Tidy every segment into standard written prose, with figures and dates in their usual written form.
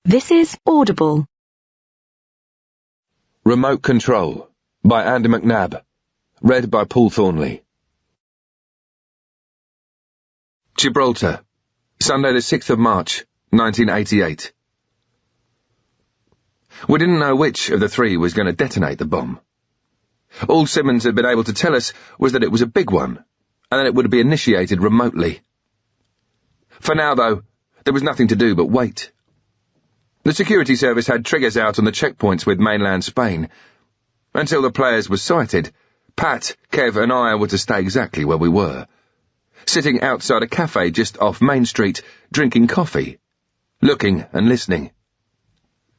This is Audible. Remote Control by Andy McNab. Read by Paul Thornley. Gibraltar, Sunday the 6th of March, 1988. We didn't know which of the three was going to detonate the bomb. All Simmons had been able to tell us was that it was a big one, and that it would be initiated remotely. For now, though, there was nothing to do but wait. The security service had triggers out on the checkpoints with mainland Spain. Until the players were sighted, Pat, Kev and I were to stay exactly where we were, sitting outside a cafe just off Main Street, drinking coffee, looking and listening.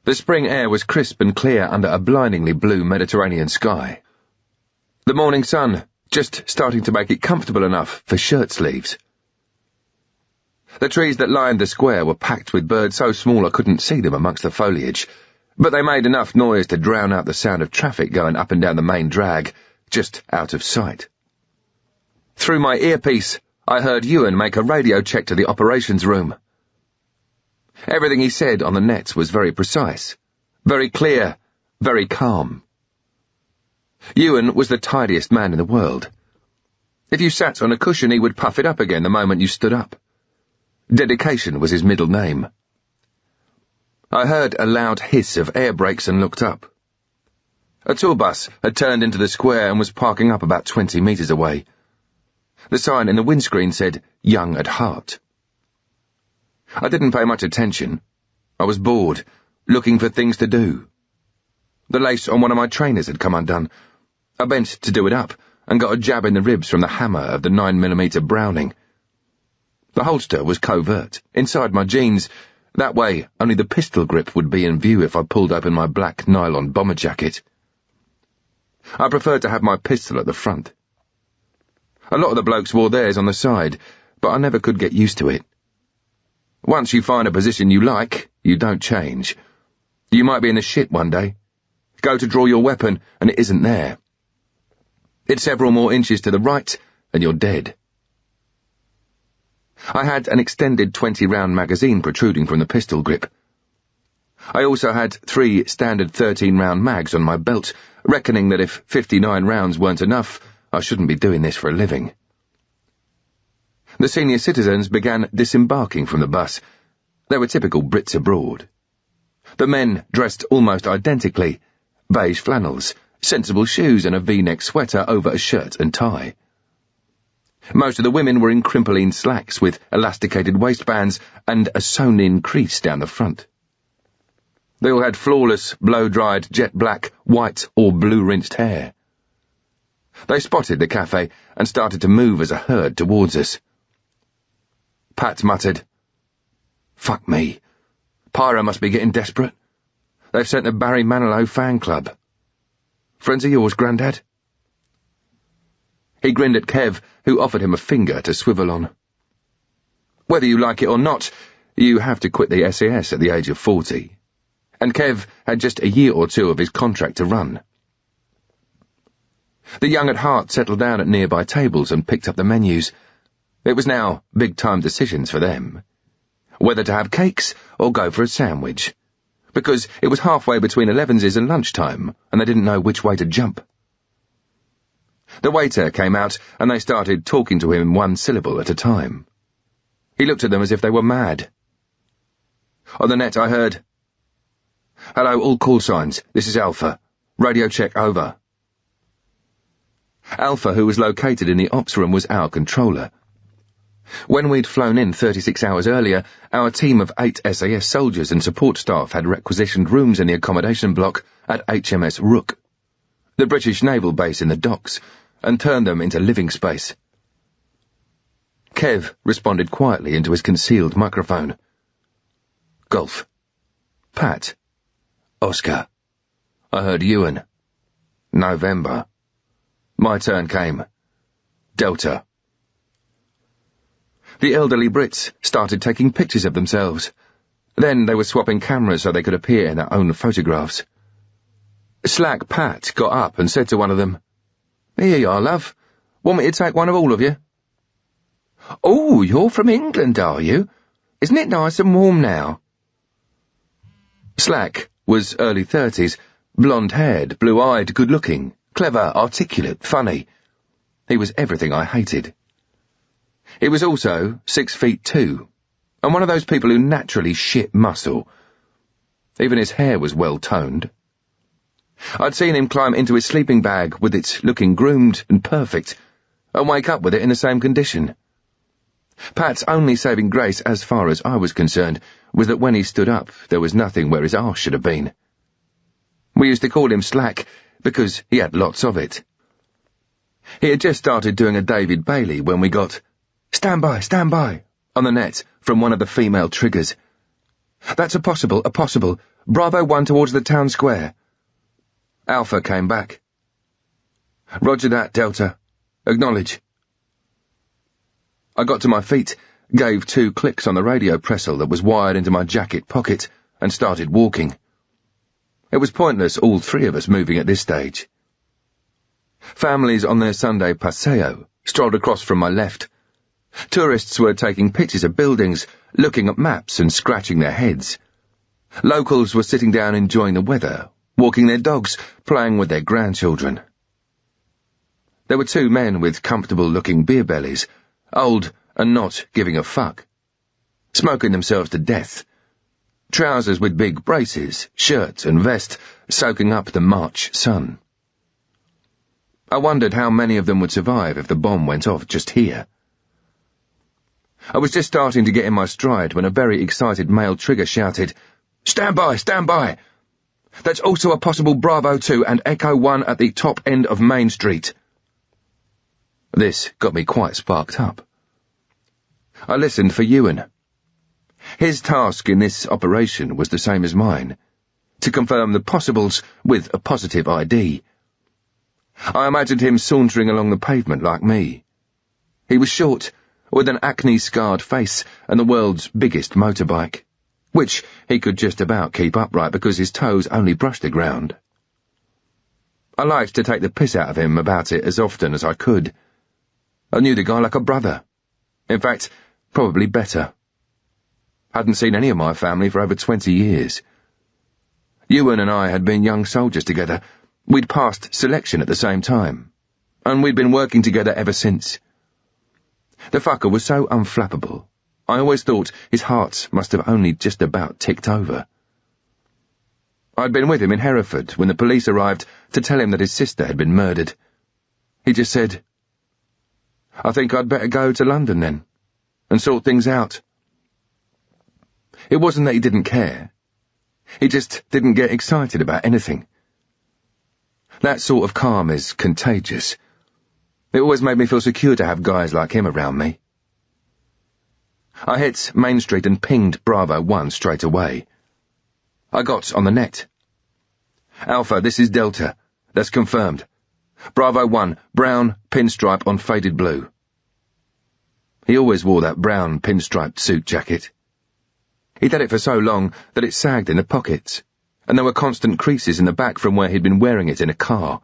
The spring air was crisp and clear under a blindingly blue Mediterranean sky. The morning sun just starting to make it comfortable enough for shirt sleeves. The trees that lined the square were packed with birds so small I couldn't see them amongst the foliage, but they made enough noise to drown out the sound of traffic going up and down the main drag, just out of sight. Through my earpiece, I heard Ewan make a radio check to the operations room. Everything he said on the nets was very precise, very clear, very calm. Ewan was the tidiest man in the world. If you sat on a cushion, he would puff it up again the moment you stood up. Dedication was his middle name. I heard a loud hiss of air brakes and looked up. A tour bus had turned into the square and was parking up about 20 metres away. The sign in the windscreen said, "Young at Heart." I didn't pay much attention. I was bored, looking for things to do. The lace on one of my trainers had come undone. I bent to do it up and got a jab in the ribs from the hammer of the 9mm Browning. The holster was covert, inside my jeans. That way, only the pistol grip would be in view if I pulled open my black nylon bomber jacket. I preferred to have my pistol at the front. A lot of the blokes wore theirs on the side, but I never could get used to it. Once you find a position you like, you don't change. You might be in the shit one day. Go to draw your weapon, and it isn't there. It's several more inches to the right, and you're dead. I had an extended 20-round magazine protruding from the pistol grip. I also had 3 standard 13-round mags on my belt, reckoning that if 59 rounds weren't enough, I shouldn't be doing this for a living. The senior citizens began disembarking from the bus. They were typical Brits abroad. The men dressed almost identically, beige flannels, sensible shoes and a V-neck sweater over a shirt and tie. Most of the women were in crimpline slacks with elasticated waistbands and a sewn-in crease down the front. They all had flawless, blow-dried, jet-black, white or blue-rinsed hair. They spotted the cafe and started to move as a herd towards us. Pat muttered, "Fuck me. Pyro must be getting desperate. They've sent the Barry Manilow fan club. Friends of yours, Grandad?" He grinned at Kev, who offered him a finger to swivel on. Whether you like it or not, you have to quit the SAS at the age of 40. And Kev had just a year or two of his contract to run. The young at heart settled down at nearby tables and picked up the menus. It was now big-time decisions for them. Whether to have cakes or go for a sandwich. Because it was halfway between 11s and lunchtime, and they didn't know which way to jump. The waiter came out, and they started talking to him in one syllable at a time. He looked at them as if they were mad. On the net I heard, "Hello, all call signs. This is Alpha. Radio check over." Alpha, who was located in the ops room, was our controller. When we'd flown in 36 hours earlier, our team of 8 SAS soldiers and support staff had requisitioned rooms in the accommodation block at HMS Rook, the British naval base in the docks, and turned them into living space. Kev responded quietly into his concealed microphone. "Golf. Pat. Oscar." I heard Ewan. "November." My turn came. "Delta." The elderly Brits started taking pictures of themselves. Then they were swapping cameras so they could appear in their own photographs. Slack Pat got up and said to one of them, "Here you are, love. Want me to take one of all of you?" "Oh, you're from England, are you? Isn't it nice and warm now?" Slack was early 30s, blonde-haired, blue-eyed, good-looking, clever, articulate, funny. He was everything I hated. He was also 6'2", and one of those people who naturally shit muscle. Even his hair was well-toned. I'd seen him climb into his sleeping bag with it looking groomed and perfect, and wake up with it in the same condition. Pat's only saving grace, as far as I was concerned, was that when he stood up, there was nothing where his arse should have been. We used to call him Slack, because he had lots of it. He had just started doing a David Bailey when we got stand by, on the net from one of the female triggers. That's a possible, Bravo 1 towards the town square. Alpha came back. Roger that, Delta. Acknowledge. I got to my feet, gave 2 clicks on the radio pressel that was wired into my jacket pocket, and started walking. It was pointless, all 3 of us moving at this stage. Families on their Sunday paseo strolled across from my left. Tourists were taking pictures of buildings, looking at maps and scratching their heads. Locals were sitting down enjoying the weather, walking their dogs, playing with their grandchildren. There were 2 men with comfortable-looking beer bellies, old and not giving a fuck, smoking themselves to death. Trousers with big braces, shirt and vest, soaking up the March sun. I wondered how many of them would survive if the bomb went off just here. I was just starting to get in my stride when a very excited male trigger shouted, stand by! That's also a possible Bravo 2 and Echo 1 at the top end of Main Street." This got me quite sparked up. I listened for Ewan. His task in this operation was the same as mine, to confirm the possibles with a positive ID. I imagined him sauntering along the pavement like me. He was short, with an acne-scarred face and the world's biggest motorbike, which he could just about keep upright because his toes only brushed the ground. I liked to take the piss out of him about it as often as I could. I knew the guy like a brother. In fact, probably better. Hadn't seen any of my family for over 20 years. Ewan and I had been young soldiers together. We'd passed selection at the same time, and we'd been working together ever since. The fucker was so unflappable. I always thought his heart must have only just about ticked over. I'd been with him in Hereford when the police arrived to tell him that his sister had been murdered. He just said, "I think I'd better go to London then, and sort things out." It wasn't that he didn't care. He just didn't get excited about anything. That sort of calm is contagious. It always made me feel secure to have guys like him around me. I hit Main Street and pinged Bravo 1 straight away. I got on the net. "Alpha, this is Delta. That's confirmed. Bravo 1, brown, pinstripe on faded blue." He always wore that brown, pinstriped suit jacket. He'd had it for so long that it sagged in the pockets, and there were constant creases in the back from where he'd been wearing it in a car.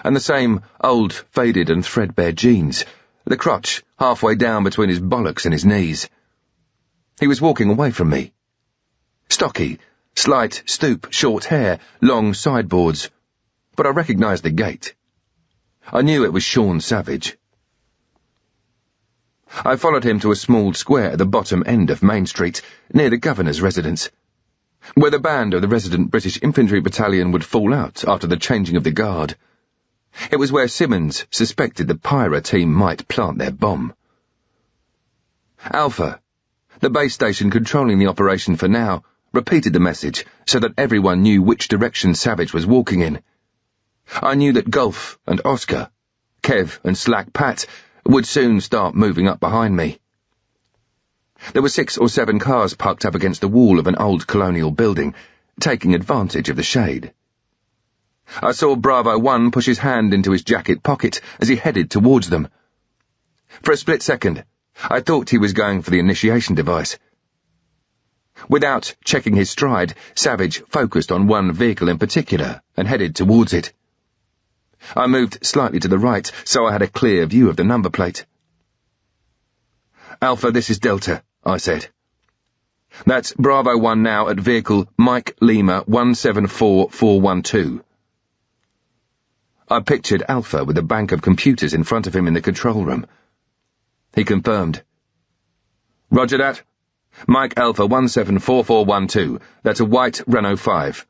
And the same old, faded and threadbare jeans, the crotch halfway down between his bollocks and his knees. He was walking away from me. Stocky, slight stoop, short hair, long sideboards, but I recognised the gait. I knew it was Sean Savage. I followed him to a small square at the bottom end of Main Street, near the governor's residence, where the band of the resident British Infantry Battalion would fall out after the changing of the guard. It was where Simmons suspected the Pyra team might plant their bomb. Alpha, the base station controlling the operation for now, repeated the message so that everyone knew which direction Savage was walking in. I knew that Golf and Oscar, Kev and Slack Pat, would soon start moving up behind me. There were 6 or 7 cars parked up against the wall of an old colonial building, taking advantage of the shade. I saw Bravo 1 push his hand into his jacket pocket as he headed towards them. For a split second, I thought he was going for the initiation device. Without checking his stride, Savage focused on one vehicle in particular and headed towards it. I moved slightly to the right, so I had a clear view of the number plate. "Alpha, this is Delta," I said. That's Bravo 1 now at vehicle Mike Lima 174412. I pictured Alpha with a bank of computers in front of him in the control room. He confirmed. Roger that. Mike Alpha 174412. That's a white Renault 5.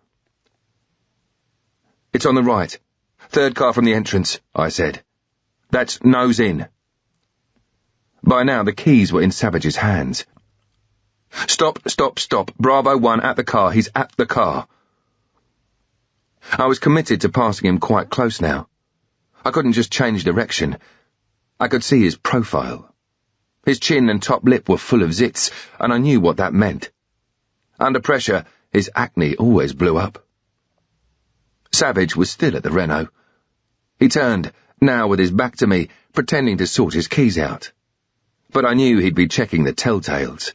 It's on the right. Third car from the entrance, I said. That's nose in. By now the keys were in Savage's hands. Stop. Bravo 1 at the car. He's at the car. I was committed to passing him quite close now. I couldn't just change direction. I could see his profile. His chin and top lip were full of zits, and I knew what that meant. Under pressure, his acne always blew up. Savage was still at the Renault. He turned, now with his back to me, pretending to sort his keys out. But I knew he'd be checking the telltales.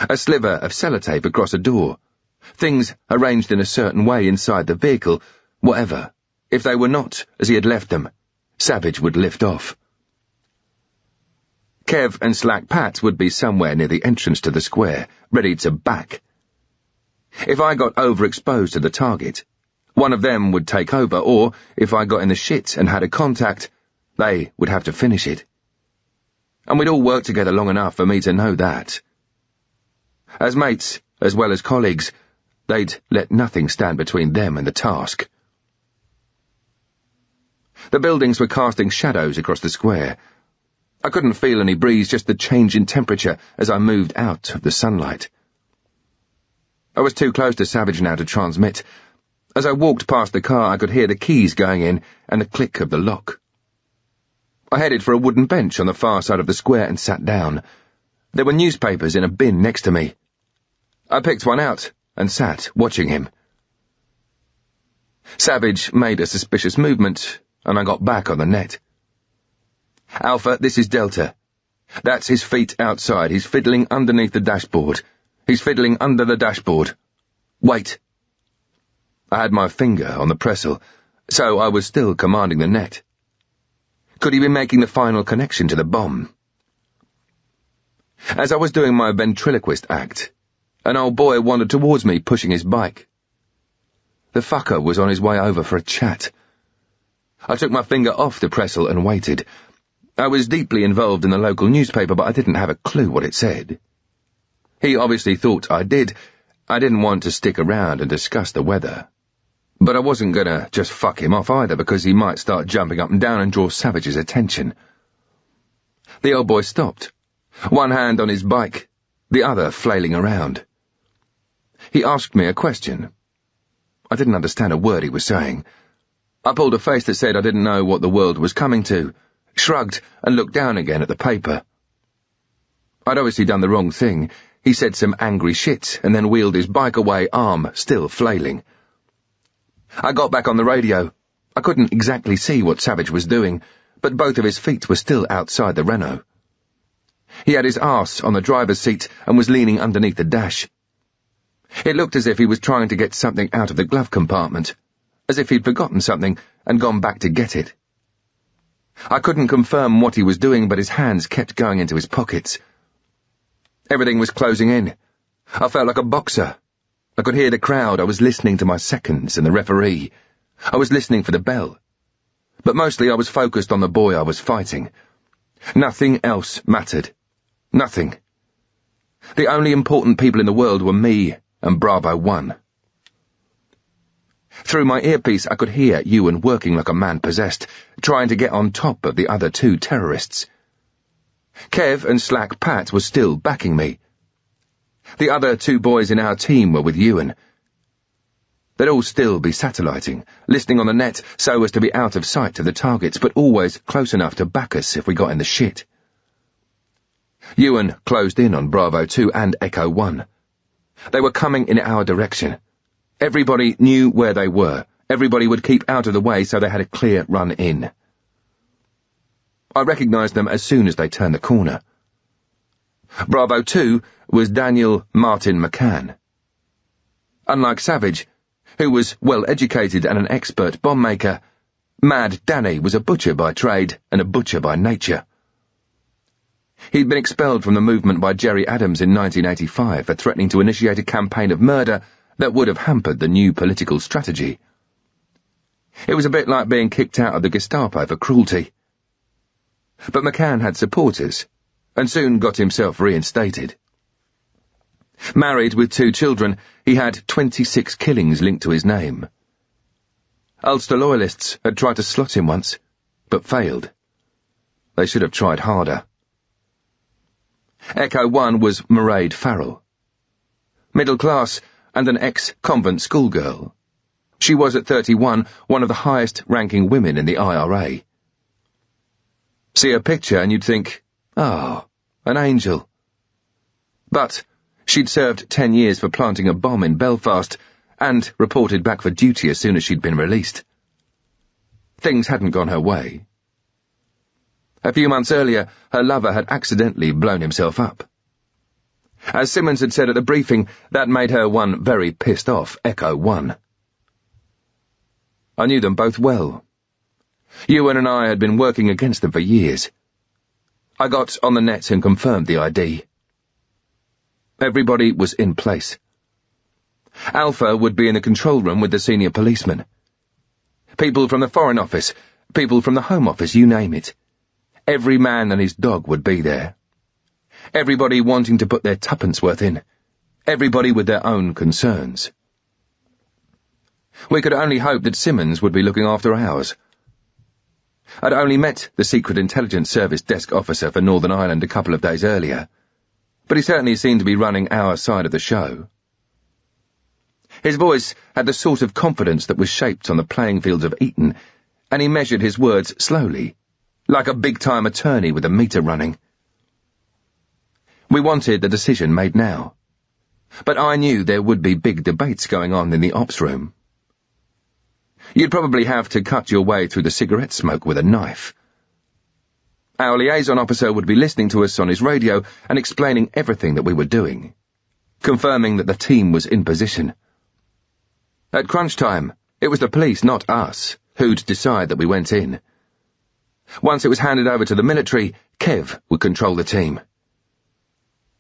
A sliver of sellotape across a door. Things arranged in a certain way inside the vehicle, whatever. If they were not as he had left them, Savage would lift off. Kev and Slack Pat would be somewhere near the entrance to the square, ready to back. If I got overexposed to the target, one of them would take over, or, if I got in the shit and had a contact, they would have to finish it. And we'd all worked together long enough for me to know that. As mates, as well as colleagues, they'd let nothing stand between them and the task. The buildings were casting shadows across the square. I couldn't feel any breeze, just the change in temperature as I moved out of the sunlight. I was too close to Savage now to transmit. As I walked past the car, I could hear the keys going in and the click of the lock. I headed for a wooden bench on the far side of the square and sat down. There were newspapers in a bin next to me. I picked one out and sat, watching him. Savage made a suspicious movement, and I got back on the net. Alpha, this is Delta. That's his feet outside. He's fiddling underneath the dashboard. He's fiddling under the dashboard. Wait. I had my finger on the pressel, so I was still commanding the net. Could he be making the final connection to the bomb? As I was doing my ventriloquist act, an old boy wandered towards me, pushing his bike. The fucker was on his way over for a chat. I took my finger off the pressel and waited. I was deeply involved in the local newspaper, but I didn't have a clue what it said. He obviously thought I did. I didn't want to stick around and discuss the weather. But I wasn't gonna just fuck him off either, because he might start jumping up and down and draw Savage's attention. The old boy stopped, one hand on his bike, the other flailing around. He asked me a question. I didn't understand a word he was saying. I pulled a face that said I didn't know what the world was coming to, shrugged and looked down again at the paper. I'd obviously done the wrong thing. He said some angry shit and then wheeled his bike away, arm still flailing. I got back on the radio. I couldn't exactly see what Savage was doing, but both of his feet were still outside the Renault. He had his arse on the driver's seat and was leaning underneath the dash. It looked as if he was trying to get something out of the glove compartment, as if he'd forgotten something and gone back to get it. I couldn't confirm what he was doing, but his hands kept going into his pockets. Everything was closing in. I felt like a boxer. I could hear the crowd. I was listening to my seconds and the referee. I was listening for the bell. But mostly I was focused on the boy I was fighting. Nothing else mattered. Nothing. The only important people in the world were me and Bravo 1. Through my earpiece I could hear Ewan working like a man possessed, trying to get on top of the other two terrorists. Kev and Slack Pat were still backing me. The other two boys in our team were with Ewan. They'd all still be satelliting, listening on the net so as to be out of sight of the targets, but always close enough to back us if we got in the shit. Ewan closed in on Bravo 2 and Echo 1. They were coming in our direction. Everybody knew where they were. Everybody would keep out of the way so they had a clear run in. I recognized them as soon as they turned the corner. Bravo 2 was Daniel Martin McCann. Unlike Savage, who was well-educated and an expert bomb-maker, Mad Danny was a butcher by trade and a butcher by nature. He'd been expelled from the movement by Jerry Adams in 1985 for threatening to initiate a campaign of murder that would have hampered the new political strategy. It was a bit like being kicked out of the Gestapo for cruelty. But McCann had supporters, and soon got himself reinstated. Married with 2 children, he had 26 killings linked to his name. Ulster loyalists had tried to slot him once, but failed. They should have tried harder. Echo 1 was Mairead Farrell. Middle class and an ex-convent schoolgirl. She was at 31 one of the highest-ranking women in the IRA. See her picture and you'd think, oh, an angel. But she'd served 10 years for planting a bomb in Belfast and reported back for duty as soon as she'd been released. Things hadn't gone her way. A few months earlier, her lover had accidentally blown himself up. As Simmons had said at the briefing, that made her one very pissed off Echo 1. I knew them both well. Ewan and I had been working against them for years. I got on the net and confirmed the ID. Everybody was in place. Alpha would be in the control room with the senior policeman. People from the Foreign Office, people from the Home Office, you name it. Every man and his dog would be there. Everybody wanting to put their tuppence worth in. Everybody with their own concerns. We could only hope that Simmons would be looking after ours. I'd only met the Secret Intelligence Service desk officer for Northern Ireland a couple of days earlier, but he certainly seemed to be running our side of the show. His voice had the sort of confidence that was shaped on the playing fields of Eton, and he measured his words slowly, like a big-time attorney with a meter running. We wanted the decision made now, but I knew there would be big debates going on in the ops room. You'd probably have to cut your way through the cigarette smoke with a knife. Our liaison officer would be listening to us on his radio and explaining everything that we were doing, confirming that the team was in position. At crunch time, it was the police, not us, who'd decide that we went in. Once it was handed over to the military, Kev would control the team.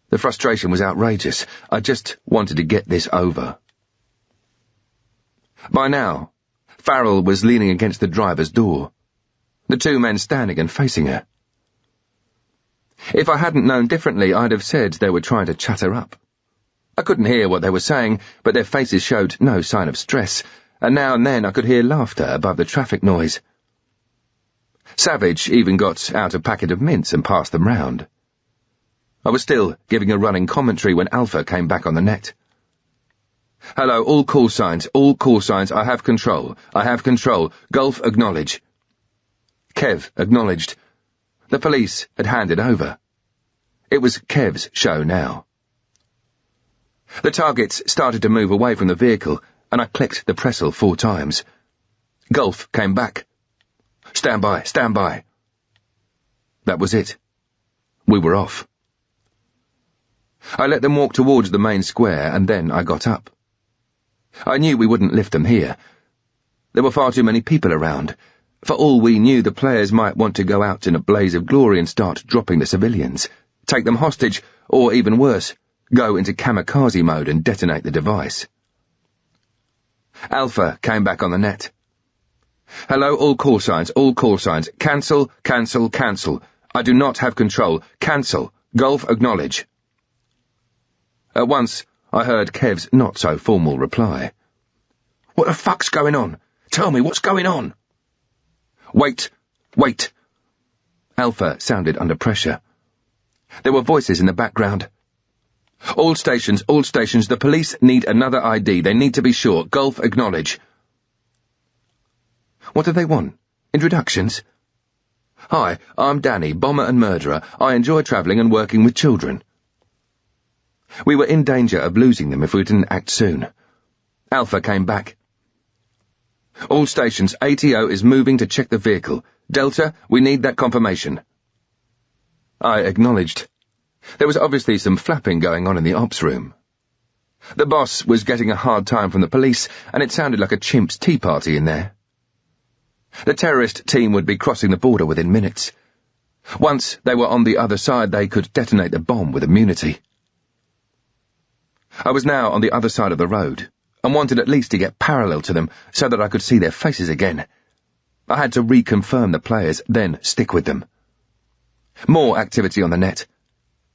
The frustration was outrageous. I just wanted to get this over. By now, Farrell was leaning against the driver's door, the 2 men standing and facing her. If I hadn't known differently, I'd have said they were trying to chat her up. I couldn't hear what they were saying, but their faces showed no sign of stress, and now and then I could hear laughter above the traffic noise. Savage even got out a packet of mints and passed them round. I was still giving a running commentary when Alpha came back on the net. Hello, all call signs, I have control, Gulf acknowledge. Kev acknowledged. The police had handed over. It was Kev's show now. The targets started to move away from the vehicle, and I clicked the pressel 4 times. Gulf came back. Stand by. That was it. We were off. I let them walk towards the main square, and then I got up. I knew we wouldn't lift them here. There were far too many people around. For all we knew, the players might want to go out in a blaze of glory and start dropping the civilians, take them hostage, or even worse, go into kamikaze mode and detonate the device. Alpha came back on the net. Hello, all call signs, cancel. I do not have control, cancel, Gulf acknowledge. At once, I heard Kev's not-so-formal reply. What the fuck's going on? Tell me, what's going on? Wait. Alpha sounded under pressure. There were voices in the background. All stations, the police need another ID. They need to be sure. Gulf acknowledge. What do they want? Introductions? Hi, I'm Danny, bomber and murderer. I enjoy travelling and working with children. We were in danger of losing them if we didn't act soon. Alpha came back. All stations, ATO is moving to check the vehicle. Delta, we need that confirmation. I acknowledged. There was obviously some flapping going on in the ops room. The boss was getting a hard time from the police, and it sounded like a chimp's tea party in there. The terrorist team would be crossing the border within minutes. Once they were on the other side, they could detonate the bomb with immunity. I was now on the other side of the road, and wanted at least to get parallel to them so that I could see their faces again. I had to reconfirm the players, then stick with them. More activity on the net.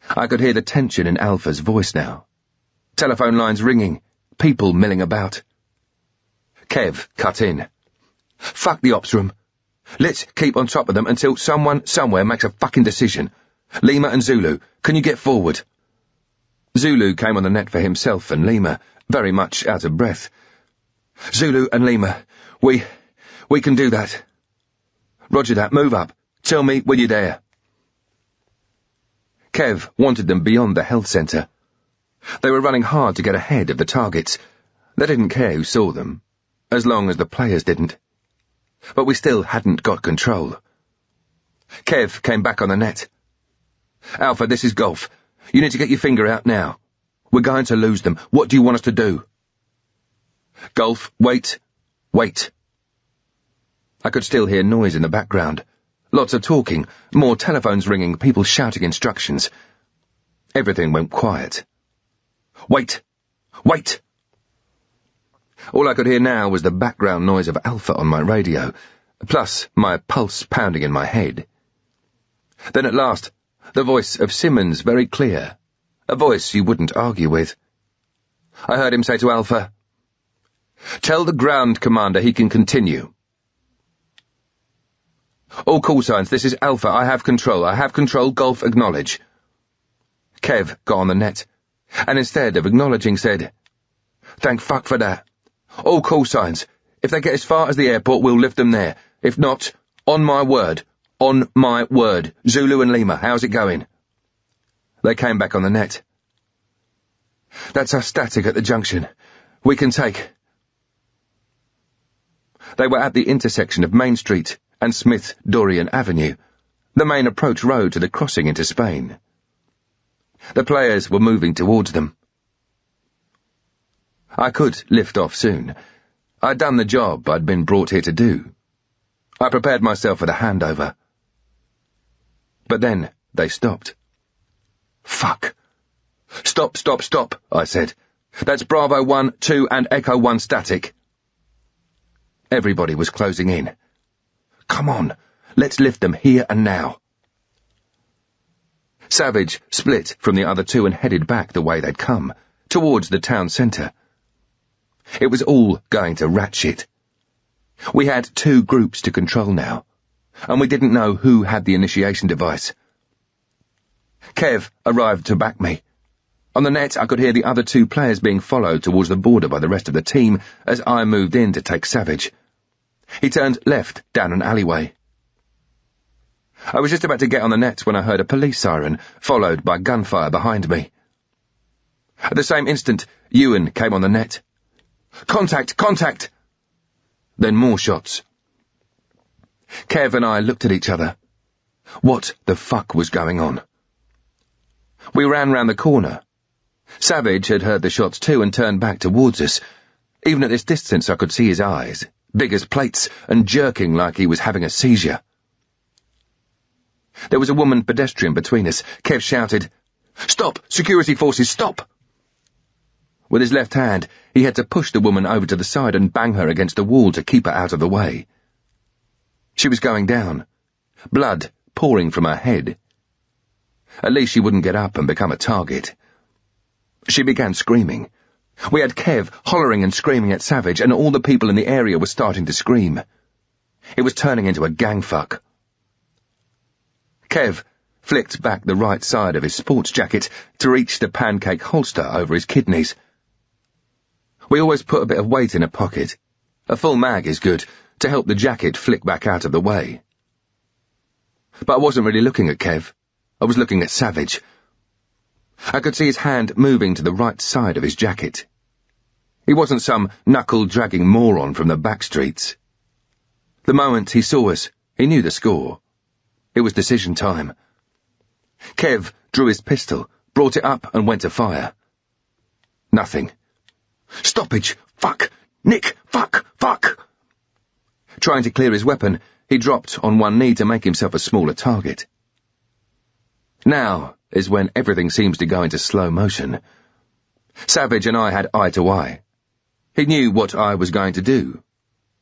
I could hear the tension in Alpha's voice now. Telephone lines ringing, people milling about. Kev cut in. Fuck the ops room. Let's keep on top of them until someone somewhere makes a fucking decision. Lima and Zulu, can you get forward? Zulu came on the net for himself and Lima, very much out of breath. Zulu and Lima, we can do that. Roger that, move up. Tell me when you're there. Kev wanted them beyond the health centre. They were running hard to get ahead of the targets. They didn't care who saw them, as long as the players didn't. But we still hadn't got control. Kev came back on the net. Alpha, this is Golf. You need to get your finger out now. We're going to lose them. What do you want us to do? Golf, wait. I could still hear noise in the background. Lots of talking, more telephones ringing, people shouting instructions. Everything went quiet. Wait! All I could hear now was the background noise of Alpha on my radio, plus my pulse pounding in my head. Then at last, the voice of Simmons very clear, a voice you wouldn't argue with. I heard him say to Alpha, "Tell the ground commander he can continue." All call signs, this is Alpha, I have control, Golf, acknowledge. Kev got on the net, and instead of acknowledging said, "Thank fuck for that. All call signs, if they get as far as the airport, we'll lift them there. If not, on my word, Zulu and Lima, how's it going?" They came back on the net. "That's our static at the junction. We can take..." They were at the intersection of Main Street and Smith Dorian Avenue, the main approach road to the crossing into Spain. The players were moving towards them. I could lift off soon. I'd done the job I'd been brought here to do. I prepared myself for the handover. But then they stopped. Fuck. Stop, I said. That's Bravo 1, 2 and Echo 1 static. Everybody was closing in. Come on, let's lift them here and now. Savage split from the other two and headed back the way they'd come, towards the town centre. It was all going to rat shit. We had two groups to control now, and we didn't know who had the initiation device. Kev arrived to back me. On the net I could hear the other two players being followed towards the border by the rest of the team as I moved in to take Savage. He turned left down an alleyway. I was just about to get on the net when I heard a police siren, followed by gunfire behind me. At the same instant, Ewan came on the net. Contact! Then more shots. Kev and I looked at each other. What the fuck was going on? We ran round the corner. Savage had heard the shots too and turned back towards us. Even at this distance I could see his eyes, big as plates, and jerking like he was having a seizure. There was a woman pedestrian between us. Kev shouted, "Stop! Security forces, stop!" With his left hand, he had to push the woman over to the side and bang her against the wall to keep her out of the way. She was going down, blood pouring from her head. At least she wouldn't get up and become a target. She began screaming. We had Kev hollering and screaming at Savage, and all the people in the area were starting to scream. It was turning into a gang fuck. Kev flicked back the right side of his sports jacket to reach the pancake holster over his kidneys. We always put a bit of weight in a pocket. A full mag is good, to help the jacket flick back out of the way. But I wasn't really looking at Kev. I was looking at Savage. I could see his hand moving to the right side of his jacket. He wasn't some knuckle-dragging moron from the back streets. The moment he saw us, he knew the score. It was decision time. Kev drew his pistol, brought it up and went to fire. Nothing. Stoppage! Fuck! Nick! Fuck! Trying to clear his weapon, he dropped on one knee to make himself a smaller target. Now is when everything seems to go into slow motion. Savage and I had eye to eye. He knew what I was going to do.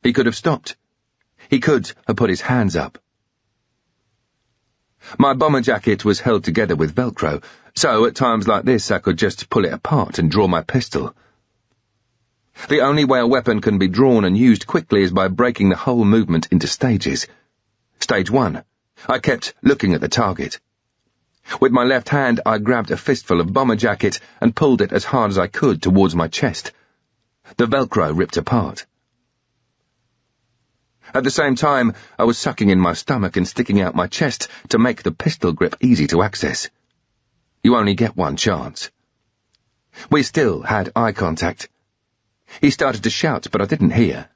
He could have stopped. He could have put his hands up. My bomber jacket was held together with Velcro, so at times like this I could just pull it apart and draw my pistol. The only way a weapon can be drawn and used quickly is by breaking the whole movement into stages. Stage 1. I kept looking at the target. With my left hand I grabbed a fistful of bomber jacket and pulled it as hard as I could towards my chest. The Velcro ripped apart. At the same time, I was sucking in my stomach and sticking out my chest to make the pistol grip easy to access. You only get one chance. We still had eye contact. He started to shout, but I didn't hear.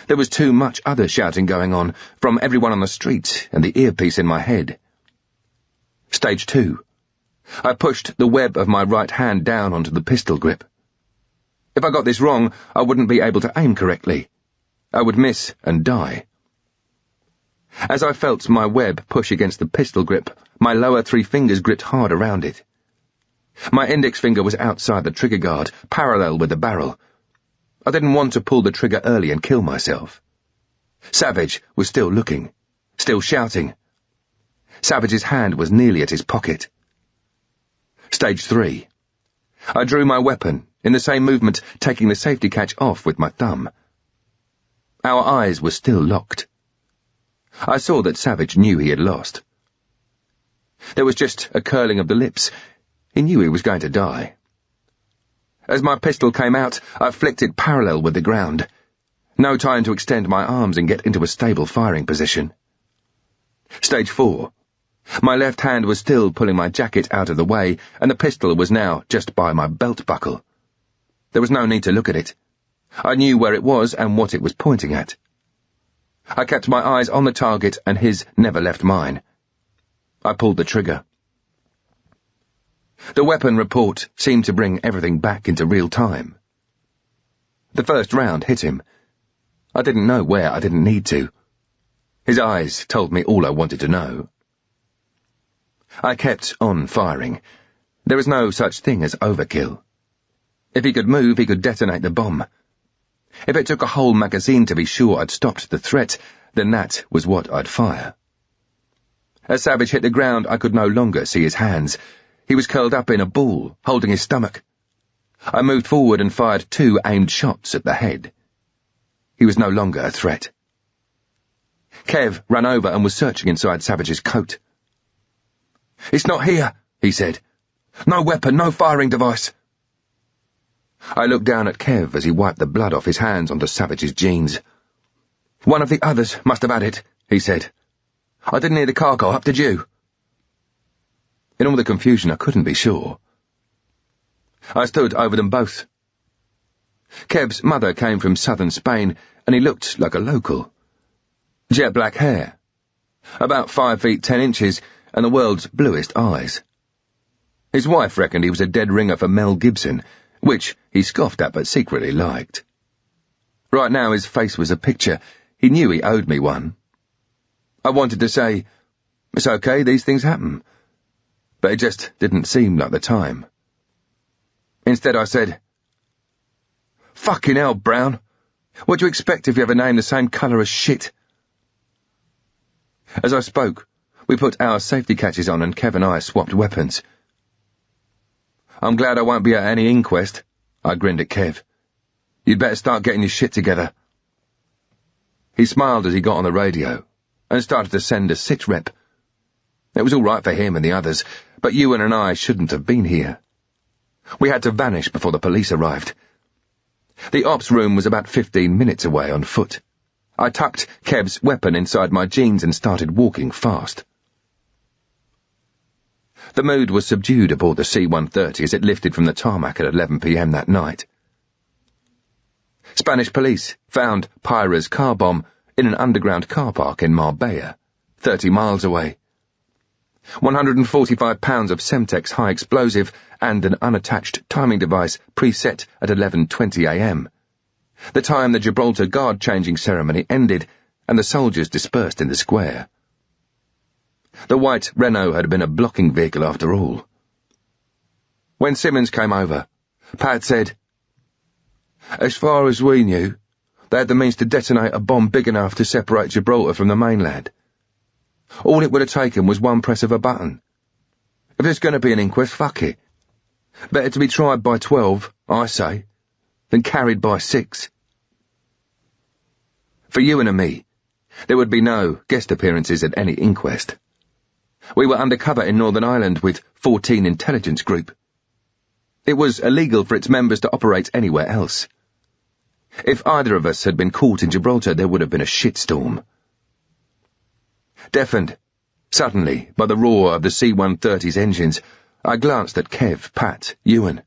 There was too much other shouting going on, from everyone on the street and the earpiece in my head. Stage 2. I pushed the web of my right hand down onto the pistol grip. If I got this wrong, I wouldn't be able to aim correctly. I would miss and die. As I felt my web push against the pistol grip, my lower 3 fingers gripped hard around it. My index finger was outside the trigger guard, parallel with the barrel. I didn't want to pull the trigger early and kill myself. Savage was still looking, still shouting. Savage's hand was nearly at his pocket. Stage 3. I drew my weapon, in the same movement taking the safety catch off with my thumb. Our eyes were still locked. I saw that Savage knew he had lost. There was just a curling of the lips. He knew he was going to die. As my pistol came out, I flicked it parallel with the ground. No time to extend my arms and get into a stable firing position. Stage 4. My left hand was still pulling my jacket out of the way, and the pistol was now just by my belt buckle. There was no need to look at it. I knew where it was and what it was pointing at. I kept my eyes on the target, and his never left mine. I pulled the trigger. The weapon report seemed to bring everything back into real time. The first round hit him. I didn't know where I didn't need to. His eyes told me all I wanted to know. I kept on firing. There is no such thing as overkill. If he could move, he could detonate the bomb. If it took a whole magazine to be sure I'd stopped the threat, then that was what I'd fire. As Savage hit the ground, I could no longer see his hands. He was curled up in a ball, holding his stomach. I moved forward and fired 2 aimed shots at the head. He was no longer a threat. Kev ran over and was searching inside Savage's coat. "It's not here," he said. "No weapon, no firing device." I looked down at Kev as he wiped the blood off his hands onto Savage's jeans. "One of the others must have had it," he said. "I didn't hear the car go up, did you?" In all the confusion, I couldn't be sure. I stood over them both. Kev's mother came from southern Spain, and he looked like a local. Jet black hair, about 5 feet 10 inches, and the world's bluest eyes. His wife reckoned he was a dead ringer for Mel Gibson, which he scoffed at but secretly liked. Right now his face was a picture. He knew he owed me one. I wanted to say, "It's okay, these things happen," but it just didn't seem like the time. Instead I said, "Fucking hell, Brown. What do you expect if you have a name the same colour as shit?" As I spoke, we put our safety catches on and Kev and I swapped weapons. "I'm glad I won't be at any inquest," I grinned at Kev. "You'd better start getting your shit together." He smiled as he got on the radio and started to send a sit rep. It was all right for him and the others, but Ewan and I shouldn't have been here. We had to vanish before the police arrived. The ops room was about 15 minutes away on foot. I tucked Kev's weapon inside my jeans and started walking fast. The mood was subdued aboard the C-130 as it lifted from the tarmac at 11 p.m. that night. Spanish police found Pyra's car bomb in an underground car park in Marbella, 30 miles away. 145 pounds of Semtex high explosive and an unattached timing device preset at 11:20 a.m. The time the Gibraltar guard-changing ceremony ended and the soldiers dispersed in the square. The white Renault had been a blocking vehicle after all. When Simmons came over, Pat said, "As far as we knew, they had the means to detonate a bomb big enough to separate Gibraltar from the mainland. All it would have taken was one press of a button. If there's going to be an inquest, fuck it. Better to be tried by 12, I say, than carried by 6. For Ewan and me, there would be no guest appearances at any inquest. We were undercover in Northern Ireland with 14 Intelligence Group. It was illegal for its members to operate anywhere else. If either of us had been caught in Gibraltar, there would have been a shitstorm." Deafened, suddenly, by the roar of the C-130's engines, I glanced at Kev, Pat, Ewan,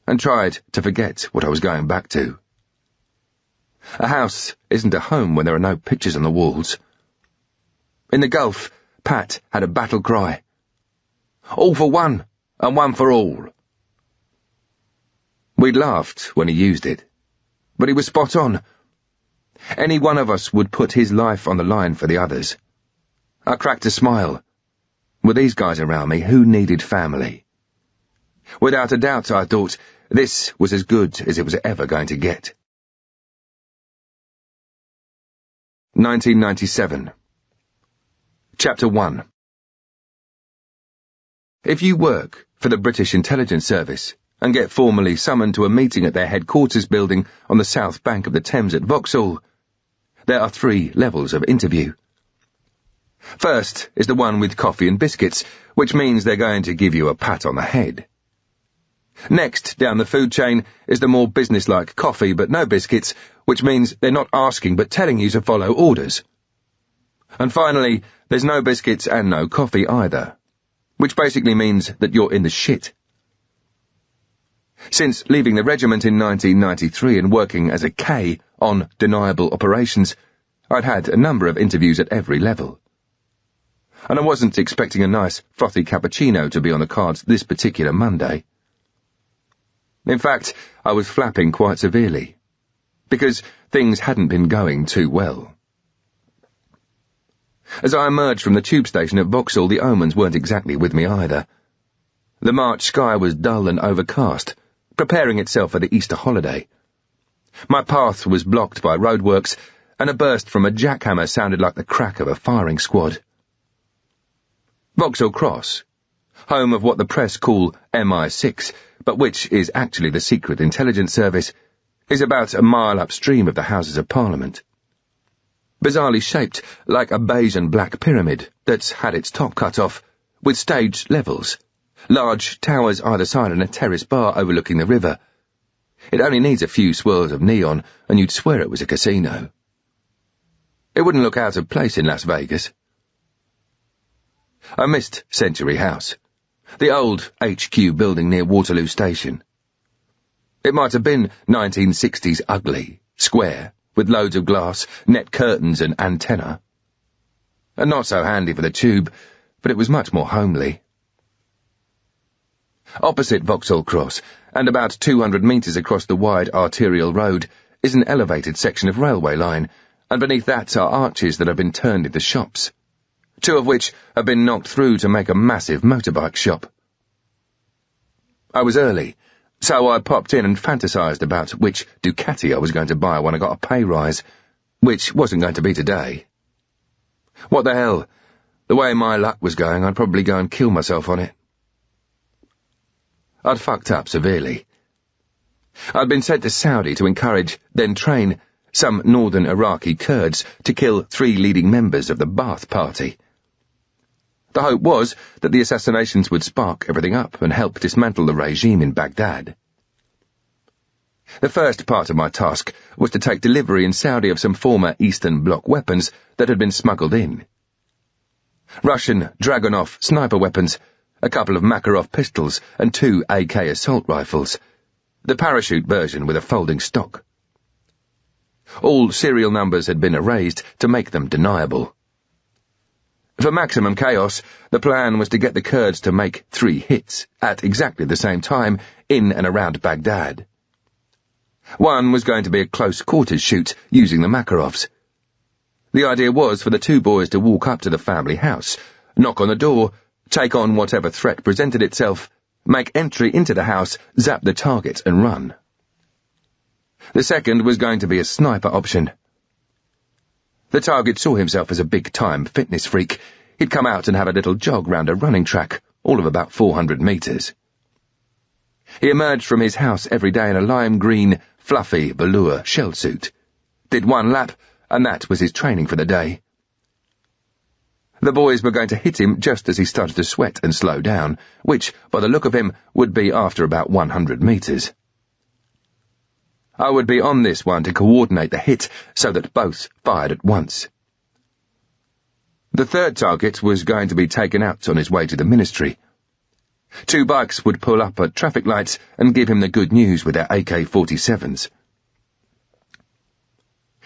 and tried to forget what I was going back to. A house isn't a home when there are no pictures on the walls. In the Gulf, Pat had a battle cry. "All for one, and one for all." We'd laughed when he used it, but he was spot on. Any one of us would put his life on the line for the others. I cracked a smile. With these guys around me, who needed family? Without a doubt, I thought, this was as good as it was ever going to get. 1997. Chapter 1. If you work for the British Intelligence Service and get formally summoned to a meeting at their headquarters building on the south bank of the Thames at Vauxhall, there are 3 levels of interview. First is the one with coffee and biscuits, which means they're going to give you a pat on the head. Next, down the food chain, is the more businesslike coffee but no biscuits, which means they're not asking but telling you to follow orders. And finally, there's no biscuits and no coffee either, which basically means that you're in the shit. Since leaving the regiment in 1993 and working as a K on deniable operations, I'd had a number of interviews at every level. And I wasn't expecting a nice, frothy cappuccino to be on the cards this particular Monday. In fact, I was flapping quite severely, because things hadn't been going too well. As I emerged from the tube station at Vauxhall, the omens weren't exactly with me either. The March sky was dull and overcast, preparing itself for the Easter holiday. My path was blocked by roadworks, and a burst from a jackhammer sounded like the crack of a firing squad. Vauxhall Cross, home of what the press call MI6, but which is actually the Secret Intelligence Service, is about a mile upstream of the Houses of Parliament. Bizarrely shaped like a beige and black pyramid that's had its top cut off, with staged levels, large towers either side and a terrace bar overlooking the river. It only needs a few swirls of neon, and you'd swear it was a casino. It wouldn't look out of place in Las Vegas. I missed Century House, the old HQ building near Waterloo Station. It might have been 1960s ugly, square, with loads of glass, net curtains and antenna. And not so handy for the tube, but it was much more homely. Opposite Vauxhall Cross, and about 200 metres across the wide arterial road, is an elevated section of railway line, and beneath that are arches that have been turned into shops, 2 of which have been knocked through to make a massive motorbike shop. I was early, so I popped in and fantasised about which Ducati I was going to buy when I got a pay rise, which wasn't going to be today. What the hell? The way my luck was going, I'd probably go and kill myself on it. I'd fucked up severely. I'd been sent to Saudi to encourage, then train, some northern Iraqi Kurds to kill 3 leading members of the Ba'ath Party. The hope was that the assassinations would spark everything up and help dismantle the regime in Baghdad. The first part of my task was to take delivery in Saudi of some former Eastern Bloc weapons that had been smuggled in. Russian Dragunov sniper weapons, a couple of Makarov pistols and 2 AK assault rifles, the parachute version with a folding stock. All serial numbers had been erased to make them deniable. For maximum chaos, the plan was to get the Kurds to make 3 hits, at exactly the same time, in and around Baghdad. One was going to be a close-quarters shoot using the Makarovs. The idea was for the 2 boys to walk up to the family house, knock on the door, take on whatever threat presented itself, make entry into the house, zap the target and run. The second was going to be a sniper option. The target saw himself as a big-time fitness freak. He'd come out and have a little jog round a running track, all of about 400 metres. He emerged from his house every day in a lime green, fluffy velour shell suit, did one lap, and that was his training for the day. The boys were going to hit him just as he started to sweat and slow down, which, by the look of him, would be after about 100 metres. I would be on this one to coordinate the hit so that both fired at once. The third target was going to be taken out on his way to the ministry. 2 bikes would pull up at traffic lights and give him the good news with their AK-47s.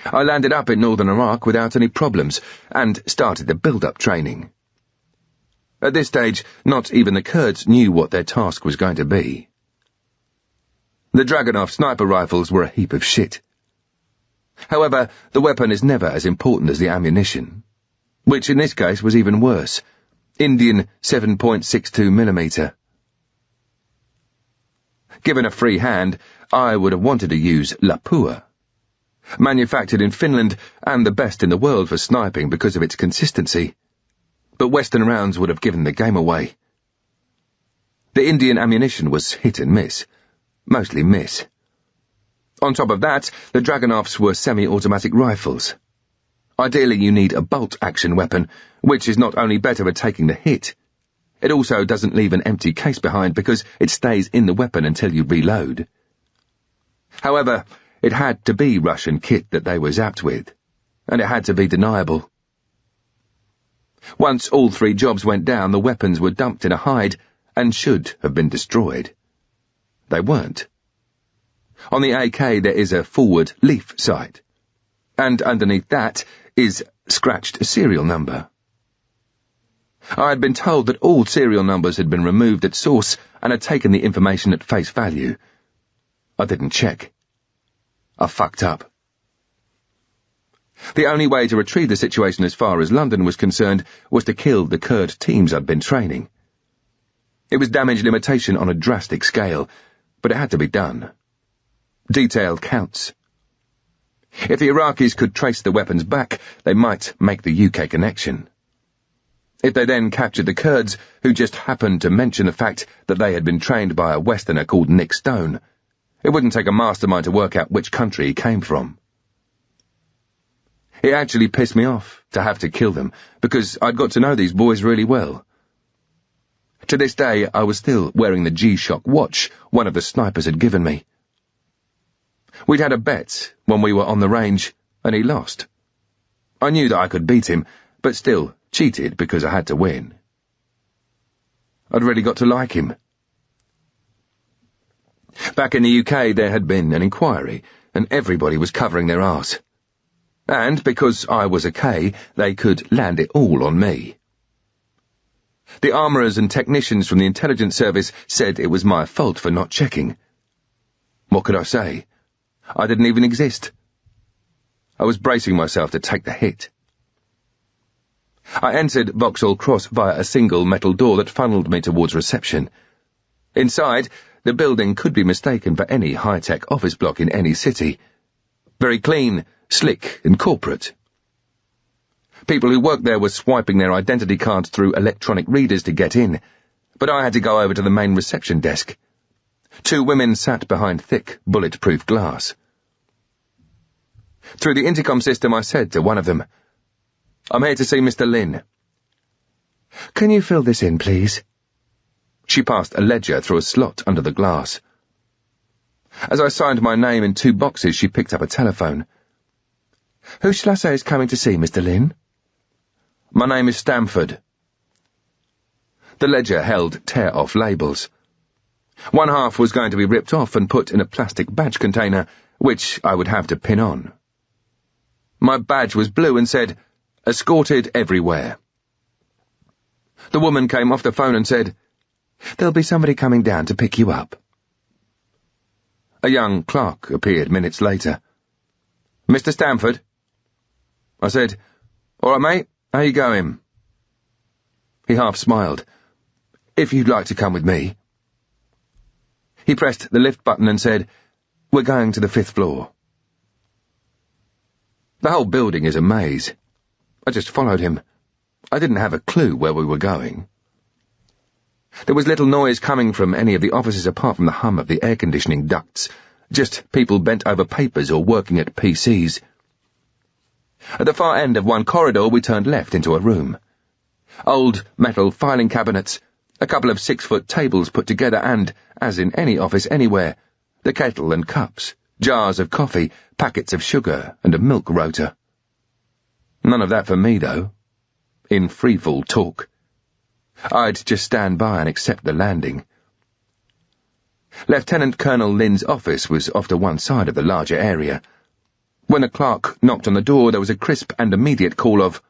I landed up in northern Iraq without any problems and started the build-up training. At this stage, not even the Kurds knew what their task was going to be. The Dragunov sniper rifles were a heap of shit. However, the weapon is never as important as the ammunition, which in this case was even worse. Indian 7.62mm. Given a free hand, I would have wanted to use Lapua, manufactured in Finland and the best in the world for sniping because of its consistency, but Western rounds would have given the game away. The Indian ammunition was hit and miss, mostly miss. On top of that, the Dragunovs were semi-automatic rifles. Ideally, you need a bolt-action weapon, which is not only better at taking the hit, it also doesn't leave an empty case behind because it stays in the weapon until you reload. However, it had to be Russian kit that they were zapped with, and it had to be deniable. Once all 3 jobs went down, the weapons were dumped in a hide and should have been destroyed. They weren't. On the AK there is a forward leaf sight, and underneath that is scratched a serial number. I had been told that all serial numbers had been removed at source and had taken the information at face value. I didn't check. I fucked up. The only way to retrieve the situation as far as London was concerned was to kill the Kurd teams I'd been training. It was damage limitation on a drastic scale, but it had to be done. Detail counts. If the Iraqis could trace the weapons back, they might make the UK connection. If they then captured the Kurds, who just happened to mention the fact that they had been trained by a Westerner called Nick Stone, it wouldn't take a mastermind to work out which country he came from. It actually pissed me off to have to kill them, because I'd got to know these boys really well. To this day, I was still wearing the G-Shock watch one of the snipers had given me. We'd had a bet when we were on the range, and he lost. I knew that I could beat him, but still cheated because I had to win. I'd really got to like him. Back in the UK, there had been an inquiry, and everybody was covering their arse. And because I was a K, they could land it all on me. The armourers and technicians from the intelligence service said it was my fault for not checking. What could I say? I didn't even exist. I was bracing myself to take the hit. I entered Vauxhall Cross via a single metal door that funneled me towards reception. Inside, the building could be mistaken for any high-tech office block in any city. Very clean, slick and corporate. People who worked there were swiping their identity cards through electronic readers to get in, but I had to go over to the main reception desk. 2 women sat behind thick, bulletproof glass. Through the intercom system I said to one of them, "I'm here to see Mr. Lynn." "Can you fill this in, please?" She passed a ledger through a slot under the glass. As I signed my name in 2 boxes, she picked up a telephone. "Who shall I say is coming to see Mr. Lynn?" "My name is Stamford." The ledger held tear-off labels. One half was going to be ripped off and put in a plastic badge container, which I would have to pin on. My badge was blue and said, "Escorted everywhere." The woman came off the phone and said, "There'll be somebody coming down to pick you up." A young clerk appeared minutes later. "Mr. Stamford?" I said, "All right, mate, how you going?" He half smiled. "If you'd like to come with me." He pressed the lift button and said, "We're going to the 5th floor." The whole building is a maze. I just followed him. I didn't have a clue where we were going. There was little noise coming from any of the offices apart from the hum of the air conditioning ducts, just people bent over papers or working at PCs. At the far end of one corridor we turned left into a room. Old metal filing cabinets, a couple of 6-foot tables put together and, as in any office anywhere, the kettle and cups, jars of coffee, packets of sugar, and a milk rotor. None of that for me, though. In free-fall talk. I'd just stand by and accept the landing. Lieutenant Colonel Lin's office was off to one side of the larger area. When the clerk knocked on the door, there was a crisp and immediate call of,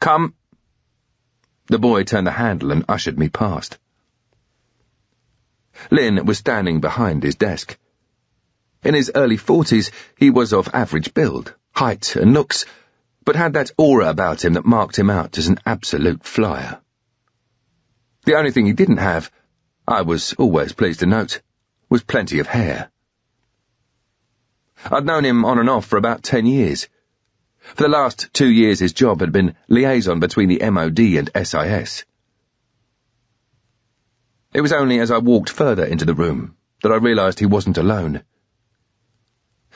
"Come." The boy turned the handle and ushered me past. Lin was standing behind his desk. In his early 40s, he was of average build, height and looks, but had that aura about him that marked him out as an absolute flyer. The only thing he didn't have, I was always pleased to note, was plenty of hair. I'd known him on and off for about 10 years. For the last 2 years his job had been liaison between the MOD and SIS. It was only as I walked further into the room that I realised he wasn't alone.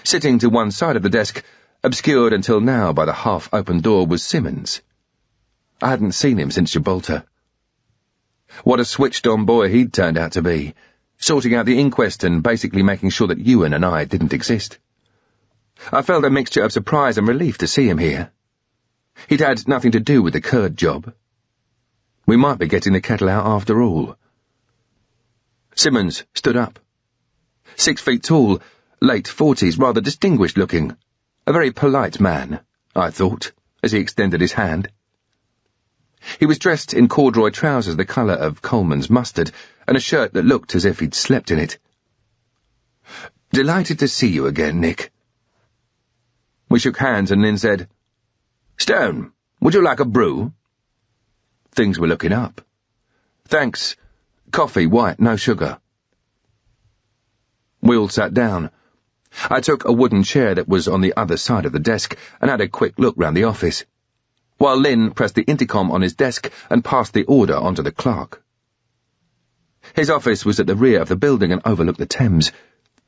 Sitting to one side of the desk, obscured until now by the half-open door, was Simmons. I hadn't seen him since Gibraltar. What a switched-on boy he'd turned out to be, sorting out the inquest and basically making sure that Ewan and I didn't exist. I felt a mixture of surprise and relief to see him here. He'd had nothing to do with the Kurd job. We might be getting the kettle out after all. Simmons stood up. 6 feet tall, late 40s, rather distinguished looking. A very polite man, I thought, as he extended his hand. He was dressed in corduroy trousers the colour of Coleman's mustard, and a shirt that looked as if he'd slept in it. "Delighted to see you again, Nick." We shook hands and Lin said, "Stone, would you like a brew?" Things were looking up. "Thanks. Coffee, white, no sugar." We all sat down. I took a wooden chair that was on the other side of the desk and had a quick look round the office, while Lin pressed the intercom on his desk and passed the order on to the clerk. His office was at the rear of the building and overlooked the Thames.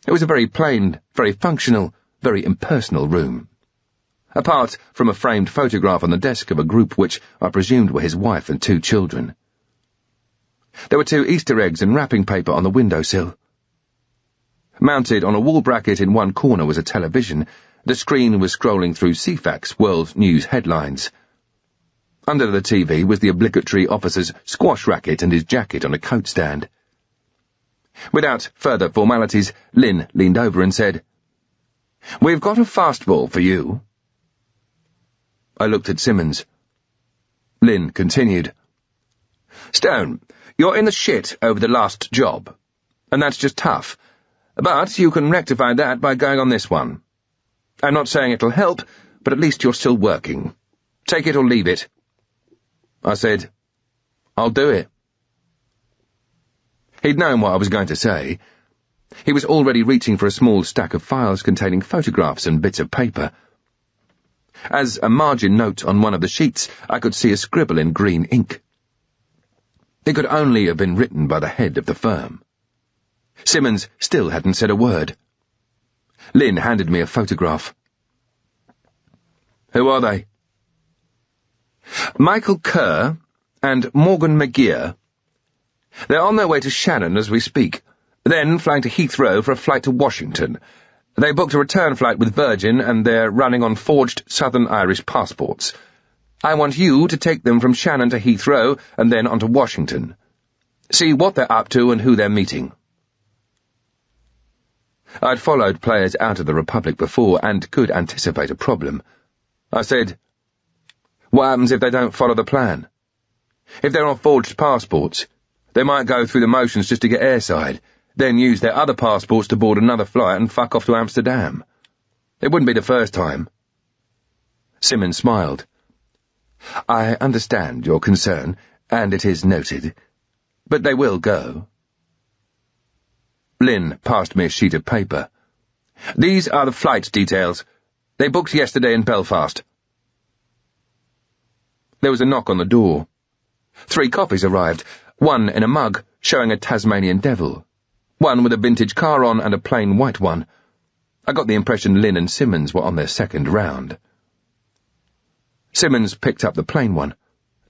It was a very plain, very functional, very impersonal room. Apart from a framed photograph on the desk of a group which I presumed were his wife and 2 children. There were 2 Easter eggs and wrapping paper on the windowsill. Mounted on a wall bracket in one corner was a television. The screen was scrolling through CFAX World News headlines. Under the TV was the obligatory officer's squash racket and his jacket on a coat stand. Without further formalities, Lin leaned over and said, "We've got a fastball for you." I looked at Simmons. Lin continued, "Stone, you're in the shit over the last job, and that's just tough. But you can rectify that by going on this one. I'm not saying it'll help, but at least you're still working. Take it or leave it." I said, "I'll do it." He'd known what I was going to say. He was already reaching for a small stack of files containing photographs and bits of paper. As a margin note on one of the sheets, I could see a scribble in green ink. It could only have been written by the head of the firm. Simmons still hadn't said a word. Lin handed me a photograph. "Who are they?" "Michael Kerr and Morgan McGear. They're on their way to Shannon as we speak, then flying to Heathrow for a flight to Washington. They booked a return flight with Virgin and they're running on forged Southern Irish passports. I want you to take them from Shannon to Heathrow and then on to Washington. See what they're up to and who they're meeting." I'd followed players out of the Republic before and could anticipate a problem. I said, "What happens if they don't follow the plan? If they're on forged passports, they might go through the motions just to get airside, then use their other passports to board another flight and fuck off to Amsterdam. It wouldn't be the first time." Simmons smiled. "I understand your concern, and it is noted, but they will go. Lynn passed me a sheet of paper. These are the flight details. They booked yesterday in Belfast. There was a knock on the door. 3 coffees arrived, one in a mug showing a Tasmanian devil, one with a vintage car on and a plain white one. I got the impression Lynn and Simmons were on their second round. Simmons picked up the plain one.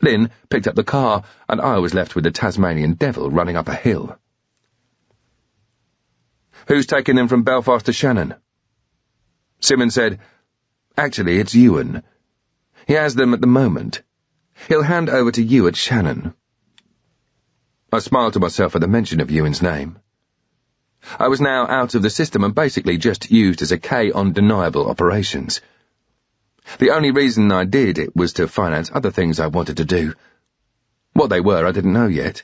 Lynn picked up the car, and I was left with the Tasmanian devil running up a hill. Who's taking them from Belfast to Shannon? Simmons said, Actually, it's Ewan. He has them at the moment. He'll hand over to you at Shannon. I smiled to myself at the mention of Ewan's name. I was now out of the system and basically just used as a K on deniable operations. The only reason I did it was to finance other things I wanted to do. What they were I didn't know yet.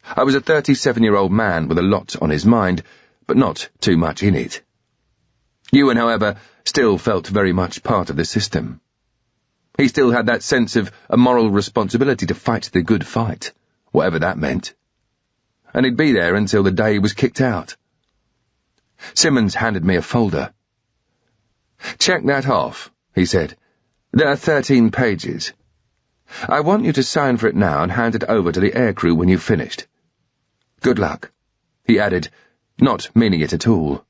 I was a 37-year-old man with a lot on his mind, but not too much in it. Ewan, however, still felt very much part of the system. He still had that sense of a moral responsibility to fight the good fight, whatever that meant. And he'd be there until the day he was kicked out. Simmons handed me a folder. Check that off, he said. There are 13 pages. I want you to sign for it now and hand it over to the aircrew when you've finished. Good luck, he added, not meaning it at all.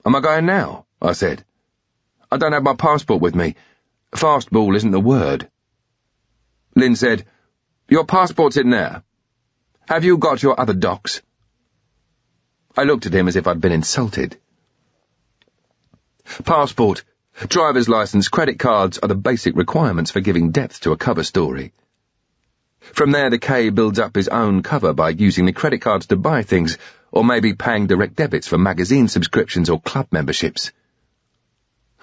Am I going now? I said. I don't have my passport with me. Fastball isn't the word. Lynn said, Your passport's in there. Have you got your other docs? I looked at him as if I'd been insulted. Passport, driver's license, credit cards are the basic requirements for giving depth to a cover story. From there, the K builds up his own cover by using the credit cards to buy things, or maybe paying direct debits for magazine subscriptions or club memberships.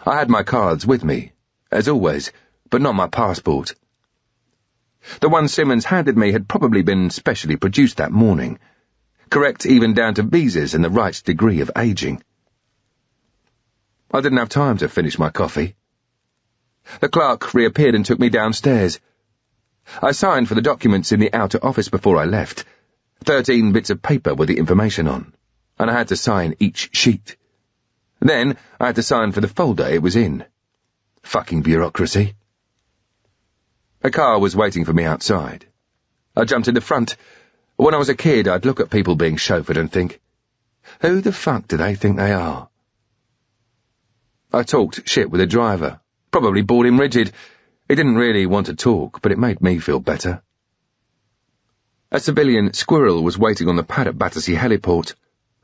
I had my cards with me, as always, but not my passport. The one Simmons handed me had probably been specially produced that morning, correct even down to visas and the right degree of aging. I didn't have time to finish my coffee. The clerk reappeared and took me downstairs. I signed for the documents in the outer office before I left, 13 bits of paper with the information on, and I had to sign each sheet. Then I had to sign for the folder it was in. Fucking bureaucracy. A car was waiting for me outside. I jumped in the front. When I was a kid, I'd look at people being chauffeured and think, who the fuck do they think they are? I talked shit with the driver, probably bored him rigid. He didn't really want to talk, but it made me feel better. A civilian squirrel was waiting on the pad at Battersea Heliport,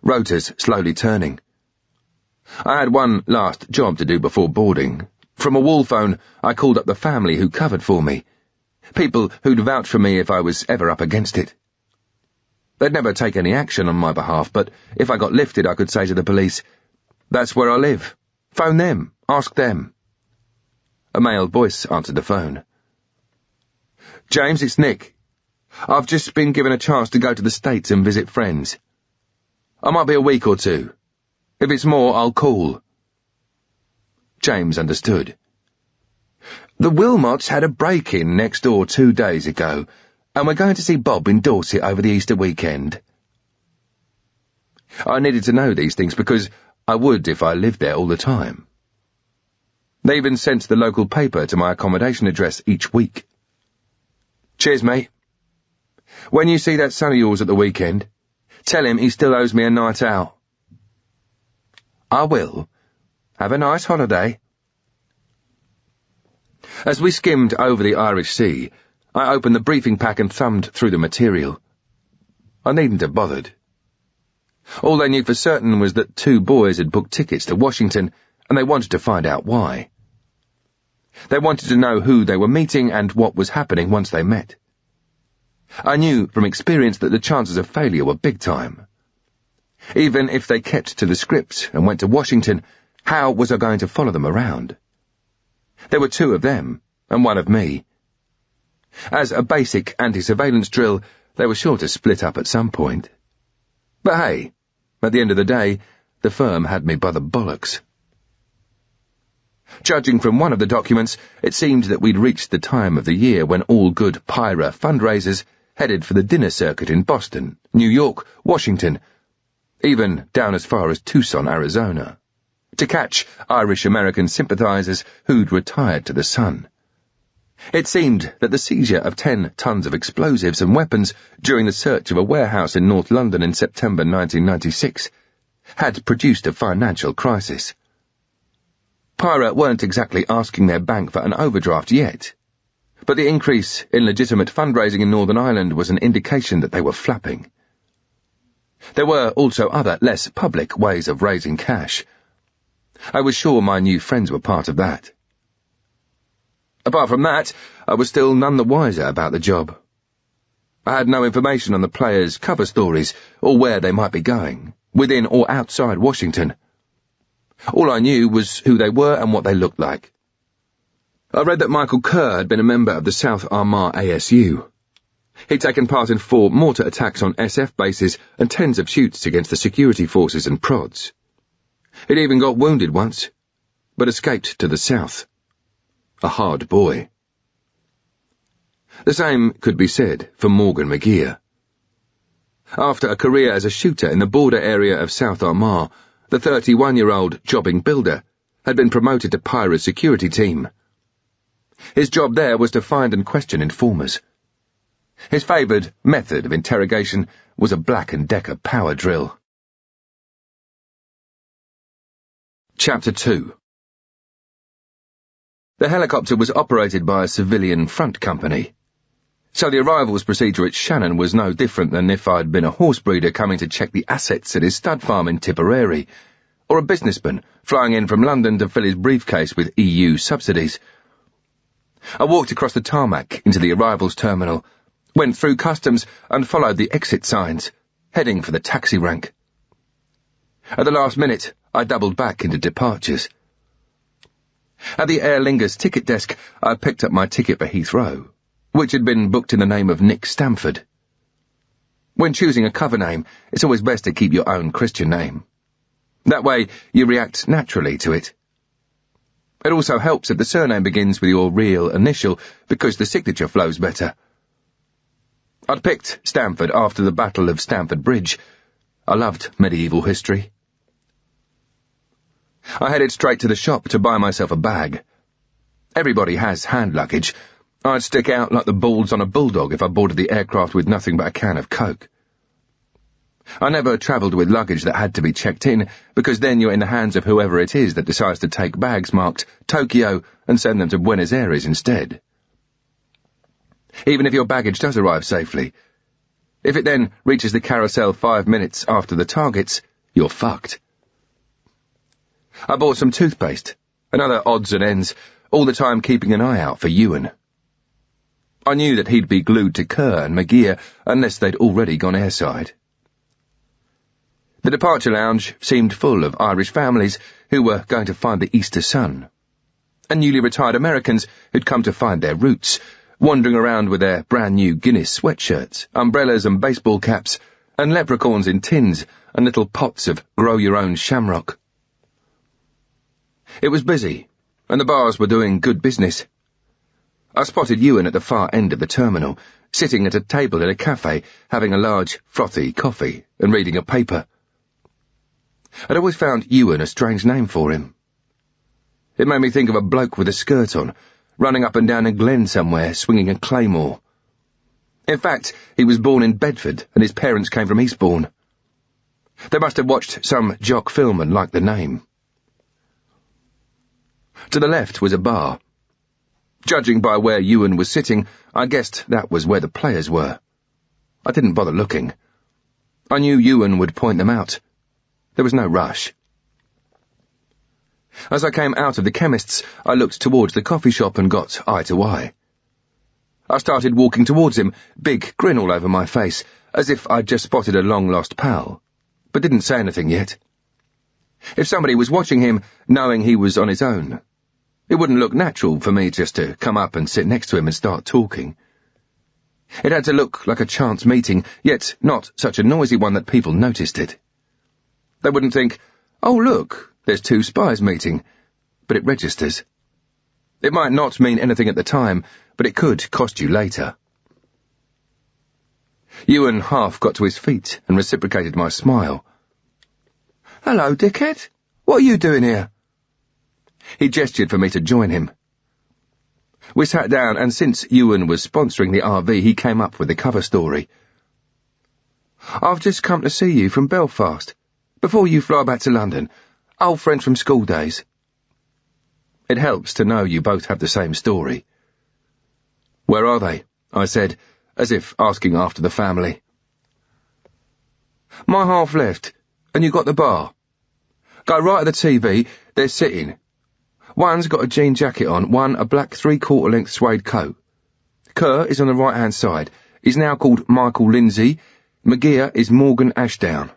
rotors slowly turning. I had one last job to do before boarding. From a wall phone, I called up the family who covered for me, people who'd vouch for me if I was ever up against it. They'd never take any action on my behalf, but if I got lifted, I could say to the police, "That's where I live. Phone them. Ask them." A male voice answered the phone. "James, it's Nick. I've just been given a chance to go to the States and visit friends. I might be a week or two. If it's more, I'll call." James understood. "The Wilmots had a break-in next door 2 days ago, and we're going to see Bob in Dorset over the Easter weekend." I needed to know these things because I would if I lived there all the time. They even sent the local paper to my accommodation address each week. "Cheers, mate. When you see that son of yours at the weekend, tell him he still owes me a night out." "I will. Have a nice holiday." As we skimmed over the Irish Sea, I opened the briefing pack and thumbed through the material. I needn't have bothered. All they knew for certain was that 2 boys had booked tickets to Washington, and they wanted to find out why. They wanted to know who they were meeting and what was happening once they met. I knew from experience that the chances of failure were big time. Even if they kept to the script and went to Washington, how was I going to follow them around? There were 2 of them, and 1 of me. As a basic anti-surveillance drill, they were sure to split up at some point. But hey, at the end of the day, the firm had me by the bollocks. Judging from one of the documents, it seemed that we'd reached the time of the year when all good Pyra fundraisers headed for the dinner circuit in Boston, New York, Washington, even down as far as Tucson, Arizona, to catch Irish-American sympathizers who'd retired to the sun. It seemed that the seizure of 10 tons of explosives and weapons during the search of a warehouse in North London in September 1996 had produced a financial crisis. Pyra weren't exactly asking their bank for an overdraft yet, but the increase in legitimate fundraising in Northern Ireland was an indication that they were flapping. There were also other, less public ways of raising cash. I was sure my new friends were part of that. Apart from that, I was still none the wiser about the job. I had no information on the players' cover stories or where they might be going, within or outside Washington. All I knew was who they were and what they looked like. I read that Michael Kerr had been a member of the South Armagh ASU. He'd taken part in 4 mortar attacks on SF bases and tens of shoots against the security forces and prods. He'd even got wounded once, but escaped to the south. A hard boy. The same could be said for Morgan McGeer. After a career as a shooter in the border area of South Armagh, the 31-year-old jobbing builder had been promoted to Pyra's security team. His job there was to find and question informers. His favoured method of interrogation was a Black & Decker power drill. Chapter 2. The helicopter was operated by a civilian front company, so the arrivals procedure at Shannon was no different than if I'd been a horse breeder coming to check the assets at his stud farm in Tipperary, or a businessman flying in from London to fill his briefcase with EU subsidies. I walked across the tarmac into the arrivals terminal, went through customs and followed the exit signs, heading for the taxi rank. At the last minute, I doubled back into departures. At the Aer Lingus ticket desk, I picked up my ticket for Heathrow, which had been booked in the name of Nick Stamford. When choosing a cover name, it's always best to keep your own Christian name. That way, you react naturally to it. It also helps if the surname begins with your real initial, because the signature flows better. I'd picked Stamford after the Battle of Stamford Bridge. I loved medieval history. I headed straight to the shop to buy myself a bag. Everybody has hand luggage. I'd stick out like the balls on a bulldog if I boarded the aircraft with nothing but a can of Coke. I never travelled with luggage that had to be checked in, because then you're in the hands of whoever it is that decides to take bags marked Tokyo and send them to Buenos Aires instead. Even if your baggage does arrive safely, if it then reaches the carousel 5 minutes after the targets, you're fucked. I bought some toothpaste, and other odds and ends, all the time keeping an eye out for Ewan. I knew that he'd be glued to Kerr and McGeer unless they'd already gone airside. The departure lounge seemed full of Irish families who were going to find the Easter sun, and newly retired Americans who'd come to find their roots, wandering around with their brand-new Guinness sweatshirts, umbrellas and baseball caps, and leprechauns in tins and little pots of grow-your-own shamrock. It was busy, and the bars were doing good business. I spotted Ewan at the far end of the terminal, sitting at a table in a cafe, having a large, frothy coffee and reading a paper. I'd always found Ewan a strange name for him. It made me think of a bloke with a skirt on, running up and down a glen somewhere, swinging a claymore. In fact, he was born in Bedford, and his parents came from Eastbourne. They must have watched some jock film and liked the name. To the left was a bar. Judging by where Ewan was sitting, I guessed that was where the players were. I didn't bother looking. I knew Ewan would point them out. There was no rush. As I came out of the chemist's, I looked towards the coffee shop and got eye to eye. I started walking towards him, big grin all over my face, as if I'd just spotted a long-lost pal, but didn't say anything yet. If somebody was watching him, knowing he was on his own, it wouldn't look natural for me just to come up and sit next to him and start talking. It had to look like a chance meeting, yet not such a noisy one that people noticed it. They wouldn't think, "Oh, look, there's 2 spies meeting," but it registers. It might not mean anything at the time, but it could cost you later. Ewan half got to his feet and reciprocated my smile. "Hello, dickhead. What are you doing here?" He gestured for me to join him. We sat down, and since Ewan was sponsoring the RV, he came up with the cover story. "I've just come to see you from Belfast, before you fly back to London. Old friends from school days." It helps to know you both have the same story. "Where are they?" I said, as if asking after the family. "My half left, and you got the bar. Go right at the TV, they're sitting. One's got a jean jacket on, one a black 3/4 length suede coat. Kerr is on the right-hand side. He's now called Michael Lindsay. McGear is Morgan Ashdown."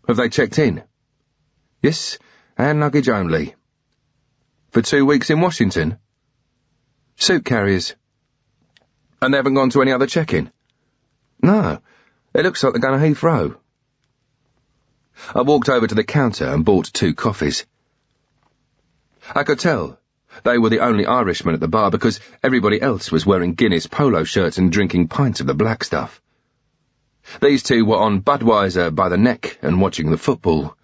"Have they checked in?" "Yes, and luggage only." "For 2 weeks in Washington?" "Suit carriers." "And they haven't gone to any other check-in?" "No, it looks like they're going to Heathrow." I walked over to the counter and bought 2 coffees. I could tell they were the only Irishmen at the bar because everybody else was wearing Guinness polo shirts and drinking pints of the black stuff. These 2 were on Budweiser by the neck and watching the football.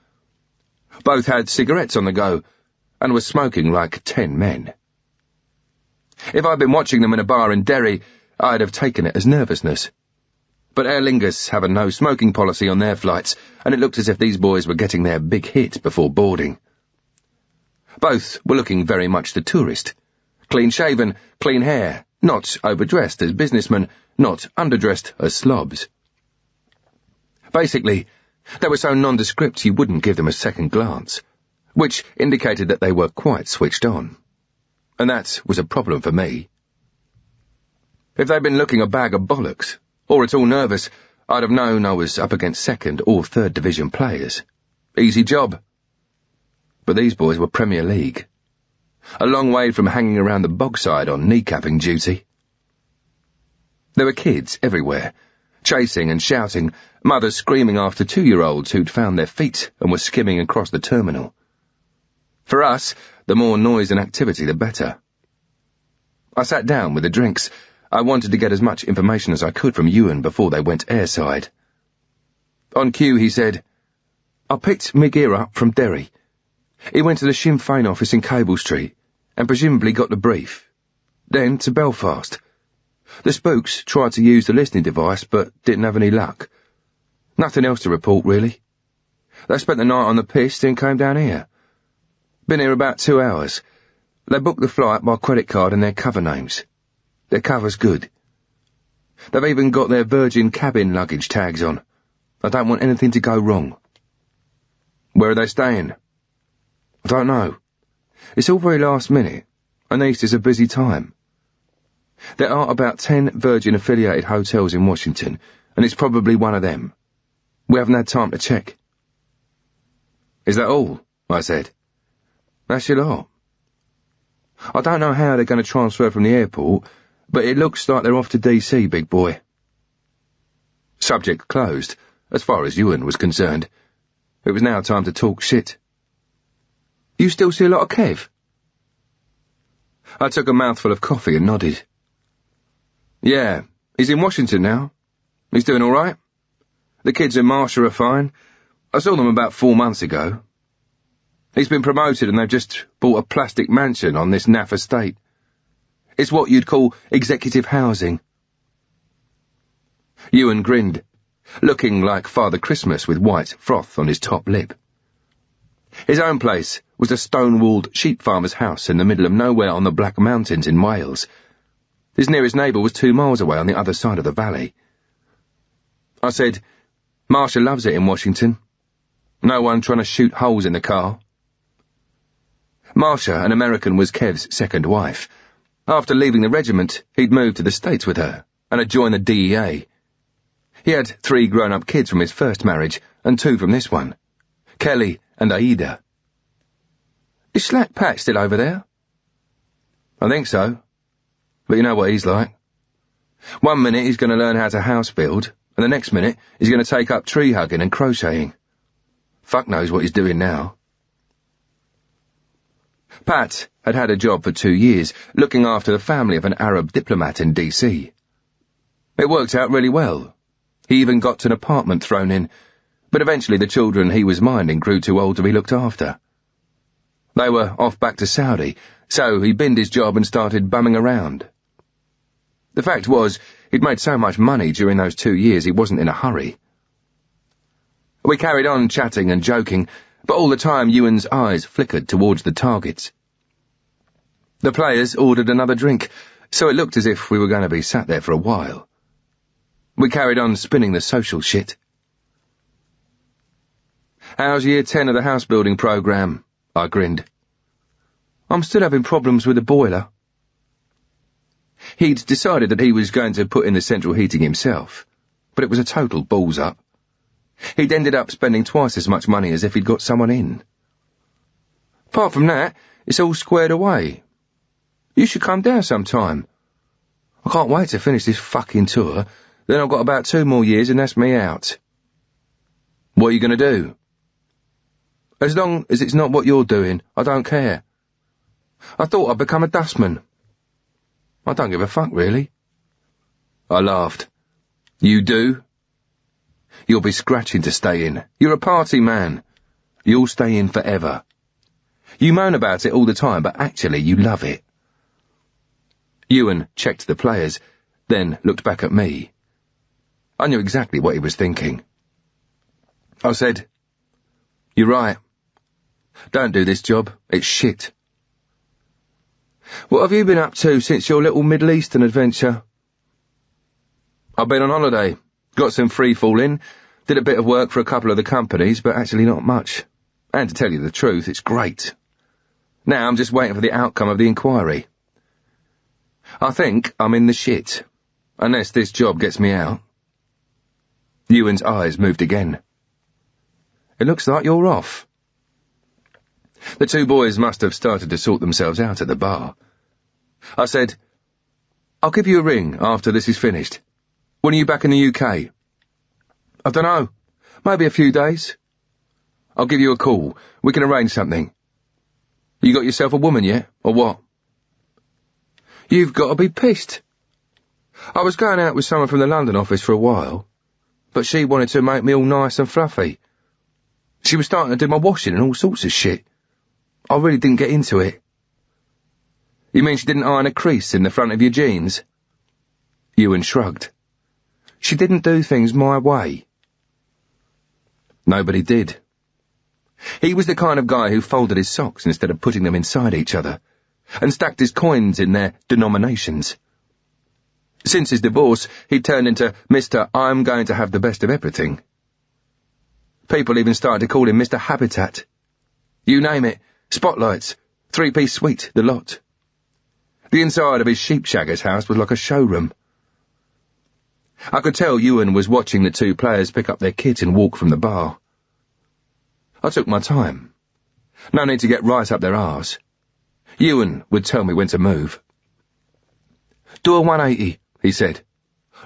Both had cigarettes on the go and were smoking like 10 men. If I'd been watching them in a bar in Derry, I'd have taken it as nervousness. But Aer Lingus have a no-smoking policy on their flights, and it looked as if these boys were getting their big hit before boarding. Both were looking very much the tourist. Clean-shaven, clean hair, not overdressed as businessmen, not underdressed as slobs. Basically, they were so nondescript you wouldn't give them a second glance, which indicated that they were quite switched on. And that was a problem for me. If they'd been looking a bag of bollocks, or at all nervous, I'd have known I was up against 2nd or 3rd division players. Easy job. But these boys were Premier League. A long way from hanging around the bogside on kneecapping duty. There were kids everywhere, chasing and shouting, mothers screaming after 2-year-olds who'd found their feet and were skimming across the terminal. For us, the more noise and activity, the better. I sat down with the drinks. I wanted to get as much information as I could from Ewan before they went airside. On cue, he said, "I picked McGear up from Derry. He went to the Sinn Féin office in Cable Street, and presumably got the brief. Then to Belfast. The spooks tried to use the listening device, but didn't have any luck. Nothing else to report, really. They spent the night on the piss, then came down here. Been here about 2 hours. They booked the flight by credit card and their cover names. Their cover's good. They've even got their Virgin cabin luggage tags on. I don't want anything to go wrong." "Where are they staying?" "I don't know. It's all very last minute, and Easter's a busy time. There are about 10 Virgin-affiliated hotels in Washington, and it's probably one of them. We haven't had time to check." "Is that all?" I said. "That's your lot. I don't know how they're going to transfer from the airport, but it looks like they're off to DC, big boy." Subject closed, as far as Ewan was concerned. It was now time to talk shit. "You still see a lot of Kev?" I took a mouthful of coffee and nodded. "Yeah, he's in Washington now. He's doing all right. The kids in Marcia are fine. I saw them about 4 months ago. He's been promoted and they've just bought a plastic mansion on this naff estate. It's what you'd call executive housing." Ewan grinned, looking like Father Christmas with white froth on his top lip. His own place was a stone-walled sheep farmer's house in the middle of nowhere on the Black Mountains in Wales. His nearest neighbour was 2 miles away on the other side of the valley. I said, "Marcia loves it in Washington. No one trying to shoot holes in the car." Marcia, an American, was Kev's second wife. After leaving the regiment, he'd moved to the States with her, and had joined the DEA. He had 3 grown-up kids from his first marriage, and 2 from this one, Kelly and Aida. "Is Slack Pat still over there?" "I think so. But you know what he's like. One minute he's going to learn how to house build, and the next minute he's going to take up tree hugging and crocheting. Fuck knows what he's doing now." Pat had had a job for 2 years, looking after the family of an Arab diplomat in DC. It worked out really well. He even got an apartment thrown in, but eventually the children he was minding grew too old to be looked after. They were off back to Saudi, so he binned his job and started bumming around. The fact was, he'd made so much money during those 2 years he wasn't in a hurry. We carried on chatting and joking, but all the time Ewan's eyes flickered towards the targets. The players ordered another drink, so it looked as if we were going to be sat there for a while. We carried on spinning the social shit. "How's year 10 of the house building programme?" I grinned. "I'm still having problems with the boiler." He'd decided that he was going to put in the central heating himself, but it was a total balls up. He'd ended up spending twice as much money as if he'd got someone in. "Apart from that, it's all squared away. You should come down sometime. I can't wait to finish this fucking tour, then I've got about 2 more years and that's me out." "What are you going to do?" "As long as it's not what you're doing, I don't care. I thought I'd become a dustman. I don't give a fuck, really." I laughed. "You do? You'll be scratching to stay in. You're a party man. You'll stay in forever. You moan about it all the time, but actually you love it." Ewan checked the players, then looked back at me. I knew exactly what he was thinking. I said, "You're right. Don't do this job. It's shit." "What have you been up to since your little Middle Eastern adventure?" "I've been on holiday. Got some free fall in, did a bit of work for a couple of the companies, but actually not much. And to tell you the truth, it's great. Now I'm just waiting for the outcome of the inquiry. I think I'm in the shit, unless this job gets me out." Ewan's eyes moved again. "It looks like you're off." The 2 boys must have started to sort themselves out at the bar. I said, "I'll give you a ring after this is finished. When are you back in the UK?" "I don't know. Maybe a few days." "I'll give you a call. We can arrange something. You got yourself a woman yet, or what?" "You've got to be pissed. I was going out with someone from the London office for a while, but she wanted to make me all nice and fluffy. She was starting to do my washing and all sorts of shit. I really didn't get into it." "You mean she didn't iron a crease in the front of your jeans?" Ewan shrugged. "She didn't do things my way." Nobody did. He was the kind of guy who folded his socks instead of putting them inside each other, and stacked his coins in their denominations. Since his divorce, he'd turned into Mr. I'm going to have the best of everything. People even started to call him Mr. Habitat. You name it, spotlights, 3-piece suite, the lot. The inside of his sheepshagger's house was like a showroom. I could tell Ewan was watching the 2 players pick up their kit and walk from the bar. I took my time. No need to get right up their arse. Ewan would tell me when to move. "Do a 180, he said.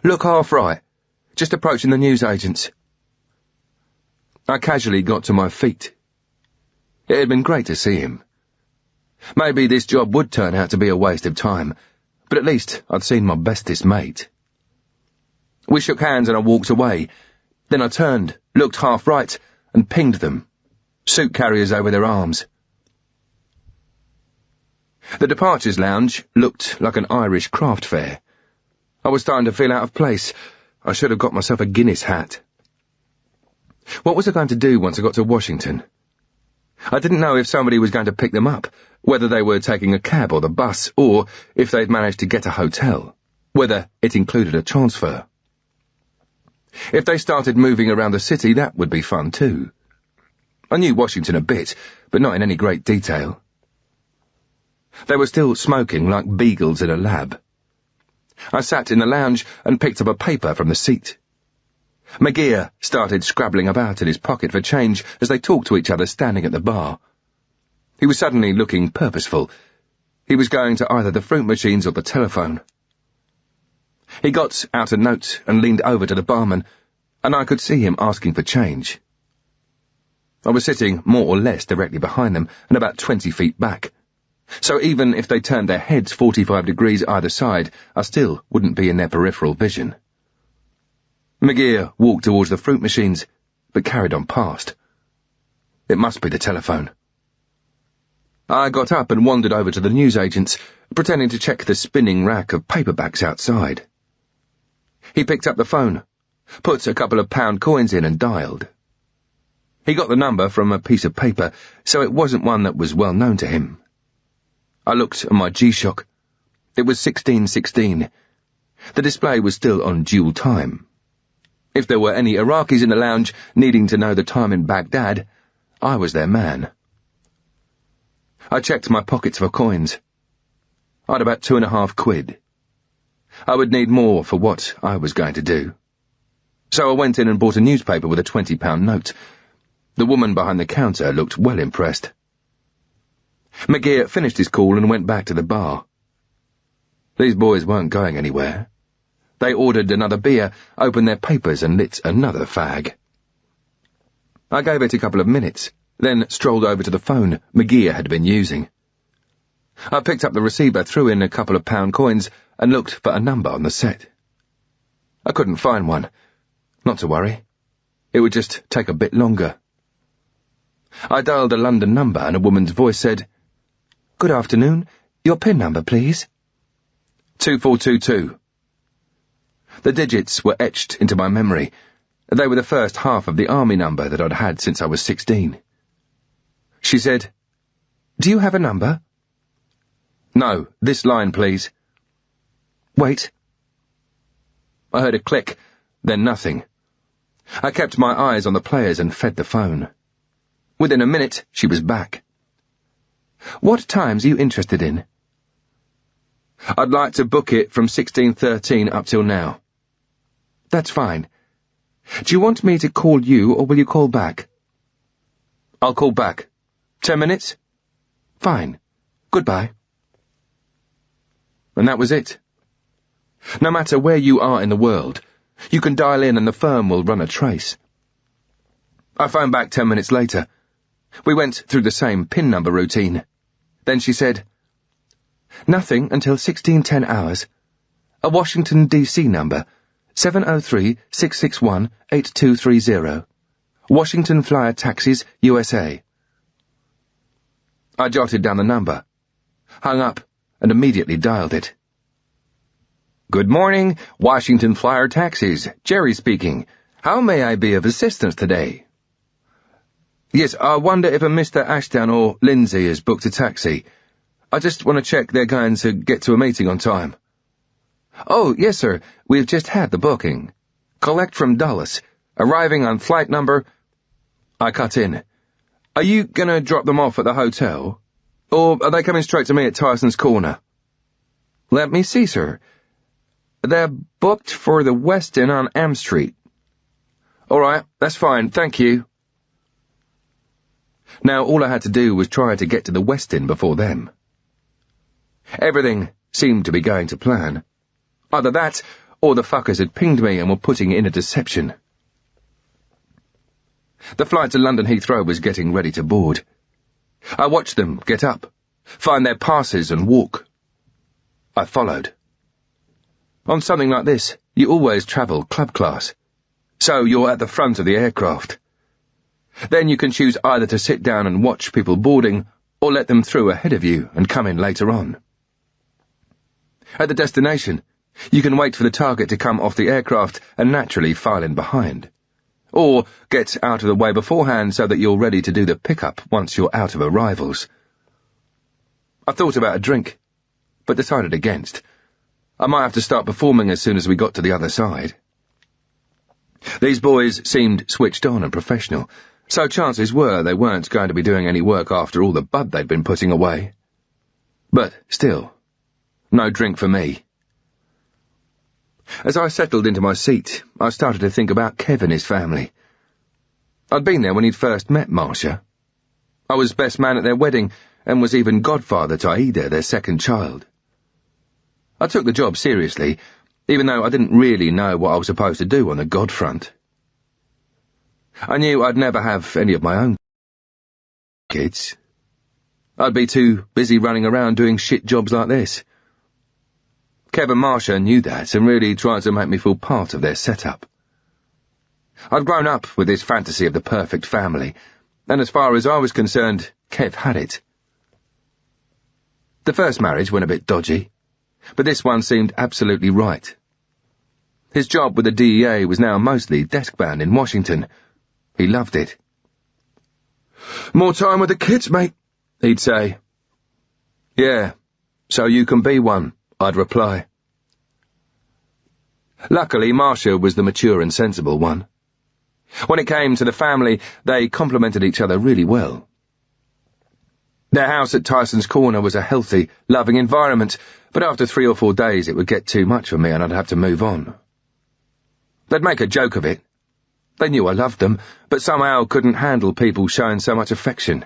"Look half right. Just approaching the newsagents." I casually got to my feet. It had been great to see him. Maybe this job would turn out to be a waste of time, but at least I'd seen my bestest mate. We shook hands and I walked away. Then I turned, looked half right, and pinged them. Suit carriers over their arms. The departures lounge looked like an Irish craft fair. I was starting to feel out of place. I should have got myself a Guinness hat. What was I going to do once I got to Washington? I didn't know if somebody was going to pick them up, whether they were taking a cab or the bus, or if they'd managed to get a hotel, whether it included a transfer. If they started moving around the city, that would be fun too. I knew Washington a bit, but not in any great detail. They were still smoking like beagles in a lab. I sat in the lounge and picked up a paper from the seat. McGear started scrabbling about in his pocket for change as they talked to each other standing at the bar. He was suddenly looking purposeful. He was going to either the fruit machines or the telephone. He got out a note and leaned over to the barman, and I could see him asking for change. I was sitting more or less directly behind them and about 20 feet back, So even if they turned their heads 45 degrees either side, I still wouldn't be in their peripheral vision. McGear walked towards the fruit machines, but carried on past. It must be the telephone. I got up and wandered over to the newsagent's, pretending to check the spinning rack of paperbacks outside. He picked up the phone, put a couple of pound coins in and dialed. He got the number from a piece of paper, so it wasn't one that was well known to him. I looked at my G-Shock. It was 16:16. The display was still on dual time. If there were any Iraqis in the lounge needing to know the time in Baghdad, I was their man. I checked my pockets for coins. I'd about 2.5 quid. I would need more for what I was going to do. So I went in and bought a newspaper with a £20 note. The woman behind the counter looked well impressed. McGear finished his call and went back to the bar. These boys weren't going anywhere. They ordered another beer, opened their papers and lit another fag. I gave it a couple of minutes, then strolled over to the phone McGear had been using. I picked up the receiver, threw in a couple of pound coins and looked for a number on the set. I couldn't find one. Not to worry. It would just take a bit longer. I dialed a London number and a woman's voice said, "Good afternoon. Your PIN number, please." 2422. The digits were etched into my memory. They were the first half of the army number that I'd had since I was 16. She said, "Do you have a number?" "No, this line, please." "Wait." I heard a click, then nothing. I kept my eyes on the players and fed the phone. Within a minute, she was back. "What times are you interested in?" "I'd like to book it from 16:13 up till now." "That's fine. Do you want me to call you or will you call back?" "I'll call back. 10 minutes?" "Fine. Goodbye." And that was it. No matter where you are in the world, you can dial in and the firm will run a trace. I phoned back 10 minutes later. We went through the same PIN number routine. Then she said, "Nothing until 16:10 hours. A Washington, D.C. number, 703-661-8230. Washington Flyer Taxis, USA." I jotted down the number, hung up, and immediately dialed it. "Good morning, Washington Flyer Taxis. Jerry speaking. How may I be of assistance today?" "Yes, I wonder if a Mr. Ashdown or Lindsay has booked a taxi. I just want to check they're going to get to a meeting on time." "Oh, yes, sir. We've just had the booking. Collect from Dulles. Arriving on flight number—" I cut in. "Are you going to drop them off at the hotel? Or are they coming straight to me at Tyson's Corner?" "Let me see, sir. They're booked for the Westin on M Street." "All right, that's fine, thank you." Now all I had to do was try to get to the Westin before them. Everything seemed to be going to plan. Either that, or the fuckers had pinged me and were putting in a deception. The flight to London Heathrow was getting ready to board. I watched them get up, find their passes and walk. I followed. On something like this, you always travel club class, so you're at the front of the aircraft. Then you can choose either to sit down and watch people boarding, or let them through ahead of you and come in later on. At the destination, you can wait for the target to come off the aircraft and naturally file in behind. Or get out of the way beforehand so that you're ready to do the pickup once you're out of arrivals. I thought about a drink, but decided against. I might have to start performing as soon as we got to the other side. These boys seemed switched on and professional, so chances were they weren't going to be doing any work after all the bud they'd been putting away. But still, no drink for me. As I settled into my seat, I started to think about Kev and his family. I'd been there when he'd first met Marcia. I was best man at their wedding and was even godfather to Aida, their second child. I took the job seriously, even though I didn't really know what I was supposed to do on the God front. I knew I'd never have any of my own kids. I'd be too busy running around doing shit jobs like this. Kev and Marcia knew that and really tried to make me feel part of their setup. I'd grown up with this fantasy of the perfect family, and as far as I was concerned, Kev had it. The first marriage went a bit dodgy, but this one seemed absolutely right. His job with the DEA was now mostly desk-bound in Washington. He loved it. "More time with the kids, mate," he'd say. "Yeah, so you can be one," I'd reply. Luckily, Marcia was the mature and sensible one. When it came to the family, they complemented each other really well. Their house at Tyson's Corner was a healthy, loving environment, but after 3 or 4 days it would get too much for me and I'd have to move on. They'd make a joke of it. They knew I loved them, but somehow couldn't handle people showing so much affection.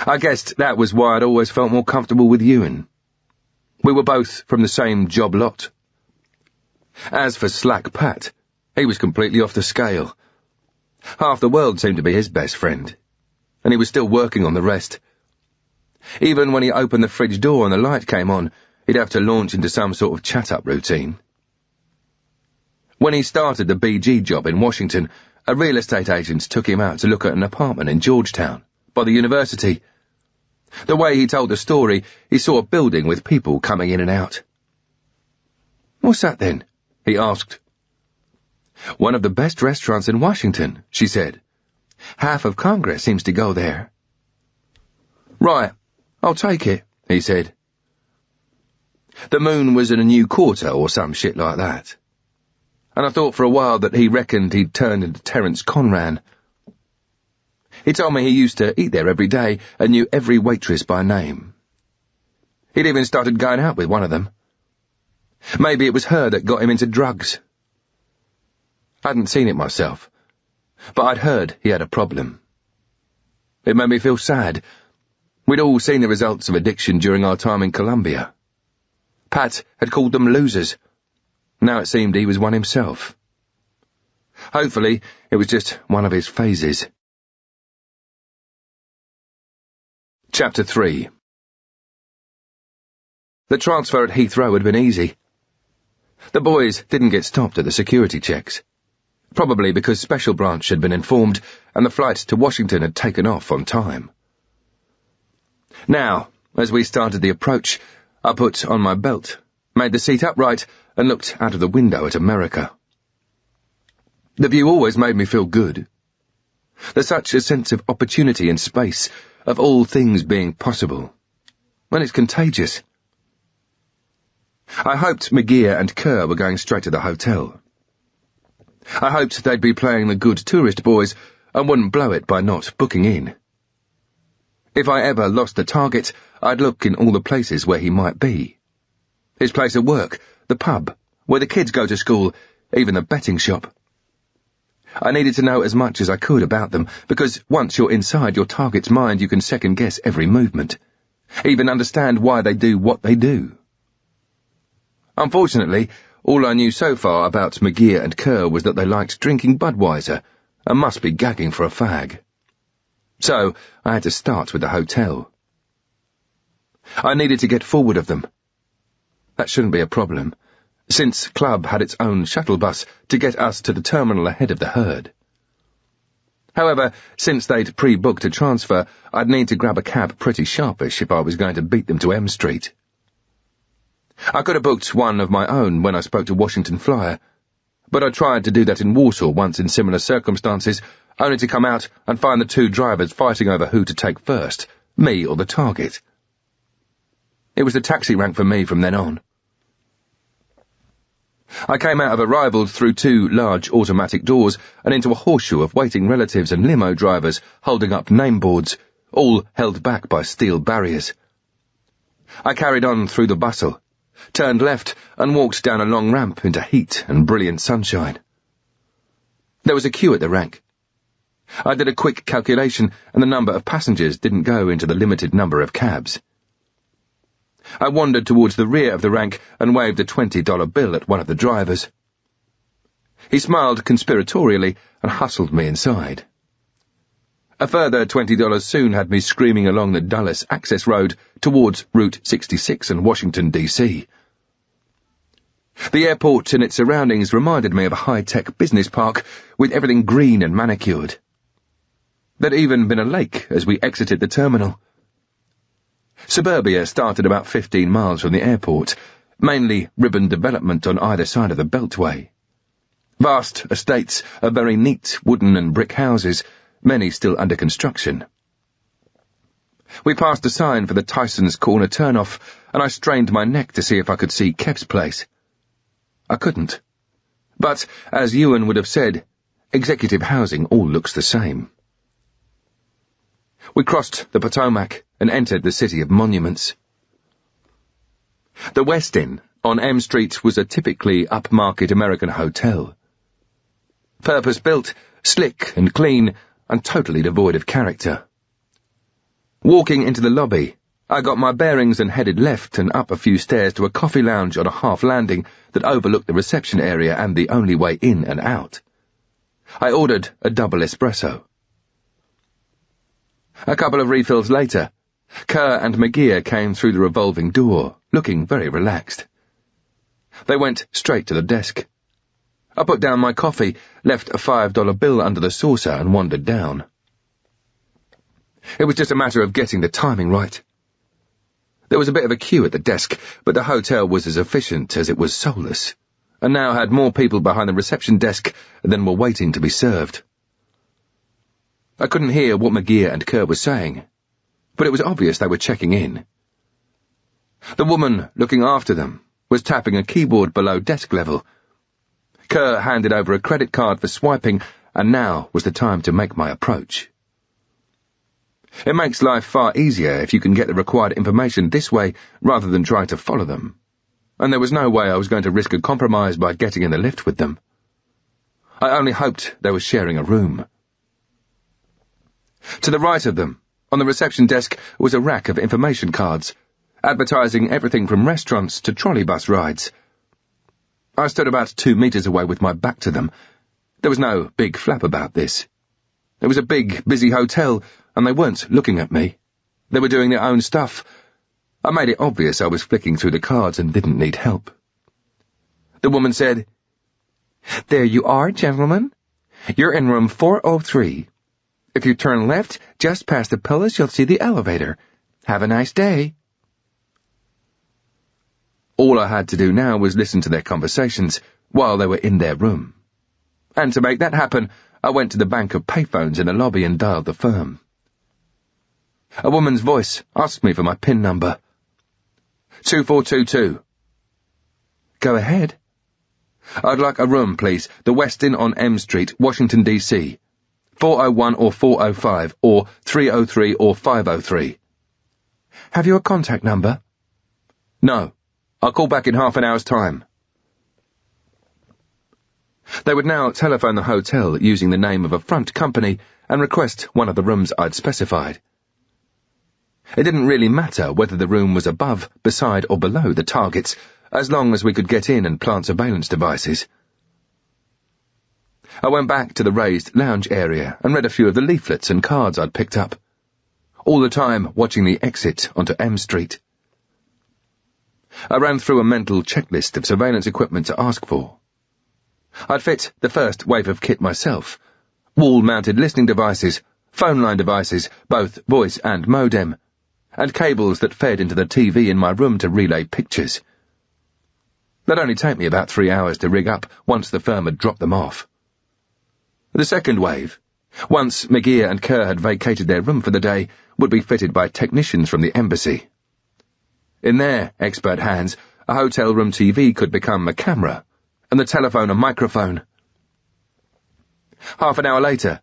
I guessed that was why I'd always felt more comfortable with Ewan. We were both from the same job lot. As for Slack Pat, he was completely off the scale. Half the world seemed to be his best friend, and he was still working on the rest. Even when he opened the fridge door and the light came on, he'd have to launch into some sort of chat-up routine. When he started the BG job in Washington, a real estate agent took him out to look at an apartment in Georgetown, by the university. The way he told the story, he saw a building with people coming in and out. "What's that then?" he asked. "One of the best restaurants in Washington," she said. "Half of Congress seems to go there." "Right, I'll take it," he said. The moon was in a new quarter or some shit like that. And I thought for a while that he reckoned he'd turned into Terence Conran. He told me he used to eat there every day and knew every waitress by name. He'd even started going out with one of them. Maybe it was her that got him into drugs. I hadn't seen it myself, but I'd heard he had a problem. It made me feel sad. We'd all seen the results of addiction during our time in Columbia. Pat had called them losers. Now it seemed he was one himself. Hopefully, it was just one of his phases. Chapter 3. The transfer at Heathrow had been easy. The boys didn't get stopped at the security checks, probably because Special Branch had been informed and the flight to Washington had taken off on time. Now, as we started the approach, I put on my belt, made the seat upright, and looked out of the window at America. The view always made me feel good. There's such a sense of opportunity in space, of all things being possible. And it's contagious. I hoped McGear and Kerr were going straight to the hotel. I hoped they'd be playing the good tourist boys and wouldn't blow it by not booking in. If I ever lost the target, I'd look in all the places where he might be. His place of work, the pub, where the kids go to school, even the betting shop. I needed to know as much as I could about them, because once you're inside your target's mind, you can second-guess every movement, even understand why they do what they do. Unfortunately, all I knew so far about McGear and Kerr was that they liked drinking Budweiser and must be gagging for a fag. So I had to start with the hotel. I needed to get forward of them. That shouldn't be a problem, since Club had its own shuttle bus to get us to the terminal ahead of the herd. However, since they'd pre-booked a transfer, I'd need to grab a cab pretty sharpish if I was going to beat them to M Street. I could have booked one of my own when I spoke to Washington Flyer, but I tried to do that in Warsaw once in similar circumstances, only to come out and find the two drivers fighting over who to take first, me or the target. It was the taxi rank for me from then on. I came out of arrival through 2 large automatic doors and into a horseshoe of waiting relatives and limo drivers holding up nameboards, all held back by steel barriers. I carried on through the bustle, turned left and walked down a long ramp into heat and brilliant sunshine. There was a queue at the rank. I did a quick calculation and the number of passengers didn't go into the limited number of cabs. I wandered towards the rear of the rank and waved a $20 bill at one of the drivers. He smiled conspiratorially and hustled me inside. A further $20 soon had me screaming along the Dulles access road towards Route 66 and Washington, D.C. The airport and its surroundings reminded me of a high-tech business park with everything green and manicured. There'd even been a lake as we exited the terminal. Suburbia started about 15 miles from the airport, mainly ribbon development on either side of the Beltway. Vast estates of very neat wooden and brick houses, many still under construction. We passed a sign for the Tyson's Corner turnoff, and I strained my neck to see if I could see Kev's place. I couldn't. But, as Ewan would have said, executive housing all looks the same. We crossed the Potomac and entered the City of Monuments. The Westin on M Street was a typically upmarket American hotel. Purpose-built, slick and clean, and totally devoid of character. Walking into the lobby, I got my bearings and headed left and up a few stairs to a coffee lounge on a half landing that overlooked the reception area and the only way in and out. I ordered a double espresso. A couple of refills later, Kerr and McGear came through the revolving door, looking very relaxed. They went straight to the desk. I put down my coffee, left a $5 bill under the saucer and wandered down. It was just a matter of getting the timing right. There was a bit of a queue at the desk, but the hotel was as efficient as it was soulless, and now had more people behind the reception desk than were waiting to be served. I couldn't hear what McGear and Kerr were saying, but it was obvious they were checking in. The woman looking after them was tapping a keyboard below desk level. Kerr handed over a credit card for swiping, and now was the time to make my approach. It makes life far easier if you can get the required information this way rather than trying to follow them, and there was no way I was going to risk a compromise by getting in the lift with them. I only hoped they were sharing a room. To the right of them, on the reception desk, was a rack of information cards, advertising everything from restaurants to trolley bus rides. I stood about 2 meters away with my back to them. There was no big flap about this. It was a big, busy hotel, and they weren't looking at me. They were doing their own stuff. I made it obvious I was flicking through the cards and didn't need help. The woman said, "There you are, gentlemen. You're in room 403. If you turn left, just past the pillars, you'll see the elevator. Have a nice day." All I had to do now was listen to their conversations while they were in their room. And to make that happen, I went to the bank of payphones in the lobby and dialed the firm. A woman's voice asked me for my PIN number. 2422. Go ahead. I'd like a room, please. The Westin on M Street, Washington, D.C. 401 or 405, or 303 or 503. Have you a contact number? No. I'll call back in half an hour's time. They would now telephone the hotel using the name of a front company and request one of the rooms I'd specified. It didn't really matter whether the room was above, beside, or below the targets, as long as we could get in and plant surveillance devices. I went back to the raised lounge area and read a few of the leaflets and cards I'd picked up, all the time watching the exit onto M Street. I ran through a mental checklist of surveillance equipment to ask for. I'd fit the first wave of kit myself: wall-mounted listening devices, phone line devices, both voice and modem, and cables that fed into the TV in my room to relay pictures. That'd only take me about 3 hours to rig up once the firm had dropped them off. The second wave, once McGear and Kerr had vacated their room for the day, would be fitted by technicians from the embassy. In their expert hands, a hotel room TV could become a camera, and the telephone a microphone. Half an hour later,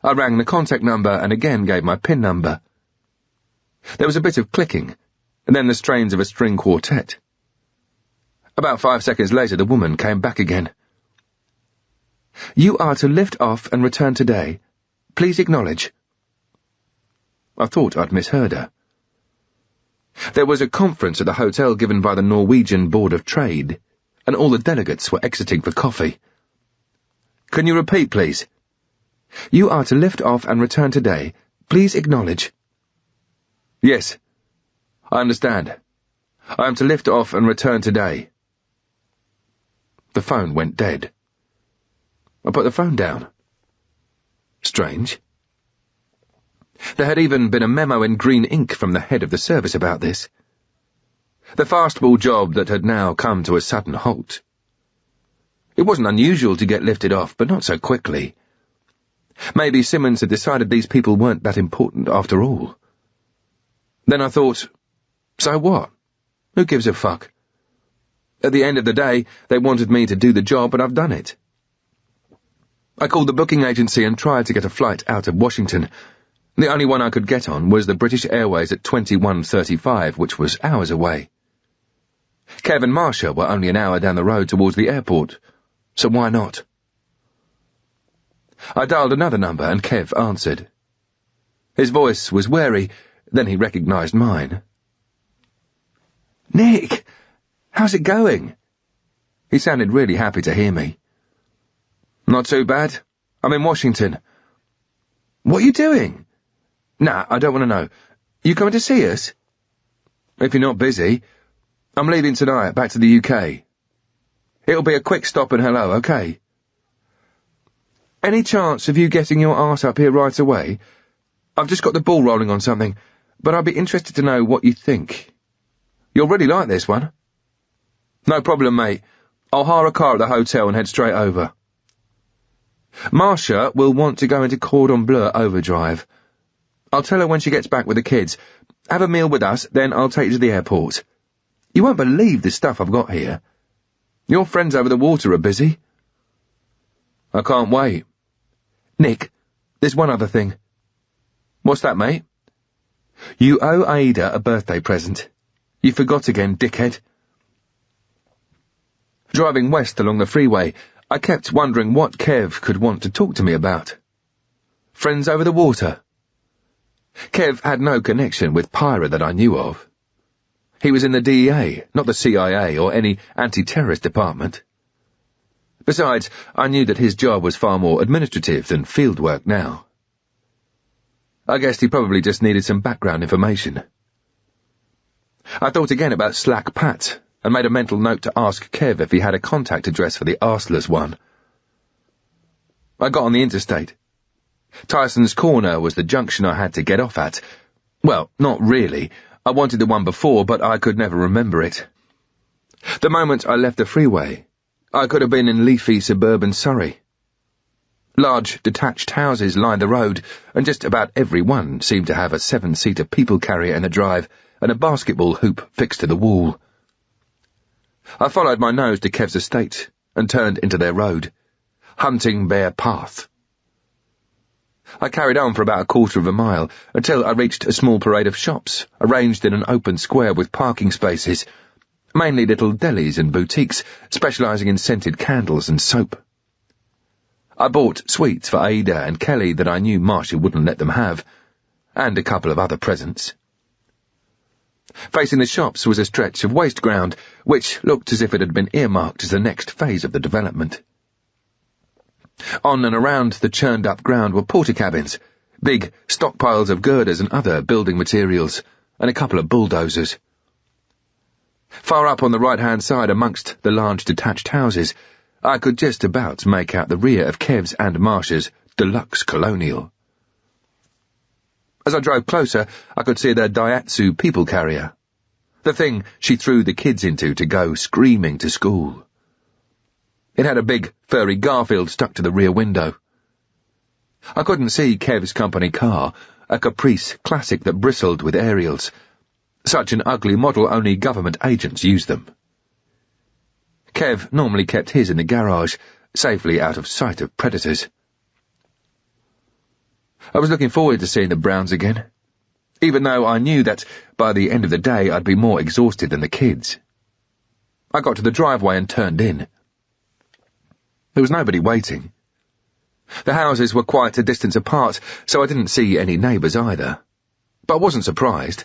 I rang the contact number and again gave my PIN number. There was a bit of clicking, and then the strains of a string quartet. About 5 seconds later, the woman came back again. You are to lift off and return today. Please acknowledge. I thought I'd misheard her. There was a conference at the hotel given by the Norwegian Board of Trade, and all the delegates were exiting for coffee. Can you repeat, please? You are to lift off and return today. Please acknowledge. Yes. I understand. I am to lift off and return today. The phone went dead. I put the phone down. Strange. There had even been a memo in green ink from the head of the service about this. The fastball job that had now come to a sudden halt. It wasn't unusual to get lifted off, but not so quickly. Maybe Simmons had decided these people weren't that important after all. Then I thought, so what? Who gives a fuck? At the end of the day, they wanted me to do the job, and I've done it. I called the booking agency and tried to get a flight out of Washington. The only one I could get on was the British Airways at 21:35, which was hours away. Kev and Marcia were only an hour down the road towards the airport, so why not? I dialed another number and Kev answered. His voice was wary, then he recognised mine. Nick, how's it going? He sounded really happy to hear me. Not too bad. I'm in Washington. What are you doing? Nah, I don't want to know. You coming to see us? If you're not busy. I'm leaving tonight, back to the UK. It'll be a quick stop and hello, okay? Any chance of you getting your arse up here right away? I've just got the ball rolling on something, but I'd be interested to know what you think. You'll really like this one. No problem, mate. I'll hire a car at the hotel and head straight over. Marcia will want to go into cordon bleu overdrive. I'll tell her when she gets back with the kids. Have a meal with us, then I'll take you to the airport. You won't believe the stuff I've got here. Your friends over the water are busy. I can't wait. Nick, there's one other thing. What's that, mate? You owe Ada a birthday present. You forgot again, dickhead. Driving west along the freeway, I kept wondering what Kev could want to talk to me about. Friends over the water. Kev had no connection with Pyra that I knew of. He was in the DEA, not the CIA or any anti-terrorist department. Besides, I knew that his job was far more administrative than field work now. I guessed he probably just needed some background information. I thought again about Slack Pat, and made a mental note to ask Kev if he had a contact address for the arseless one. I got on the interstate. Tyson's Corner was the junction I had to get off at. Well, not really. I wanted the one before, but I could never remember it. The moment I left the freeway, I could have been in leafy suburban Surrey. Large, detached houses lined the road, and just about every one seemed to have a 7-seater people carrier in the drive and a basketball hoop fixed to the wall. I followed my nose to Kev's estate and turned into their road, Hunting Bear Path. I carried on for about a quarter of a mile until I reached a small parade of shops arranged in an open square with parking spaces, mainly little delis and boutiques specialising in scented candles and soap. I bought sweets for Ada and Kelly that I knew Marcia wouldn't let them have, and a couple of other presents. Facing the shops was a stretch of waste ground, which looked as if it had been earmarked as the next phase of the development. On and around the churned-up ground were porta cabins, big stockpiles of girders and other building materials, and a couple of bulldozers. Far up on the right-hand side amongst the large detached houses, I could just about make out the rear of Kev's and Marcia's deluxe colonial. As I drove closer, I could see their Daihatsu people carrier, the thing she threw the kids into to go screaming to school. It had a big, furry Garfield stuck to the rear window. I couldn't see Kev's company car, a Caprice classic that bristled with aerials. Such an ugly model only government agents used them. Kev normally kept his in the garage, safely out of sight of predators. I was looking forward to seeing the Browns again, even though I knew that by the end of the day I'd be more exhausted than the kids. I got to the driveway and turned in. There was nobody waiting. The houses were quite a distance apart, so I didn't see any neighbours either. But I wasn't surprised.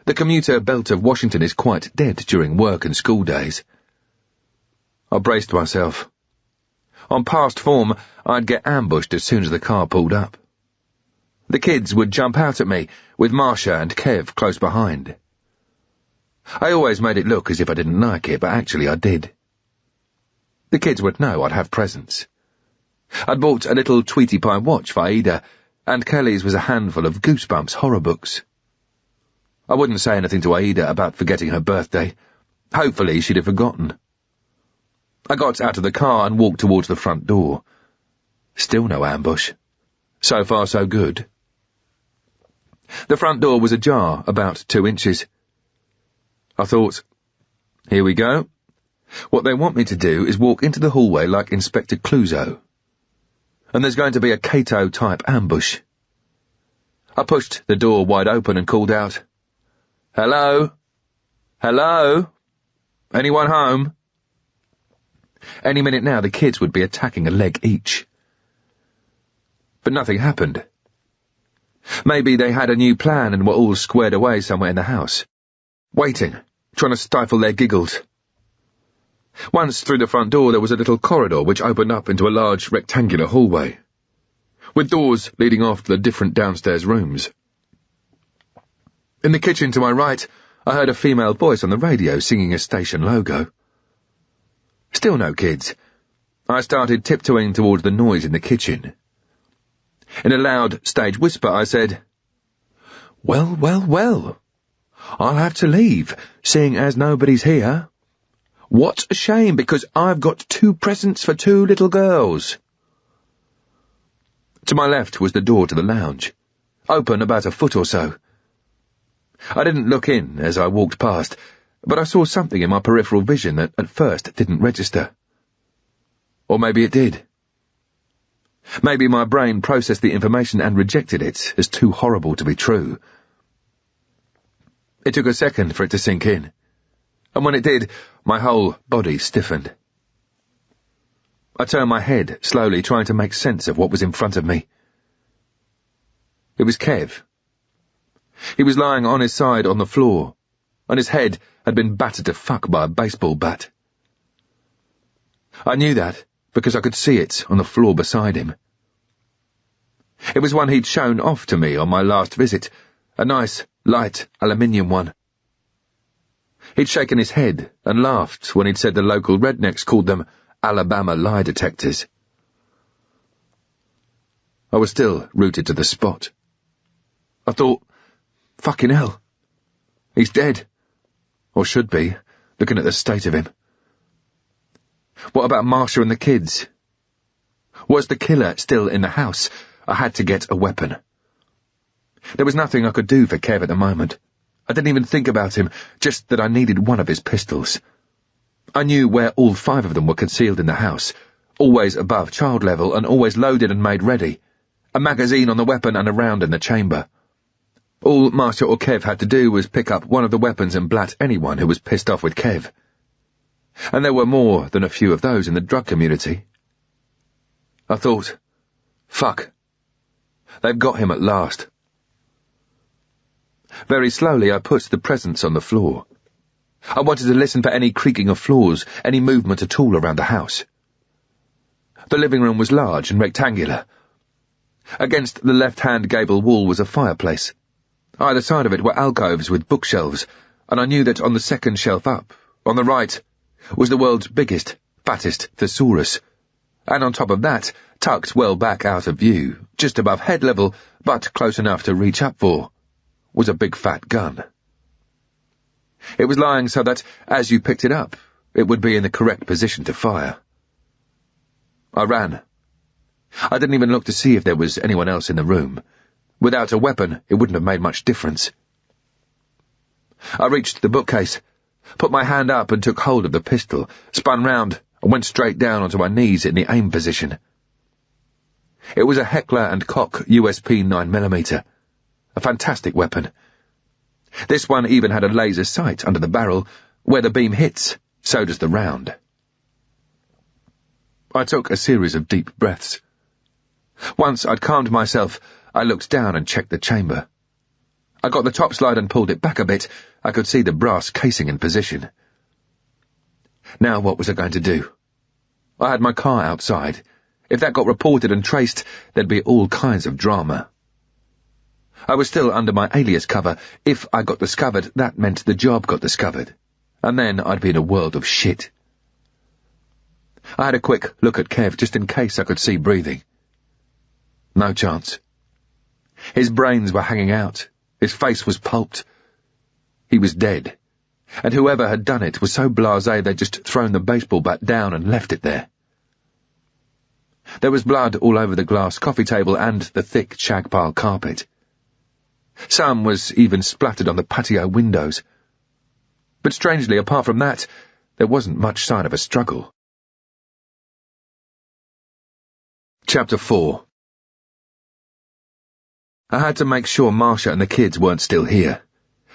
The commuter belt of Washington is quite dead during work and school days. I braced myself. On past form, I'd get ambushed as soon as the car pulled up. The kids would jump out at me, with Marcia and Kev close behind. I always made it look as if I didn't like it, but actually I did. The kids would know I'd have presents. I'd bought a little Tweety Pie watch for Aida, and Kelly's was a handful of Goosebumps horror books. I wouldn't say anything to Aida about forgetting her birthday. Hopefully she'd have forgotten. I got out of the car and walked towards the front door. Still no ambush. So far so good. The front door was ajar, about 2 inches. I thought, here we go. What they want me to do is walk into the hallway like Inspector Clouseau. And there's going to be a Cato-type ambush. I pushed the door wide open and called out, "Hello? Hello? Anyone home?" Any minute now the kids would be attacking a leg each. But nothing happened. Maybe they had a new plan and were all squared away somewhere in the house, waiting, trying to stifle their giggles. Once through the front door there was a little corridor which opened up into a large rectangular hallway, with doors leading off to the different downstairs rooms. In the kitchen to my right, I heard a female voice on the radio singing a station logo. Still no kids. I started tiptoeing towards the noise in the kitchen. In a loud stage whisper I said, "Well, well, well. I'll have to leave, seeing as nobody's here. What a shame, because I've got 2 presents for 2 little girls." To my left was the door to the lounge, open about a foot or so. I didn't look in as I walked past, but I saw something in my peripheral vision that at first didn't register. Or maybe it did. Maybe my brain processed the information and rejected it as too horrible to be true. It took a second for it to sink in, and when it did, my whole body stiffened. I turned my head slowly, trying to make sense of what was in front of me. It was Kev. He was lying on his side on the floor, and his head had been battered to fuck by a baseball bat. I knew that because I could see it on the floor beside him. It was one he'd shown off to me on my last visit, a nice, light aluminium one. He'd shaken his head and laughed when he'd said the local rednecks called them Alabama lie detectors. I was still rooted to the spot. I thought, fucking hell, he's dead. Or should be, looking at the state of him. What about Marcia and the kids? Was the killer still in the house? I had to get a weapon. There was nothing I could do for Kev at the moment. I didn't even think about him, just that I needed one of his pistols. I knew where all 5 of them were concealed in the house, always above child level and always loaded and made ready, a magazine on the weapon and a round in the chamber. All Marcia or Kev had to do was pick up one of the weapons and blat anyone who was pissed off with Kev. And there were more than a few of those in the drug community. I thought, fuck. They've got him at last. Very slowly I put the presents on the floor. I wanted to listen for any creaking of floors, any movement at all around the house. The living room was large and rectangular. Against the left-hand gable wall was a fireplace. Either side of it were alcoves with bookshelves, and I knew that on the second shelf up, on the right, was the world's biggest, fattest thesaurus, and on top of that, tucked well back out of view, just above head level, but close enough to reach up for, was a big fat gun. It was lying so that, as you picked it up, it would be in the correct position to fire. I ran. I didn't even look to see if there was anyone else in the room. Without a weapon, it wouldn't have made much difference. I reached the bookcase, put my hand up and took hold of the pistol, spun round, and went straight down onto my knees in the aim position. It was a Heckler & Koch USP 9mm, a fantastic weapon. This one even had a laser sight under the barrel. Where the beam hits, so does the round. I took a series of deep breaths. Once I'd calmed myself, I looked down and checked the chamber. I got the top slide and pulled it back a bit. I could see the brass casing in position. Now what was I going to do? I had my car outside. If that got reported and traced, there'd be all kinds of drama. I was still under my alias cover. If I got discovered, that meant the job got discovered. And then I'd be in a world of shit. I had a quick look at Kev, just in case I could see breathing. No chance. His brains were hanging out. His face was pulped. He was dead. And whoever had done it was so blasé they'd just thrown the baseball bat down and left it there. There was blood all over the glass coffee table and the thick shag-pile carpet. Some was even splattered on the patio windows. But strangely, apart from that, there wasn't much sign of a struggle. Chapter 4. I had to make sure Marcia and the kids weren't still here,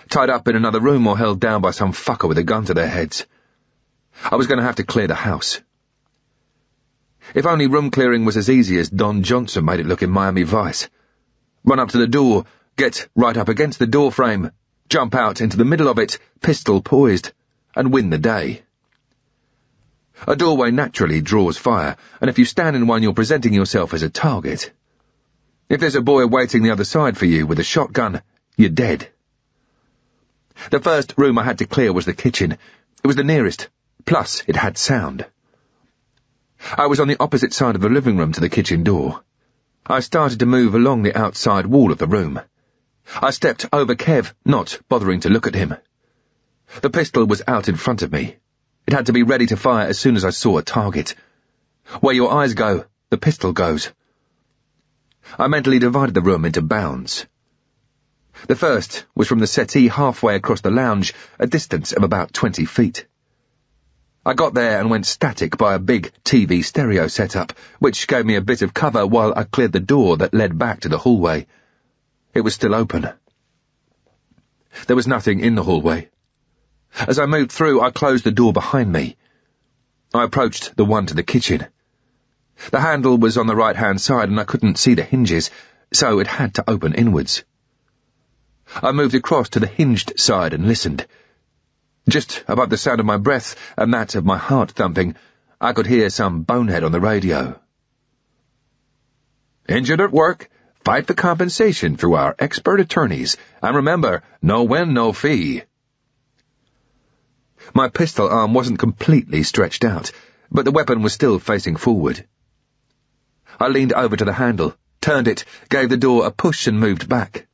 tied up in another room or held down by some fucker with a gun to their heads. I was going to have to clear the house. If only room clearing was as easy as Don Johnson made it look in Miami Vice. Run up to the door, get right up against the door frame, jump out into the middle of it, pistol poised, and win the day. A doorway naturally draws fire, and if you stand in one, you're presenting yourself as a target. If there's a boy waiting the other side for you with a shotgun, you're dead. The first room I had to clear was the kitchen. It was the nearest, plus it had sound. I was on the opposite side of the living room to the kitchen door. I started to move along the outside wall of the room. I stepped over Kev, not bothering to look at him. The pistol was out in front of me. It had to be ready to fire as soon as I saw a target. Where your eyes go, the pistol goes. I mentally divided the room into bounds. The first was from the settee halfway across the lounge, a distance of about 20 feet. I got there and went static by a big TV stereo setup, which gave me a bit of cover while I cleared the door that led back to the hallway. It was still open. There was nothing in the hallway. As I moved through, I closed the door behind me. I approached the one to the kitchen. The handle was on the right-hand side and I couldn't see the hinges, so it had to open inwards. I moved across to the hinged side and listened. Just above the sound of my breath and that of my heart thumping, I could hear some bonehead on the radio. "Injured at work? Fight for compensation through our expert attorneys. And remember, no win, no fee." My pistol arm wasn't completely stretched out, but the weapon was still facing forward. I leaned over to the handle, turned it, gave the door a push and moved back.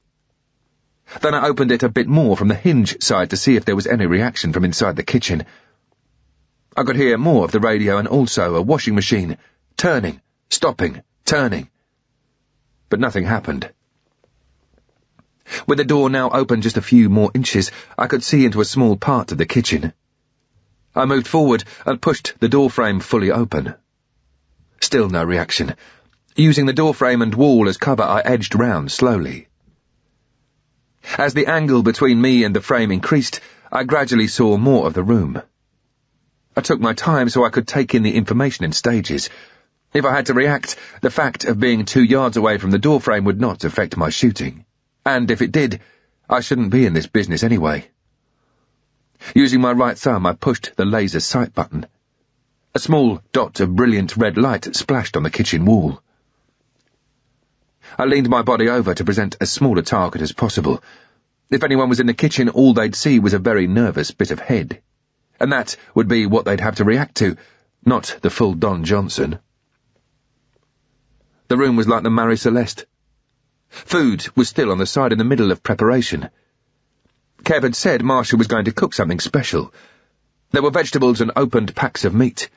Then I opened it a bit more from the hinge side to see if there was any reaction from inside the kitchen. I could hear more of the radio and also a washing machine, turning, stopping, turning. But nothing happened. With the door now open just a few more inches, I could see into a small part of the kitchen. I moved forward and pushed the door frame fully open. Still no reaction. Using the door frame and wall as cover, I edged round slowly. As the angle between me and the frame increased, I gradually saw more of the room. I took my time so I could take in the information in stages. If I had to react, the fact of being 2 yards away from the door frame would not affect my shooting. And if it did, I shouldn't be in this business anyway. Using my right thumb, I pushed the laser sight button. A small dot of brilliant red light splashed on the kitchen wall. I leaned my body over to present as small a target as possible. If anyone was in the kitchen, all they'd see was a very nervous bit of head. And that would be what they'd have to react to, not the full Don Johnson. The room was like the Marie Celeste. Food was still on the side in the middle of preparation. Kev had said Marcia was going to cook something special. There were vegetables and opened packs of meat.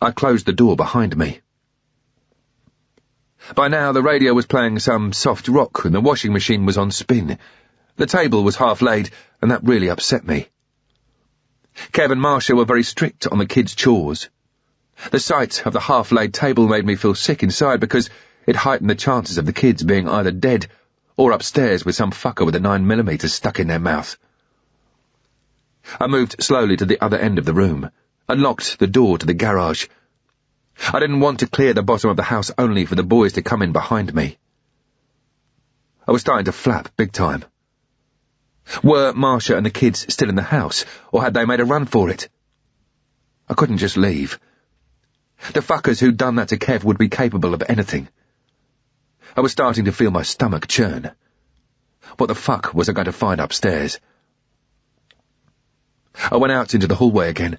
I closed the door behind me. By now the radio was playing some soft rock and the washing machine was on spin. The table was half laid, and that really upset me. Kev and Marcia were very strict on the kids' chores. The sight of the half-laid table made me feel sick inside because it heightened the chances of the kids being either dead or upstairs with some fucker with a 9mm stuck in their mouth. I moved slowly to the other end of the room and locked the door to the garage. I didn't want to clear the bottom of the house only for the boys to come in behind me. I was starting to flap big time. Were Marcia and the kids still in the house, or had they made a run for it? I couldn't just leave. The fuckers who'd done that to Kev would be capable of anything. I was starting to feel my stomach churn. What the fuck was I going to find upstairs? I went out into the hallway again.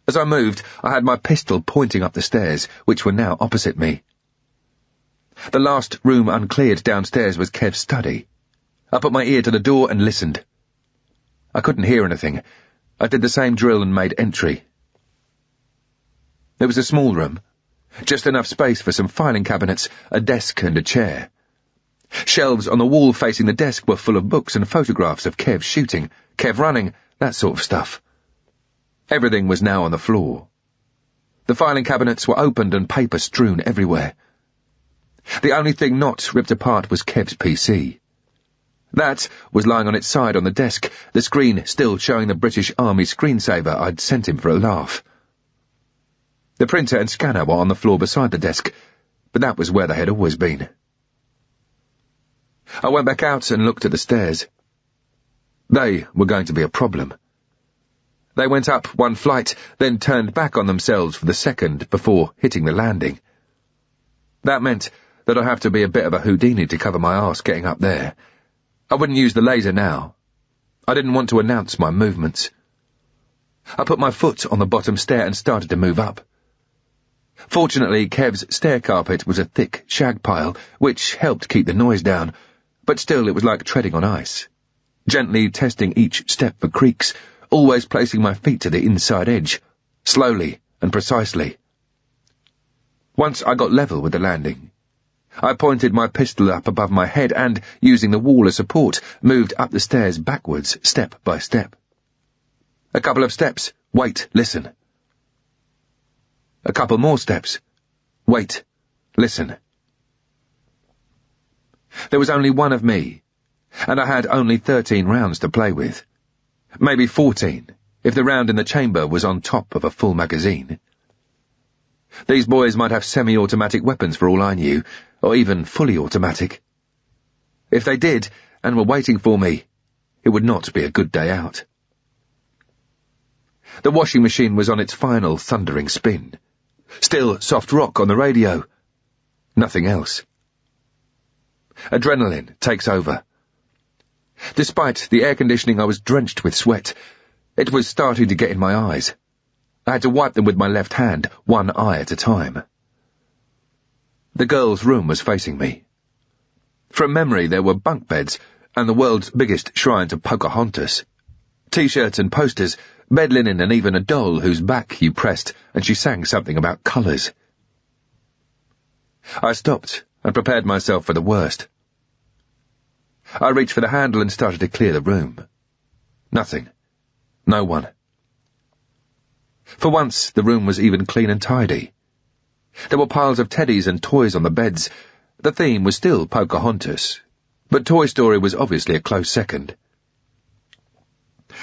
As I moved, I had my pistol pointing up the stairs, which were now opposite me. The last room uncleared downstairs was Kev's study. I put my ear to the door and listened. I couldn't hear anything. I did the same drill and made entry. It was a small room, just enough space for some filing cabinets, a desk and a chair. Shelves on the wall facing the desk were full of books and photographs of Kev shooting, Kev running, that sort of stuff. Everything was now on the floor. The filing cabinets were opened and paper strewn everywhere. The only thing not ripped apart was Kev's PC. That was lying on its side on the desk, the screen still showing the British Army screensaver I'd sent him for a laugh. The printer and scanner were on the floor beside the desk, but that was where they had always been. I went back out and looked at the stairs. They were going to be a problem. They went up one flight, then turned back on themselves for the second before hitting the landing. That meant that I'd have to be a bit of a Houdini to cover my arse getting up there. I wouldn't use the laser now. I didn't want to announce my movements. I put my foot on the bottom stair and started to move up. Fortunately, Kev's stair carpet was a thick shag pile, which helped keep the noise down, but still it was like treading on ice. Gently testing each step for creaks, always placing my feet to the inside edge, slowly and precisely. Once I got level with the landing, I pointed my pistol up above my head and, using the wall as support, moved up the stairs backwards, step by step. A couple of steps. Wait, listen. A couple more steps. Wait, listen. There was only one of me, and I had only 13 rounds to play with. Maybe 14, if the round in the chamber was on top of a full magazine. These boys might have semi-automatic weapons for all I knew, or even fully automatic. If they did, and were waiting for me, it would not be a good day out. The washing machine was on its final thundering spin. Still soft rock on the radio. Nothing else. Adrenaline takes over. Despite the air conditioning, I was drenched with sweat. It was starting to get in my eyes. I had to wipe them with my left hand, one eye at a time. The girls' room was facing me. From memory, there were bunk beds and the world's biggest shrine to Pocahontas. T-shirts and posters, bed linen and even a doll whose back you pressed, and she sang something about colours. I stopped and prepared myself for the worst. I reached for the handle and started to clear the room. Nothing. No one. For once, the room was even clean and tidy. There were piles of teddies and toys on the beds. The theme was still Pocahontas, but Toy Story was obviously a close second.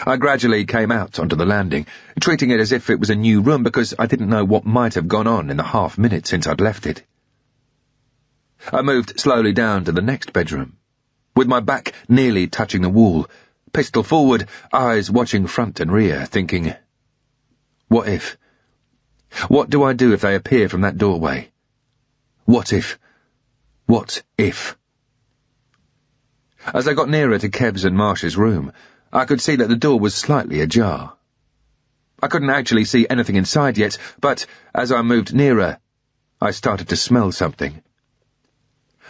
I gradually came out onto the landing, treating it as if it was a new room because I didn't know what might have gone on in the half-minute since I'd left it. I moved slowly down to the next bedroom, with my back nearly touching the wall, pistol forward, eyes watching front and rear, thinking, what if? What do I do if they appear from that doorway? What if? What if? As I got nearer to Kev's and Marcia's room, I could see that the door was slightly ajar. I couldn't actually see anything inside yet, but as I moved nearer, I started to smell something.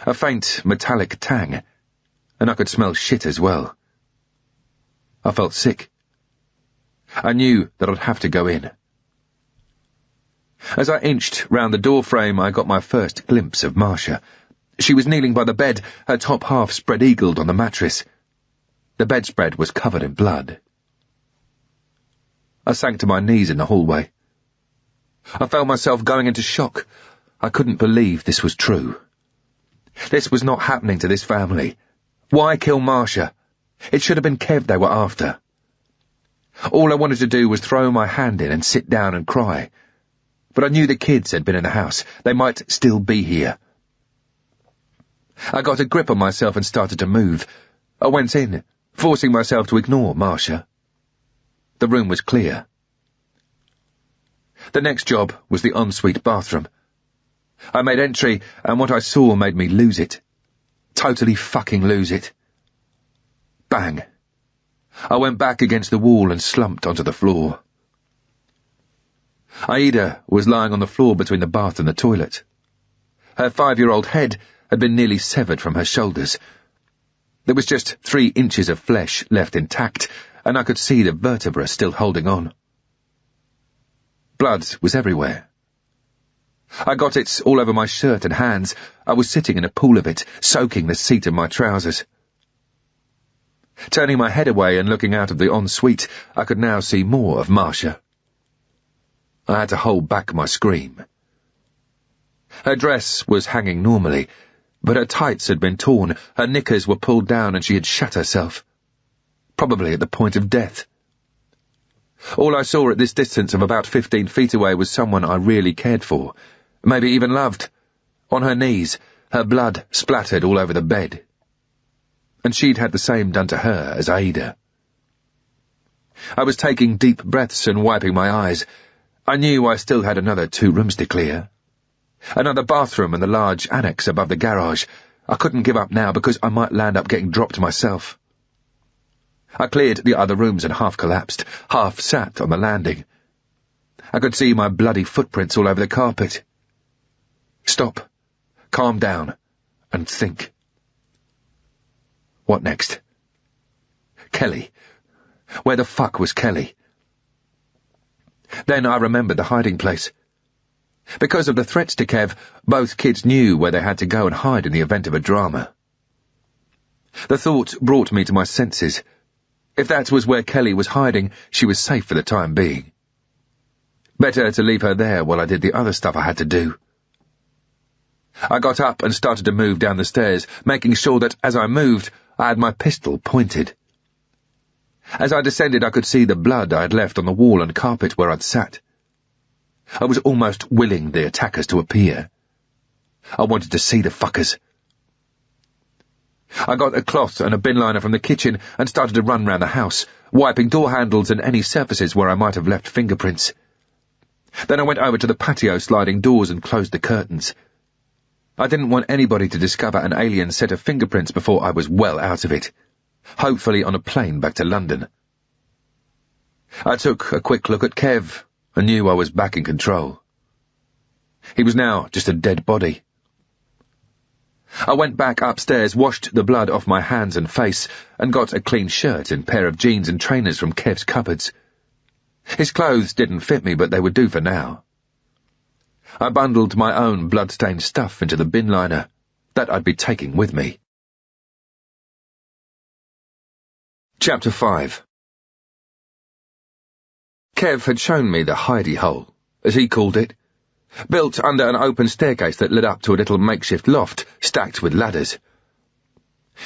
A faint, metallic tang, and I could smell shit as well. I felt sick. I knew that I'd have to go in. As I inched round the doorframe, I got my first glimpse of Marcia. She was kneeling by the bed, her top half spread-eagled on the mattress. The bedspread was covered in blood. I sank to my knees in the hallway. I felt myself going into shock. I couldn't believe this was true. This was not happening to this family. Why kill Marcia? It should have been Kev they were after. All I wanted to do was throw my hand in and sit down and cry. But I knew the kids had been in the house. They might still be here. I got a grip on myself and started to move. I went in, forcing myself to ignore Marcia. The room was clear. The next job was the ensuite bathroom. I made entry, and what I saw made me lose it. Totally fucking lose it. Bang. I went back against the wall and slumped onto the floor. Aida was lying on the floor between the bath and the toilet. Her 5-year-old head had been nearly severed from her shoulders. There was just 3 inches of flesh left intact, and I could see the vertebra still holding on. Blood was everywhere. I got it all over my shirt and hands. I was sitting in a pool of it, soaking the seat of my trousers. Turning my head away and looking out of the ensuite, I could now see more of Marcia. I had to hold back my scream. Her dress was hanging normally, but her tights had been torn, her knickers were pulled down, and she had shat herself. Probably at the point of death. All I saw at this distance of about 15 feet away was someone I really cared for, maybe even loved. On her knees, her blood splattered all over the bed. And she'd had the same done to her as Aida. I was taking deep breaths and wiping my eyes. I knew I still had another 2 rooms to clear. Another bathroom and the large annex above the garage. I couldn't give up now because I might land up getting dropped myself. I cleared the other rooms and half collapsed, half sat on the landing. I could see my bloody footprints all over the carpet. Stop, calm down, and think. What next? Kelly. Where the fuck was Kelly? Then I remembered the hiding place. Because of the threats to Kev, both kids knew where they had to go and hide in the event of a drama. The thought brought me to my senses. If that was where Kelly was hiding, she was safe for the time being. Better to leave her there while I did the other stuff I had to do. I got up and started to move down the stairs, making sure that as I moved, I had my pistol pointed. As I descended, I could see the blood I had left on the wall and carpet where I'd sat. I was almost willing the attackers to appear. I wanted to see the fuckers. I got a cloth and a bin liner from the kitchen and started to run round the house, wiping door handles and any surfaces where I might have left fingerprints. Then I went over to the patio sliding doors and closed the curtains. I didn't want anybody to discover an alien set of fingerprints before I was well out of it. Hopefully on a plane back to London. I took a quick look at Kev and knew I was back in control. He was now just a dead body. I went back upstairs, washed the blood off my hands and face, and got a clean shirt and pair of jeans and trainers from Kev's cupboards. His clothes didn't fit me, but they would do for now. I bundled my own blood-stained stuff into the bin liner that I'd be taking with me. Chapter 5. Kev had shown me the hidey hole, as he called it, built under an open staircase that led up to a little makeshift loft stacked with ladders.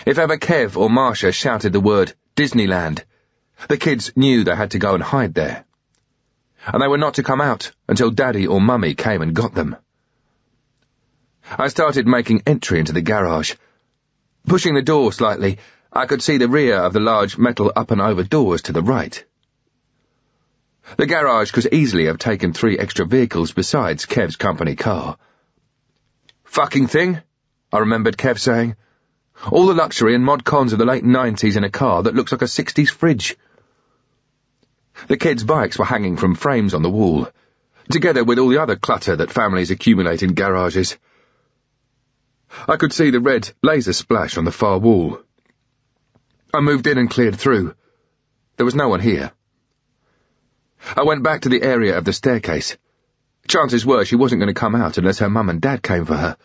If ever Kev or Marcia shouted the word Disneyland, the kids knew they had to go and hide there. And they were not to come out until Daddy or Mummy came and got them. I started making entry into the garage. Pushing the door slightly, I could see the rear of the large metal up-and-over doors to the right. The garage could easily have taken 3 extra vehicles besides Kev's company car. "Fucking thing," I remembered Kev saying. "All the luxury and mod cons of the late 90s in a car that looks like a 60s fridge." The kids' bikes were hanging from frames on the wall, together with all the other clutter that families accumulate in garages. I could see the red laser splash on the far wall. I moved in and cleared through. There was no one here. I went back to the area of the staircase. Chances were she wasn't going to come out unless her mum and dad came for her,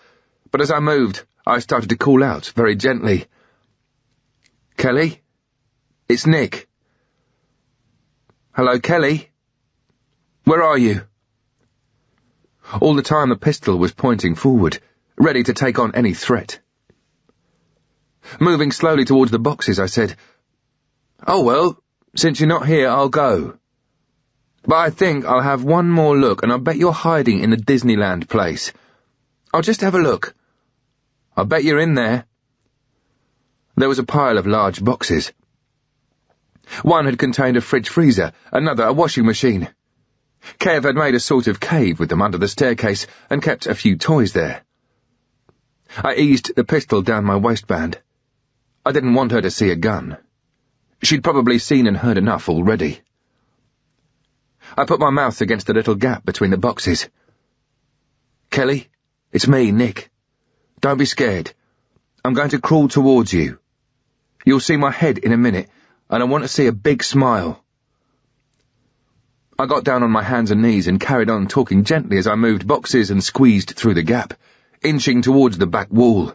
but as I moved, I started to call out very gently. "Kelly? It's Nick." "Hello, Kelly? Where are you?" All the time the pistol was pointing forward, ready to take on any threat. Moving slowly towards the boxes, I said, "Oh well, since you're not here, I'll go. But I think I'll have one more look, and I'll bet you're hiding in the Disneyland place. I'll just have a look. I'll bet you're in there." There was a pile of large boxes. One had contained a fridge freezer, another a washing machine. Kev had made a sort of cave with them under the staircase and kept a few toys there. I eased the pistol down my waistband. I didn't want her to see a gun. She'd probably seen and heard enough already. I put my mouth against the little gap between the boxes. "Kelly, it's me, Nick. Don't be scared. I'm going to crawl towards you. You'll see my head in a minute, and I want to see a big smile." I got down on my hands and knees and carried on talking gently as I moved boxes and squeezed through the gap, inching towards the back wall.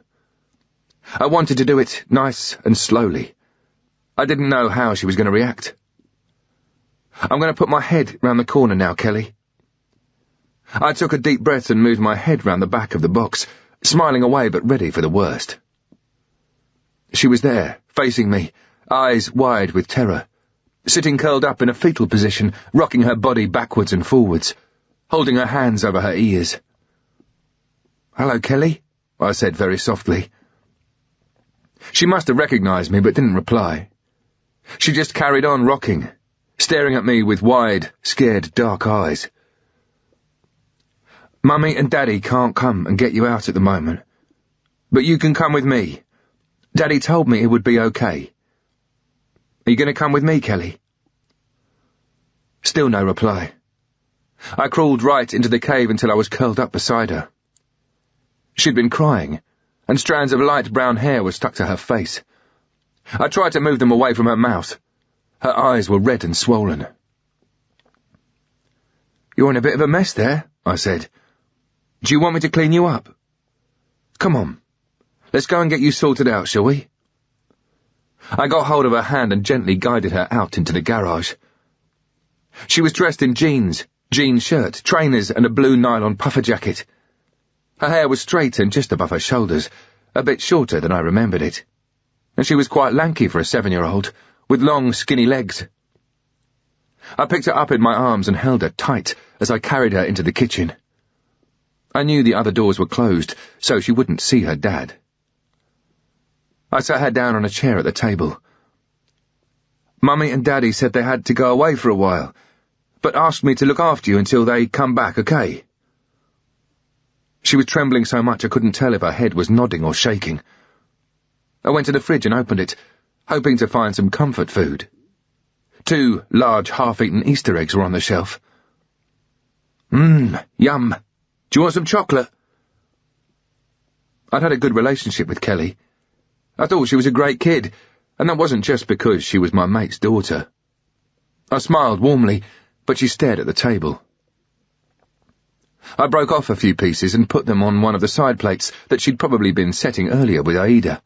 I wanted to do it nice and slowly. I didn't know how she was going to react. "I'm going to put my head round the corner now, Kelly." I took a deep breath and moved my head round the back of the box, smiling away but ready for the worst. She was there, facing me, eyes wide with terror, sitting curled up in a fetal position, rocking her body backwards and forwards, holding her hands over her ears. "Hello, Kelly," I said very softly. She must have recognised me but didn't reply. She just carried on rocking, staring at me with wide, scared, dark eyes. "Mummy and Daddy can't come and get you out at the moment, but you can come with me. Daddy told me it would be okay. Are you going to come with me, Kelly?" Still no reply. I crawled right into the cave until I was curled up beside her. She'd been crying, and strands of light brown hair were stuck to her face. I tried to move them away from her mouth. Her eyes were red and swollen. "You're in a bit of a mess there," I said. "Do you want me to clean you up? Come on. Let's go and get you sorted out, shall we?" I got hold of her hand and gently guided her out into the garage. She was dressed in jeans, jean shirt, trainers and a blue nylon puffer jacket. Her hair was straight and just above her shoulders, a bit shorter than I remembered it. And she was quite lanky for a 7-year-old, with long, skinny legs. I picked her up in my arms and held her tight as I carried her into the kitchen. I knew the other doors were closed, so she wouldn't see her dad. I sat her down on a chair at the table. "Mummy and Daddy said they had to go away for a while, but asked me to look after you until they come back, okay?" She was trembling so much I couldn't tell if her head was nodding or shaking. I went to the fridge and opened it, hoping to find some comfort food. 2 large half-eaten Easter eggs were on the shelf. Yum. Do you want some chocolate?" I'd had a good relationship with Kelly. I thought she was a great kid, and that wasn't just because she was my mate's daughter. I smiled warmly, but she stared at the table. I broke off a few pieces and put them on one of the side plates that she'd probably been setting earlier with Aida.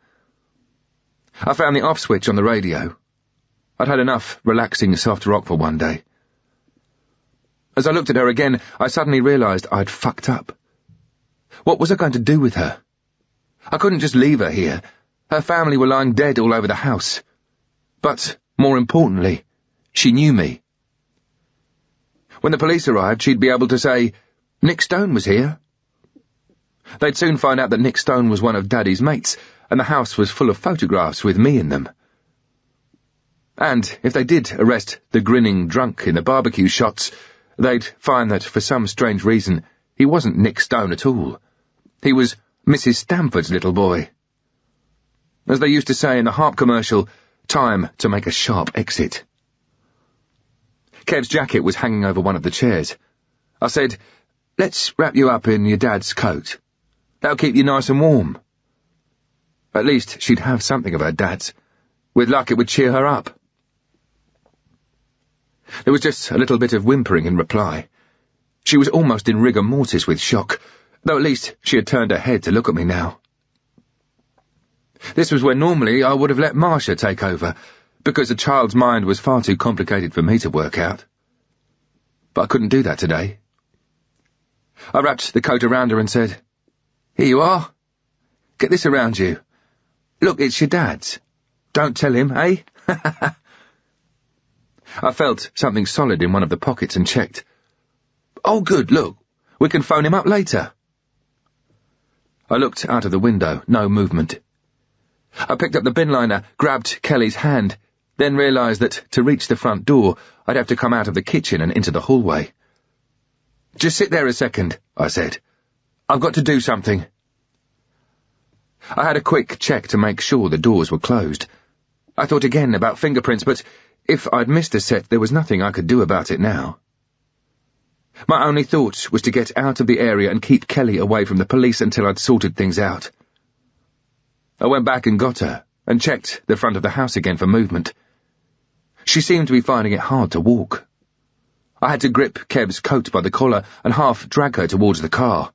I found the off switch on the radio. I'd had enough relaxing soft rock for one day. As I looked at her again, I suddenly realised I'd fucked up. What was I going to do with her? I couldn't just leave her here. Her family were lying dead all over the house. But, more importantly, she knew me. When the police arrived, she'd be able to say, "Nick Stone was here." They'd soon find out that Nick Stone was one of Daddy's mates, and the house was full of photographs with me in them. And if they did arrest the grinning drunk in the barbecue shots, they'd find that for some strange reason he wasn't Nick Stone at all. He was Mrs. Stamford's little boy. As they used to say in the Harp commercial, time to make a sharp exit. Kev's jacket was hanging over one of the chairs. I said, "Let's wrap you up in your dad's coat. That'll keep you nice and warm." At least she'd have something of her dad's. With luck it would cheer her up. There was just a little bit of whimpering in reply. She was almost in rigor mortis with shock, though at least she had turned her head to look at me now. This was where normally I would have let Marcia take over, because the child's mind was far too complicated for me to work out. But I couldn't do that today. I wrapped the coat around her and said, "Here you are. Get this around you. Look, it's your dad's. Don't tell him, eh?" I felt something solid in one of the pockets and checked. "Oh, good, look. We can phone him up later." I looked out of the window, no movement. I picked up the bin liner, grabbed Kelly's hand, then realised that to reach the front door, I'd have to come out of the kitchen and into the hallway. Just sit there a second, I said. I've got to do something. I had a quick check to make sure the doors were closed. I thought again about fingerprints, but if I'd missed a set, there was nothing I could do about it now. My only thought was to get out of the area and keep Kelly away from the police until I'd sorted things out. I went back and got her, and checked the front of the house again for movement. She seemed to be finding it hard to walk. I had to grip Kev's coat by the collar and half drag her towards the car.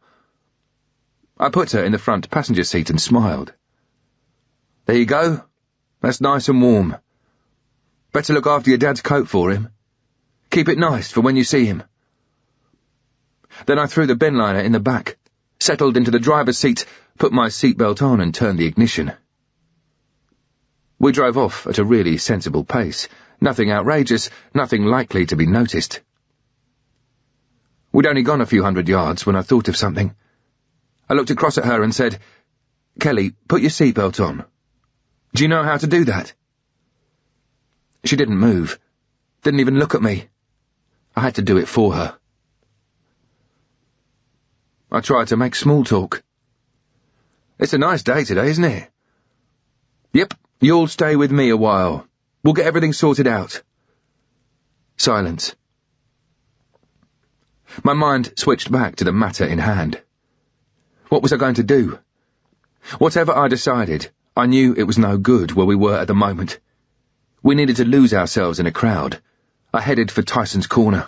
I put her in the front passenger seat and smiled. There you go. That's nice and warm. Better look after your dad's coat for him. Keep it nice for when you see him. Then I threw the bin liner in the back, settled into the driver's seat, put my seatbelt on and turned the ignition. We drove off at a really sensible pace. Nothing outrageous, nothing likely to be noticed. We'd only gone a few hundred yards when I thought of something. I looked across at her and said, Kelly, put your seatbelt on. Do you know how to do that? She didn't move, didn't even look at me. I had to do it for her. I tried to make small talk. It's a nice day today, isn't it? Yep, you'll stay with me a while. We'll get everything sorted out. Silence. My mind switched back to the matter in hand. What was I going to do? Whatever I decided, I knew it was no good where we were at the moment. We needed to lose ourselves in a crowd. I headed for Tyson's Corner.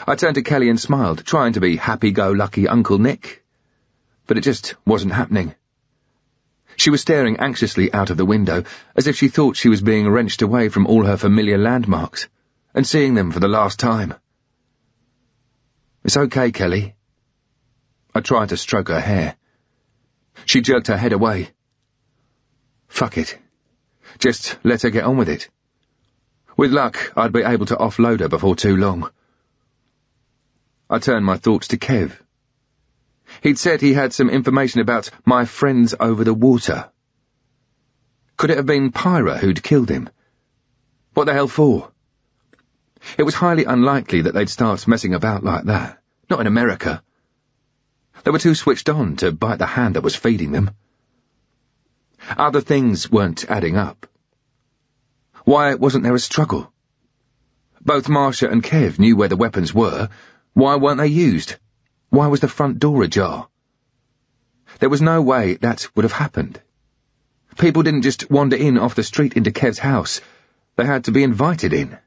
I turned to Kelly and smiled, trying to be happy-go-lucky Uncle Nick. But it just wasn't happening. She was staring anxiously out of the window, as if she thought she was being wrenched away from all her familiar landmarks, and seeing them for the last time. It's okay, Kelly. I tried to stroke her hair. She jerked her head away. Fuck it. Just let her get on with it. With luck, I'd be able to offload her before too long. I turned my thoughts to Kev. He'd said he had some information about my friends over the water. Could it have been Pyra who'd killed him? What the hell for? It was highly unlikely that they'd start messing about like that. Not in America. They were too switched on to bite the hand that was feeding them. Other things weren't adding up. Why wasn't there a struggle? Both Marcia and Kev knew where the weapons were. Why weren't they used? Why was the front door ajar? There was no way that would have happened. People didn't just wander in off the street into Kev's house. They had to be invited in.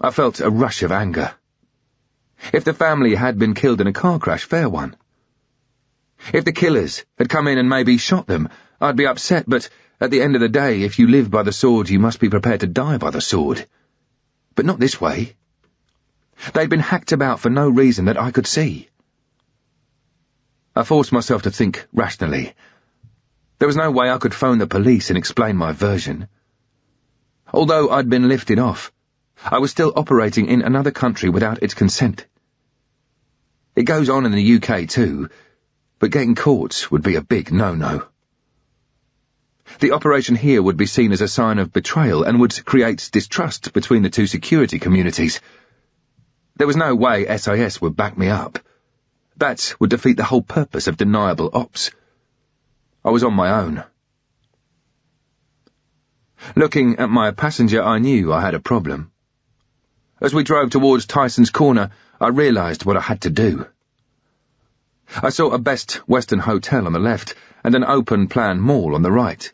I felt a rush of anger. If the family had been killed in a car crash, fair one. If the killers had come in and maybe shot them, I'd be upset, but at the end of the day, if you live by the sword, you must be prepared to die by the sword. But not this way. They'd been hacked about for no reason that I could see. I forced myself to think rationally. There was no way I could phone the police and explain my version. Although I'd been lifted off, I was still operating in another country without its consent. It goes on in the UK too, but getting caught would be a big no-no. The operation here would be seen as a sign of betrayal and would create distrust between the two security communities. There was no way SIS would back me up. That would defeat the whole purpose of deniable ops. I was on my own. Looking at my passenger, I knew I had a problem. As we drove towards Tyson's Corner, I realised what I had to do. I saw a Best Western hotel on the left and an open-plan mall on the right.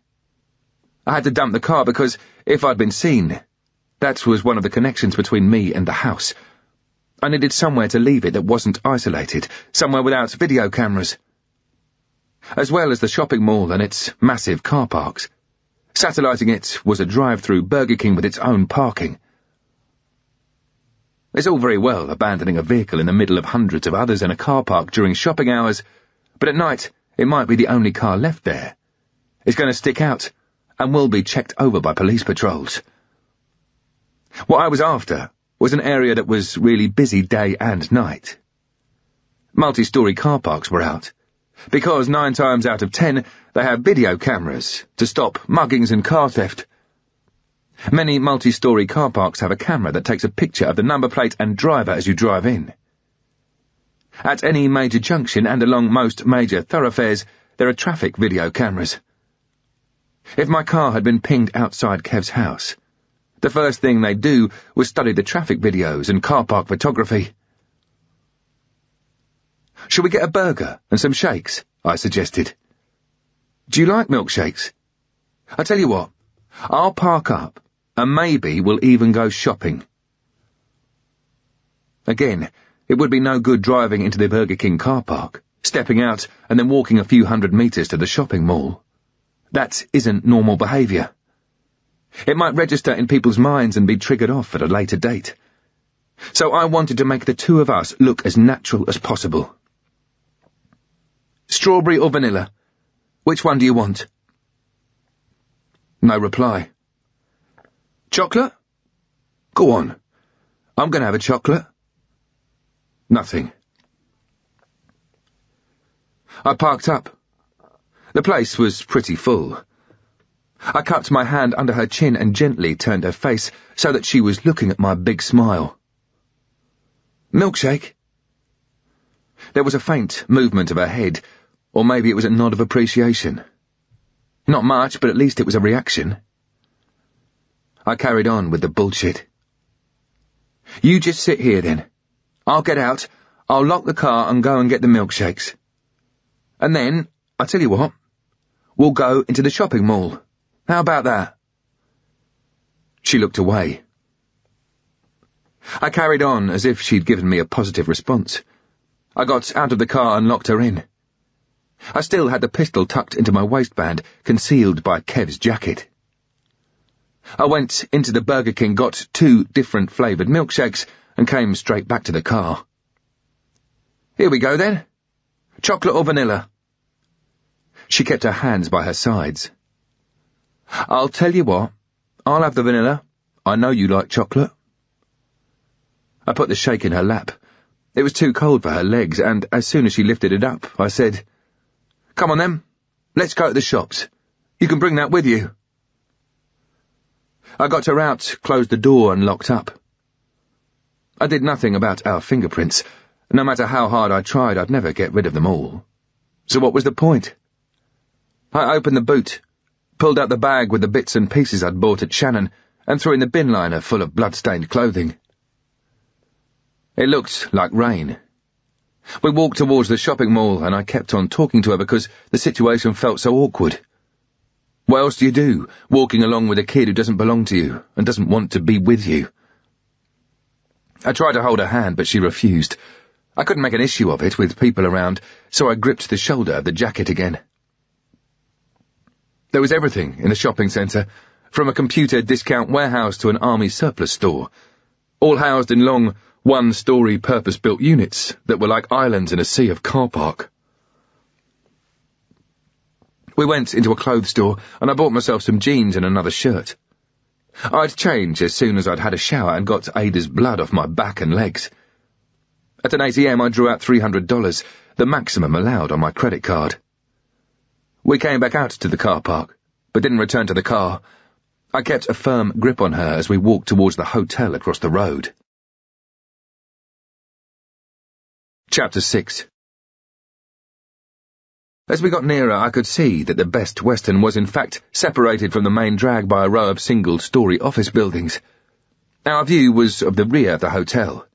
I had to dump the car because, if I'd been seen, that was one of the connections between me and the house. I needed somewhere to leave it that wasn't isolated, somewhere without video cameras. As well as the shopping mall and its massive car parks. Satelliting it was a drive-through Burger King with its own parking. It's all very well abandoning a vehicle in the middle of hundreds of others in a car park during shopping hours, but at night it might be the only car left there. It's going to stick out and will be checked over by police patrols. What I was after was an area that was really busy day and night. Multi-storey car parks were out, because 9 times out of 10 they have video cameras to stop muggings and car theft. Many multi-storey car parks have a camera that takes a picture of the number plate and driver as you drive in. At any major junction and along most major thoroughfares, there are traffic video cameras. If my car had been pinged outside Kev's house, the first thing they'd do was study the traffic videos and car park photography. "Shall we get a burger and some shakes?" I suggested. "Do you like milkshakes? I tell you what, I'll park up, and maybe we'll even go shopping." Again, it would be no good driving into the Burger King car park, stepping out and then walking a few hundred metres to the shopping mall. That isn't normal behaviour. It might register in people's minds and be triggered off at a later date. So I wanted to make the two of us look as natural as possible. "Strawberry or vanilla? Which one do you want?" No reply. "Chocolate? Go on. I'm going to have a chocolate." Nothing. I parked up. The place was pretty full. I cupped my hand under her chin and gently turned her face so that she was looking at my big smile. "Milkshake?" There was a faint movement of her head, or maybe it was a nod of appreciation. Not much, but at least it was a reaction. I carried on with the bullshit. "You just sit here then. I'll get out, I'll lock the car and go and get the milkshakes. And then, I tell you what, we'll go into the shopping mall. How about that?" She looked away. I carried on as if she'd given me a positive response. I got out of the car and locked her in. I still had the pistol tucked into my waistband, concealed by Kev's jacket. I went into the Burger King, got 2 different flavoured milkshakes, and came straight back to the car. "Here we go then. Chocolate or vanilla?" She kept her hands by her sides. "I'll tell you what, I'll have the vanilla. I know you like chocolate." I put the shake in her lap. It was too cold for her legs, and as soon as she lifted it up, I said, "Come on then, let's go to the shops. You can bring that with you." I got her out, closed the door and locked up. I did nothing about our fingerprints. No matter how hard I tried, I'd never get rid of them all. So what was the point? I opened the boot, pulled out the bag with the bits and pieces I'd bought at Shannon, and threw in the bin liner full of blood-stained clothing. It looked like rain. We walked towards the shopping mall, and I kept on talking to her because the situation felt so awkward. What else do you do, walking along with a kid who doesn't belong to you and doesn't want to be with you? I tried to hold her hand, but she refused. I couldn't make an issue of it with people around, so I gripped the shoulder of the jacket again. There was everything in the shopping centre, from a computer discount warehouse to an army surplus store, all housed in long, one-storey purpose-built units that were like islands in a sea of car park. We went into a clothes store, and I bought myself some jeans and another shirt. I'd change as soon as I'd had a shower and got Ada's blood off my back and legs. At an ATM, I drew out $300, the maximum allowed on my credit card. We came back out to the car park, but didn't return to the car. I kept a firm grip on her as we walked towards the hotel across the road. Chapter 6. As we got nearer, I could see that the Best Western was in fact separated from the main drag by a row of single-storey office buildings. Our view was of the rear of the hotel.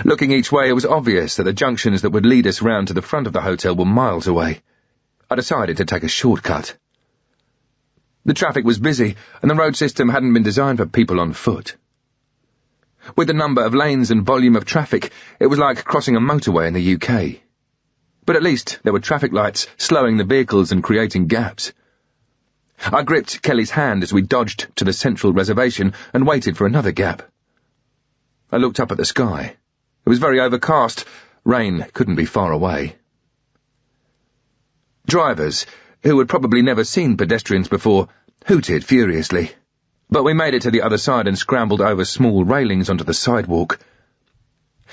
Looking each way, it was obvious that the junctions that would lead us round to the front of the hotel were miles away. I decided to take a shortcut. The traffic was busy, and the road system hadn't been designed for people on foot. With the number of lanes and volume of traffic, it was like crossing a motorway in the UK. But at least there were traffic lights slowing the vehicles and creating gaps. I gripped Kelly's hand as we dodged to the central reservation and waited for another gap. I looked up at the sky. It was very overcast. Rain couldn't be far away. Drivers, who had probably never seen pedestrians before, hooted furiously. But we made it to the other side and scrambled over small railings onto the sidewalk.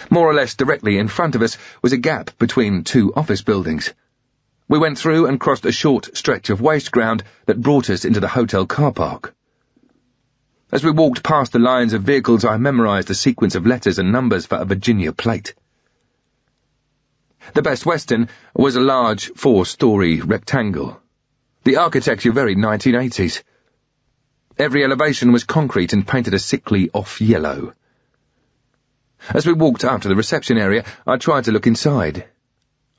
More or less directly in front of us was a gap between 2 office buildings. We went through and crossed a short stretch of waste ground that brought us into the hotel car park. As we walked past the lines of vehicles, I memorised the sequence of letters and numbers for a Virginia plate. The Best Western was a large 4-storey rectangle. The architecture very 1980s. Every elevation was concrete and painted a sickly off-yellow. As we walked up to the reception area, I tried to look inside.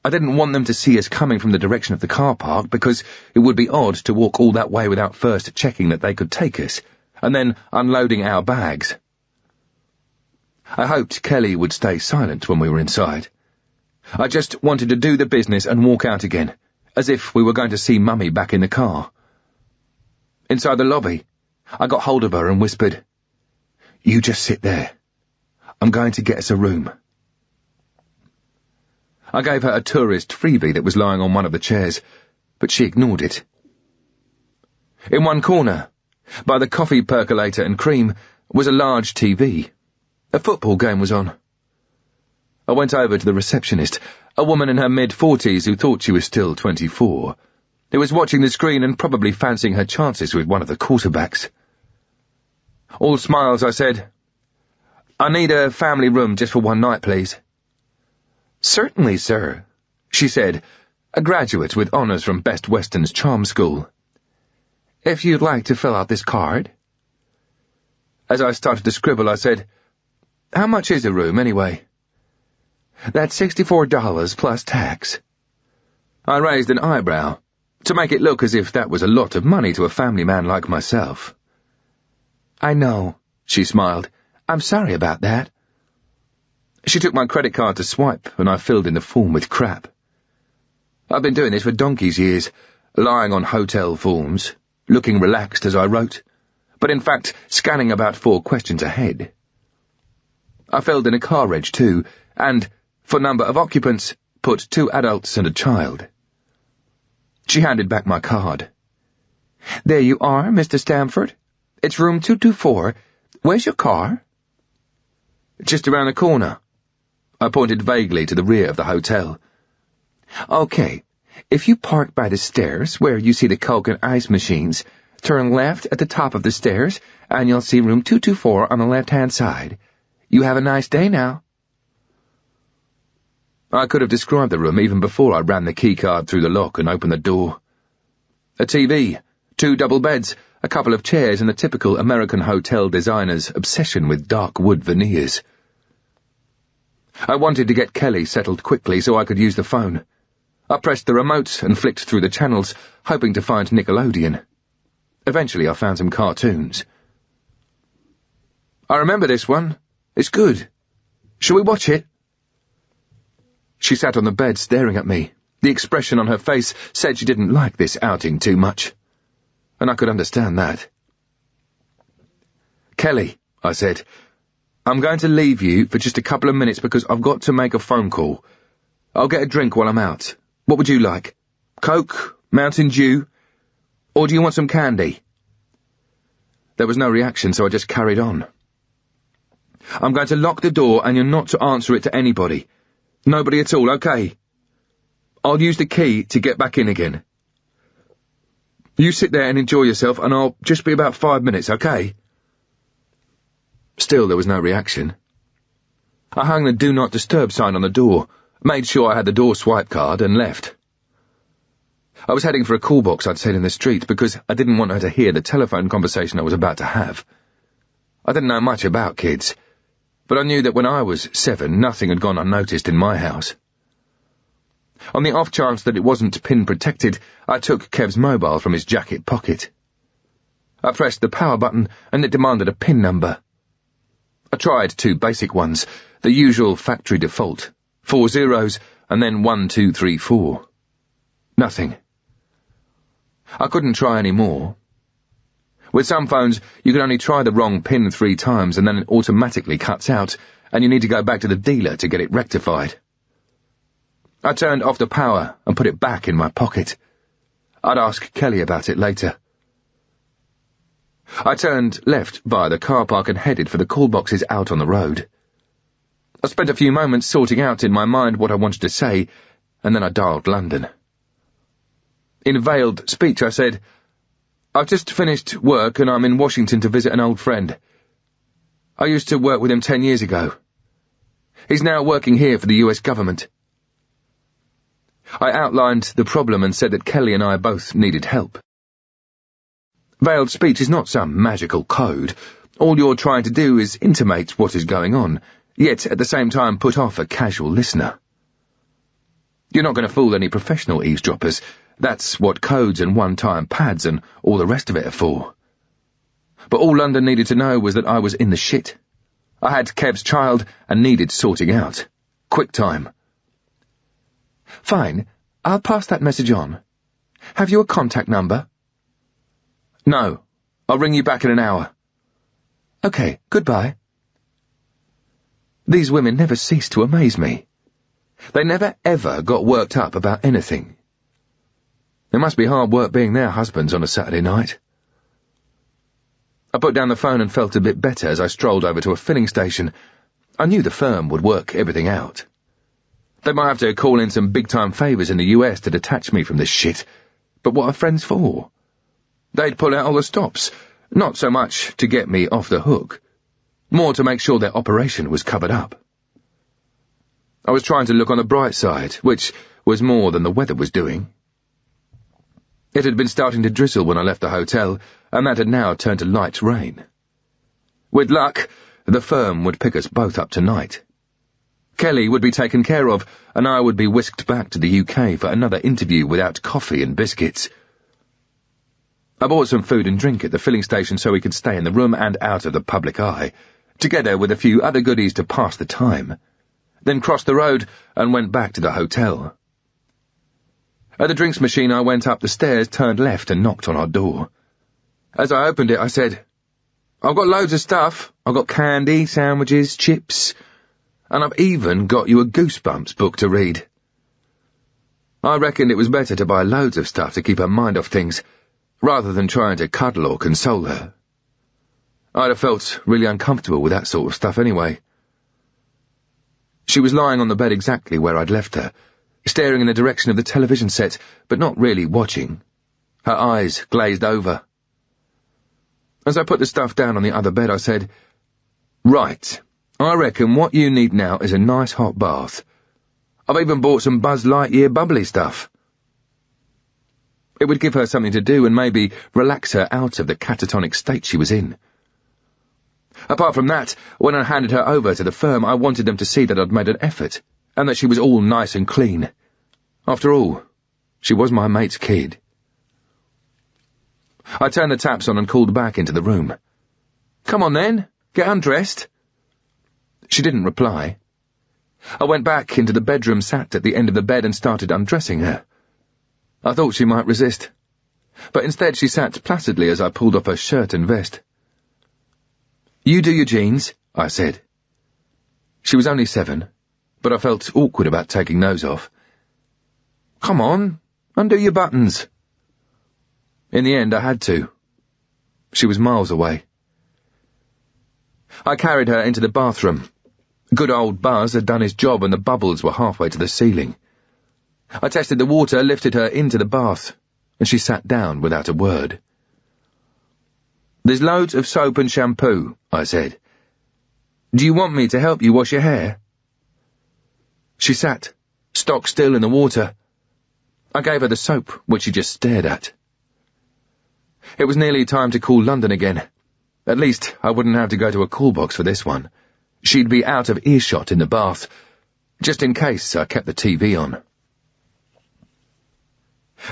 I didn't want them to see us coming from the direction of the car park because it would be odd to walk all that way without first checking that they could take us, and then unloading our bags. I hoped Kelly would stay silent when we were inside. I just wanted to do the business and walk out again, as if we were going to see Mummy back in the car. Inside the lobby, I got hold of her and whispered, "You just sit there. I'm going to get us a room." I gave her a tourist freebie that was lying on one of the chairs, but she ignored it. In one corner, by the coffee percolator and cream, was a large TV. A football game was on. I went over to the receptionist, a woman in her mid-40s who thought she was still 24, who was watching the screen and probably fancying her chances with one of the quarterbacks. All smiles, I said, "I need a family room just for one night, please." "Certainly, sir," she said, a graduate with honours from Best Western's charm school. "If you'd like to fill out this card." As I started to scribble, I said, "How much is a room, anyway?" "That's $64 plus tax." I raised an eyebrow, to make it look as if that was a lot of money to a family man like myself. "I know," she smiled. "I'm sorry about that." She took my credit card to swipe, and I filled in the form with crap. I've been doing this for donkey's years, lying on hotel forms, looking relaxed as I wrote, but in fact scanning about 4 questions ahead. I filled in a car reg too, and, for number of occupants, put 2 adults and a child. She handed back my card. "There you are, Mr. Stamford. It's room 224. Where's your car?" "Just around the corner." I pointed vaguely to the rear of the hotel. "Okay, if you park by the stairs where you see the Coke and ice machines, turn left at the top of the stairs, and you'll see room 224 on the left-hand side. You have a nice day now." I could have described the room even before I ran the keycard through the lock and opened the door. A TV, 2 double beds, a couple of chairs, and the typical American hotel designer's obsession with dark wood veneers. I wanted to get Kelly settled quickly so I could use the phone. I pressed the remote and flicked through the channels, hoping to find Nickelodeon. Eventually I found some cartoons. "I remember this one. It's good. Shall we watch it?" She sat on the bed staring at me. The expression on her face said she didn't like this outing too much, and I could understand that. "Kelly," I said, "I'm going to leave you for just a couple of minutes because I've got to make a phone call. I'll get a drink while I'm out. What would you like? Coke? Mountain Dew? Or do you want some candy?" There was no reaction, so I just carried on. "I'm going to lock the door and you're not to answer it to anybody. Nobody at all, okay? I'll use the key to get back in again. You sit there and enjoy yourself, and I'll just be about 5 minutes, okay?" Still there was no reaction. I hung the Do Not Disturb sign on the door, made sure I had the door swipe card, and left. I was heading for a call box I'd seen in the street because I didn't want her to hear the telephone conversation I was about to have. I didn't know much about kids, but I knew that when I was 7, nothing had gone unnoticed in my house. On the off chance that it wasn't pin-protected, I took Kev's mobile from his jacket pocket. I pressed the power button, and it demanded a PIN number. I tried 2 basic ones, the usual factory default, 4 zeros, and then 1, 2, 3, 4. Nothing. I couldn't try any more. With some phones, you can only try the wrong PIN 3 times and then it automatically cuts out, and you need to go back to the dealer to get it rectified. I turned off the power and put it back in my pocket. I'd ask Kelly about it later. I turned left via the car park and headed for the call boxes out on the road. I spent a few moments sorting out in my mind what I wanted to say, and then I dialed London. In veiled speech I said, I've just finished work and I'm in Washington to visit an old friend. I used to work with him 10 years ago. He's now working here for the US government. I outlined the problem and said that Kelly and I both needed help. Veiled speech is not some magical code. All you're trying to do is intimate what is going on, yet at the same time put off a casual listener. You're not going to fool any professional eavesdroppers. That's what codes and one-time pads and all the rest of it are for. But all London needed to know was that I was in the shit. I had Kev's child and needed sorting out. Quick time. Fine, I'll pass that message on. Have you a contact number? No, I'll ring you back in an hour. Okay, goodbye. These women never ceased to amaze me. They never ever got worked up about anything. It must be hard work being their husbands on a Saturday night. I put down the phone and felt a bit better as I strolled over to a filling station. I knew the firm would work everything out. They might have to call in some big-time favours in the US to detach me from this shit, but what are friends for? They'd pull out all the stops, not so much to get me off the hook, more to make sure their operation was covered up. I was trying to look on the bright side, which was more than the weather was doing. It had been starting to drizzle when I left the hotel, and that had now turned to light rain. With luck, the firm would pick us both up tonight. Kelly would be taken care of, and I would be whisked back to the UK for another interview without coffee and biscuits. I bought some food and drink at the filling station so we could stay in the room and out of the public eye, together with a few other goodies to pass the time, then crossed the road and went back to the hotel. At the drinks machine, I went up the stairs, turned left and knocked on our door. As I opened it, I said, I've got loads of stuff. I've got candy, sandwiches, chips, and I've even got you a Goosebumps book to read. I reckoned it was better to buy loads of stuff to keep her mind off things, rather than trying to cuddle or console her. I'd have felt really uncomfortable with that sort of stuff anyway. She was lying on the bed exactly where I'd left her, staring in the direction of the television set, but not really watching. Her eyes glazed over. As I put the stuff down on the other bed, I said, Right, I reckon what you need now is a nice hot bath. I've even bought some Buzz Lightyear bubbly stuff. It would give her something to do and maybe relax her out of the catatonic state she was in. Apart from that, when I handed her over to the firm, I wanted them to see that I'd made an effort, and that she was all nice and clean. After all, she was my mate's kid. I turned the taps on and called back into the room. Come on then, get undressed. She didn't reply. I went back into the bedroom, sat at the end of the bed and started undressing her. I thought she might resist, but instead she sat placidly as I pulled off her shirt and vest. You do your jeans, I said. She was only 7, but I felt awkward about taking those off. Come on, undo your buttons. In the end, I had to. She was miles away. I carried her into the bathroom. Good old Buzz had done his job and the bubbles were halfway to the ceiling. I tested the water, lifted her into the bath, and she sat down without a word. There's loads of soap and shampoo, I said. Do you want me to help you wash your hair? She sat, stock still in the water. I gave her the soap, which she just stared at. It was nearly time to call London again. At least I wouldn't have to go to a call box for this one. She'd be out of earshot in the bath, just in case I kept the TV on.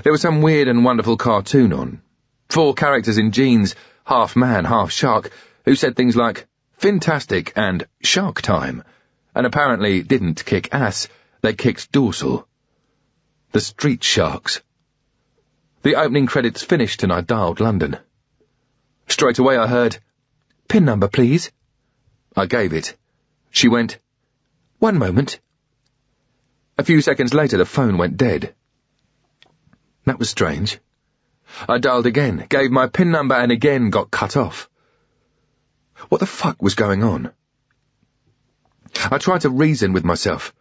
There was some weird and wonderful cartoon on. 4 characters in jeans, half man, half shark, who said things like, Fantastic and Shark Time, and apparently didn't kick ass, they kicked dorsal. The Street Sharks. The opening credits finished and I dialed London. Straight away I heard, PIN number, please. I gave it. She went, 1 moment. A few seconds later the phone went dead. That was strange. I dialed again, gave my PIN number and again got cut off. What the fuck was going on? I tried to reason with myself,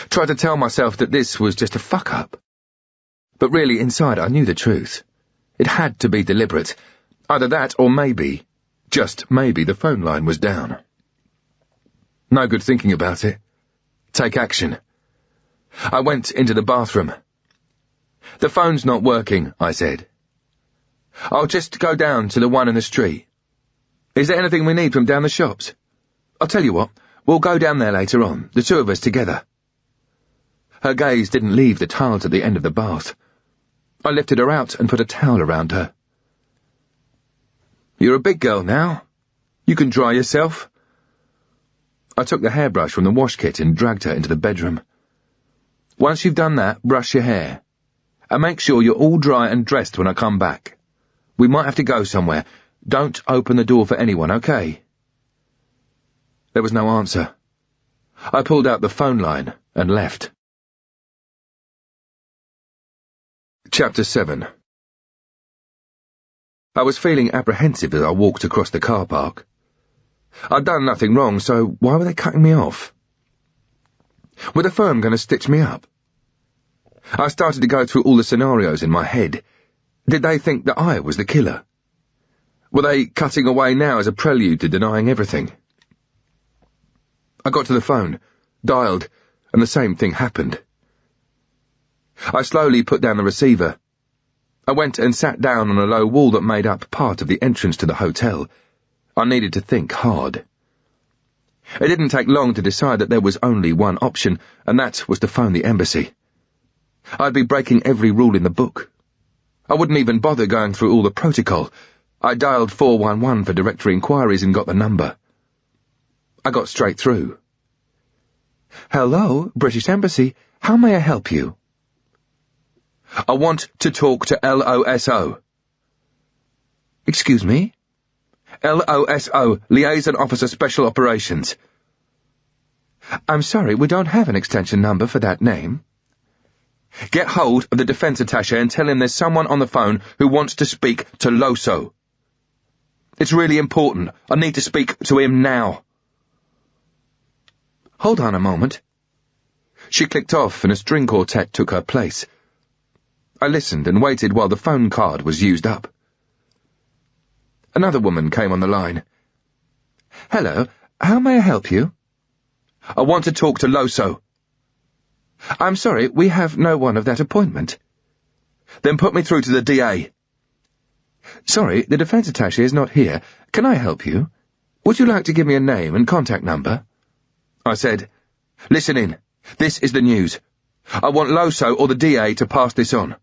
tried to tell myself that this was just a fuck-up. But really, inside, I knew the truth. It had to be deliberate. Either that or maybe, just maybe, the phone line was down. No good thinking about it. Take action. I went into the bathroom. "The phone's not working," I said. "I'll just go down to the one in the street. Is there anything we need from down the shops? I'll tell you what, we'll go down there later on, the two of us together." Her gaze didn't leave the tiles at the end of the bath. I lifted her out and put a towel around her. "You're a big girl now. You can dry yourself." I took the hairbrush from the wash kit and dragged her into the bedroom. "Once you've done that, brush your hair. And make sure you're all dry and dressed when I come back. We might have to go somewhere. Don't open the door for anyone, okay?" There was no answer. I pulled out the phone line and left. Chapter 7. I was feeling apprehensive as I walked across the car park. I'd done nothing wrong, so why were they cutting me off? Were the firm going to stitch me up? I started to go through all the scenarios in my head. Did they think that I was the killer? Were they cutting away now as a prelude to denying everything? I got to the phone, dialed, and the same thing happened. I slowly put down the receiver. I went and sat down on a low wall that made up part of the entrance to the hotel. I needed to think hard. It didn't take long to decide that there was only one option, and that was to phone the embassy. I'd be breaking every rule in the book. I wouldn't even bother going through all the protocol. I dialed 411 for directory inquiries and got the number. I got straight through. "Hello, British Embassy. How may I help you?" "I want to talk to LOSO." "Excuse me?" "LOSO, Liaison Officer Special Operations." "I'm sorry, we don't have an extension number for that name." "Get hold of the defense attaché and tell him there's someone on the phone who wants to speak to Loso. It's really important. I need to speak to him now." "Hold on a moment." She clicked off and a string quartet took her place. I listened and waited while the phone card was used up. Another woman came on the line. "Hello, how may I help you?" "I want to talk to Loso." "I'm sorry, we have no one of that appointment." "Then put me through to the DA." "Sorry, the defense attaché is not here. Can I help you? Would you like to give me a name and contact number?" I said, "Listen in. This is the news. I want Loso or the DA to pass this on.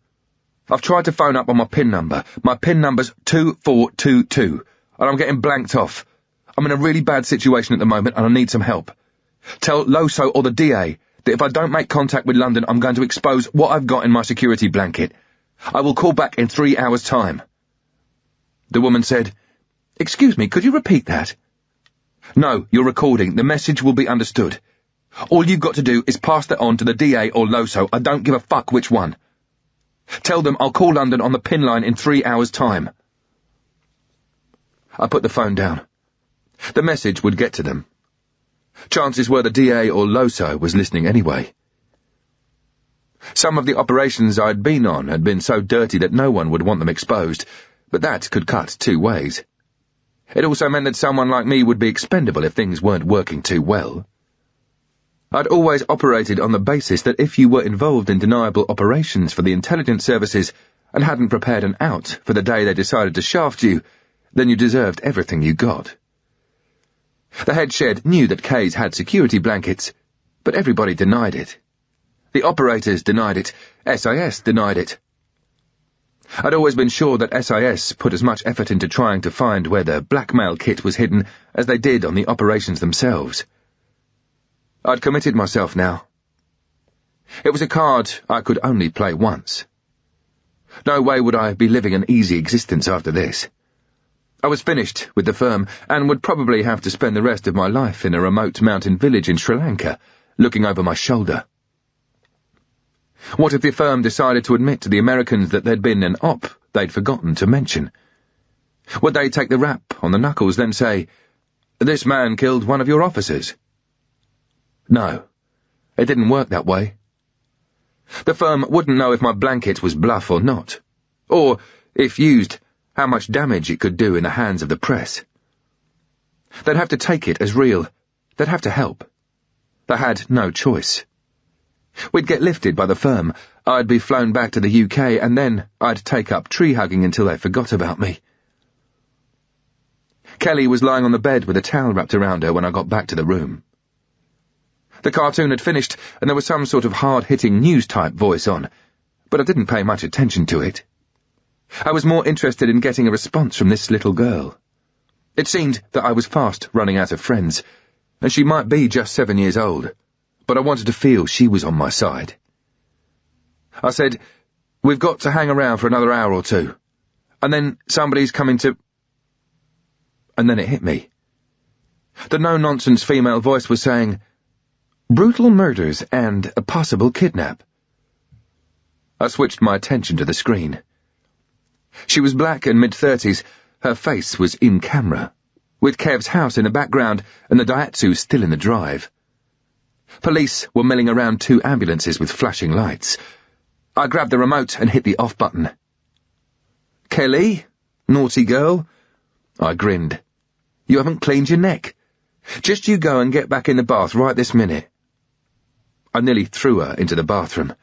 I've tried to phone up on my PIN number. My PIN number's 2422, and I'm getting blanked off. I'm in a really bad situation at the moment, and I need some help. Tell Loso or the DA that if I don't make contact with London, I'm going to expose what I've got in my security blanket. I will call back in 3 hours' time." The woman said, "Excuse me, could you repeat that?" "No, you're recording. The message will be understood. All you've got to do is pass that on to the DA or Loso. I don't give a fuck which one. Tell them I'll call London on the PIN line in 3 hours' time." I put the phone down. The message would get to them. Chances were the DA or Loso was listening anyway. Some of the operations I'd been on had been so dirty that no one would want them exposed, but that could cut 2 ways. It also meant that someone like me would be expendable if things weren't working too well. I'd always operated on the basis that if you were involved in deniable operations for the intelligence services and hadn't prepared an out for the day they decided to shaft you, then you deserved everything you got. The head shed knew that K's had security blankets, but everybody denied it. The operators denied it. SIS denied it. I'd always been sure that SIS put as much effort into trying to find where the blackmail kit was hidden as they did on the operations themselves. I'd committed myself now. It was a card I could only play once. No way would I be living an easy existence after this. I was finished with the firm and would probably have to spend the rest of my life in a remote mountain village in Sri Lanka, looking over my shoulder. What if the firm decided to admit to the Americans that there'd been an op they'd forgotten to mention? Would they take the rap on the knuckles, then say, "This man killed one of your officers"? No, it didn't work that way. The firm wouldn't know if my blanket was bluff or not. Or, If used, how much damage it could do in the hands of the press. They'd have to take it as real. They'd have to help. They had no choice. We'd get lifted by the firm, I'd be flown back to the UK, and then I'd take up tree-hugging until they forgot about me. Kelly was lying on the bed with a towel wrapped around her when I got back to the room. The cartoon had finished, and there was some sort of hard-hitting news-type voice on, but I didn't pay much attention to it. I was more interested in getting a response from this little girl. It seemed that I was fast running out of friends, and she might be just 7 years old, but I wanted to feel she was on my side. I said, "We've got to hang around for another hour or two, and then somebody's coming to—" And then it hit me. The no-nonsense female voice was saying, "Brutal murders and a possible kidnap." I switched my attention to the screen. She was black and mid-30s, her face was in camera, with Kev's house in the background and the Daihatsu still in the drive. Police were milling around 2 ambulances with flashing lights. I grabbed the remote and hit the off button. "Kelly? Naughty girl?" I grinned. "You haven't cleaned your neck. Just you go and get back in the bath right this minute." I nearly threw her into the bathroom.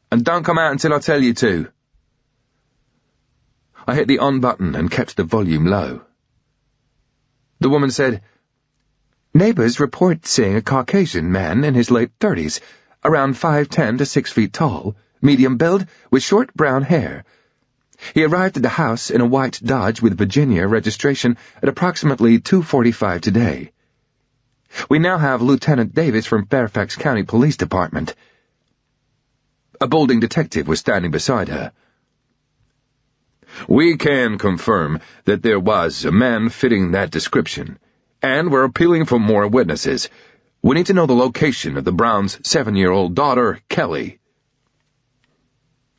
"And don't come out until I tell you to." I hit the on button and kept the volume low. The woman said, "Neighbors report seeing a Caucasian man in his late 30s, around 5'10" to 6 feet tall, medium build, with short brown hair. He arrived at the house in a white Dodge with Virginia registration at approximately 2:45 today. We now have Lieutenant Davis from Fairfax County Police Department." A balding detective was standing beside her. "We can confirm that there was a man fitting that description, and we're appealing for more witnesses. We need to know the location of the Browns' 7-year-old daughter, Kelly."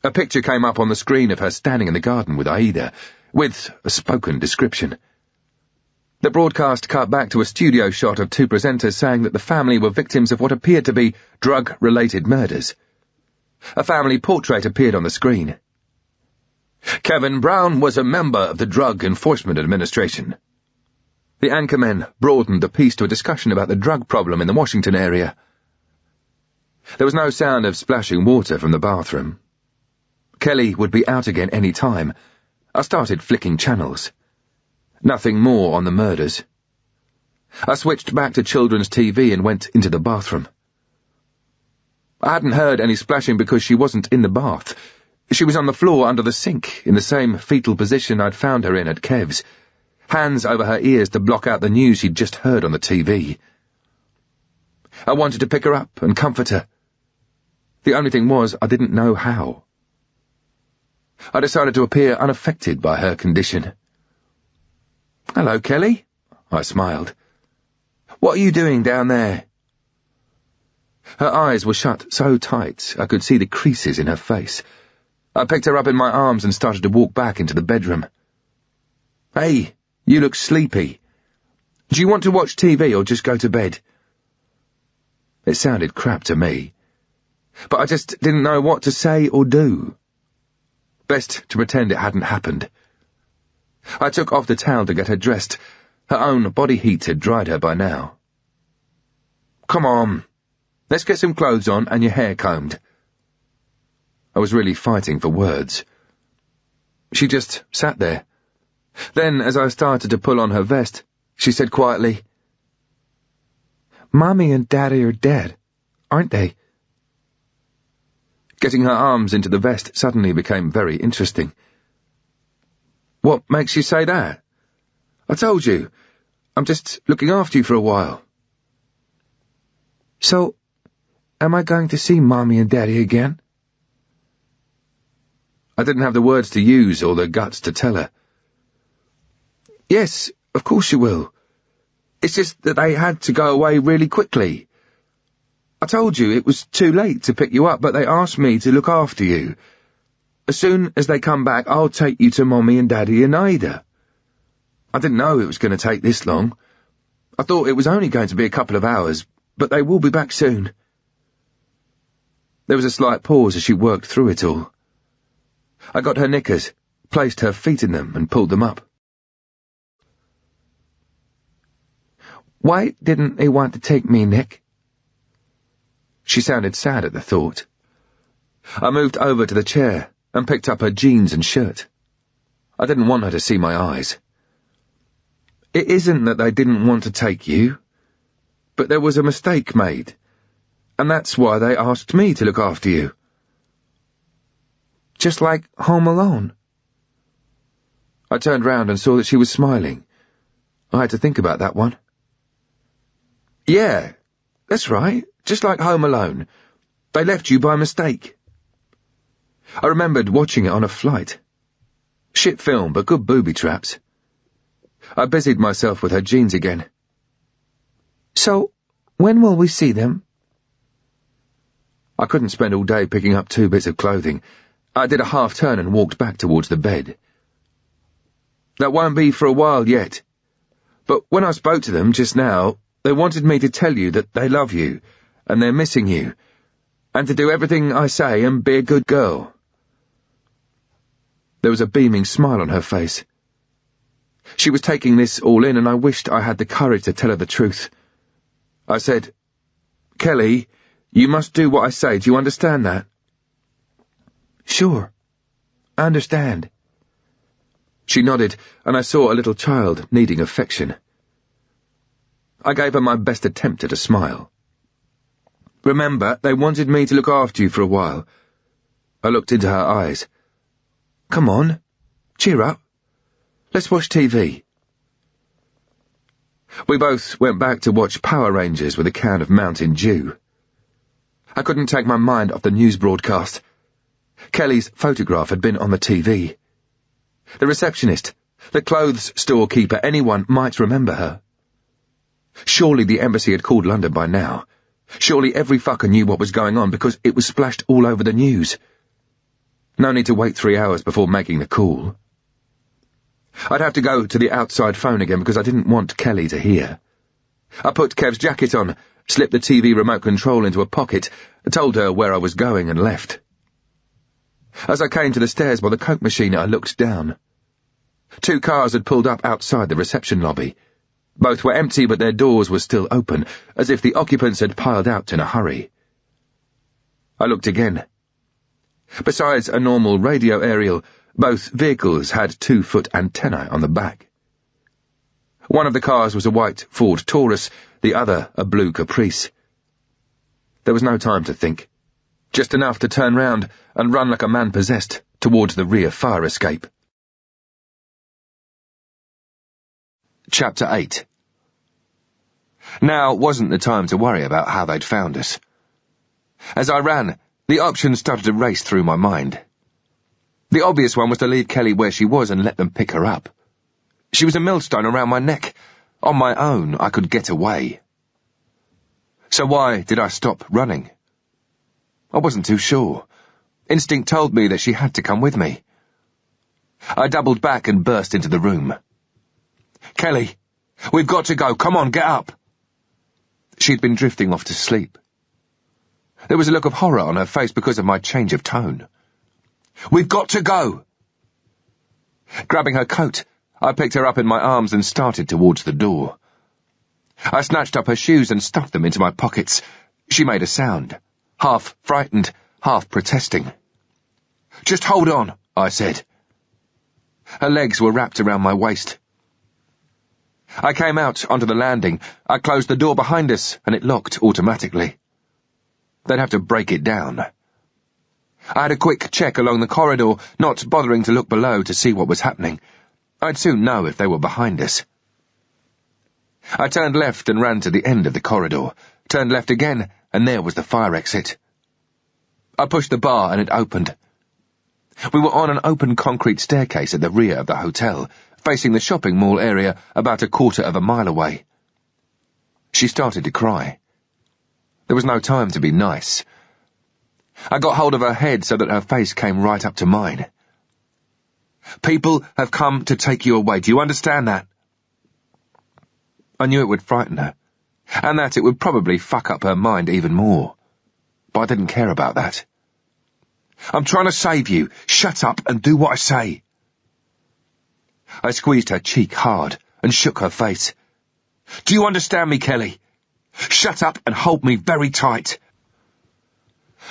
A picture came up on the screen of her standing in the garden with Aida, with a spoken description. The broadcast cut back to a studio shot of 2 presenters saying that the family were victims of what appeared to be drug-related murders. A family portrait appeared on the screen. "Kevin Brown was a member of the Drug Enforcement Administration." The anchormen broadened the piece to a discussion about the drug problem in the Washington area. There was no sound of splashing water from the bathroom. Kelly would be out again any time. I started flicking channels. Nothing more on the murders. I switched back to children's TV and went into the bathroom. I hadn't heard any splashing because she wasn't in the bath. She was on the floor under the sink, in the same fetal position I'd found her in at Kev's, hands over her ears to block out the news she'd just heard on the TV. I wanted to pick her up and comfort her. The only thing was, I didn't know how. I decided to appear unaffected by her condition. "Hello, Kelly," I smiled. "What are you doing down there?" Her eyes were shut so tight I could see the creases in her face. I picked her up in my arms and started to walk back into the bedroom. "Hey, you look sleepy. Do you want to watch TV or just go to bed?" It sounded crap to me, but I just didn't know what to say or do. Best to pretend it hadn't happened. I took off the towel to get her dressed. Her own body heat had dried her by now. "Come on, let's get some clothes on and your hair combed." I was really fighting for words. She just sat there. Then, as I started to pull on her vest, she said quietly, "Mommy and Daddy are dead, aren't they?" Getting her arms into the vest suddenly became very interesting. "What makes you say that?" "I told you. I'm just looking after you for a while." "So, am I going to see Mommy and Daddy again?" I didn't have the words to use or the guts to tell her. "Yes, of course you will. It's just that they had to go away really quickly. I told you it was too late to pick you up, but they asked me to look after you. As soon as they come back, I'll take you to Mommy and Daddy and Ada. I didn't know it was going to take this long. I thought it was only going to be a couple of hours, but they will be back soon." There was a slight pause as she worked through it all. I got her knickers, placed her feet in them and pulled them up. "Why didn't he want to take me, Nick?" She sounded sad at the thought. I moved over to the chair and picked up her jeans and shirt. I didn't want her to see my eyes. "It isn't that they didn't want to take you, but there was a mistake made, and that's why they asked me to look after you." "Just like Home Alone?" I turned round and saw that she was smiling. I had to think about that one. "Yeah, that's right, just like Home Alone. They left you by mistake." I remembered watching it on a flight. Shit film, but good booby traps. I busied myself with her jeans again. "So, when will we see them?" I couldn't spend all day picking up 2 bits of clothing. I did a half-turn and walked back towards the bed. "That won't be for a while yet. But when I spoke to them just now, they wanted me to tell you that they love you, and they're missing you, and to do everything I say and be a good girl." There was a beaming smile on her face. She was taking this all in, and I wished I had the courage to tell her the truth. I said, "Kelly, you must do what I say. Do you understand that?" "Sure. I understand." She nodded, and I saw a little child needing affection. I gave her my best attempt at a smile. "Remember, they wanted me to look after you for a while." I looked into her eyes. "Come on, cheer up. Let's watch TV." We both went back to watch Power Rangers with a can of Mountain Dew. I couldn't take my mind off the news broadcast. Kelly's photograph had been on the TV. The receptionist, the clothes store keeper, anyone might remember her. Surely the embassy had called London by now. Surely every fucker knew what was going on because it was splashed all over the news. No need to wait 3 hours before making the call. I'd have to go to the outside phone again because I didn't want Kelly to hear. I put Kev's jacket on, slipped the TV remote control into a pocket, told her where I was going and left. As I came to the stairs by the Coke machine, I looked down. 2 cars had pulled up outside the reception lobby. Both were empty, but their doors were still open, as if the occupants had piled out in a hurry. I looked again. Besides a normal radio aerial, both vehicles had 2-foot antennae on the back. One of the cars was a white Ford Taurus, the other a blue Caprice. There was no time to think. Just enough to turn round and run like a man possessed towards the rear fire escape. Chapter 8. Now wasn't the time to worry about how they'd found us. As I ran, the options started to race through my mind. The obvious one was to leave Kelly where she was and let them pick her up. She was a millstone around my neck. On my own, I could get away. So why did I stop running? I wasn't too sure. Instinct told me that she had to come with me. I doubled back and burst into the room. "Kelly, we've got to go. Come on, get up." She'd been drifting off to sleep. There was a look of horror on her face because of my change of tone. "We've got to go." Grabbing her coat, I picked her up in my arms and started towards the door. I snatched up her shoes and stuffed them into my pockets. She made a sound, half frightened, half protesting. "Just hold on," I said. Her legs were wrapped around my waist. I came out onto the landing. I closed the door behind us, and it locked automatically. They'd have to break it down. I had a quick check along the corridor, not bothering to look below to see what was happening. I'd soon know if they were behind us. I turned left and ran to the end of the corridor, turned left again, and there was the fire exit. I pushed the bar and it opened. We were on an open concrete staircase at the rear of the hotel, facing the shopping mall area about 1/4 of a mile away. She started to cry. There was no time to be nice. I got hold of her head so that her face came right up to mine. "People have come to take you away. Do you understand that?" I knew it would frighten her, and that it would probably fuck up her mind even more. But I didn't care about that. "I'm trying to save you. Shut up and do what I say." I squeezed her cheek hard and shook her face. "Do you understand me, Kelly? Shut up and hold me very tight."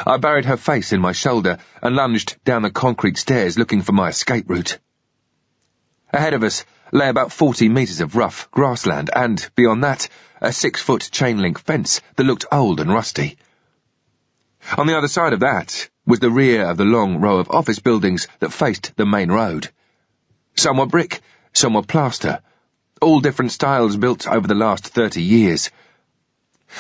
I buried her face in my shoulder and lunged down the concrete stairs looking for my escape route. Ahead of us lay about 40 metres of rough grassland and, beyond that, a 6-foot chain-link fence that looked old and rusty. On the other side of that was the rear of the long row of office buildings that faced the main road. Some were brick, some were plaster, all different styles built over the last 30 years.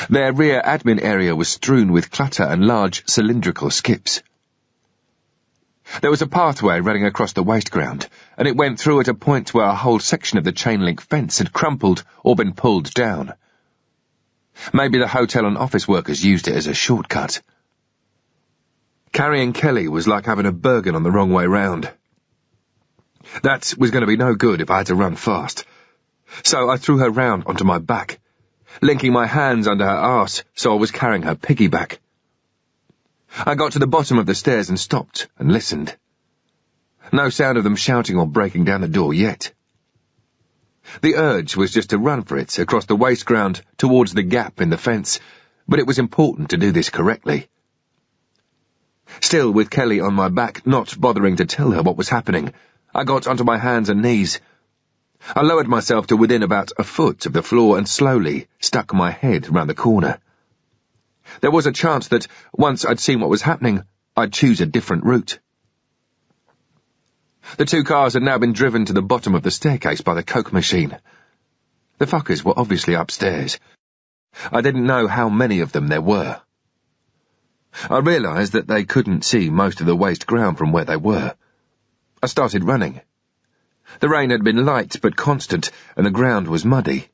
Their rear admin area was strewn with clutter and large cylindrical skips. There was a pathway running across the waste ground, and it went through at a point where a whole section of the chain-link fence had crumpled or been pulled down. Maybe the hotel and office workers used it as a shortcut. Carrying Kelly was like having a Bergen on the wrong way round. That was going to be no good if I had to run fast. So I threw her round onto my back, linking my hands under her arse so I was carrying her piggyback. I got to the bottom of the stairs and stopped and listened. No sound of them shouting or breaking down the door yet. The urge was just to run for it across the waste ground towards the gap in the fence, but it was important to do this correctly. Still, with Kelly on my back, not bothering to tell her what was happening, I got onto my hands and knees. I lowered myself to within about a foot of the floor and slowly stuck my head round the corner. There was a chance that, once I'd seen what was happening, I'd choose a different route. The 2 cars had now been driven to the bottom of the staircase by the Coke machine. The fuckers were obviously upstairs. I didn't know how many of them there were. I realised that they couldn't see most of the waste ground from where they were. I started running. The rain had been light but constant, and the ground was muddy.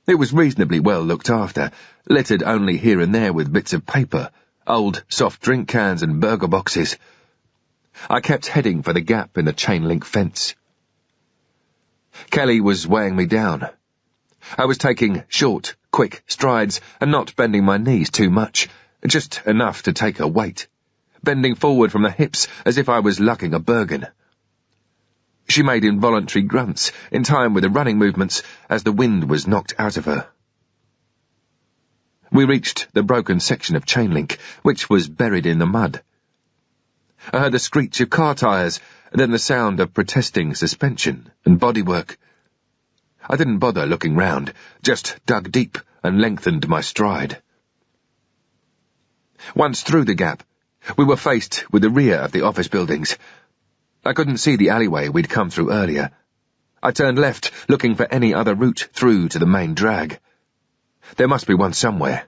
It was reasonably well looked after, littered only here and there with bits of paper, old soft drink cans and burger boxes. I kept heading for the gap in the chain-link fence. Kelly was weighing me down. I was taking short, quick strides and not bending my knees too much, just enough to take her weight, bending forward from the hips as if I was lugging a Bergen. She made involuntary grunts, in time with the running movements, as the wind was knocked out of her. We reached the broken section of chain-link, which was buried in the mud. I heard the screech of car tyres, then the sound of protesting suspension and bodywork. I didn't bother looking round, just dug deep and lengthened my stride. Once through the gap, we were faced with the rear of the office buildings. I couldn't see the alleyway we'd come through earlier. I turned left, looking for any other route through to the main drag. There must be one somewhere.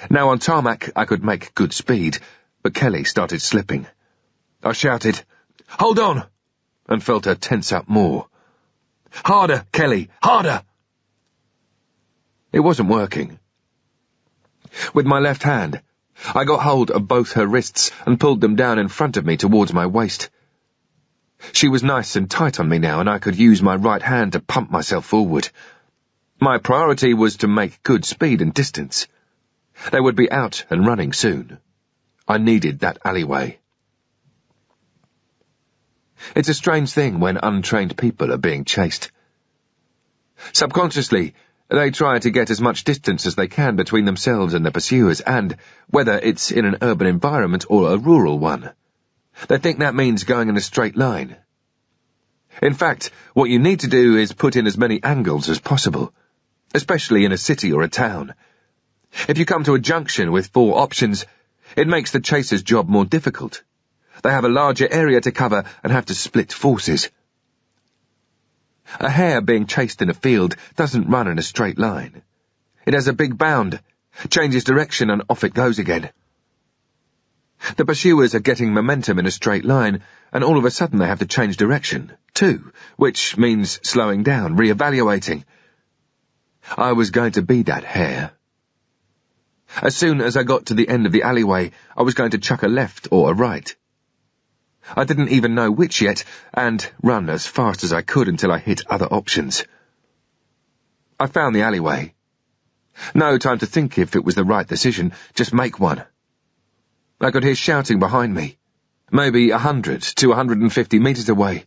Now on tarmac, I could make good speed, but Kelly started slipping. I shouted, "Hold on!" and felt her tense up more. "Harder, Kelly, harder!" It wasn't working. With my left hand, I got hold of both her wrists and pulled them down in front of me towards my waist. She was nice and tight on me now, and I could use my right hand to pump myself forward. My priority was to make good speed and distance. They would be out and running soon. I needed that alleyway. It's a strange thing when untrained people are being chased. Subconsciously, they try to get as much distance as they can between themselves and their pursuers, and, whether it's in an urban environment or a rural one, they think that means going in a straight line. In fact, what you need to do is put in as many angles as possible, especially in a city or a town. If you come to a junction with 4 options, it makes the chaser's job more difficult. They have a larger area to cover and have to split forces. A hare being chased in a field doesn't run in a straight line. It has a big bound, changes direction, and off it goes again. The pursuers are getting momentum in a straight line, and all of a sudden they have to change direction, too, which means slowing down, re-evaluating. I was going to be that hare. As soon as I got to the end of the alleyway, I was going to chuck a left or a right. I didn't even know which yet, and run as fast as I could until I hit other options. I found the alleyway. No time to think if it was the right decision, just make one. I could hear shouting behind me, maybe 100 to 150 metres away.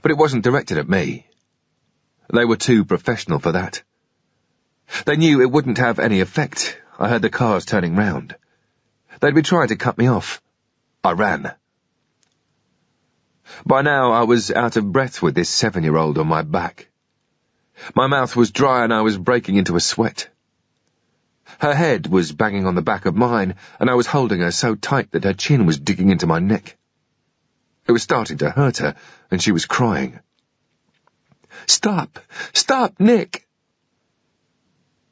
But it wasn't directed at me. They were too professional for that. They knew it wouldn't have any effect. I heard the cars turning round. They'd be trying to cut me off. I ran. By now I was out of breath with this 7-year-old on my back. My mouth was dry and I was breaking into a sweat. Her head was banging on the back of mine, and I was holding her so tight that her chin was digging into my neck. It was starting to hurt her, and she was crying. "Stop! Stop, Nick!"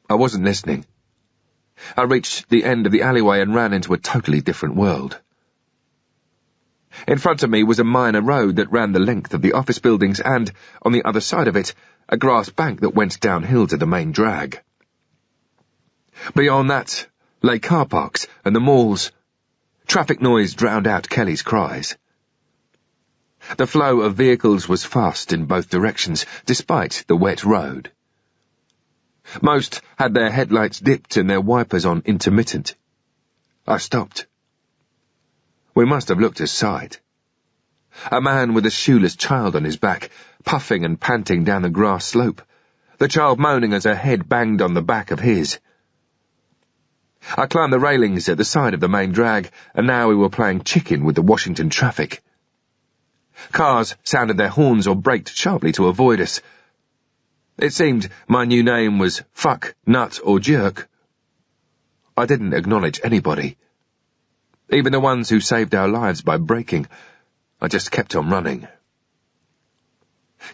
I wasn't listening. I reached the end of the alleyway and ran into a totally different world. In front of me was a minor road that ran the length of the office buildings and, on the other side of it, a grass bank that went downhill to the main drag. Beyond that lay car parks and the malls. Traffic noise drowned out Kelly's cries. The flow of vehicles was fast in both directions, despite the wet road. Most had their headlights dipped and their wipers on intermittent. I stopped. We must have looked aside. A man with a shoeless child on his back, puffing and panting down the grass slope, the child moaning as her head banged on the back of his. I climbed the railings at the side of the main drag, and now we were playing chicken with the Washington traffic. Cars sounded their horns or braked sharply to avoid us. It seemed my new name was Fuck, Nut, or Jerk. I didn't acknowledge anybody. Even the ones who saved our lives by braking. I just kept on running.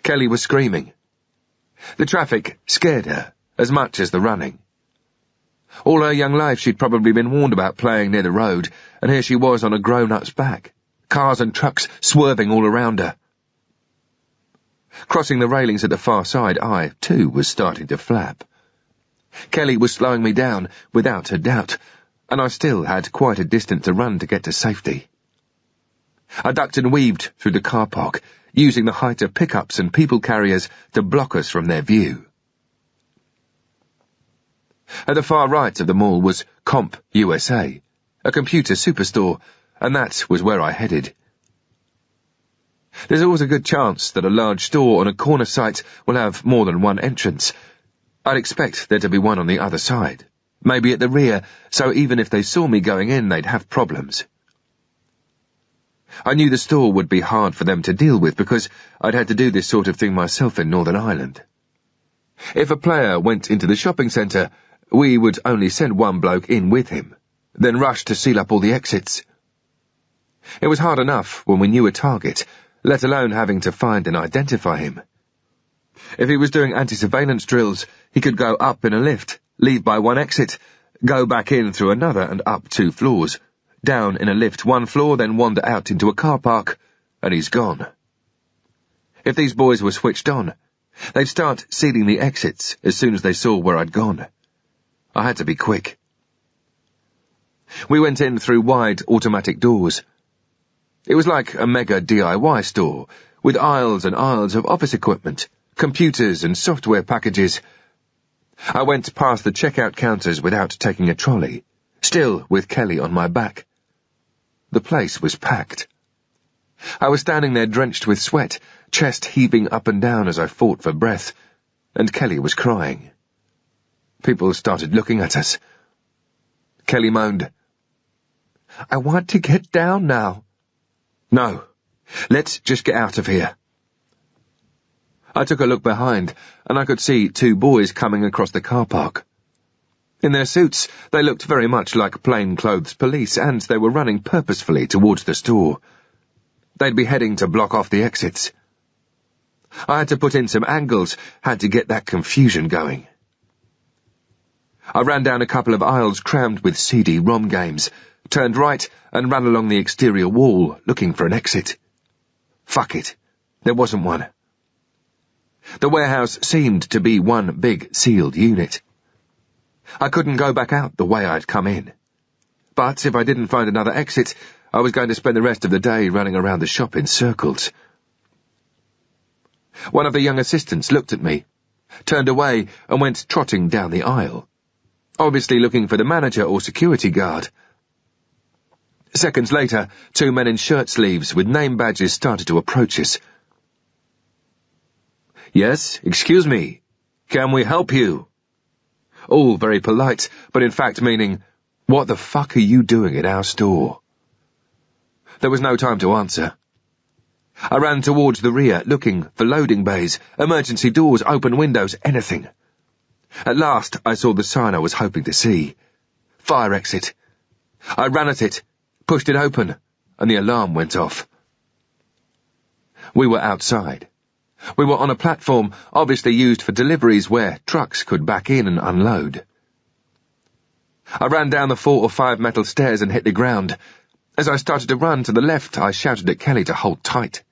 Kelly was screaming. The traffic scared her as much as the running. All her young life she'd probably been warned about playing near the road, and here she was on a grown-up's back, cars and trucks swerving all around her. Crossing the railings at the far side, I, too, was starting to flap. Kelly was slowing me down, without a doubt, and I still had quite a distance to run to get to safety. I ducked and weaved through the car park, using the height of pickups and people carriers to block us from their view. At the far right of the mall was Comp USA, a computer superstore, and that was where I headed. There's always a good chance that a large store on a corner site will have more than one entrance. I'd expect there to be one on the other side, maybe at the rear, so even if they saw me going in, they'd have problems. I knew the store would be hard for them to deal with because I'd had to do this sort of thing myself in Northern Ireland. If a player went into the shopping centre, we would only send one bloke in with him, then rush to seal up all the exits. It was hard enough when we knew a target, let alone having to find and identify him. If he was doing anti-surveillance drills, he could go up in a lift, leave by one exit, go back in through another and up 2 floors, down in a lift 1 floor, then wander out into a car park, and he's gone. If these boys were switched on, they'd start sealing the exits as soon as they saw where I'd gone. I had to be quick. We went in through wide automatic doors. It was like a mega DIY store, with aisles and aisles of office equipment, computers and software packages. I went past the checkout counters without taking a trolley, still with Kelly on my back. The place was packed. I was standing there drenched with sweat, chest heaving up and down as I fought for breath, and Kelly was crying. People started looking at us. Kelly moaned, "I want to get down now." "No, let's just get out of here." I took a look behind, and I could see 2 boys coming across the car park. In their suits, they looked very much like plainclothes police, and they were running purposefully towards the store. They'd be heading to block off the exits. I had to put in some angles, had to get that confusion going. I ran down a couple of aisles crammed with CD-ROM games, turned right and ran along the exterior wall, looking for an exit. Fuck it, there wasn't one. The warehouse seemed to be one big sealed unit. I couldn't go back out the way I'd come in. But if I didn't find another exit, I was going to spend the rest of the day running around the shop in circles. One of the young assistants looked at me, turned away and went trotting down the aisle, obviously looking for the manager or security guard. Seconds later, 2 men in shirt sleeves with name badges started to approach us. "Yes, excuse me. Can we help you?" All very polite, but in fact meaning, "What the fuck are you doing at our store?" There was no time to answer. I ran towards the rear, looking for loading bays, emergency doors, open windows, anything. At last, I saw the sign I was hoping to see. Fire exit. I ran at it, pushed it open, and the alarm went off. We were outside. We were on a platform obviously used for deliveries where trucks could back in and unload. I ran down the 4 or 5 metal stairs and hit the ground. As I started to run to the left, I shouted at Kelly to hold tight.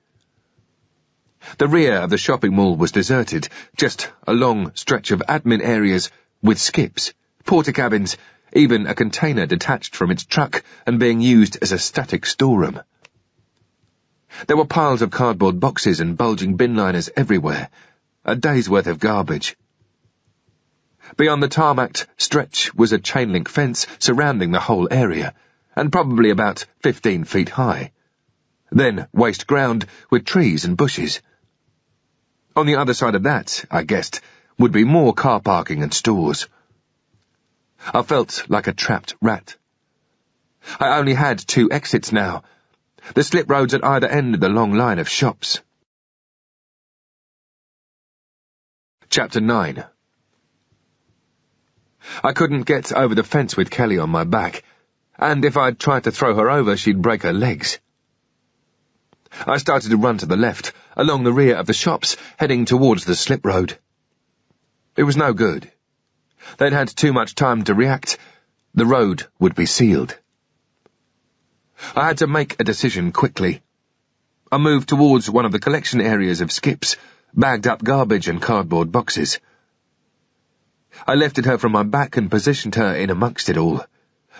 The rear of the shopping mall was deserted, just a long stretch of admin areas with skips, porter cabins, even a container detached from its truck and being used as a static storeroom. There were piles of cardboard boxes and bulging bin liners everywhere, a day's worth of garbage. Beyond the tarmacked stretch was a chain-link fence surrounding the whole area, and probably about 15 feet high. Then waste ground with trees and bushes. On the other side of that, I guessed, would be more car parking and stores. I felt like a trapped rat. I only had 2 exits now, the slip roads at either end of the long line of shops. Chapter 9. I couldn't get over the fence with Kelly on my back, and if I'd tried to throw her over, she'd break her legs. I started to run to the left, along the rear of the shops, heading towards the slip road. It was no good. They'd had too much time to react. The road would be sealed. I had to make a decision quickly. I moved towards one of the collection areas of skips, bagged up garbage and cardboard boxes. I lifted her from my back and positioned her in amongst it all,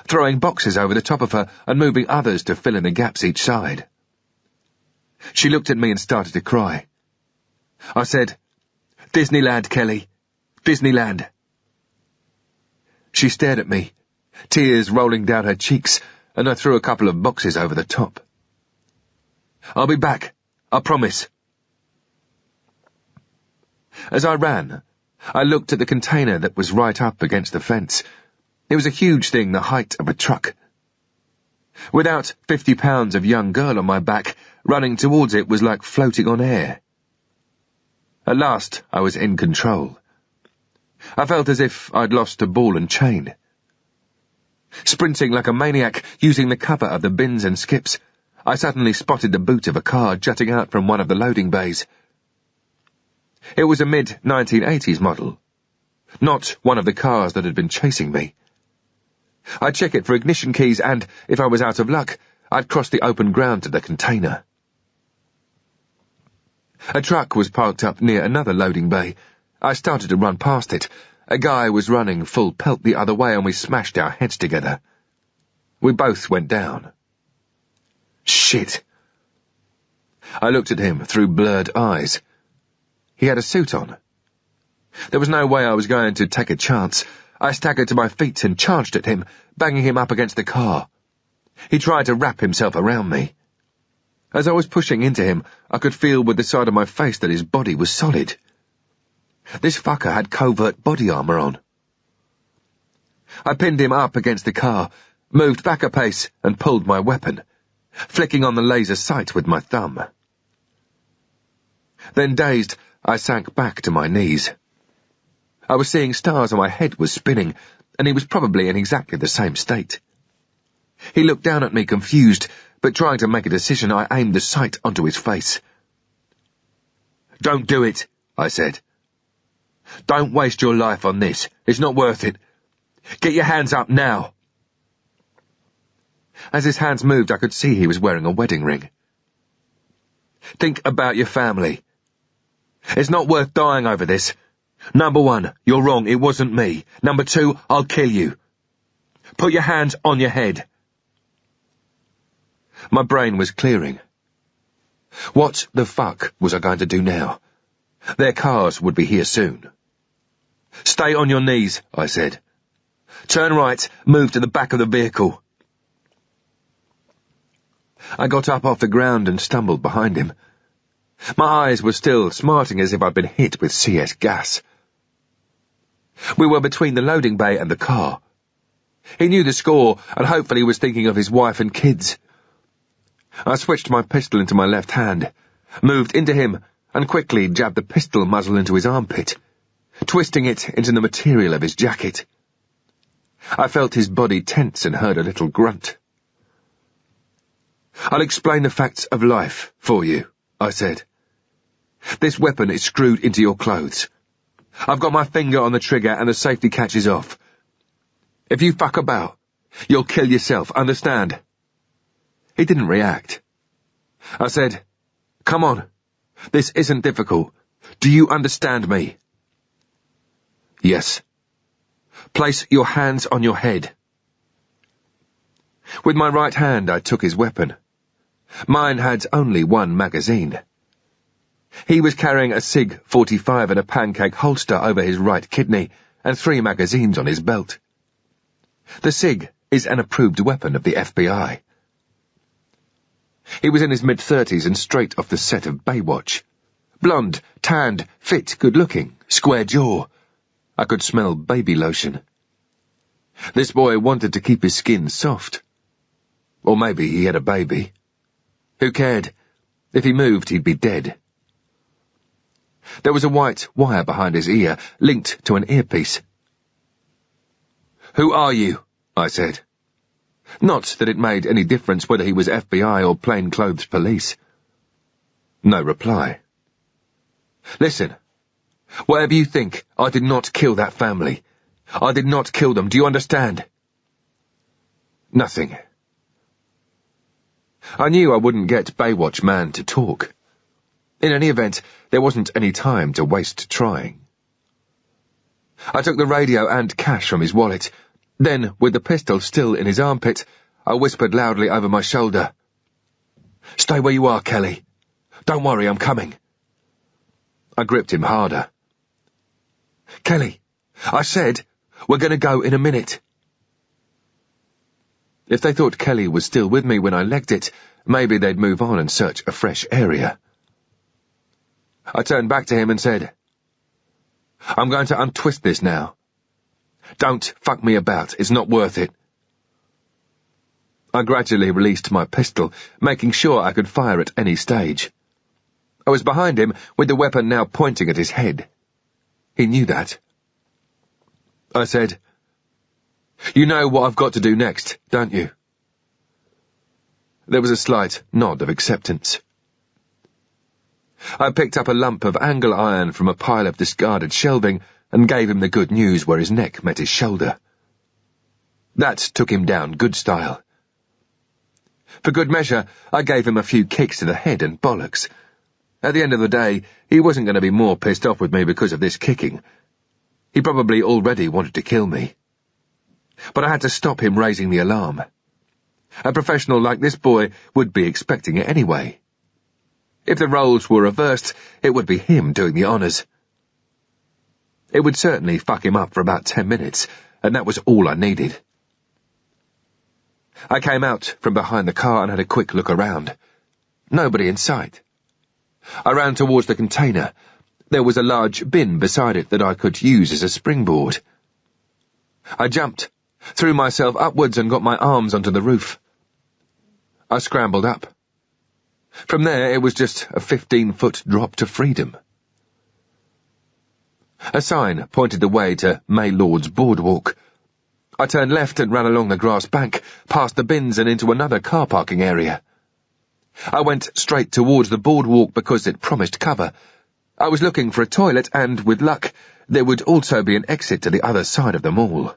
throwing boxes over the top of her and moving others to fill in the gaps each side. She looked at me and started to cry. I said, "Disneyland, Kelly. Disneyland." She stared at me, tears rolling down her cheeks, and I threw a couple of boxes over the top. "I'll be back, I promise." As I ran, I looked at the container that was right up against the fence. It was a huge thing the height of a truck. Without 50 pounds of young girl on my back, running towards it was like floating on air. At last, I was in control. I felt as if I'd lost a ball and chain. Sprinting like a maniac, using the cover of the bins and skips, I suddenly spotted the boot of a car jutting out from one of the loading bays. It was a mid-1980s model, not one of the cars that had been chasing me. I'd check it for ignition keys and, if I was out of luck, I'd cross the open ground to the container. A truck was parked up near another loading bay. I started to run past it. A guy was running full pelt the other way and we smashed our heads together. We both went down. Shit. I looked at him through blurred eyes. He had a suit on. There was no way I was going to take a chance. I staggered to my feet and charged at him, banging him up against the car. He tried to wrap himself around me. As I was pushing into him, I could feel with the side of my face that his body was solid. This fucker had covert body armor on. I pinned him up against the car, moved back a pace and pulled my weapon, flicking on the laser sight with my thumb. Then, dazed, I sank back to my knees. I was seeing stars and my head was spinning, and he was probably in exactly the same state. He looked down at me confused, but trying to make a decision, I aimed the sight onto his face. "Don't do it," I said. "Don't waste your life on this. It's not worth it. Get your hands up now." As his hands moved, I could see he was wearing a wedding ring. "Think about your family. It's not worth dying over this. Number 1, you're wrong, it wasn't me. Number 2, I'll kill you. Put your hands on your head." My brain was clearing. What the fuck was I going to do now? Their cars would be here soon. "Stay on your knees," I said. "Turn right, move to the back of the vehicle." I got up off the ground and stumbled behind him. My eyes were still smarting as if I'd been hit with CS gas. We were between the loading bay and the car. He knew the score and hopefully was thinking of his wife and kids. I switched my pistol into my left hand, moved into him, and quickly jabbed the pistol muzzle into his armpit, twisting it into the material of his jacket. I felt his body tense and heard a little grunt. "I'll explain the facts of life for you," I said. "This weapon is screwed into your clothes. I've got my finger on the trigger and the safety catch is off. If you fuck about, you'll kill yourself, understand?" He didn't react. I said, "Come on, this isn't difficult. Do you understand me?" "Yes." "Place your hands on your head." With my right hand I took his weapon. Mine had only one magazine. He was carrying a SIG 45 in a pancake holster over his right kidney and 3 magazines on his belt. The SIG is an approved weapon of the FBI. He was in his mid-30s and straight off the set of Baywatch. Blonde, tanned, fit, good-looking, square jaw. I could smell baby lotion. This boy wanted to keep his skin soft. Or maybe he had a baby. Who cared? If he moved, he'd be dead. There was a white wire behind his ear, linked to an earpiece. "Who are you?" I said. Not that it made any difference whether he was FBI or plainclothes police. No reply. "Listen, whatever you think, I did not kill that family. I did not kill them, do you understand?" Nothing. I knew I wouldn't get Baywatch Man to talk. In any event, there wasn't any time to waste trying. I took the radio and cash from his wallet. Then, with the pistol still in his armpit, I whispered loudly over my shoulder, "Stay where you are, Kelly. Don't worry, I'm coming." I gripped him harder. "Kelly, I said, we're going to go in a minute." If they thought Kelly was still with me when I legged it, maybe they'd move on and search a fresh area. I turned back to him and said, "I'm going to untwist this now. Don't fuck me about, it's not worth it." I gradually released my pistol, making sure I could fire at any stage. I was behind him, with the weapon now pointing at his head. He knew that. I said, "You know what I've got to do next, don't you?" There was a slight nod of acceptance. I picked up a lump of angle iron from a pile of discarded shelving and gave him the good news where his neck met his shoulder. That took him down good style. For good measure, I gave him a few kicks to the head and bollocks. At the end of the day, he wasn't going to be more pissed off with me because of this kicking. He probably already wanted to kill me. But I had to stop him raising the alarm. A professional like this boy would be expecting it anyway. If the roles were reversed, it would be him doing the honours. It would certainly fuck him up for about 10 minutes, and that was all I needed. I came out from behind the car and had a quick look around. Nobody in sight. I ran towards the container. There was a large bin beside it that I could use as a springboard. I jumped, threw myself upwards and got my arms onto the roof. I scrambled up. From there, it was just a 15-foot drop to freedom. A sign pointed the way to Maylord's Boardwalk. I turned left and ran along the grass bank, past the bins and into another car parking area. I went straight towards the boardwalk because it promised cover. I was looking for a toilet and, with luck, there would also be an exit to the other side of the mall.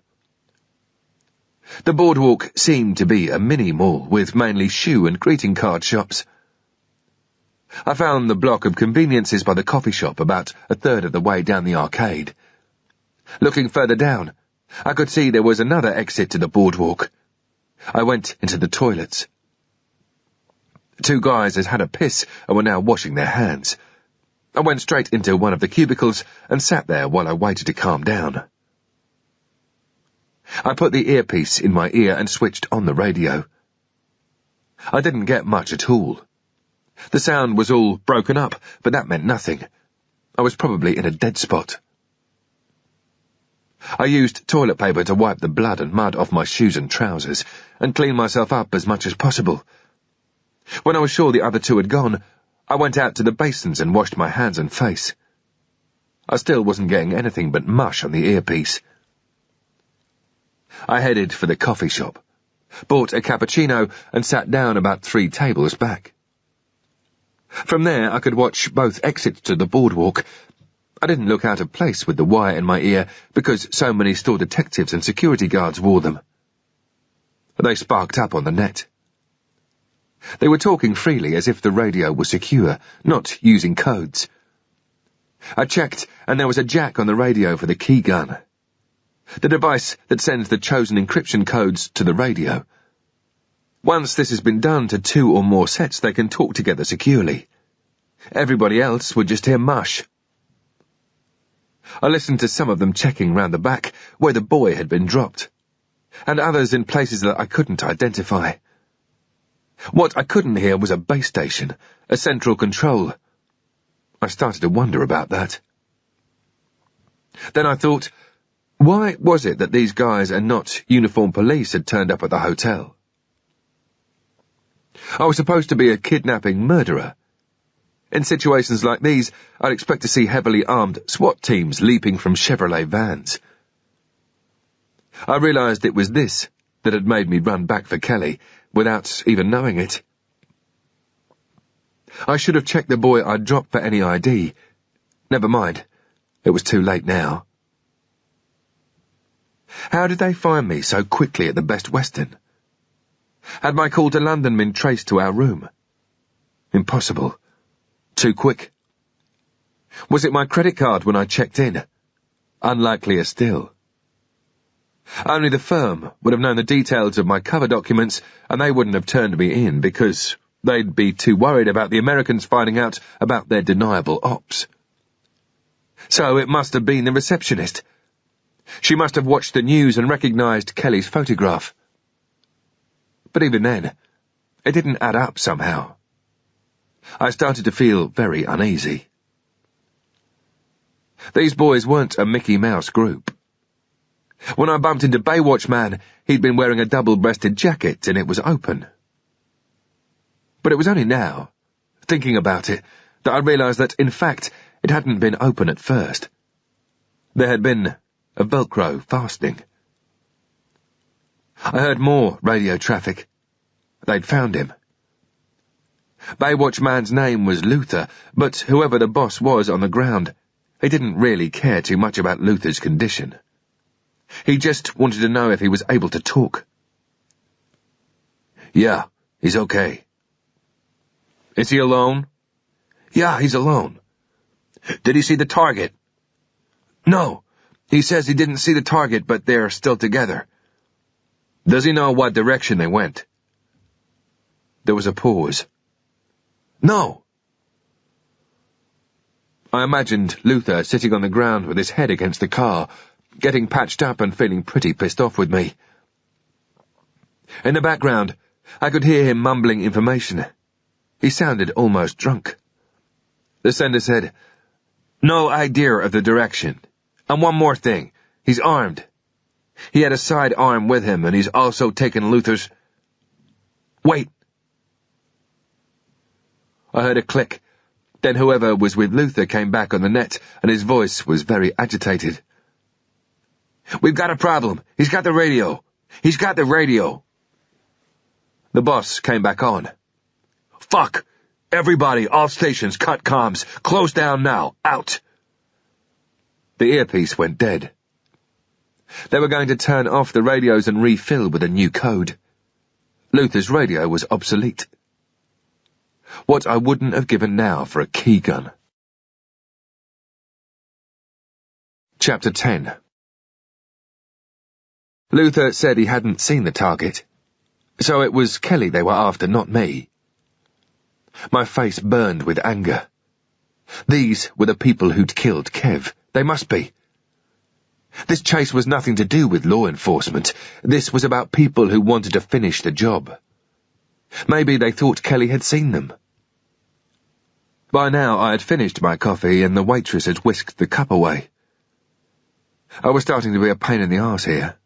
The boardwalk seemed to be a mini-mall with mainly shoe and greeting card shops. I found the block of conveniences by the coffee shop about a third of the way down the arcade. Looking further down, I could see there was another exit to the boardwalk. I went into the toilets. 2 guys had had a piss and were now washing their hands. I went straight into one of the cubicles and sat there while I waited to calm down. I put the earpiece in my ear and switched on the radio. I didn't get much at all. The sound was all broken up, but that meant nothing. I was probably in a dead spot. I used toilet paper to wipe the blood and mud off my shoes and trousers, and clean myself up as much as possible. When I was sure the other two had gone, I went out to the basins and washed my hands and face. I still wasn't getting anything but mush on the earpiece. I headed for the coffee shop, bought a cappuccino, and sat down about 3 tables back. From there I could watch both exits to the boardwalk. I didn't look out of place with the wire in my ear because so many store detectives and security guards wore them. They sparked up on the net. They were talking freely as if the radio was secure, not using codes. I checked, and there was a jack on the radio for the key gun, the device that sends the chosen encryption codes to the radio. Once this has been done to 2 or more sets, they can talk together securely. Everybody else would just hear mush. I listened to some of them checking round the back, where the boy had been dropped, and others in places that I couldn't identify. What I couldn't hear was a base station, a central control. I started to wonder about that. Then I thought, why was it that these guys and not uniformed police had turned up at the hotel? I was supposed to be a kidnapping murderer. In situations like these, I'd expect to see heavily armed SWAT teams leaping from Chevrolet vans. I realized it was this that had made me run back for Kelly, without even knowing it. I should have checked the boy I'd dropped for any ID. Never mind. It was too late now. How did they find me so quickly at the Best Western? Had my call to London been traced to our room? Impossible. Too quick. Was it my credit card when I checked in? Unlikelier still. Only the firm would have known the details of my cover documents, and they wouldn't have turned me in because they'd be too worried about the Americans finding out about their deniable ops. So it must have been the receptionist. She must have watched the news and recognized Kelly's photograph. But even then, it didn't add up somehow. I started to feel very uneasy. These boys weren't a Mickey Mouse group. When I bumped into Baywatch Man, he'd been wearing a double-breasted jacket and it was open. But it was only now, thinking about it, that I realized that, in fact, it hadn't been open at first. There had been a Velcro fastening. I heard more radio traffic. They'd found him. Baywatch Man's name was Luther, but whoever the boss was on the ground, he didn't really care too much about Luther's condition. He just wanted to know if he was able to talk. Yeah, he's okay. Is he alone? Yeah, he's alone. Did he see the target? No. He says he didn't see the target, but they're still together. Does he know what direction they went? There was a pause. No. I imagined Luther sitting on the ground with his head against the car, getting patched up and feeling pretty pissed off with me. In the background, I could hear him mumbling information. He sounded almost drunk. The sender said, "No idea of the direction. And one more thing, he's armed. He had a sidearm with him, and he's also taken Luther's—" Wait! I heard a click. Then whoever was with Luther came back on the net, and his voice was very agitated. "We've got a problem. He's got the radio. He's got the radio." The boss came back on. "Fuck! Everybody, all stations, cut comms. Close down now. Out." The earpiece went dead. They were going to turn off the radios and refill with a new code. Luther's radio was obsolete. What I wouldn't have given now for a key gun. Chapter 10. Luther said he hadn't seen the target, so it was Kelly they were after, not me. My face burned with anger. These were the people who'd killed Kev. They must be. This chase was nothing to do with law enforcement. This was about people who wanted to finish the job. Maybe they thought Kelly had seen them. By now I had finished my coffee and the waitress had whisked the cup away. I was starting to be a pain in the arse here.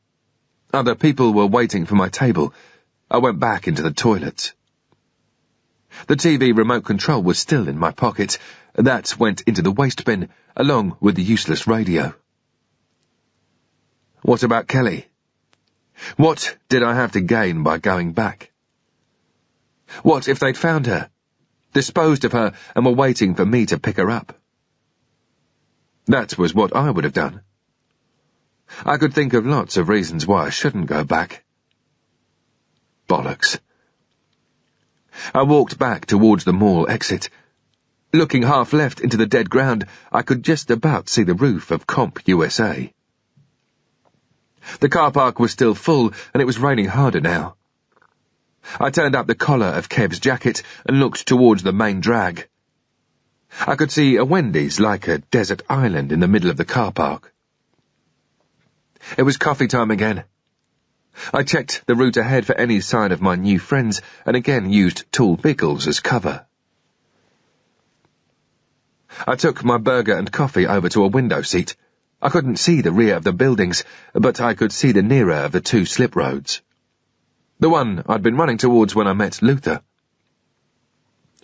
Other people were waiting for my table. I went back into the toilets. The TV remote control was still in my pocket. That went into the waste bin, along with the useless radio. What about Kelly? What did I have to gain by going back? What if they'd found her, disposed of her, and were waiting for me to pick her up? That was what I would have done. I could think of lots of reasons why I shouldn't go back. Bollocks. I walked back towards the mall exit. Looking half left into the dead ground, I could just about see the roof of Comp USA. The car park was still full, and it was raining harder now. I turned up the collar of Kev's jacket and looked towards the main drag. I could see a Wendy's like a desert island in the middle of the car park. It was coffee time again. I checked the route ahead for any sign of my new friends and again used tall pickles as cover. I took my burger and coffee over to a window seat. I couldn't see the rear of the buildings, but I could see the nearer of the two slip roads. The one I'd been running towards when I met Luther.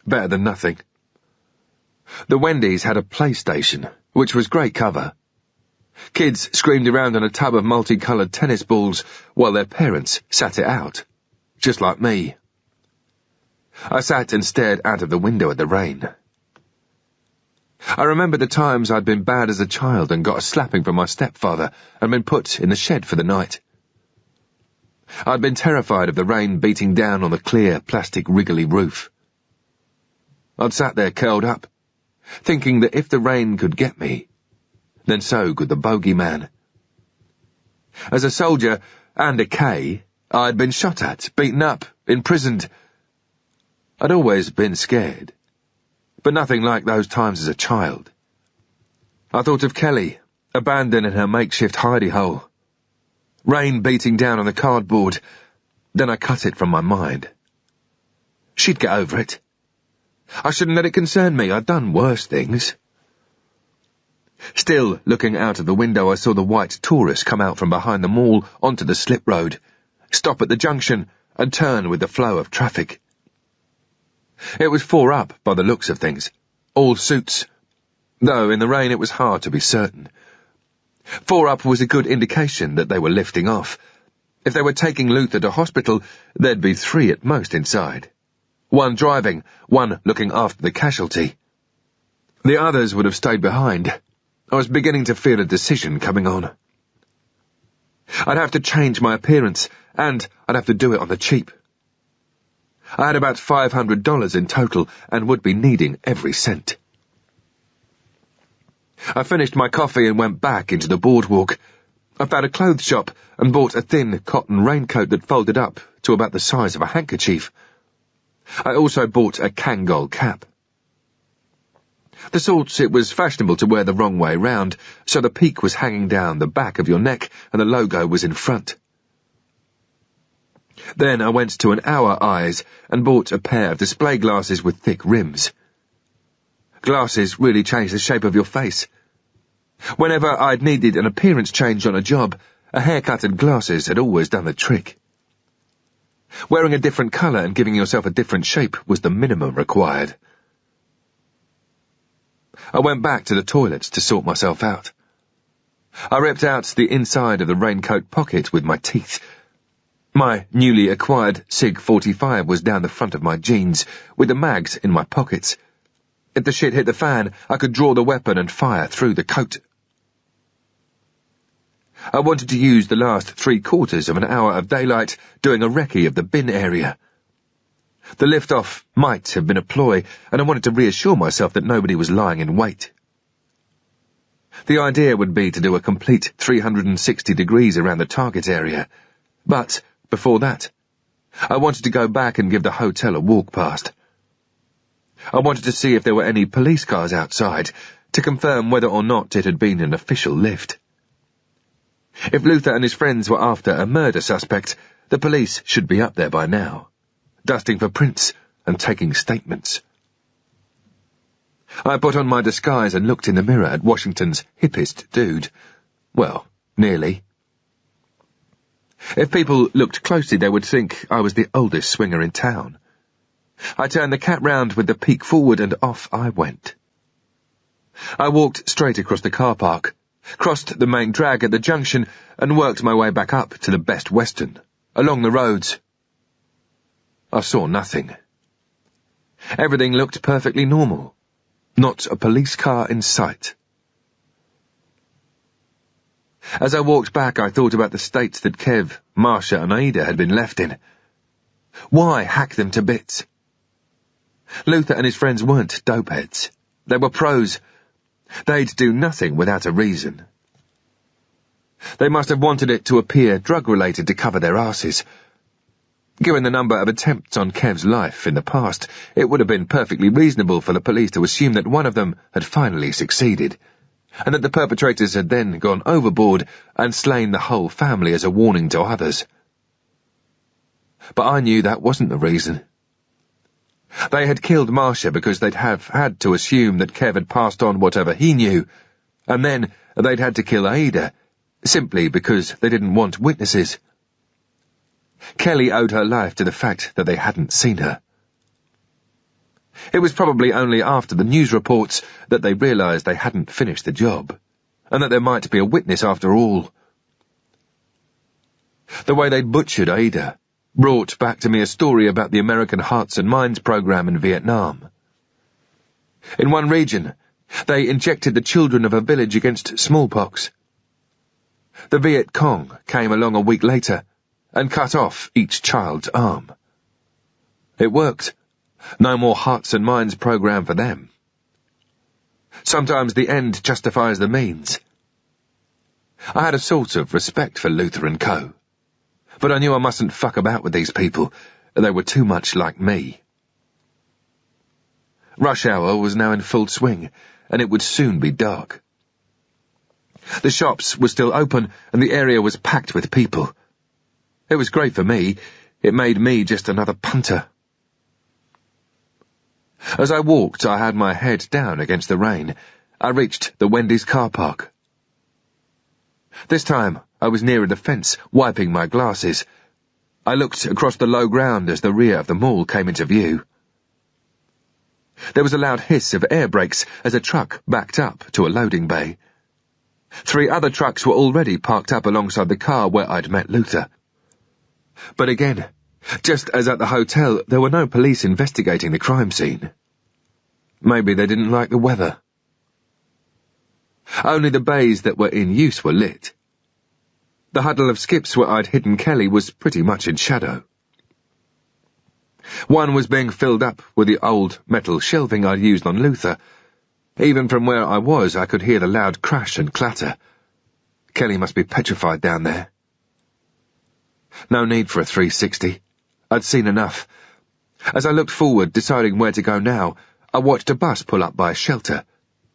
Better than nothing. The Wendy's had a PlayStation, which was great cover. Kids screamed around on a tub of multicoloured tennis balls while their parents sat it out, just like me. I sat and stared out of the window at the rain. I remembered the times I'd been bad as a child and got a slapping from my stepfather and been put in the shed for the night. I'd been terrified of the rain beating down on the clear, plastic, wriggly roof. I'd sat there curled up, thinking that if the rain could get me, then so could the bogeyman. As a soldier and a K, I'd been shot at, beaten up, imprisoned. I'd always been scared, but nothing like those times as a child. I thought of Kelly, abandoned in her makeshift hidey hole. Rain beating down on the cardboard, then I cut it from my mind. She'd get over it. I shouldn't let it concern me, I'd done worse things. Still looking out of the window, I saw the white Taurus come out from behind the mall onto the slip road, stop at the junction, and turn with the flow of traffic. It was 4 up by the looks of things, all suits, though in the rain it was hard to be certain. 4 up was a good indication that they were lifting off. If they were taking Luther to hospital, there'd be 3 at most inside. 1 driving, 1 looking after the casualty. The others would have stayed behind. I was beginning to feel a decision coming on. I'd have to change my appearance, and I'd have to do it on the cheap. I had about $500 in total and would be needing every cent. I finished my coffee and went back into the boardwalk. I found a clothes shop and bought a thin cotton raincoat that folded up to about the size of a handkerchief. I also bought a Kangol cap. The sort it was fashionable to wear the wrong way round, so the peak was hanging down the back of your neck and the logo was in front. Then I went to an Hour Eyes and bought a pair of display glasses with thick rims. Glasses really change the shape of your face. Whenever I'd needed an appearance change on a job, a haircut and glasses had always done the trick. Wearing a different colour and giving yourself a different shape was the minimum required. I went back to the toilets to sort myself out. I ripped out the inside of the raincoat pocket with my teeth. My newly acquired SIG 45 was down the front of my jeans, with the mags in my pockets. If the shit hit the fan, I could draw the weapon and fire through the coat. I wanted to use the last 3/4 of an hour of daylight doing a recce of the bin area. The lift-off might have been a ploy, and I wanted to reassure myself that nobody was lying in wait. The idea would be to do a complete 360 degrees around the target area, but before that, I wanted to go back and give the hotel a walk past. I wanted to see if there were any police cars outside, to confirm whether or not it had been an official lift. If Luther and his friends were after a murder suspect, the police should be up there by now, dusting for prints and taking statements. I put on my disguise and looked in the mirror at Washington's hippest dude. Well, nearly. If people looked closely, they would think I was the oldest swinger in town. I turned the cat round with the peak forward and off I went. I walked straight across the car park, crossed the main drag at the junction and worked my way back up to the Best Western, along the roads. I saw nothing. Everything looked perfectly normal. Not a police car in sight. As I walked back, I thought about the states that Kev, Marcia and Ada had been left in. Why hack them to bits? Luther and his friends weren't dopeheads. They were pros. They'd do nothing without a reason. They must have wanted it to appear drug-related to cover their asses. Given the number of attempts on Kev's life in the past, it would have been perfectly reasonable for the police to assume that one of them had finally succeeded, and that the perpetrators had then gone overboard and slain the whole family as a warning to others. But I knew that wasn't the reason. They had killed Marcia because they'd have had to assume that Kev had passed on whatever he knew, and then they'd had to kill Ada, simply because they didn't want witnesses. Kelly owed her life to the fact that they hadn't seen her. It was probably only after the news reports that they realised they hadn't finished the job, and that there might be a witness after all. The way they'd butchered Ada brought back to me a story about the American Hearts and Minds program in Vietnam. In one region, they injected the children of a village against smallpox. The Viet Cong came along a week later and cut off each child's arm. It worked. No more Hearts and Minds program for them. Sometimes the end justifies the means. I had a sort of respect for Luther and Co., but I knew I mustn't fuck about with these people. They were too much like me. Rush hour was now in full swing, and it would soon be dark. The shops were still open, and the area was packed with people. It was great for me. It made me just another punter. As I walked, I had my head down against the rain. I reached the Wendy's car park. This time, I was nearer the fence, wiping my glasses. I looked across the low ground as the rear of the mall came into view. There was a loud hiss of air brakes as a truck backed up to a loading bay. 3 other trucks were already parked up alongside the car where I'd met Luther. But again, just as at the hotel, there were no police investigating the crime scene. Maybe they didn't like the weather. Only the bays that were in use were lit. The huddle of skips where I'd hidden Kelly was pretty much in shadow. One was being filled up with the old metal shelving I'd used on Luther. Even from where I was, I could hear the loud crash and clatter. Kelly must be petrified down there. No need for a 360. I'd seen enough. As I looked forward, deciding where to go now, I watched a bus pull up by a shelter,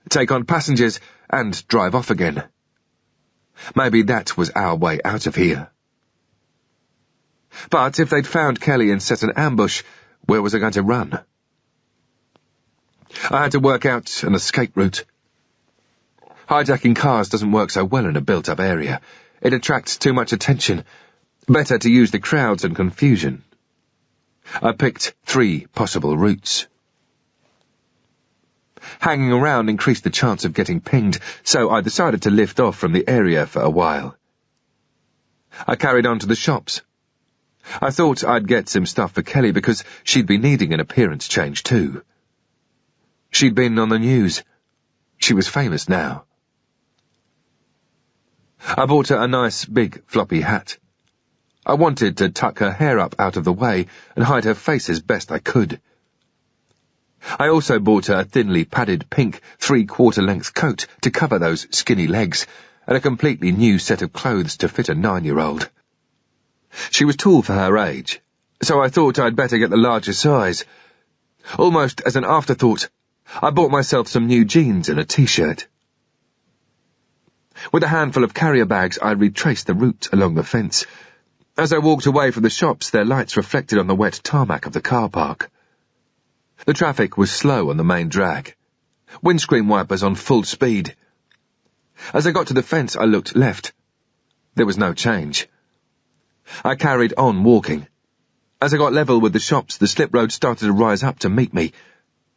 take on passengers, and drive off again. Maybe that was our way out of here. But if they'd found Kelly and set an ambush, where was I going to run? I had to work out an escape route. Hijacking cars doesn't work so well in a built-up area. It attracts too much attention. Better to use the crowds and confusion. I picked 3 possible routes. Hanging around increased the chance of getting pinged, so I decided to lift off from the area for a while. I carried on to the shops. I thought I'd get some stuff for Kelly because she'd be needing an appearance change too. She'd been on the news. She was famous now. I bought her a nice big floppy hat. I wanted to tuck her hair up out of the way and hide her face as best I could. I also bought her a thinly padded pink 3/4-length coat to cover those skinny legs, and a completely new set of clothes to fit a 9-year-old. She was tall for her age, so I thought I'd better get the larger size. Almost as an afterthought, I bought myself some new jeans and a t-shirt. With a handful of carrier bags, I retraced the route along the fence. As I walked away from the shops, their lights reflected on the wet tarmac of the car park. The traffic was slow on the main drag. Windscreen wipers on full speed. As I got to the fence, I looked left. There was no change. I carried on walking. As I got level with the shops, the slip road started to rise up to meet me.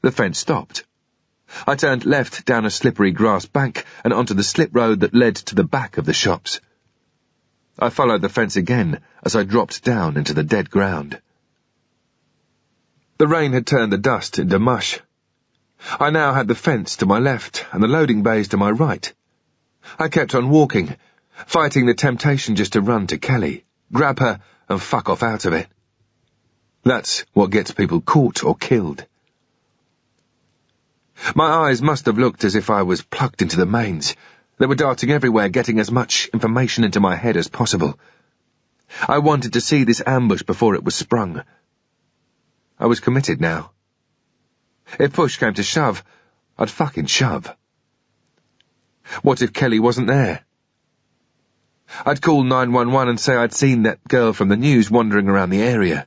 The fence stopped. I turned left down a slippery grass bank and onto the slip road that led to the back of the shops. I followed the fence again as I dropped down into the dead ground. The rain had turned the dust into mush. I now had the fence to my left and the loading bays to my right. I kept on walking, fighting the temptation just to run to Kelly, grab her, and fuck off out of it. That's what gets people caught or killed. My eyes must have looked as if I was plugged into the mains. They were darting everywhere, getting as much information into my head as possible. I wanted to see this ambush before it was sprung. I was committed now. If push came to shove, I'd fucking shove. What if Kelly wasn't there? I'd call 911 and say I'd seen that girl from the news wandering around the area.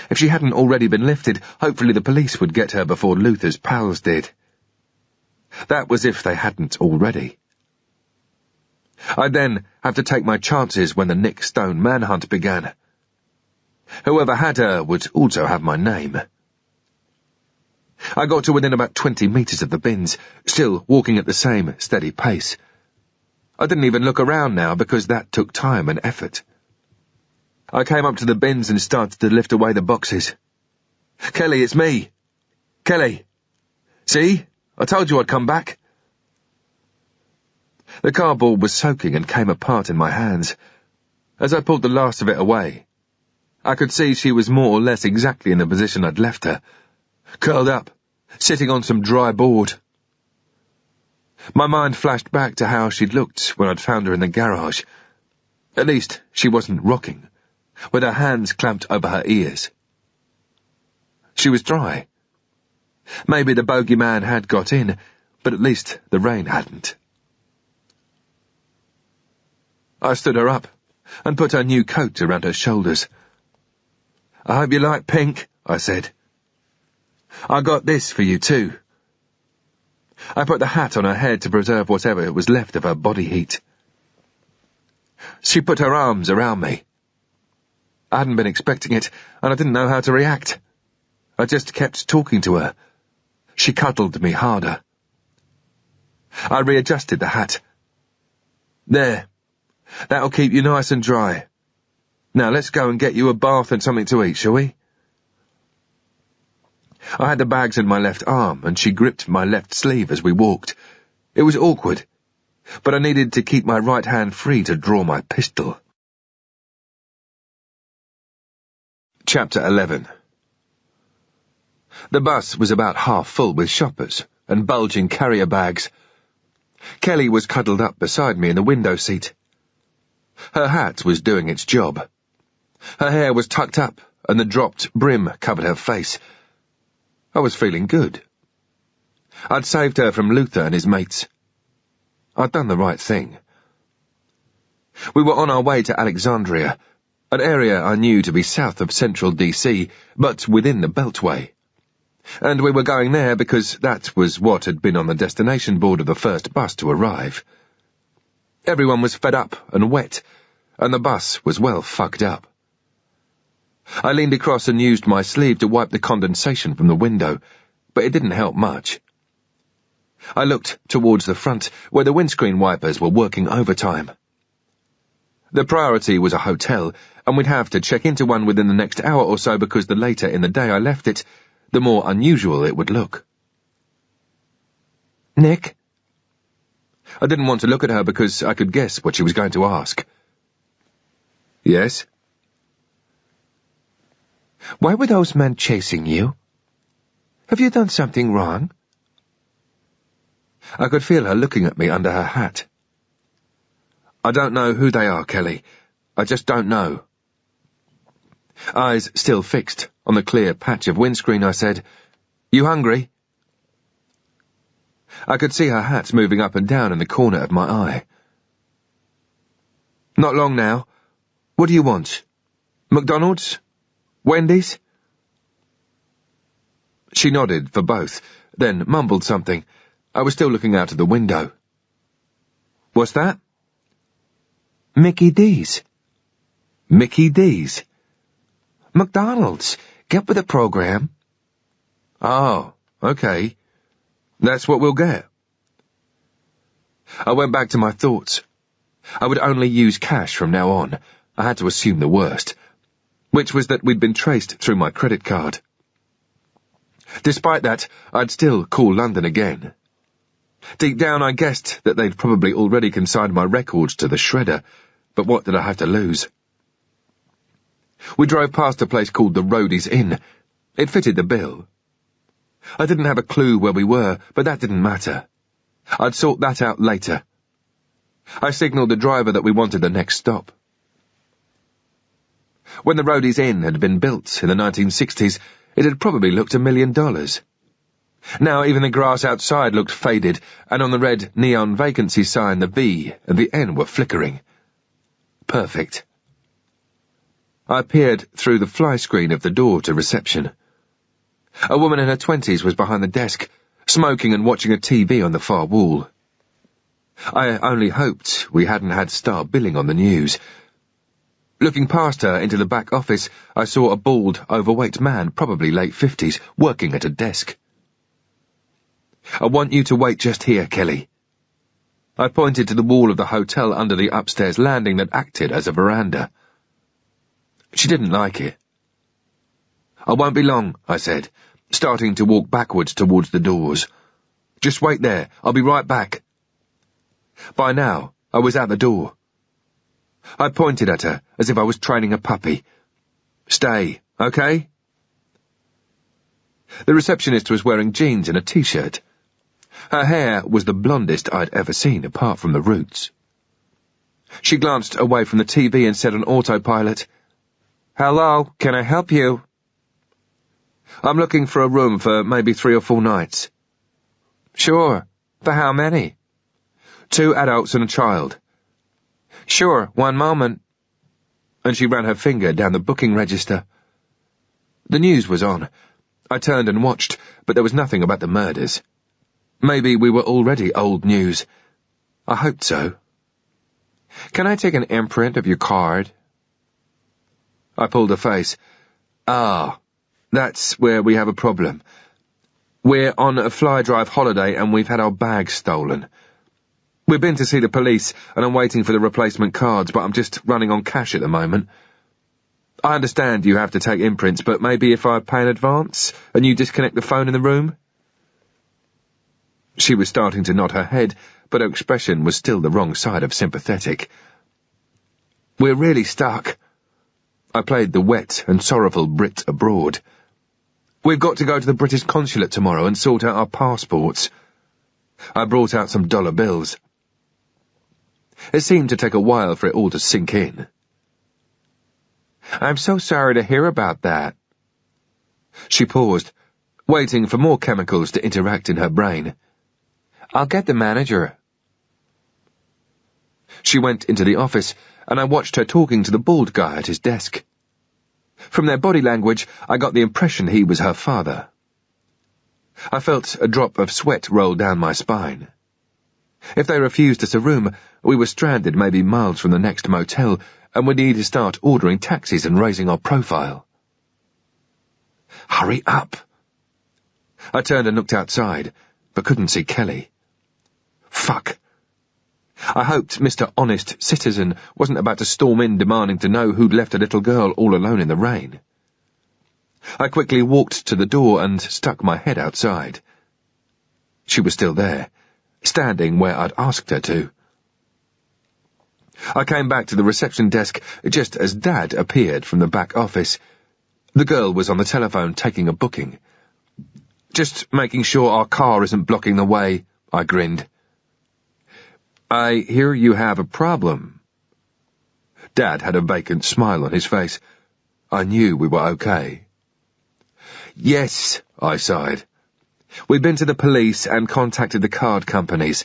If she hadn't already been lifted, hopefully the police would get her before Luther's pals did. That was if they hadn't already. I'd then have to take my chances when the Nick Stone manhunt began. Whoever had her would also have my name. I got to within about 20 metres of the bins, still walking at the same steady pace. I didn't even look around now because that took time and effort. I came up to the bins and started to lift away the boxes. "Kelly, it's me. Kelly. See? I told you I'd come back." The cardboard was soaking and came apart in my hands. As I pulled the last of it away, I could see she was more or less exactly in the position I'd left her, curled up, sitting on some dry board. My mind flashed back to how she'd looked when I'd found her in the garage. At least she wasn't rocking, with her hands clamped over her ears. She was dry. Maybe the bogeyman had got in, but at least the rain hadn't. I stood her up and put her new coat around her shoulders. "I hope you like pink," I said. "I got this for you too." I put the hat on her head to preserve whatever was left of her body heat. She put her arms around me. I hadn't been expecting it, and I didn't know how to react. I just kept talking to her. She cuddled me harder. I readjusted the hat. "There. That'll keep you nice and dry. Now let's go and get you a bath and something to eat, shall we?" I had the bags in my left arm, and she gripped my left sleeve as we walked. It was awkward, but I needed to keep my right hand free to draw my pistol. Chapter 11. The bus was about half full with shoppers and bulging carrier bags. Kelly was cuddled up beside me in the window seat. Her hat was doing its job. Her hair was tucked up, and the dropped brim covered her face. I was feeling good. I'd saved her from Luther and his mates. I'd done the right thing. We were on our way to Alexandria, an area I knew to be south of central DC, but within the Beltway. And we were going there because that was what had been on the destination board of the first bus to arrive. Everyone was fed up and wet, and the bus was well fucked up. I leaned across and used my sleeve to wipe the condensation from the window, but it didn't help much. I looked towards the front, where the windscreen wipers were working overtime. The priority was a hotel, and we'd have to check into one within the next hour or so because the later in the day I left it, the more unusual it would look. "Nick?" I didn't want to look at her because I could guess what she was going to ask. "Yes?" "Why were those men chasing you? Have you done something wrong?" I could feel her looking at me under her hat. "I don't know who they are, Kelly. I just don't know." Eyes still fixed on the clear patch of windscreen, I said, "You hungry?" I could see her hat moving up and down in the corner of my eye. "Not long now. What do you want? McDonald's? Wendy's?" She nodded for both, then mumbled something. I was still looking out of the window. What's that? Mickey D's. Mickey D's? McDonald's. Get with the program. Oh, okay. That's what we'll get. I went back to my thoughts. I would only use cash from now on. I had to assume the worst, which was that we'd been traced through my credit card. Despite that, I'd still call London again. Deep down, I guessed that they'd probably already consigned my records to the shredder, but what did I have to lose? We drove past a place called the Roadies Inn. It fitted the bill. I didn't have a clue where we were, but that didn't matter. I'd sort that out later. I signalled the driver that we wanted the next stop. When the Roadies Inn had been built in the 1960s, it had probably looked $1 million. Now even the grass outside looked faded, and on the red neon vacancy sign the V and the N were flickering. Perfect. I peered through the fly screen of the door to reception. A woman in her 20s was behind the desk, smoking and watching a TV on the far wall. I only hoped we hadn't had star billing on the news. Looking past her into the back office, I saw a bald, overweight man, probably late 50s, working at a desk. I want you to wait just here, Kelly. I pointed to the wall of the hotel under the upstairs landing that acted as a veranda. She didn't like it. I won't be long, I said, starting to walk backwards towards the doors. Just wait there, I'll be right back. By now, I was at the door. I pointed at her as if I was training a puppy. Stay, okay? The receptionist was wearing jeans and a t-shirt. Her hair was the blondest I'd ever seen apart from the roots. She glanced away from the TV and said on autopilot, "Hello, can I help you?" "I'm looking for a room for maybe 3 or 4 nights." "Sure. For how many?" 2 adults and a child." "Sure, one moment." And she ran her finger down the booking register. The news was on. I turned and watched, but there was nothing about the murders. Maybe we were already old news. I hoped so. "Can I take an imprint of your card?" I pulled a face. "Ah, that's where we have a problem. We're on a fly-drive holiday and we've had our bags stolen. We've been to see the police and I'm waiting for the replacement cards, but I'm just running on cash at the moment. I understand you have to take imprints, but maybe if I pay in advance and you disconnect the phone in the room?" She was starting to nod her head, but her expression was still the wrong side of sympathetic. "We're really stuck." I played the wet and sorrowful Brit abroad. "We've got to go to the British consulate tomorrow and sort out our passports." I brought out some dollar bills. It seemed to take a while for it all to sink in. "I'm so sorry to hear about that." She paused, waiting for more chemicals to interact in her brain. "I'll get the manager." She went into the office, and I watched her talking to the bald guy at his desk. From their body language, I got the impression he was her father. I felt a drop of sweat roll down my spine. If they refused us a room, we were stranded maybe miles from the next motel, and would need to start ordering taxis and raising our profile. Hurry up! I turned and looked outside, but couldn't see Kelly. Fuck. I hoped Mr. Honest Citizen wasn't about to storm in demanding to know who'd left a little girl all alone in the rain. I quickly walked to the door and stuck my head outside. She was still there, standing where I'd asked her to. I came back to the reception desk just as Dad appeared from the back office. The girl was on the telephone taking a booking. "Just making sure our car isn't blocking the way," I grinned. "I hear you have a problem." Dad had a vacant smile on his face. I knew we were okay. "Yes," I sighed. "We've been to the police and contacted the card companies.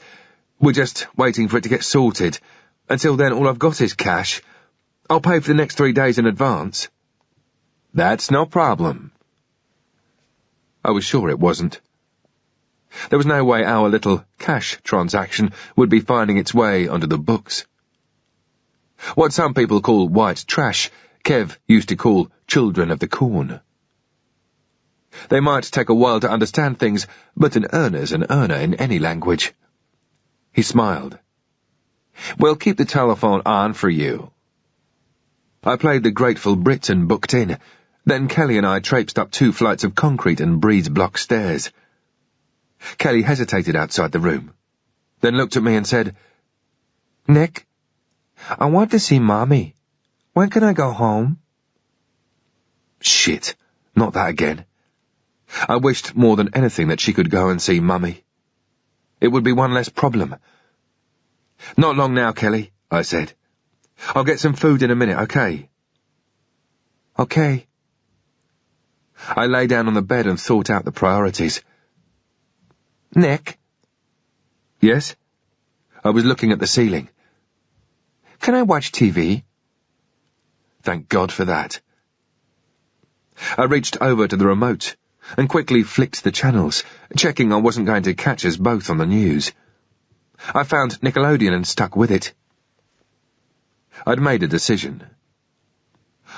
We're just waiting for it to get sorted. Until then, all I've got is cash. I'll pay for the next 3 days in advance." "That's no problem." I was sure it wasn't. There was no way our little cash transaction would be finding its way onto the books. What some people call white trash, Kev used to call children of the corn. They might take a while to understand things, but an earner's an earner in any language. He smiled. We'll keep the telephone on for you. I played the Grateful Brit and booked in. Then Kelly and I traipsed up 2 flights of concrete and breeze block stairs. Kelly hesitated outside the room, then looked at me and said, Nick, I want to see Mommy. When can I go home? Shit, not that again. I wished more than anything that she could go and see Mummy. It would be one less problem. Not long now, Kelly, I said. I'll get some food in a minute, okay? Okay. I lay down on the bed and thought out the priorities. Nick? Yes? I was looking at the ceiling. Can I watch TV? Thank God for that. I reached over to the remote and quickly flicked the channels, checking I wasn't going to catch us both on the news. I found Nickelodeon and stuck with it. I'd made a decision.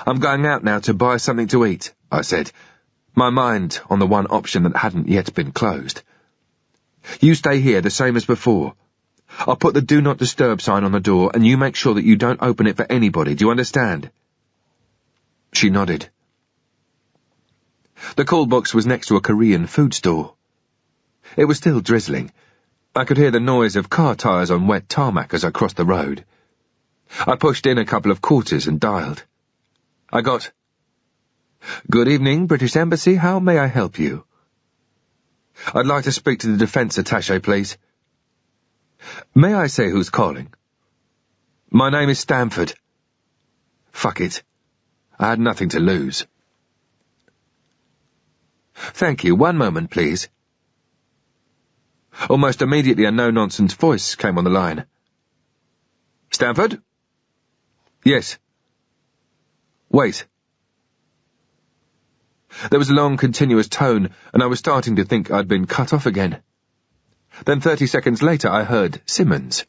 I'm going out now to buy something to eat, I said, my mind on the one option that hadn't yet been closed. You stay here the same as before. I'll put the Do Not Disturb sign on the door and you make sure that you don't open it for anybody, do you understand? She nodded. The call box was next to a Korean food store. It was still drizzling. I could hear the noise of car tires on wet tarmac as I crossed the road. I pushed in a couple of quarters and dialed. I got, Good evening, British Embassy, how may I help you? I'd like to speak to the defence attaché, please. May I say who's calling? My name is Stamford. Fuck it. I had nothing to lose. Thank you, one moment, please. Almost immediately a no-nonsense voice came on the line. Stamford? Yes. Wait. There was a long, continuous tone, and I was starting to think I'd been cut off again. Then 30 seconds later I heard Simmons.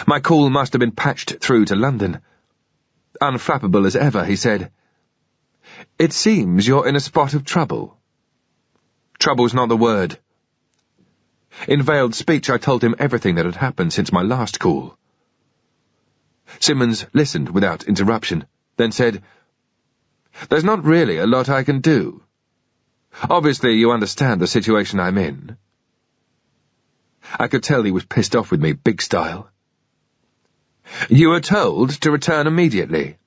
My call must have been patched through to London. Unflappable as ever, he said, It seems you're in a spot of trouble. Trouble's not the word. In veiled speech I told him everything that had happened since my last call. Simmons listened without interruption, then said, There's not really a lot I can do. Obviously you understand the situation I'm in. I could tell he was pissed off with me, big style. You were told to return immediately.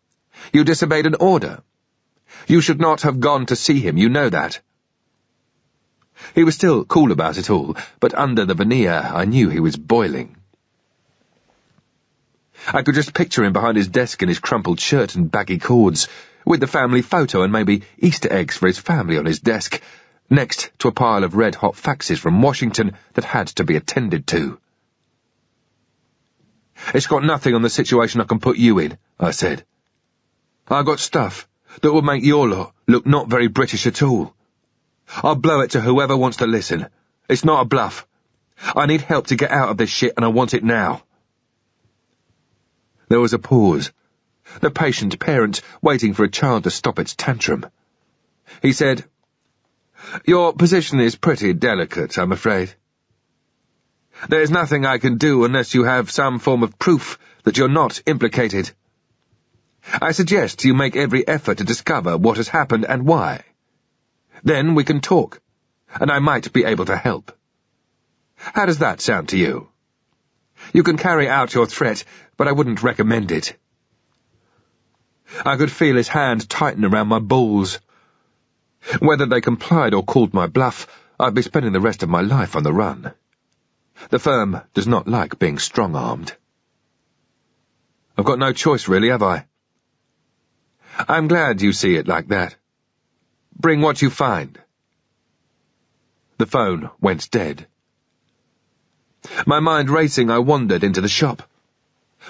You disobeyed an order. You should not have gone to see him, you know that. He was still cool about it all, but under the veneer I knew he was boiling. I could just picture him behind his desk in his crumpled shirt and baggy cords, with the family photo and maybe Easter eggs for his family on his desk, next to a pile of red-hot faxes from Washington that had to be attended to. It's got nothing on the situation I can put you in, I said. I got stuff that will make your lot look not very British at all. I'll blow it to whoever wants to listen. It's not a bluff. I need help to get out of this shit and I want it now. There was a pause. The patient parent waiting for a child to stop its tantrum. He said, Your position is pretty delicate, I'm afraid. There's nothing I can do unless you have some form of proof that you're not implicated. I suggest you make every effort to discover what has happened and why. Then we can talk, and I might be able to help. How does that sound to you? You can carry out your threat, but I wouldn't recommend it. I could feel his hand tighten around my balls. Whether they complied or called my bluff, I'd be spending the rest of my life on the run. The firm does not like being strong-armed. I've got no choice, really, have I? I'm glad you see it like that. Bring what you find. The phone went dead. My mind racing, I wandered into the shop.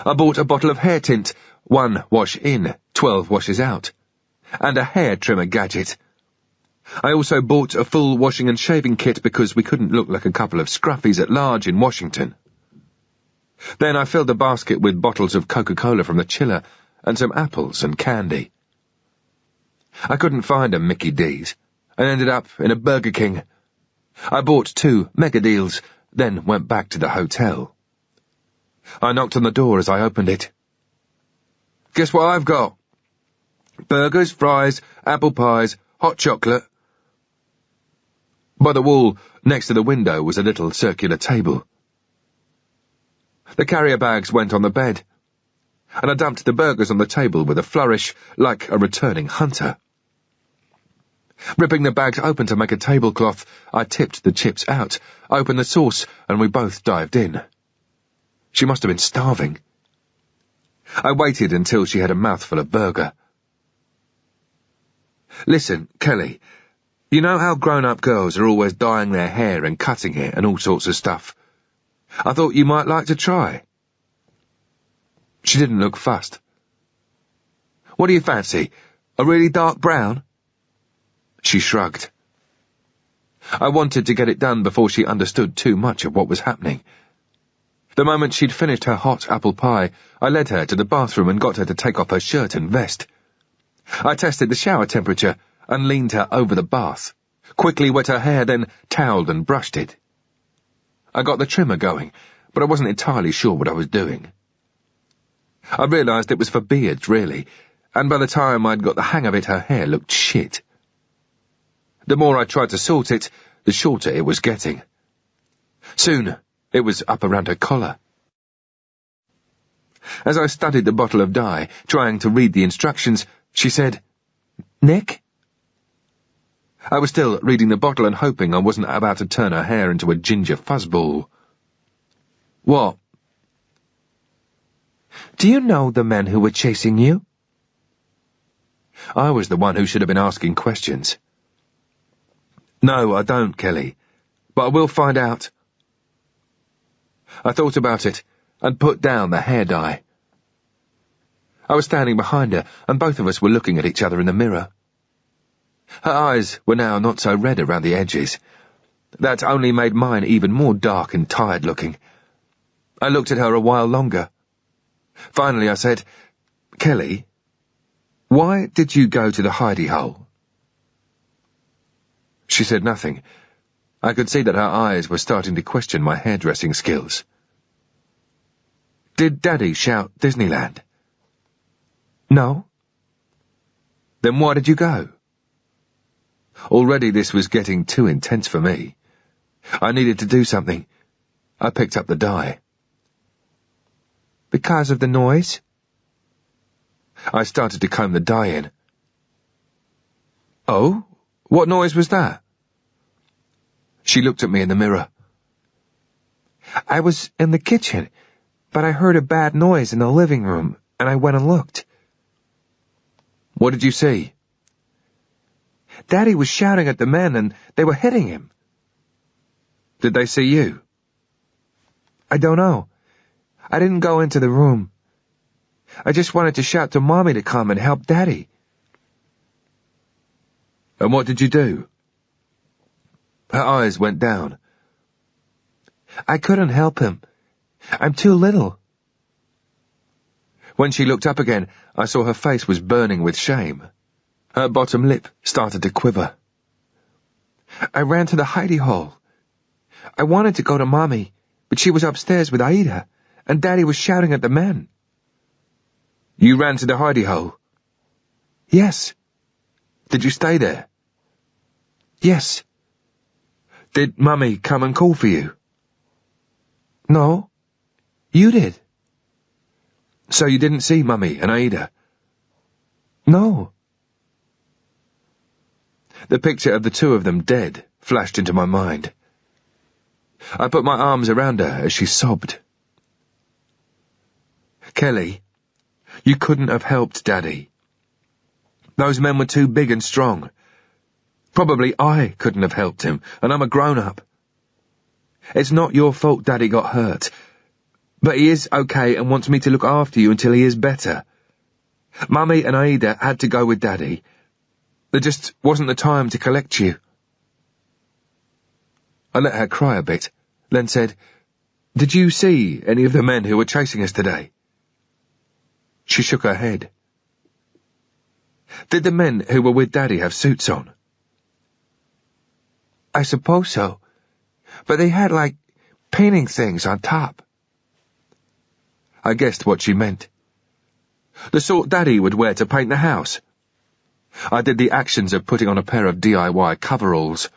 I bought a bottle of hair tint, 1 wash in, 12 washes out, and a hair trimmer gadget. I also bought a full washing and shaving kit because we couldn't look like a couple of scruffies at large in Washington. Then I filled the basket with bottles of Coca-Cola from the chiller and some apples and candy. I couldn't find a Mickey D's and ended up in a Burger King. I bought 2 mega deals, then went back to the hotel. I knocked on the door as I opened it. Guess what I've got? Burgers, fries, apple pies, hot chocolate. By the wall, next to the window, was a little circular table. The carrier bags went on the bed, and I dumped the burgers on the table with a flourish like a returning hunter. Ripping the bags open to make a tablecloth, I tipped the chips out, opened the sauce, and we both dived in. She must have been starving. I waited until she had a mouthful of burger. Listen, Kelly, you know how grown-up girls are always dyeing their hair and cutting it and all sorts of stuff? I thought you might like to try. She didn't look fussed. What do you fancy? A really dark brown? She shrugged. I wanted to get it done before she understood too much of what was happening. The moment she'd finished her hot apple pie, I led her to the bathroom and got her to take off her shirt and vest. I tested the shower temperature and leaned her over the bath, quickly wet her hair, then toweled and brushed it. I got the trimmer going, but I wasn't entirely sure what I was doing. I realised it was for beards, really, and by the time I'd got the hang of it, her hair looked shit. The more I tried to sort it, the shorter it was getting. Soon, it was up around her collar. As I studied the bottle of dye, trying to read the instructions, she said, "Nick?" I was still reading the bottle and hoping I wasn't about to turn her hair into a ginger fuzzball. What? Do you know the men who were chasing you? I was the one who should have been asking questions. No, I don't, Kelly, but I will find out. I thought about it and put down the hair dye. I was standing behind her, and both of us were looking at each other in the mirror. Her eyes were now not so red around the edges. That only made mine even more dark and tired-looking. I looked at her a while longer. Finally I said, "Kelly, why did you go to the hidey hole?" She said nothing. I could see that her eyes were starting to question my hairdressing skills. Did Daddy shout Disneyland? No. Then why did you go? Already this was getting too intense for me. I needed to do something. I picked up the dye. Because of the noise? I started to comb the dye in. Oh? What noise was that? She looked at me in the mirror. I was in the kitchen, but I heard a bad noise in the living room, and I went and looked. What did you see? Daddy was shouting at the men, and they were hitting him. Did they see you? I don't know. I didn't go into the room. I just wanted to shout to Mommy to come and help Daddy. And what did you do? Her eyes went down. I couldn't help him. I'm too little. When she looked up again, I saw her face was burning with shame. Her bottom lip started to quiver. I ran to the hidey hole. I wanted to go to Mommy, but she was upstairs with Aida, and Daddy was shouting at the men. You ran to the hidey hole? Yes. Did you stay there? Yes. Did Mummy come and call for you? No. You did. So you didn't see Mummy and Aida? No. The picture of the two of them dead flashed into my mind. I put my arms around her as she sobbed. Kelly, you couldn't have helped Daddy. Those men were too big and strong. Probably I couldn't have helped him, and I'm a grown-up. It's not your fault Daddy got hurt, but he is okay and wants me to look after you until he is better. Mummy and Aida had to go with Daddy. There just wasn't the time to collect you. I let her cry a bit, then said, Did you see any of the men who were chasing us today? She shook her head. Did the men who were with Daddy have suits on? I suppose so, but they had, painting things on top. I guessed what she meant. The sort Daddy would wear to paint the house. I did the actions of putting on a pair of DIY coveralls.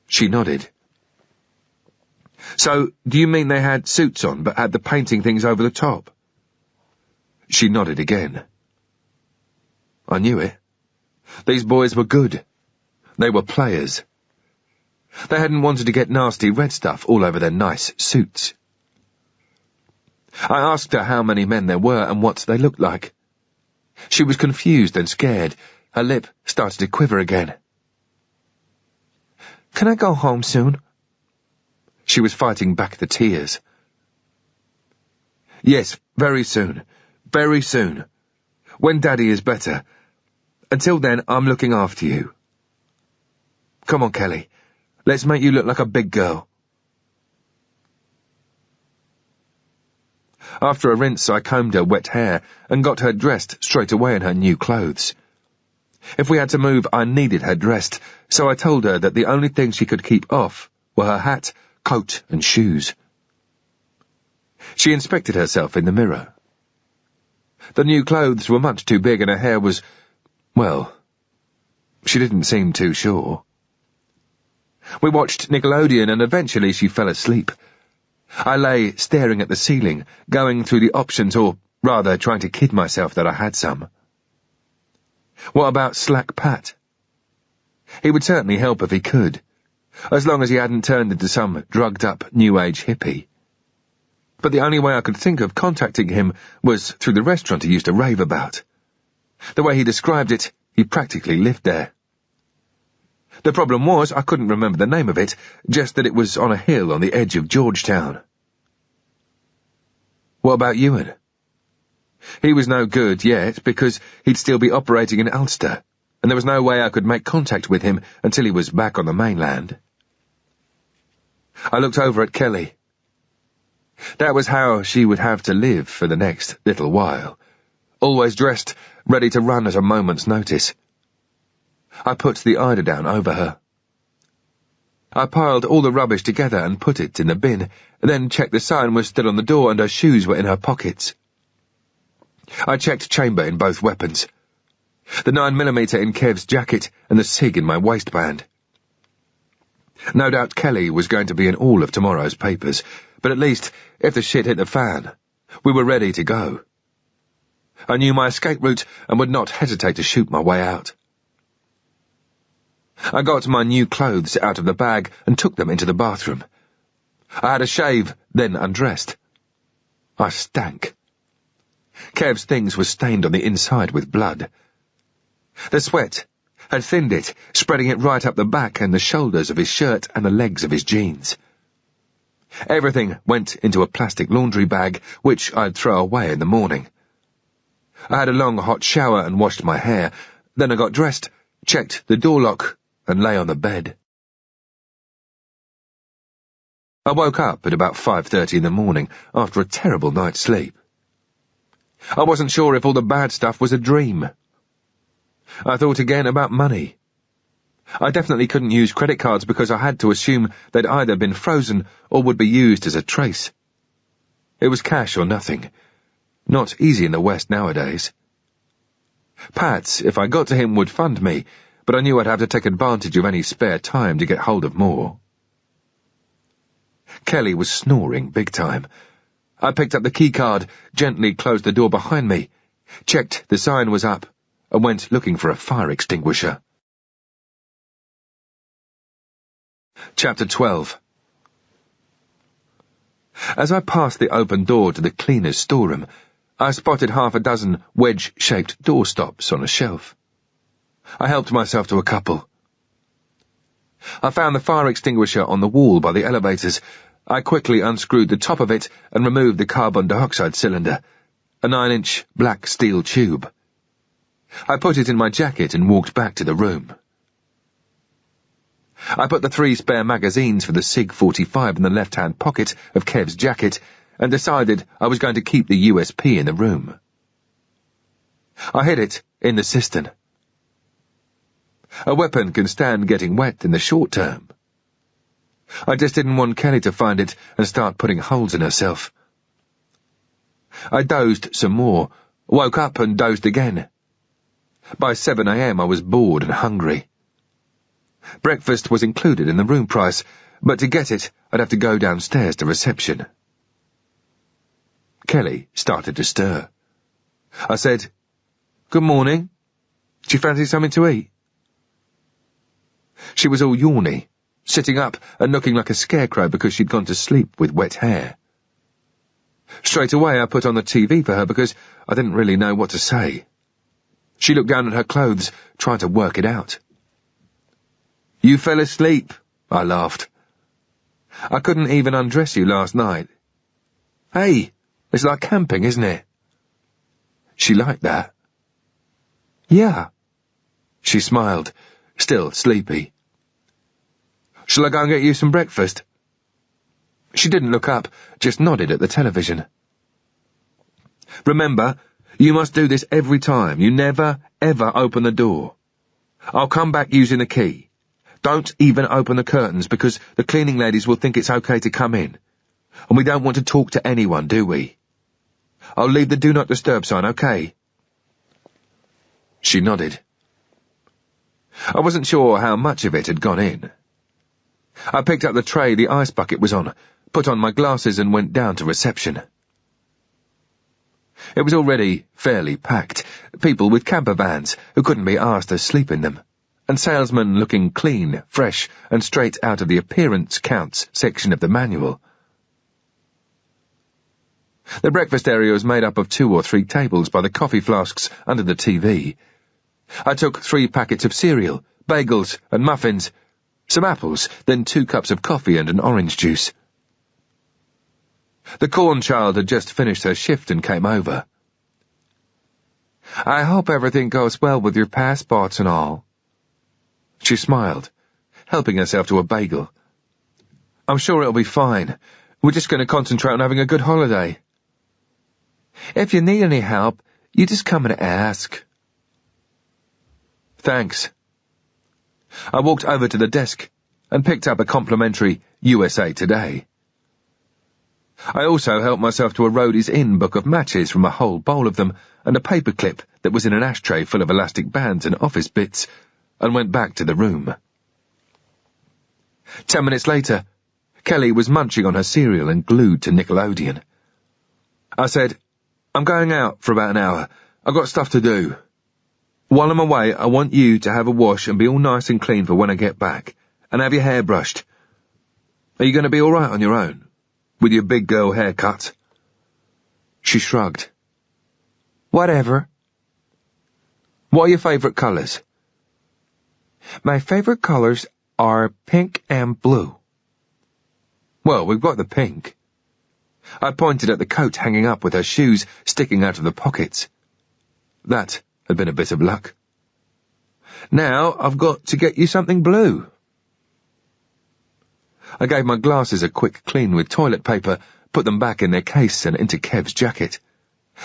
She nodded. So, do you mean they had suits on but had the painting things over the top? She nodded again. I knew it. These boys were good. They were players. They hadn't wanted to get nasty red stuff all over their nice suits. I asked her how many men there were and what they looked like. She was confused and scared. Her lip started to quiver again. Can I go home soon? She was fighting back the tears. Yes, very soon. Very soon. When Daddy is better. Until then, I'm looking after you. Come on, Kelly. Let's make you look like a big girl. After a rinse, I combed her wet hair and got her dressed straight away in her new clothes. If we had to move, I needed her dressed, so I told her that the only things she could keep off were her hat, coat, and shoes. She inspected herself in the mirror. The new clothes were much too big and her hair was, well, she didn't seem too sure. We watched Nickelodeon and eventually she fell asleep. I lay staring at the ceiling, going through the options, or rather trying to kid myself that I had some. What about Slack Pat? He would certainly help if he could, as long as he hadn't turned into some drugged-up New Age hippie. But the only way I could think of contacting him was through the restaurant he used to rave about. The way he described it, he practically lived there. The problem was I couldn't remember the name of it, just that it was on a hill on the edge of Georgetown. What about Ewan? He was no good yet because he'd still be operating in Ulster, and there was no way I could make contact with him until he was back on the mainland. I looked over at Kelly. That was how she would have to live for the next little while, always dressed, ready to run at a moment's notice. I put the eiderdown over her. I piled all the rubbish together and put it in the bin, then checked the sign was still on the door and her shoes were in her pockets. I checked chamber in both weapons, the 9mm in Kev's jacket and the SIG in my waistband. No doubt Kelly was going to be in all of tomorrow's papers, but at least, if the shit hit the fan, we were ready to go. I knew my escape route and would not hesitate to shoot my way out. I got my new clothes out of the bag and took them into the bathroom. I had a shave, then undressed. I stank. Kev's things were stained on the inside with blood. The sweat had thinned it, spreading it right up the back and the shoulders of his shirt and the legs of his jeans. Everything went into a plastic laundry bag, which I'd throw away in the morning. I had a long hot shower and washed my hair. Then I got dressed, checked the door lock, and lay on the bed. I woke up at about 5:30 in the morning after a terrible night's sleep. I wasn't sure if all the bad stuff was a dream. I thought again about money. I definitely couldn't use credit cards because I had to assume they'd either been frozen or would be used as a trace. It was cash or nothing. Not easy in the West nowadays. Pat, if I got to him, would fund me, but I knew I'd have to take advantage of any spare time to get hold of more. Kelly was snoring big time. I picked up the keycard, gently closed the door behind me, checked the sign was up, and went looking for a fire extinguisher. Chapter 12. As I passed the open door to the cleaner's storeroom, I spotted half a dozen wedge-shaped doorstops on a shelf. I helped myself to a couple. I found the fire extinguisher on the wall by the elevators. I quickly unscrewed the top of it and removed the carbon dioxide cylinder, a 9-inch black steel tube. I put it in my jacket and walked back to the room. I put the 3 spare magazines for the SIG-45 in the left-hand pocket of Kev's jacket and decided I was going to keep the USP in the room. I hid it in the cistern. A weapon can stand getting wet in the short term. I just didn't want Kelly to find it and start putting holes in herself. I dozed some more, woke up and dozed again. By 7 a.m. I was bored and hungry. Breakfast was included in the room price, but to get it, I'd have to go downstairs to reception. Kelly started to stir. I said, "Good morning. Do you fancy something to eat?" She was all yawny, sitting up and looking like a scarecrow because she'd gone to sleep with wet hair. Straight away I put on the TV for her because I didn't really know what to say. She looked down at her clothes, trying to work it out. "You fell asleep," I laughed. "I couldn't even undress you last night." "Hey, it's like camping, isn't it?" She liked that. "Yeah." She smiled, still sleepy. "Shall I go and get you some breakfast?" She didn't look up, just nodded at the television. "Remember, you must do this every time. You never, ever open the door. I'll come back using the key. Don't even open the curtains because the cleaning ladies will think it's okay to come in. And we don't want to talk to anyone, do we? I'll leave the do not disturb sign, okay?" She nodded. I wasn't sure how much of it had gone in. I picked up the tray the ice bucket was on, put on my glasses and went down to reception. It was already fairly packed, people with camper vans who couldn't be asked to sleep in them, and salesmen looking clean, fresh, and straight out of the appearance counts section of the manual. The breakfast area was made up of 2 or 3 tables by the coffee flasks under the TV. I took 3 packets of cereal, bagels, and muffins, some apples, then 2 cups of coffee and an orange juice. The corn child had just finished her shift and came over. "I hope everything goes well with your passports and all." She smiled, helping herself to a bagel. "I'm sure it'll be fine. We're just going to concentrate on having a good holiday. If you need any help, you just come and ask." "Thanks." I walked over to the desk and picked up a complimentary USA Today. I also helped myself to a Roadies Inn book of matches from a whole bowl of them and a paperclip that was in an ashtray full of elastic bands and office bits, and went back to the room. 10 minutes later, Kelly was munching on her cereal and glued to Nickelodeon. I said, "I'm going out for about an hour. I've got stuff to do. While I'm away, I want you to have a wash and be all nice and clean for when I get back, and have your hair brushed. Are you going to be all right on your own, with your big girl haircut?" She shrugged. "Whatever." "What are your favourite colours?" "My favourite colours are pink and blue." "Well, we've got the pink." I pointed at the coat hanging up with her shoes sticking out of the pockets. That had been a bit of luck. "Now I've got to get you something blue." I gave my glasses a quick clean with toilet paper, put them back in their case and into Kev's jacket,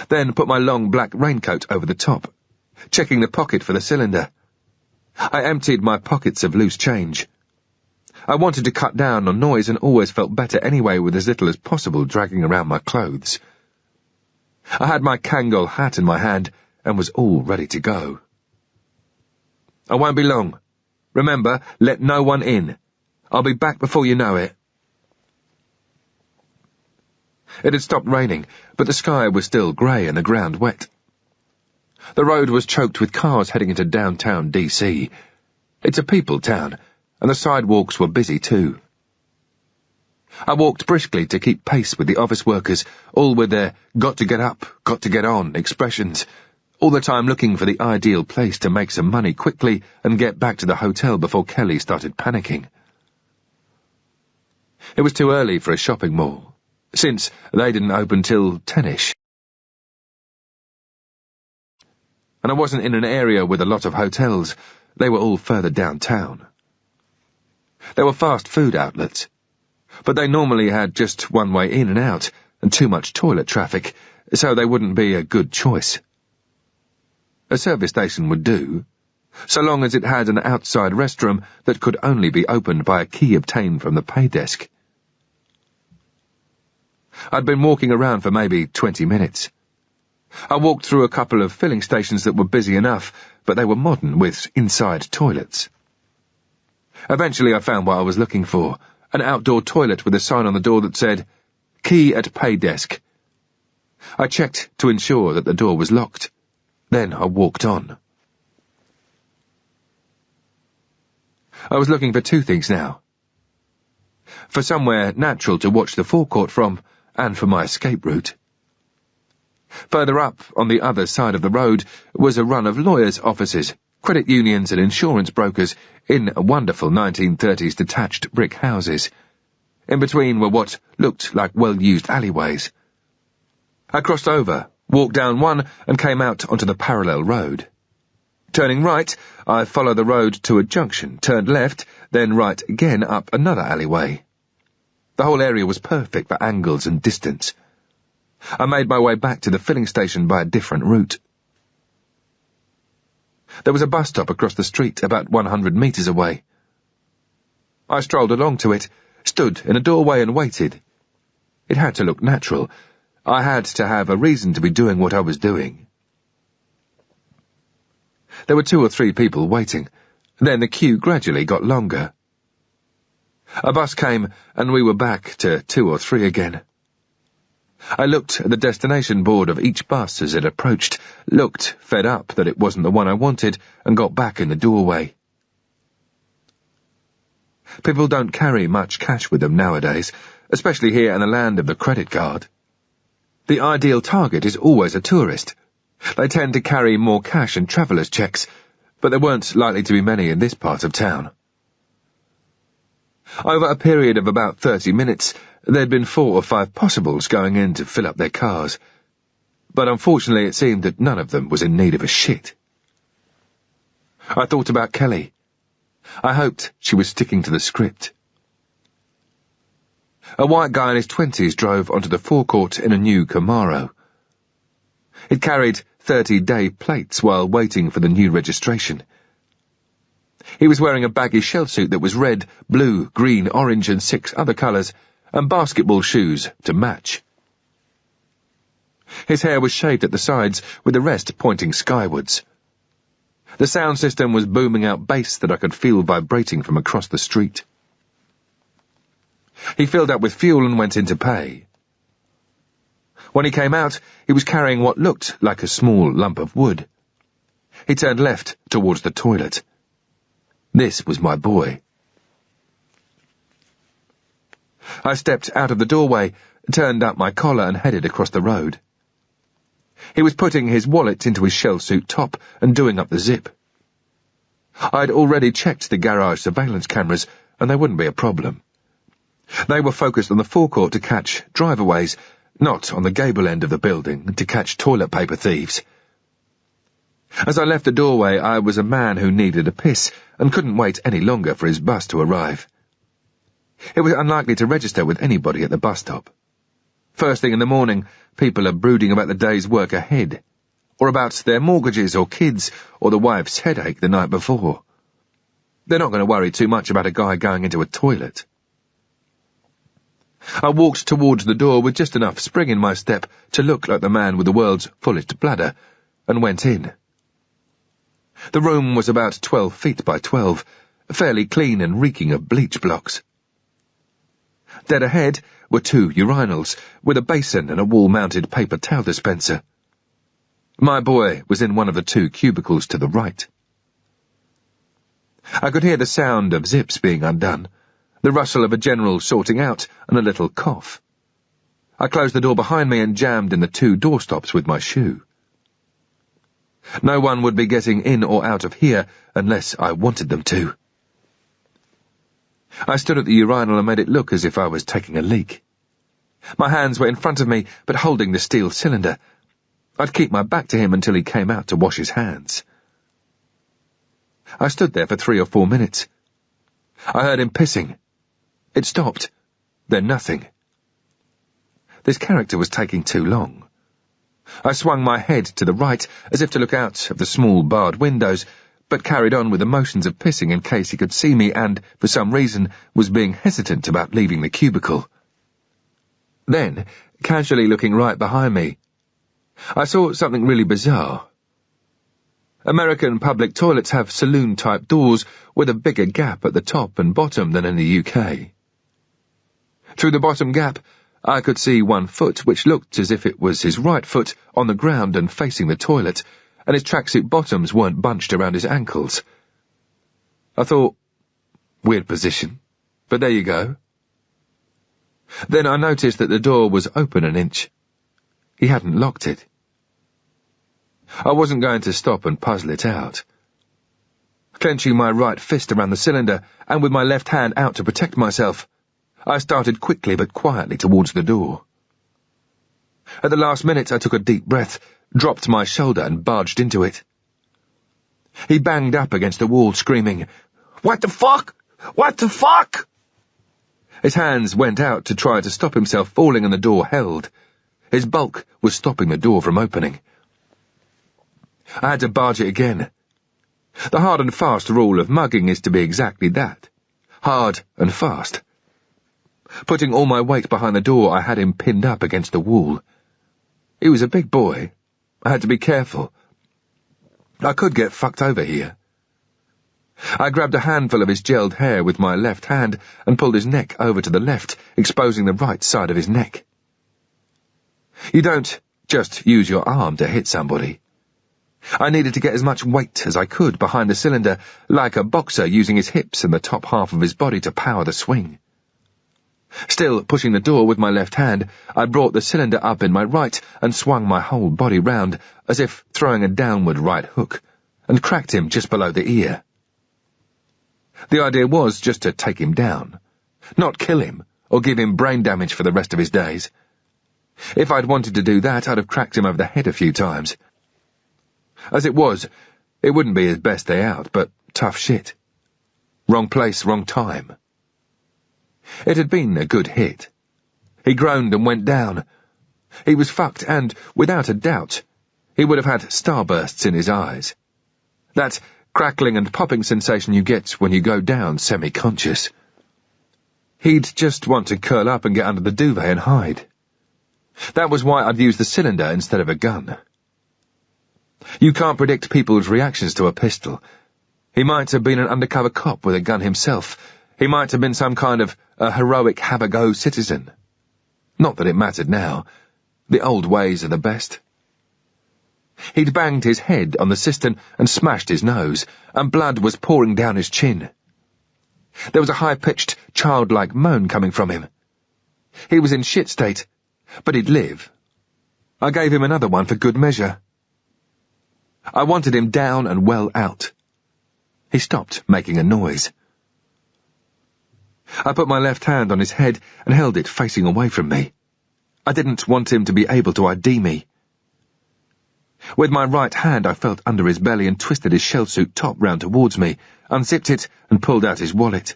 then put my long black raincoat over the top, checking the pocket for the cylinder. I emptied my pockets of loose change. I wanted to cut down on noise and always felt better anyway with as little as possible dragging around my clothes. I had my Kangol hat in my hand and was all ready to go. "I won't be long. Remember, let no one in. I'll be back before you know it." It had stopped raining, but the sky was still grey and the ground wet. The road was choked with cars heading into downtown DC. It's a people town, and the sidewalks were busy too. I walked briskly to keep pace with the office workers, all with their got to get up, got to get on expressions, all the time looking for the ideal place to make some money quickly and get back to the hotel before Kelly started panicking. It was too early for a shopping mall, since they didn't open till 10ish. and I wasn't in an area with a lot of hotels. They were all further downtown. There were fast food outlets, but they normally had just one way in and out, and too much toilet traffic, so they wouldn't be a good choice. A service station would do, so long as it had an outside restroom that could only be opened by a key obtained from the pay desk. I'd been walking around for maybe 20 minutes. I walked through a couple of filling stations that were busy enough, but they were modern with inside toilets. Eventually I found what I was looking for, an outdoor toilet with a sign on the door that said, "Key at pay desk." I checked to ensure that the door was locked. Then I walked on. I was looking for two things now. For somewhere natural to watch the forecourt from, and for my escape route. Further up, on the other side of the road, was a run of lawyers' offices, credit unions and insurance brokers in wonderful 1930s detached brick houses. In between were what looked like well-used alleyways. I crossed over, walked down one, and came out onto the parallel road. Turning right, I followed the road to a junction, turned left, then right again up another alleyway. The whole area was perfect for angles and distance. I made my way back to the filling station by a different route. There was a bus stop across the street about 100 metres away. I strolled along to it, stood in a doorway and waited. It had to look natural. I had to have a reason to be doing what I was doing. There were 2 or 3 people waiting. Then the queue gradually got longer. A bus came, and we were back to 2 or 3 again. I looked at the destination board of each bus as it approached, looked fed up that it wasn't the one I wanted, and got back in the doorway. People don't carry much cash with them nowadays, especially here in the land of the credit card. The ideal target is always a tourist. They tend to carry more cash and traveller's checks, but there weren't likely to be many in this part of town. Over a period of about 30 minutes, there'd been 4 or 5 possibles going in to fill up their cars, but unfortunately it seemed that none of them was in need of a shit. I thought about Kelly. I hoped she was sticking to the script. A white guy in his 20s drove onto the forecourt in a new Camaro. It carried 30-day plates while waiting for the new registration. He was wearing a baggy shell suit that was red, blue, green, orange and 6 other colours, and basketball shoes to match. His hair was shaved at the sides, with the rest pointing skywards. The sound system was booming out bass that I could feel vibrating from across the street. He filled up with fuel and went in to pay. When he came out, he was carrying what looked like a small lump of wood. He turned left towards the toilet. This was my boy. I stepped out of the doorway, turned up my collar and headed across the road. He was putting his wallet into his shell suit top and doing up the zip. I'd already checked the garage surveillance cameras, and they wouldn't be a problem. They were focused on the forecourt to catch driveaways, not on the gable end of the building to catch toilet paper thieves. As I left the doorway, I was a man who needed a piss and couldn't wait any longer for his bus to arrive. It was unlikely to register with anybody at the bus stop. First thing in the morning, people are brooding about the day's work ahead, or about their mortgages or kids, or the wife's headache the night before. They're not going to worry too much about a guy going into a toilet. I walked towards the door with just enough spring in my step to look like the man with the world's fullest bladder, and went in. The room was about 12 feet by 12, fairly clean and reeking of bleach blocks. Dead ahead were 2 urinals, with a basin and a wall-mounted paper towel dispenser. My boy was in one of the 2 cubicles to the right. I could hear the sound of zips being undone, the rustle of a general sorting out, and a little cough. I closed the door behind me and jammed in the 2 doorstops with my shoe. No one would be getting in or out of here unless I wanted them to. I stood at the urinal and made it look as if I was taking a leak. My hands were in front of me, but holding the steel cylinder. I'd keep my back to him until he came out to wash his hands. I stood there for 3 or 4 minutes. I heard him pissing. It stopped. Then nothing. This character was taking too long. I swung my head to the right, as if to look out of the small barred windows, but carried on with the motions of pissing in case he could see me and, for some reason, was being hesitant about leaving the cubicle. Then, casually looking right behind me, I saw something really bizarre. American public toilets have saloon-type doors with a bigger gap at the top and bottom than in the UK. Through the bottom gap, I could see one foot which looked as if it was his right foot on the ground and facing the toilet, and his tracksuit bottoms weren't bunched around his ankles. I thought, weird position, but there you go. Then I noticed that the door was open an inch. He hadn't locked it. I wasn't going to stop and puzzle it out. Clenching my right fist around the cylinder and with my left hand out to protect myself, I started quickly but quietly towards the door. At the last minute I took a deep breath, dropped my shoulder and barged into it. He banged up against the wall, screaming, "What the fuck? What the fuck?" His hands went out to try to stop himself falling and the door held. His bulk was stopping the door from opening. I had to barge it again. The hard and fast rule of mugging is to be exactly that. Hard and fast. Putting all my weight behind the door, I had him pinned up against the wall. He was a big boy. I had to be careful. I could get fucked over here. I grabbed a handful of his gelled hair with my left hand and pulled his neck over to the left, exposing the right side of his neck. You don't just use your arm to hit somebody. I needed to get as much weight as I could behind the cylinder, like a boxer using his hips and the top half of his body to power the swing. Still pushing the door with my left hand, I brought the cylinder up in my right and swung my whole body round, as if throwing a downward right hook, and cracked him just below the ear. The idea was just to take him down, not kill him or give him brain damage for the rest of his days. If I'd wanted to do that, I'd have cracked him over the head a few times. As it was, it wouldn't be his best day out, but tough shit. Wrong place, wrong time. It had been a good hit. He groaned and went down. He was fucked and, without a doubt, he would have had starbursts in his eyes. That crackling and popping sensation you get when you go down semi-conscious. He'd just want to curl up and get under the duvet and hide. That was why I'd used the cylinder instead of a gun. You can't predict people's reactions to a pistol. He might have been an undercover cop with a gun himself. He might have been some kind of a heroic have-a-go citizen. Not that it mattered now. The old ways are the best. He'd banged his head on the cistern and smashed his nose, and blood was pouring down his chin. There was a high-pitched, childlike moan coming from him. He was in shit state, but he'd live. I gave him another one for good measure. I wanted him down and well out. He stopped making a noise. I put my left hand on his head and held it facing away from me. I didn't want him to be able to ID me. With my right hand I felt under his belly and twisted his shell-suit top round towards me, unzipped it and pulled out his wallet.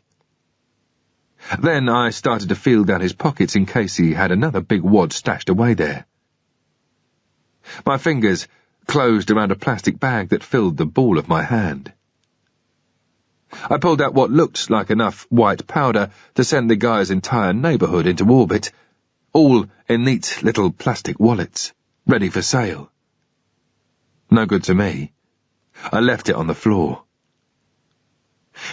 Then I started to feel down his pockets in case he had another big wad stashed away there. My fingers closed around a plastic bag that filled the ball of my hand. I pulled out what looked like enough white powder to send the guy's entire neighbourhood into orbit, all in neat little plastic wallets, ready for sale. No good to me. I left it on the floor.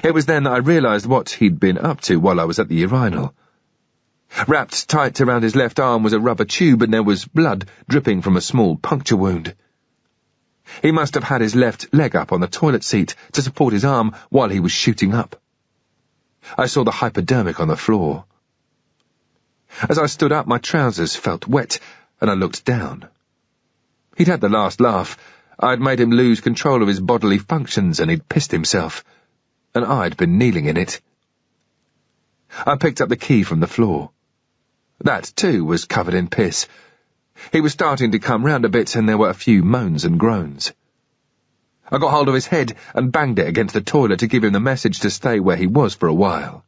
It was then that I realised what he'd been up to while I was at the urinal. Wrapped tight around his left arm was a rubber tube and there was blood dripping from a small puncture wound. He must have had his left leg up on the toilet seat to support his arm while he was shooting up. I saw the hypodermic on the floor. As I stood up, my trousers felt wet, and I looked down. He'd had the last laugh. I'd made him lose control of his bodily functions, and he'd pissed himself, and I'd been kneeling in it. I picked up the key from the floor. That, too, was covered in piss. He was starting to come round a bit, and there were a few moans and groans. I got hold of his head and banged it against the toilet to give him the message to stay where he was for a while.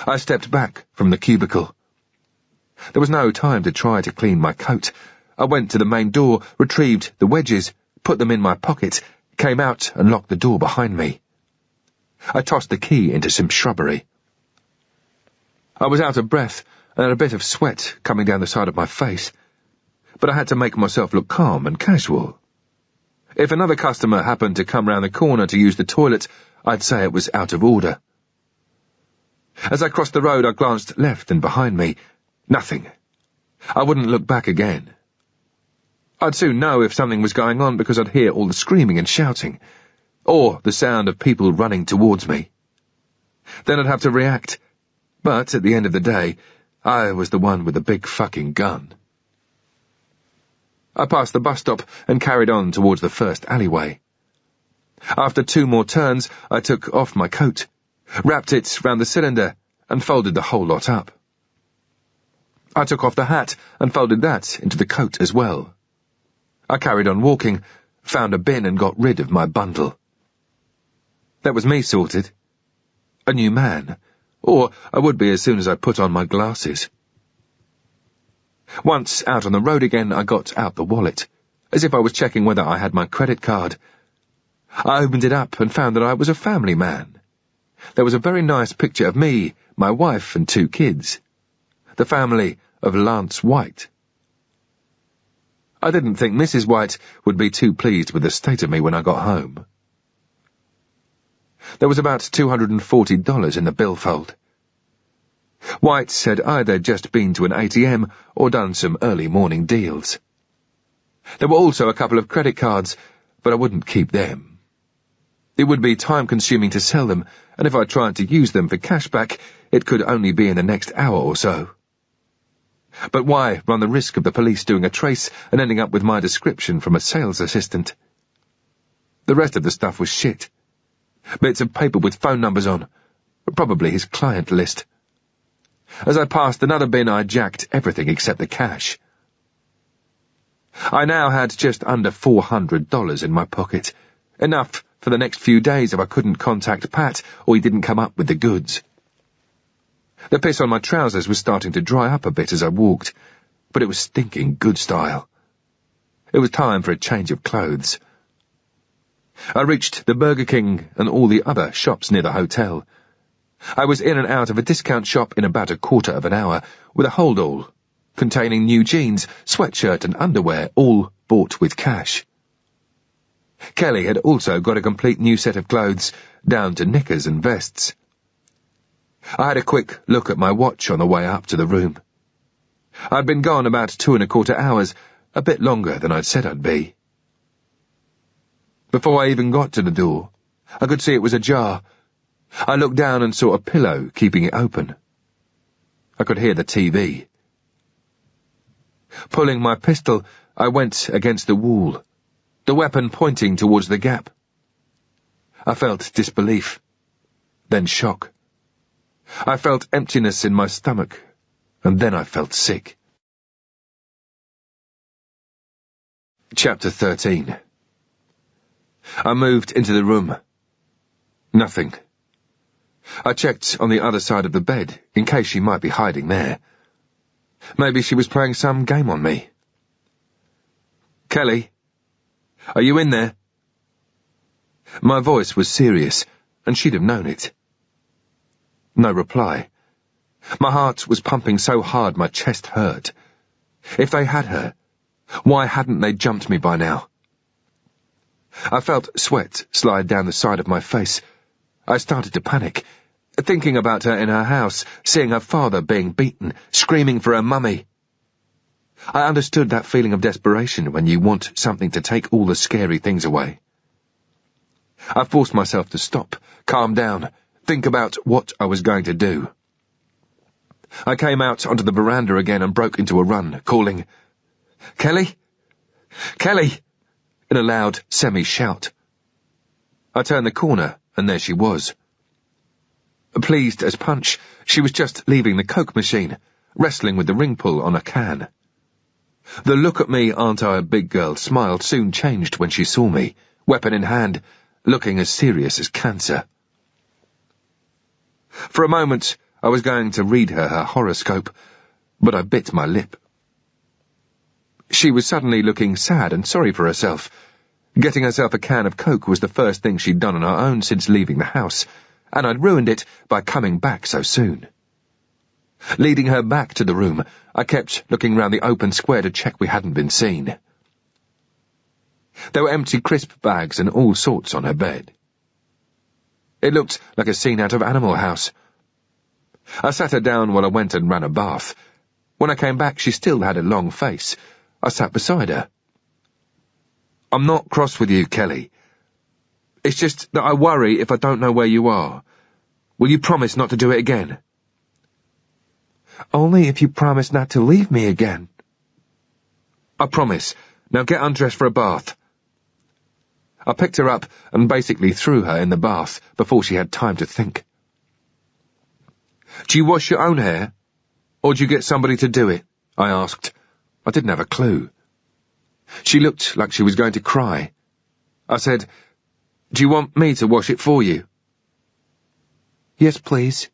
I stepped back from the cubicle. There was no time to try to clean my coat. I went to the main door, retrieved the wedges, put them in my pocket, came out and locked the door behind me. I tossed the key into some shrubbery. I was out of breath and had a bit of sweat coming down the side of my face, but I had to make myself look calm and casual. If another customer happened to come round the corner to use the toilet, I'd say it was out of order. As I crossed the road, I glanced left and behind me. Nothing. I wouldn't look back again. I'd soon know if something was going on because I'd hear all the screaming and shouting, or the sound of people running towards me. Then I'd have to react. But at the end of the day, I was the one with the big fucking gun. I passed the bus stop and carried on towards the first alleyway. After 2 more turns, I took off my coat, wrapped it round the cylinder, and folded the whole lot up. I took off the hat and folded that into the coat as well. I carried on walking, found a bin and got rid of my bundle. That was me sorted. A new man. Or I would be as soon as I put on my glasses. Once out on the road again, I got out the wallet, as if I was checking whether I had my credit card. I opened it up and found that I was a family man. There was a very nice picture of me, my wife and 2 kids. The family of Lance White. I didn't think Mrs. White would be too pleased with the state of me when I got home. There was about $240 in the billfold. White had either just been to an ATM or done some early morning deals. There were also a couple of credit cards, but I wouldn't keep them. It would be time-consuming to sell them, and if I tried to use them for cashback, it could only be in the next hour or so. But why run the risk of the police doing a trace and ending up with my description from a sales assistant? The rest of the stuff was shit. Bits of paper with phone numbers on, probably his client list. As I passed another bin, I jacked everything except the cash. I now had just under $400 in my pocket, enough for the next few days if I couldn't contact Pat or he didn't come up with the goods. The piss on my trousers was starting to dry up a bit as I walked, but it was stinking good style. It was time for a change of clothes. I reached the Burger King and all the other shops near the hotel. I was in and out of a discount shop in about a quarter of an hour, with a hold-all, containing new jeans, sweatshirt and underwear, all bought with cash. Kelly had also got a complete new set of clothes, down to knickers and vests. I had a quick look at my watch on the way up to the room. I'd been gone about 2¼ hours, a bit longer than I'd said I'd be. Before I even got to the door, I could see it was ajar. I looked down and saw a pillow keeping it open. I could hear the TV. Pulling my pistol, I went against the wall, the weapon pointing towards the gap. I felt disbelief, then shock. I felt emptiness in my stomach, and then I felt sick. Chapter 13. I moved into the room. Nothing. I checked on the other side of the bed, in case she might be hiding there. Maybe she was playing some game on me. Kelly? Are you in there? My voice was serious, and she'd have known it. No reply. My heart was pumping so hard my chest hurt. If they had her, why hadn't they jumped me by now? I felt sweat slide down the side of my face. I started to panic, thinking about her in her house, seeing her father being beaten, screaming for her mummy. I understood that feeling of desperation when you want something to take all the scary things away. I forced myself to stop, calm down, think about what I was going to do. I came out onto the veranda again and broke into a run, calling, "Kelly? Kelly!" in a loud semi-shout. I turned the corner, and there she was. Pleased as punch, she was just leaving the Coke machine, wrestling with the ring pull on a can. The look at me, aren't I a big girl smile soon changed when she saw me, weapon in hand, looking as serious as cancer. For a moment, I was going to read her horoscope, but I bit my lip. She was suddenly looking sad and sorry for herself. Getting herself a can of Coke was the first thing she'd done on her own since leaving the house, and I'd ruined it by coming back so soon. Leading her back to the room, I kept looking round the open square to check we hadn't been seen. There were empty crisp bags and all sorts on her bed. It looked like a scene out of Animal House. I sat her down while I went and ran a bath. When I came back, she still had a long face. I sat beside her. "I'm not cross with you, Kelly. It's just that I worry if I don't know where you are. Will you promise not to do it again?" "Only if you promise not to leave me again." "I promise. Now get undressed for a bath." I picked her up and basically threw her in the bath before she had time to think. "Do you wash your own hair, or do you get somebody to do it?" I asked. I didn't have a clue. She looked like she was going to cry. I said, "Do you want me to wash it for you?" "Yes, please."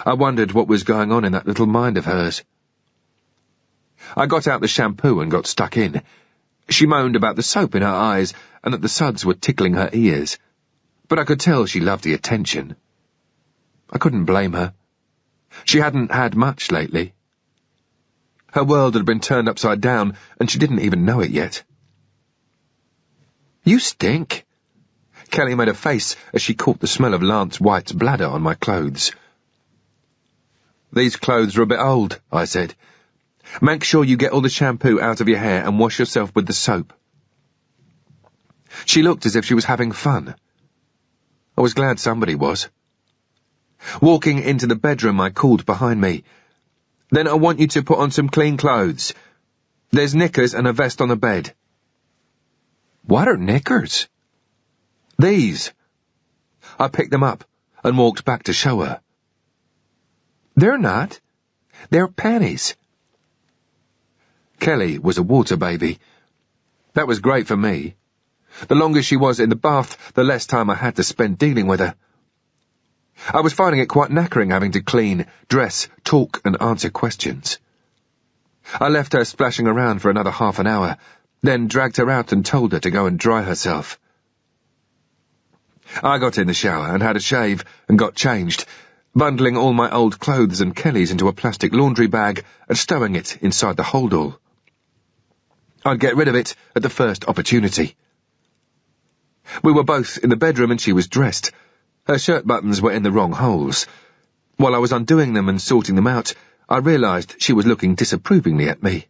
I wondered what was going on in that little mind of hers. I got out the shampoo and got stuck in. She moaned about the soap in her eyes and that the suds were tickling her ears, but I could tell she loved the attention. I couldn't blame her. She hadn't had much lately. Her world had been turned upside down, and she didn't even know it yet. "You stink." Kelly made a face as she caught the smell of Lance White's bladder on my clothes. "These clothes are a bit old," I said. "Make sure you get all the shampoo out of your hair and wash yourself with the soap." She looked as if she was having fun. I was glad somebody was. Walking into the bedroom, I called behind me, "Then I want you to put on some clean clothes. There's knickers and a vest on the bed." "What are knickers?" "These." I picked them up and walked back to show her. "They're not. They're panties." Kelly was a water baby. That was great for me. The longer she was in the bath, the less time I had to spend dealing with her. I was finding it quite knackering having to clean, dress, talk, and answer questions. I left her splashing around for another half an hour, then dragged her out and told her to go and dry herself. I got in the shower and had a shave and got changed, bundling all my old clothes and Kelly's into a plastic laundry bag and stowing it inside the holdall. I'd get rid of it at the first opportunity. We were both in the bedroom and she was dressed. Her shirt buttons were in the wrong holes. While I was undoing them and sorting them out, I realized she was looking disapprovingly at me.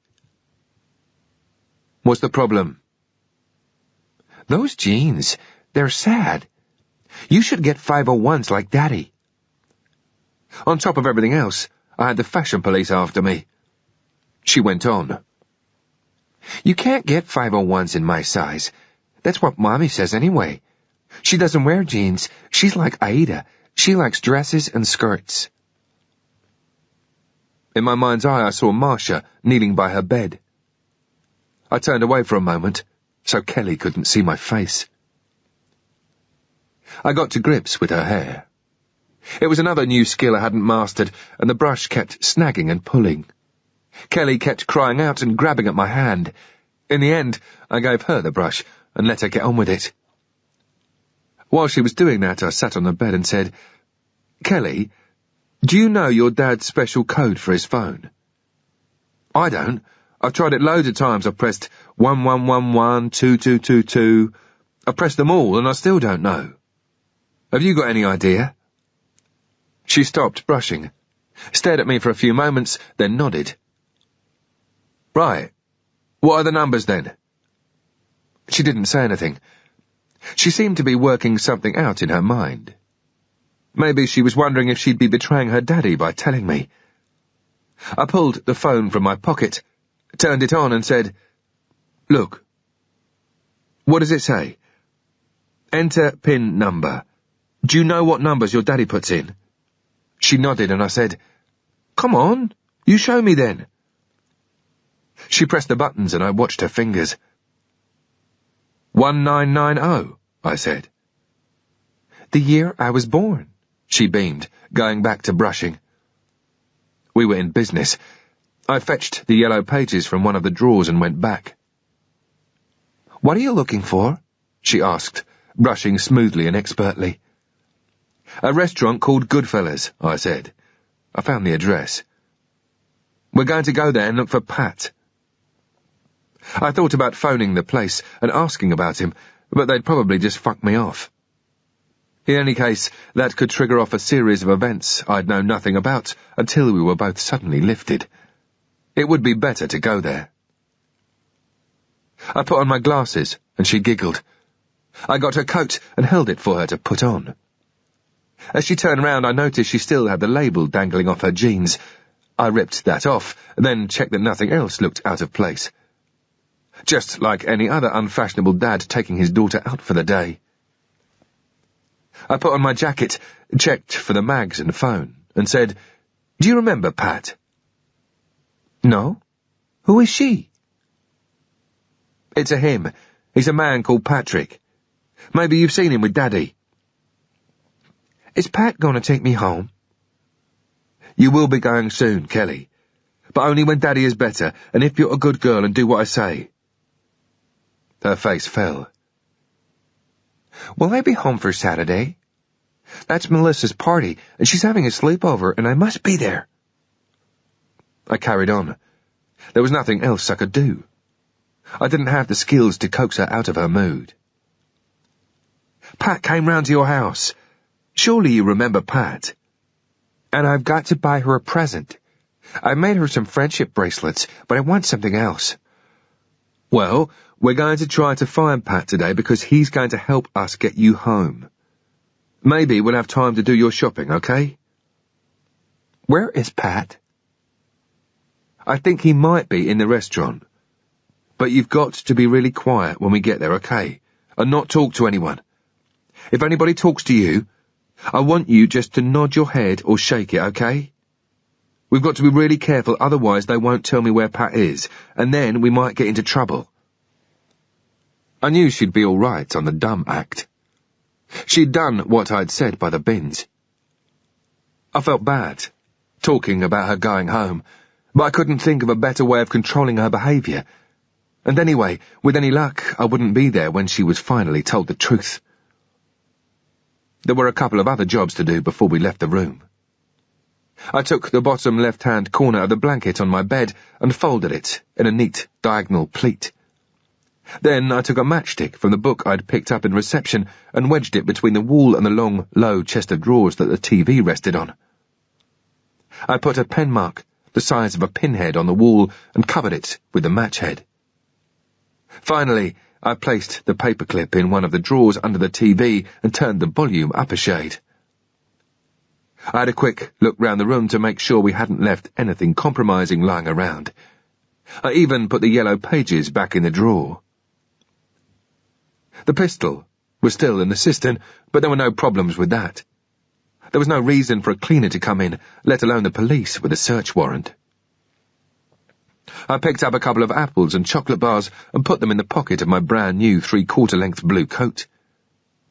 "What's the problem?" "Those jeans, they're sad. You should get 501s like Daddy." On top of everything else, I had the fashion police after me. She went on. "You can't get 501s in my size. That's what Mommy says anyway. She doesn't wear jeans. She's like Aida. She likes dresses and skirts." In my mind's eye, I saw Marcia kneeling by her bed. I turned away for a moment, so Kelly couldn't see my face. I got to grips with her hair. It was another new skill I hadn't mastered, and the brush kept snagging and pulling. Kelly kept crying out and grabbing at my hand. In the end, I gave her the brush and let her get on with it. While she was doing that, I sat on the bed and said, "Kelly, do you know your dad's special code for his phone?" "I don't. I've tried it loads of times. I've pressed 1111, 2222. I've pressed them all and I still don't know. Have you got any idea?" She stopped brushing, stared at me for a few moments, then nodded. "Right. What are the numbers then?" She didn't say anything. She seemed to be working something out in her mind. Maybe she was wondering if she'd be betraying her daddy by telling me. I pulled the phone from my pocket, turned it on and said, "Look." "What does it say?" "Enter PIN number. Do you know what numbers your daddy puts in?" She nodded and I said, "Come on, you show me then." She pressed the buttons and I watched her fingers. 1990, I said. The year I was born, she beamed, going back to brushing. We were in business. I fetched the yellow pages from one of the drawers and went back. What are you looking for? She asked, brushing smoothly and expertly. A restaurant called Goodfellas, I said. I found the address. We're going to go there and look for Pat. I thought about phoning the place and asking about him, but they'd probably just fuck me off. In any case, that could trigger off a series of events I'd known nothing about until we were both suddenly lifted. It would be better to go there. I put on my glasses, and she giggled. I got her coat and held it for her to put on. As she turned round, I noticed she still had the label dangling off her jeans. I ripped that off, then checked that nothing else looked out of place. Just like any other unfashionable dad taking his daughter out for the day. I put on my jacket, checked for the mags and phone, and said, Do you remember Pat? No. Who is she? It's a him. He's a man called Patrick. Maybe you've seen him with Daddy. Is Pat going to take me home? You will be going soon, Kelly. But only when Daddy is better, and if you're a good girl and do what I say. Her face fell. Will I be home for Saturday? That's Melissa's party, and she's having a sleepover, and I must be there. I carried on. There was nothing else I could do. I didn't have the skills to coax her out of her mood. Pat came round to your house. Surely you remember Pat. And I've got to buy her a present. I made her some friendship bracelets, but I want something else. Well, we're going to try to find Pat today because he's going to help us get you home. Maybe we'll have time to do your shopping, okay? Where is Pat? I think he might be in the restaurant. But you've got to be really quiet when we get there, okay? And not talk to anyone. If anybody talks to you, I want you just to nod your head or shake it, okay? We've got to be really careful, otherwise they won't tell me where Pat is, and then we might get into trouble. I knew she'd be all right on the dumb act. She'd done what I'd said by the bins. I felt bad, talking about her going home, but I couldn't think of a better way of controlling her behaviour. And anyway, with any luck, I wouldn't be there when she was finally told the truth. There were a couple of other jobs to do before we left the room. I took the bottom left-hand corner of the blanket on my bed and folded it in a neat diagonal pleat. Then I took a matchstick from the book I'd picked up in reception and wedged it between the wall and the long, low chest of drawers that the TV rested on. I put a pen mark, the size of a pinhead, on the wall and covered it with the match head. Finally, I placed the paperclip in one of the drawers under the TV and turned the volume up a shade. I had a quick look round the room to make sure we hadn't left anything compromising lying around. I even put the yellow pages back in the drawer. The pistol was still in the cistern, but there were no problems with that. There was no reason for a cleaner to come in, let alone the police with a search warrant. I picked up a couple of apples and chocolate bars and put them in the pocket of my brand new 3/4-length blue coat.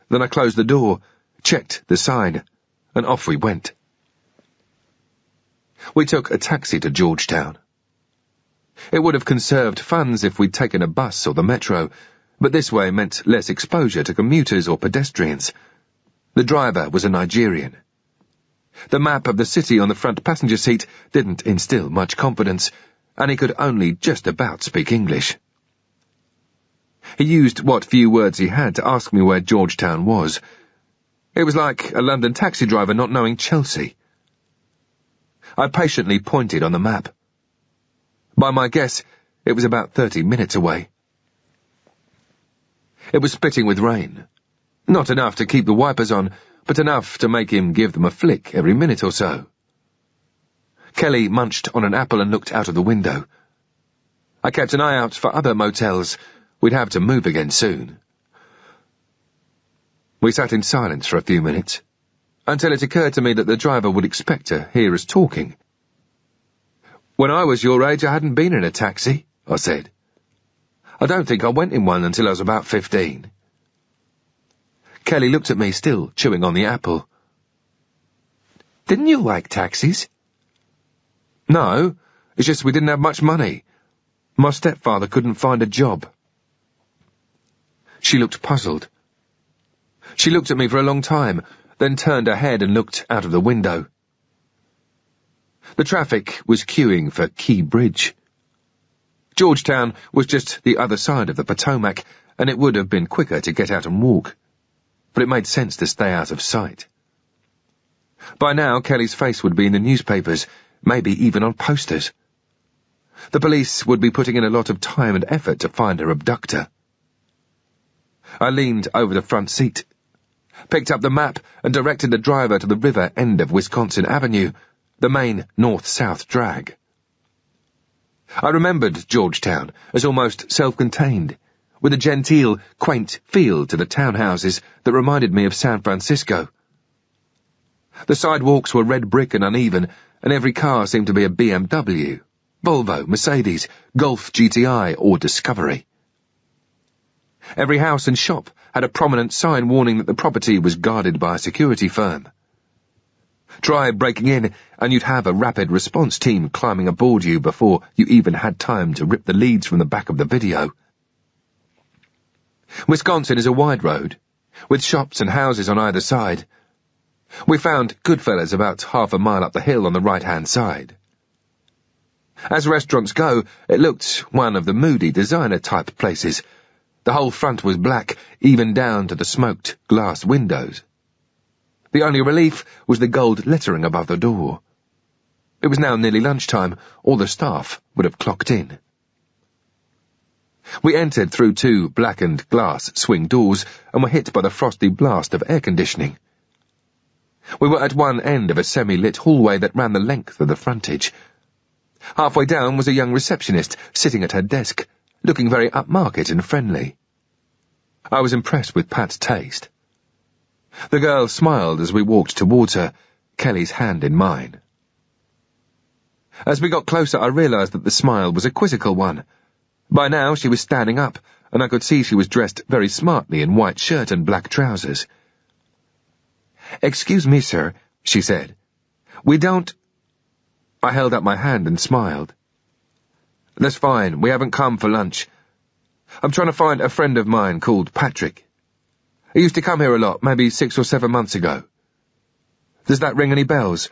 Then I closed the door, checked the sign, and off we went. We took a taxi to Georgetown. It would have conserved funds if we'd taken a bus or the metro, but this way meant less exposure to commuters or pedestrians. The driver was a Nigerian. The map of the city on the front passenger seat didn't instill much confidence, and he could only just about speak English. He used what few words he had to ask me where Georgetown was. It was like a London taxi driver not knowing Chelsea. I patiently pointed on the map. By my guess, it was about 30 minutes away. It was spitting with rain. Not enough to keep the wipers on, but enough to make him give them a flick every minute or so. Kelly munched on an apple and looked out of the window. I kept an eye out for other motels. We'd have to move again soon. We sat in silence for a few minutes, until it occurred to me that the driver would expect to hear us talking. When I was your age, I hadn't been in a taxi, I said. I don't think I went in one until I was about 15. Kelly looked at me, still chewing on the apple. Didn't you like taxis? No, it's just we didn't have much money. My stepfather couldn't find a job. She looked puzzled. She looked at me for a long time, then turned her head and looked out of the window. The traffic was queuing for Key Bridge. Georgetown was just the other side of the Potomac, and it would have been quicker to get out and walk, but it made sense to stay out of sight. By now, Kelly's face would be in the newspapers, maybe even on posters. The police would be putting in a lot of time and effort to find her abductor. I leaned over the front seat, picked up the map and directed the driver to the river end of Wisconsin Avenue, the main north-south drag. I remembered Georgetown as almost self-contained, with a genteel, quaint feel to the townhouses that reminded me of San Francisco. The sidewalks were red brick and uneven, and every car seemed to be a BMW, Volvo, Mercedes, Golf GTI, or Discovery. Every house and shop had a prominent sign warning that the property was guarded by a security firm. Try breaking in, and you'd have a rapid response team climbing aboard you before you even had time to rip the leads from the back of the video. Wisconsin is a wide road, with shops and houses on either side. We found Goodfellas about half a mile up the hill on the right-hand side. As restaurants go, it looked one of the moody designer-type places. The whole front was black, even down to the smoked glass windows. The only relief was the gold lettering above the door. It was now nearly lunchtime. All the staff would have clocked in. We entered through two blackened glass swing doors and were hit by the frosty blast of air conditioning. We were at one end of a semi-lit hallway that ran the length of the frontage. Halfway down was a young receptionist sitting at her desk, looking very upmarket and friendly. I was impressed with Pat's taste. The girl smiled as we walked towards her, Kelly's hand in mine. As we got closer, I realized that the smile was a quizzical one. By now she was standing up, and I could see she was dressed very smartly in white shirt and black trousers. "Excuse me, sir," she said. "We don't—" I held up my hand and smiled. "That's fine. We haven't come for lunch. I'm trying to find a friend of mine called Patrick. He used to come here a lot, maybe 6 or 7 months ago. Does that ring any bells?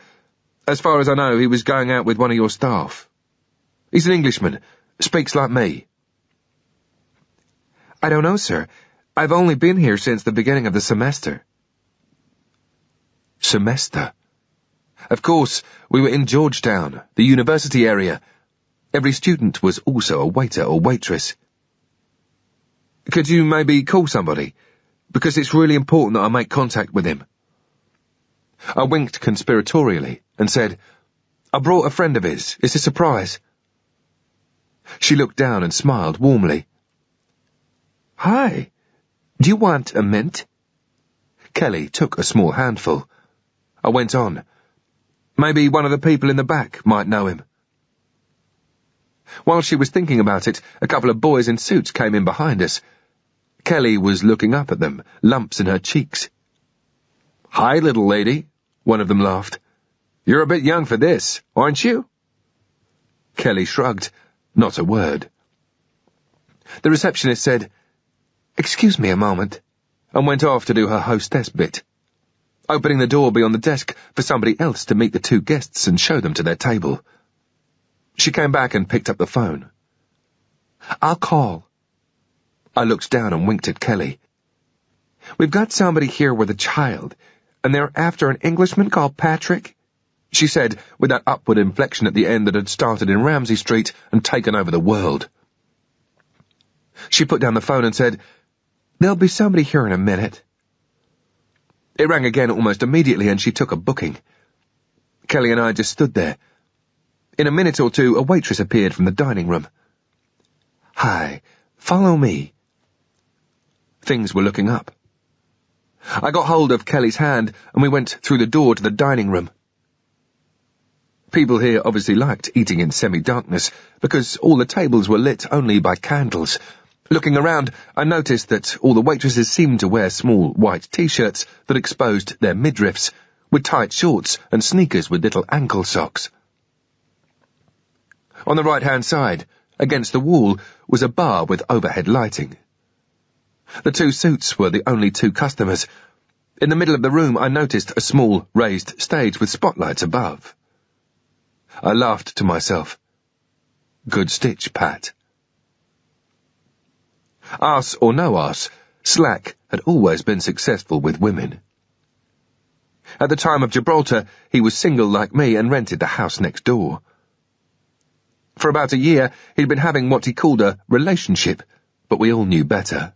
As far as I know, he was going out with one of your staff. He's an Englishman, speaks like me." "I don't know, sir. I've only been here since the beginning of the semester." Semester? Of course, we were in Georgetown, the university area. Every student was also a waiter or waitress. "Could you maybe call somebody? Because it's really important that I make contact with him." I winked conspiratorially and said, "I brought a friend of his. It's a surprise." She looked down and smiled warmly. "Hi. Do you want a mint?" Kelly took a small handful. I went on. "Maybe one of the people in the back might know him." While she was thinking about it, a couple of boys in suits came in behind us. Kelly was looking up at them, lumps in her cheeks. "Hi, little lady," one of them laughed. "You're a bit young for this, aren't you?" Kelly shrugged. Not a word. The receptionist said, "Excuse me a moment," and went off to do her hostess bit, opening the door beyond the desk for somebody else to meet the two guests and show them to their table. She came back and picked up the phone. "I'll call." I looked down and winked at Kelly. "We've got somebody here with a child, and they're after an Englishman called Patrick," she said with that upward inflection at the end that had started in Ramsay Street and taken over the world. She put down the phone and said, "There'll be somebody here in a minute." It rang again almost immediately, and she took a booking. Kelly and I just stood there. In a minute or two, a waitress appeared from the dining room. "Hi, follow me." Things were looking up. I got hold of Kelly's hand, and we went through the door to the dining room. People here obviously liked eating in semi-darkness, because all the tables were lit only by candles. Looking around, I noticed that all the waitresses seemed to wear small white t-shirts that exposed their midriffs, with tight shorts and sneakers with little ankle socks. On the right-hand side, against the wall, was a bar with overhead lighting. The 2 suits were the only 2 customers. In the middle of the room, I noticed a small, raised stage with spotlights above. I laughed to myself. Good stitch, Pat. Arse or no arse, Slack had always been successful with women. At the time of Gibraltar, he was single like me and rented the house next door. For about a year, he'd been having what he called a relationship, but we all knew better.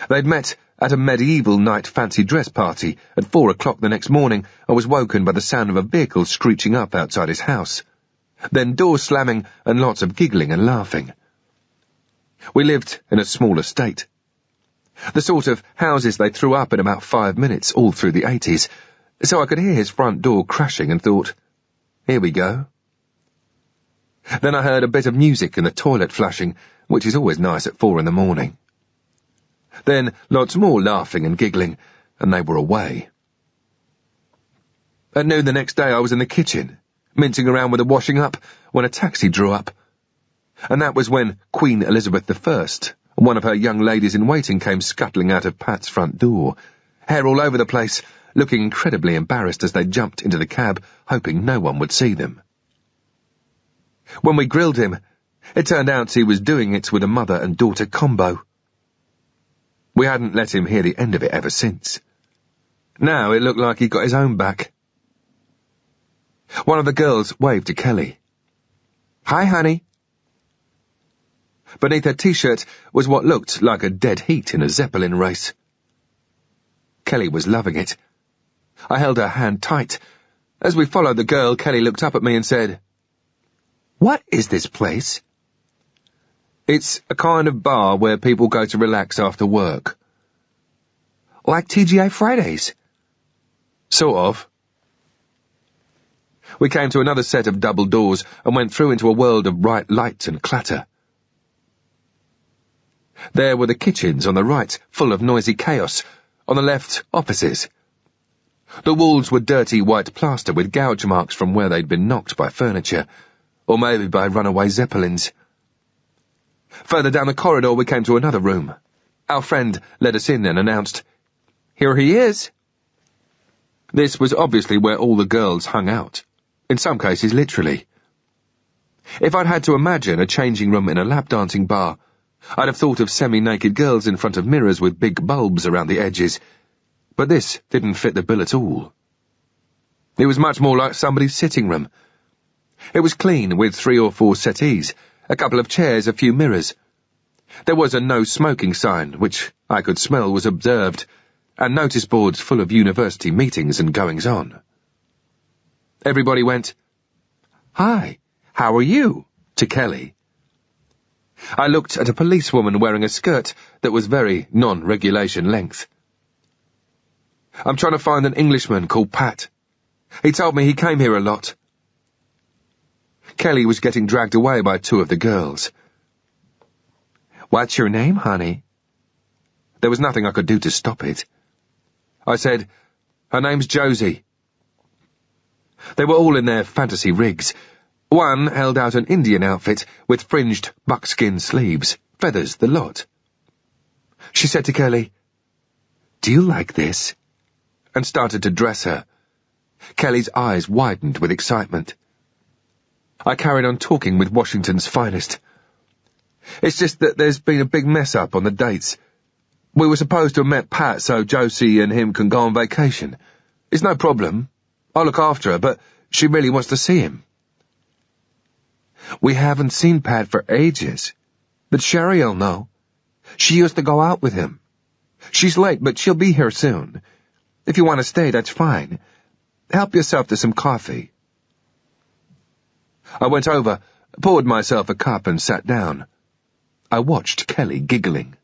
They'd met at a medieval night fancy dress party at 4 o'clock the next morning and was woken by the sound of a vehicle screeching up outside his house. Then doors slamming and lots of giggling and laughing. We lived in a small estate. The sort of houses they threw up in about 5 minutes all through the 80s, so I could hear his front door crashing and thought, here we go. Then I heard a bit of music and the toilet flushing, which is always nice at 4 in the morning. Then lots more laughing and giggling, and they were away. At noon the next day I was in the kitchen, mincing around with the washing up, when a taxi drew up. And that was when Queen Elizabeth I, one of her young ladies-in-waiting, came scuttling out of Pat's front door, hair all over the place, looking incredibly embarrassed as they jumped into the cab, hoping no one would see them. When we grilled him, it turned out he was doing it with a mother and daughter combo. We hadn't let him hear the end of it ever since. Now it looked like he got his own back. One of the girls waved to Kelly. Hi, honey. Beneath her t-shirt was what looked like a dead heat in a Zeppelin race. Kelly was loving it. I held her hand tight. As we followed the girl, Kelly looked up at me and said, What is this place? It's a kind of bar where people go to relax after work. Like TGI Fridays? Sort of. We came to another set of double doors and went through into a world of bright light and clatter. There were the kitchens on the right, full of noisy chaos. On the left, offices. The walls were dirty white plaster with gouge marks from where they'd been knocked by furniture, or maybe by runaway Zeppelins. Further down the corridor we came to another room. Our friend led us in and announced, Here he is. This was obviously where all the girls hung out. In some cases, literally. If I'd had to imagine a changing room in a lap-dancing bar, I'd have thought of semi-naked girls in front of mirrors with big bulbs around the edges. But this didn't fit the bill at all. It was much more like somebody's sitting room. It was clean, with 3 or 4 settees, a couple of chairs, a few mirrors. There was a no smoking sign, which I could smell was observed, and notice boards full of university meetings and goings-on. Everybody went, Hi, how are you? To Kelly. I looked at a policewoman wearing a skirt that was very non-regulation length. I'm trying to find an Englishman called Pat. He told me he came here a lot. Kelly was getting dragged away by 2 of the girls. What's your name, honey? There was nothing I could do to stop it. I said, Her name's Josie. They were all in their fantasy rigs. One held out an Indian outfit with fringed buckskin sleeves, feathers the lot. She said to Kelly, Do you like this? And started to dress her. Kelly's eyes widened with excitement. I carried on talking with Washington's finest. It's just that there's been a big mess-up on the dates. We were supposed to have met Pat so Josie and him can go on vacation. It's no problem. I'll look after her, but she really wants to see him. We haven't seen Pat for ages, but Sherry'll know. She used to go out with him. She's late, but she'll be here soon. If you want to stay, that's fine. Help yourself to some coffee. I went over, poured myself a cup and sat down. I watched Kelly giggling.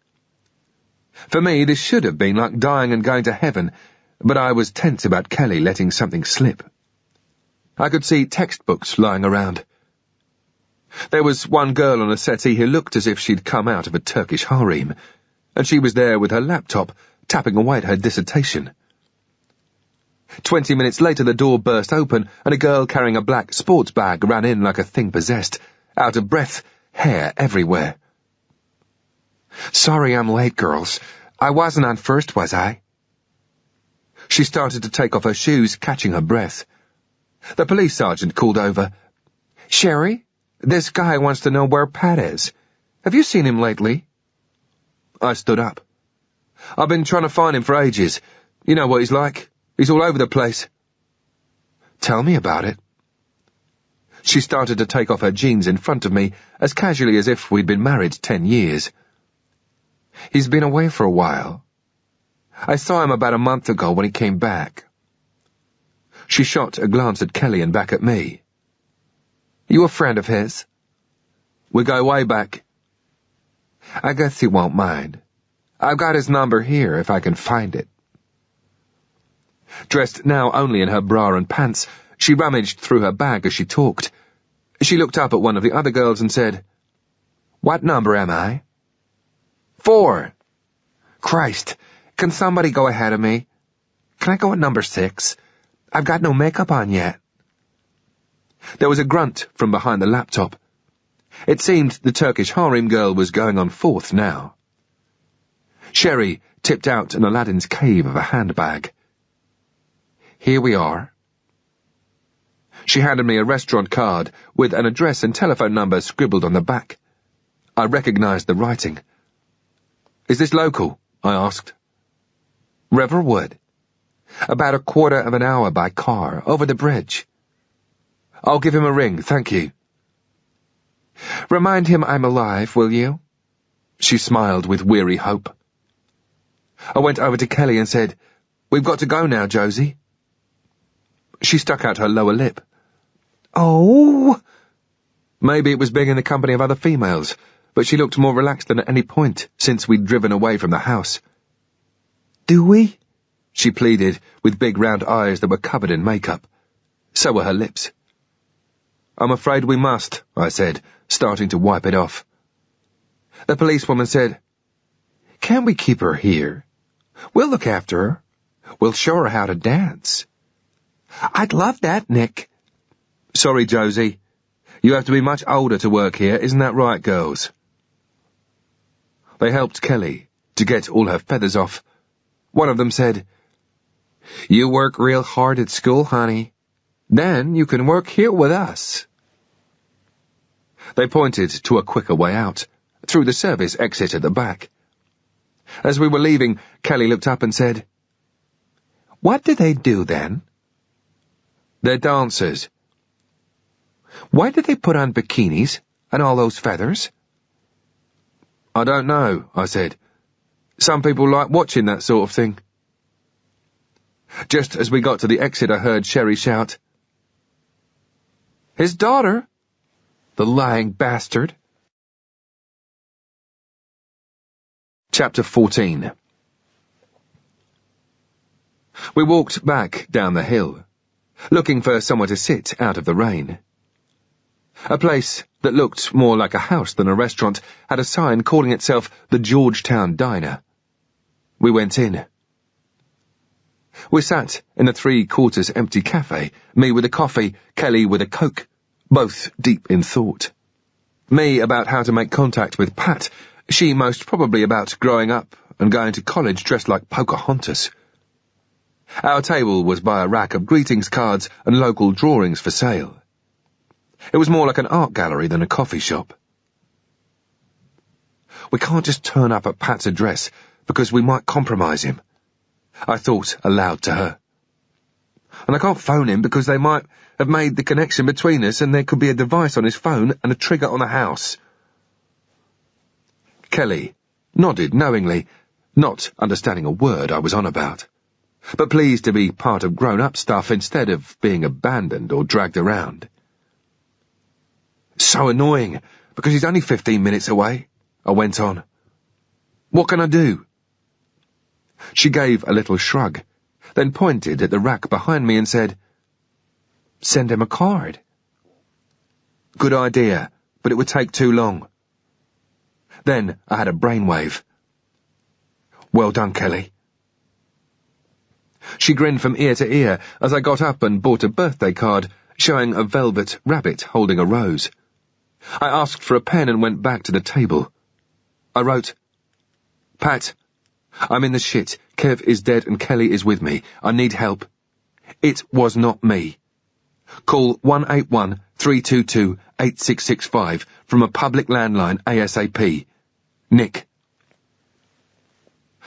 For me, this should have been like dying and going to heaven, but I was tense about Kelly letting something slip. I could see textbooks lying around. There was one girl on a settee who looked as if she'd come out of a Turkish harem, and she was there with her laptop, tapping away at her dissertation. 20 minutes later the door burst open, and a girl carrying a black sports bag ran in like a thing possessed, out of breath, hair everywhere. "Sorry I'm late, girls. I wasn't on first, was I?" She started to take off her shoes, catching her breath. The police sergeant called over. "Sherry, this guy wants to know where Pat is. Have you seen him lately?" I stood up. "I've been trying to find him for ages. You know what he's like. He's all over the place." "Tell me about it." She started to take off her jeans in front of me, as casually as if we'd been married 10 years. "He's been away for a while. I saw him about a month ago when he came back." She shot a glance at Kelly and back at me. "You a friend of his?" "We go way back." "I guess he won't mind. I've got his number here if I can find it." Dressed now only in her bra and pants, she rummaged through her bag as she talked. She looked up at one of the other girls and said, "What number am I?" 4. "Christ, can somebody go ahead of me? Can I go at number 6? I've got no makeup on yet." There was a grunt from behind the laptop. It seemed the Turkish harem girl was going on 4th now. Sherry tipped out an Aladdin's cave of a handbag. "Here we are." She handed me a restaurant card with an address and telephone number scribbled on the back. I recognized the writing. "Is this local?" I asked. "Riverwood. About a quarter of an hour by car, over the bridge." "I'll give him a ring, thank you." "Remind him I'm alive, will you?" She smiled with weary hope. I went over to Kelly and said, "We've got to go now, Josie." She stuck out her lower lip. "Oh!" Maybe it was being in the company of other females, but she looked more relaxed than at any point since we'd driven away from the house. "Do we?" she pleaded, with big round eyes that were covered in makeup. So were her lips. "I'm afraid we must," I said, starting to wipe it off. The policewoman said, "Can't we keep her here? We'll look after her. We'll show her how to dance." "I'd love that, Nick." "Sorry, Josie. You have to be much older to work here, isn't that right, girls?" They helped Kelly to get all her feathers off. One of them said, "You work real hard at school, honey. Then you can work here with us." They pointed to a quicker way out, through the service exit at the back. As we were leaving, Kelly looked up and said, "What do they do then?" "They're dancers." "Why did they put on bikinis and all those feathers?" "I don't know," I said. "Some people like watching that sort of thing." Just as we got to the exit, I heard Sherry shout, "His daughter! The lying bastard!" Chapter 14. We walked back down the hill, looking for somewhere to sit out of the rain. A place that looked more like a house than a restaurant had a sign calling itself the Georgetown Diner. We went in. We sat in a 3/4 empty cafe, me with a coffee, Kelly with a Coke, both deep in thought. Me about how to make contact with Pat, she most probably about growing up and going to college dressed like Pocahontas. Our table was by a rack of greetings cards and local drawings for sale. It was more like an art gallery than a coffee shop. We can't just turn up at Pat's address because we might compromise him, I thought aloud to her. And I can't phone him because they might have made the connection between us and there could be a device on his phone and a trigger on the house. Kelly nodded knowingly, not understanding a word I was on about, but pleased to be part of grown-up stuff instead of being abandoned or dragged around. "So annoying, because he's only 15 minutes away," I went on. "What can I do?" She gave a little shrug, then pointed at the rack behind me and said, send him a card. Good idea, but it would take too long. Then I had a brainwave. Well done, Kelly. She grinned from ear to ear as I got up and bought a birthday card showing a velvet rabbit holding a rose. I asked for a pen and went back to the table. I wrote, Pat, I'm in the shit. Kev is dead and Kelly is with me. I need help. It was not me. Call 181-322-8665 from a public landline ASAP. Nick.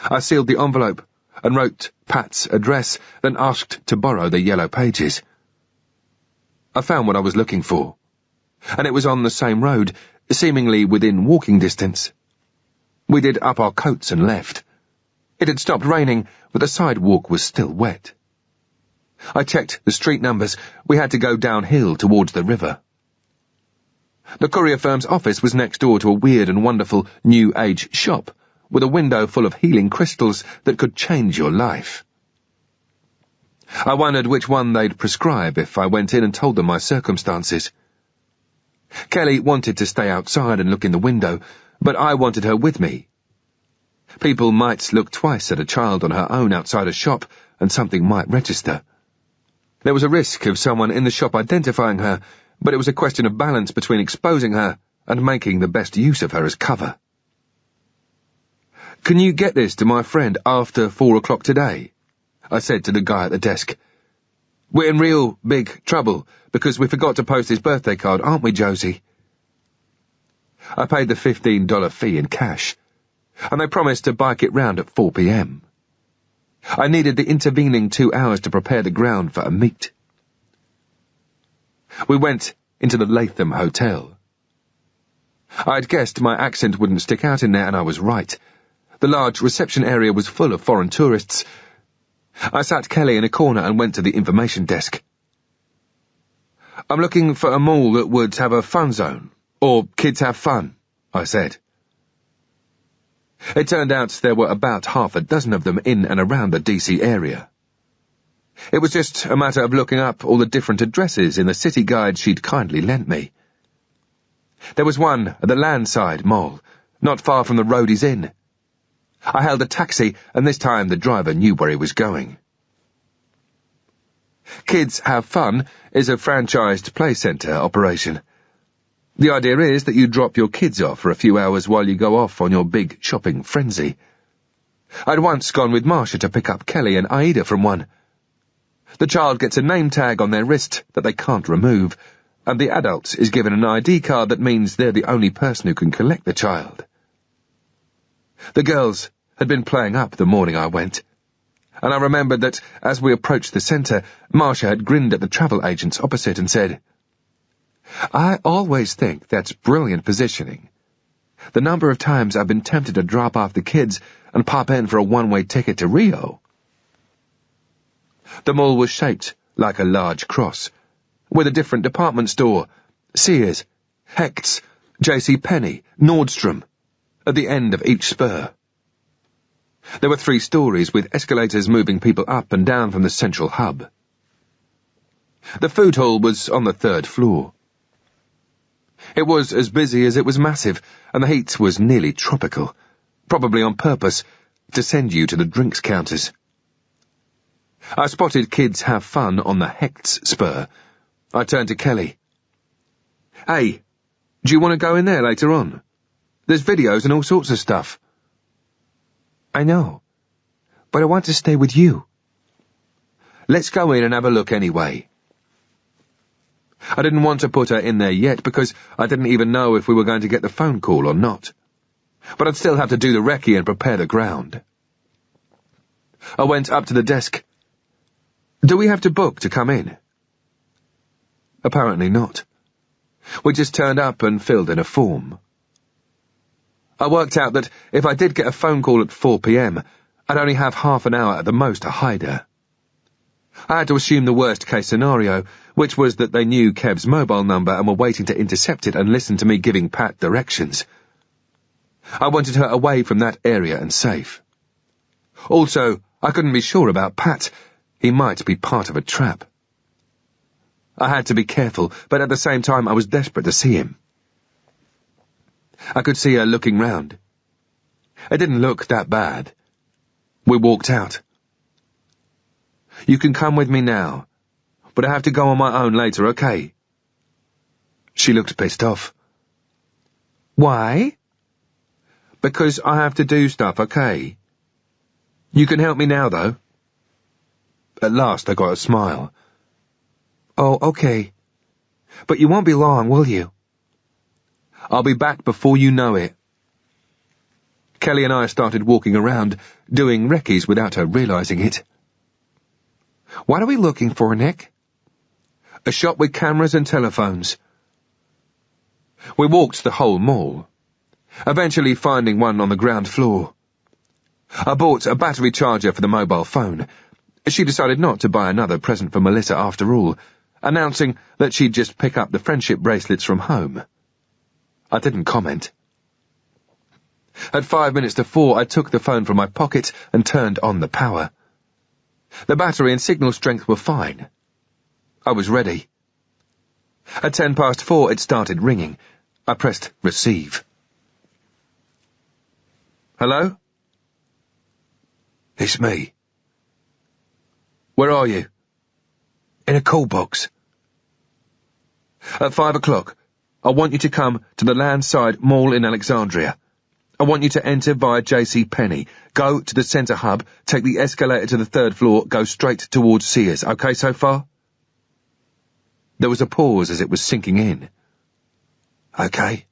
I sealed the envelope and wrote Pat's address, then asked to borrow the yellow pages. I found what I was looking for, and it was on the same road, seemingly within walking distance. We did up our coats and left. It had stopped raining, but the sidewalk was still wet. I checked the street numbers. We had to go downhill towards the river. The courier firm's office was next door to a weird and wonderful New Age shop, with a window full of healing crystals that could change your life. I wondered which one they'd prescribe if I went in and told them my circumstances. Kelly wanted to stay outside and look in the window, but I wanted her with me. People might look twice at a child on her own outside a shop, and something might register. There was a risk of someone in the shop identifying her, but it was a question of balance between exposing her and making the best use of her as cover. Can you get this to my friend after 4 o'clock today? I said to the guy at the desk. We're in real big trouble because we forgot to post his birthday card, aren't we, Josie? I paid the $15 fee in cash, and they promised to bike it round at 4 p.m. I needed the intervening 2 hours to prepare the ground for a meet. We went into the Latham Hotel. I'd guessed my accent wouldn't stick out in there, and I was right. The large reception area was full of foreign tourists. I sat Kelly in a corner and went to the information desk. I'm looking for a mall that would have a fun zone, or kids have fun, I said. It turned out there were about half a dozen of them in and around the DC area. It was just a matter of looking up all the different addresses in the city guide she'd kindly lent me. There was one at the Landside Mall, not far from the Roadies Inn. I hailed a taxi, and this time the driver knew where he was going. Kids Have Fun is a franchised play centre operation. The idea is that you drop your kids off for a few hours while you go off on your big shopping frenzy. I'd once gone with Marcia to pick up Kelly and Aida from one. The child gets a name tag on their wrist that they can't remove, and the adult is given an ID card that means they're the only person who can collect the child. The girls had been playing up the morning I went, and I remembered that as we approached the centre, Marcia had grinned at the travel agents opposite and said, I always think that's brilliant positioning. The number of times I've been tempted to drop off the kids and pop in for a one-way ticket to Rio. The mall was shaped like a large cross, with a different department store, Sears, Hecht's, JCPenney, Nordstrom, at the end of each spur. There were 3 stories with escalators moving people up and down from the central hub. The food hall was on the 3rd floor. It was as busy as it was massive, and the heat was nearly tropical, probably on purpose, to send you to the drinks counters. I spotted Kids Have Fun on the Hecht's spur. I turned to Kelly. Hey, do you want to go in there later on? There's videos and all sorts of stuff. I know, but I want to stay with you. Let's go in and have a look anyway. I didn't want to put her in there yet because I didn't even know if we were going to get the phone call or not. But I'd still have to do the recce and prepare the ground. I went up to the desk. Do we have to book to come in? Apparently not. We just turned up and filled in a form. I worked out that if I did get a phone call at 4 p.m, I'd only have half an hour at the most to hide her. I had to assume the worst-case scenario, which was that they knew Kev's mobile number and were waiting to intercept it and listen to me giving Pat directions. I wanted her away from that area and safe. Also, I couldn't be sure about Pat. He might be part of a trap. I had to be careful, but at the same time I was desperate to see him. I could see her looking round. It didn't look that bad. We walked out. You can come with me now, but I have to go on my own later, okay? She looked pissed off. Why? Because I have to do stuff, okay? You can help me now, though. At last I got a smile. Oh, okay. But you won't be long, will you? I'll be back before you know it. Kelly and I started walking around, doing recce's without her realizing it. What are we looking for, Nick? A shop with cameras and telephones. We walked the whole mall, eventually finding one on the ground floor. I bought a battery charger for the mobile phone. She decided not to buy another present for Melissa after all, announcing that she'd just pick up the friendship bracelets from home. I didn't comment. At 5 minutes to 4, I took the phone from my pocket and turned on the power. The battery and signal strength were fine. I was ready. At 4:10, it started ringing. I pressed receive. Hello? It's me. Where are you? In a call box. At 5 o'clock, I want you to come to the Landside Mall in Alexandria. I want you to enter via J.C. Penney, go to the centre hub, take the escalator to the 3rd floor, go straight towards Sears. Okay so far? There was a pause as it was sinking in. Okay.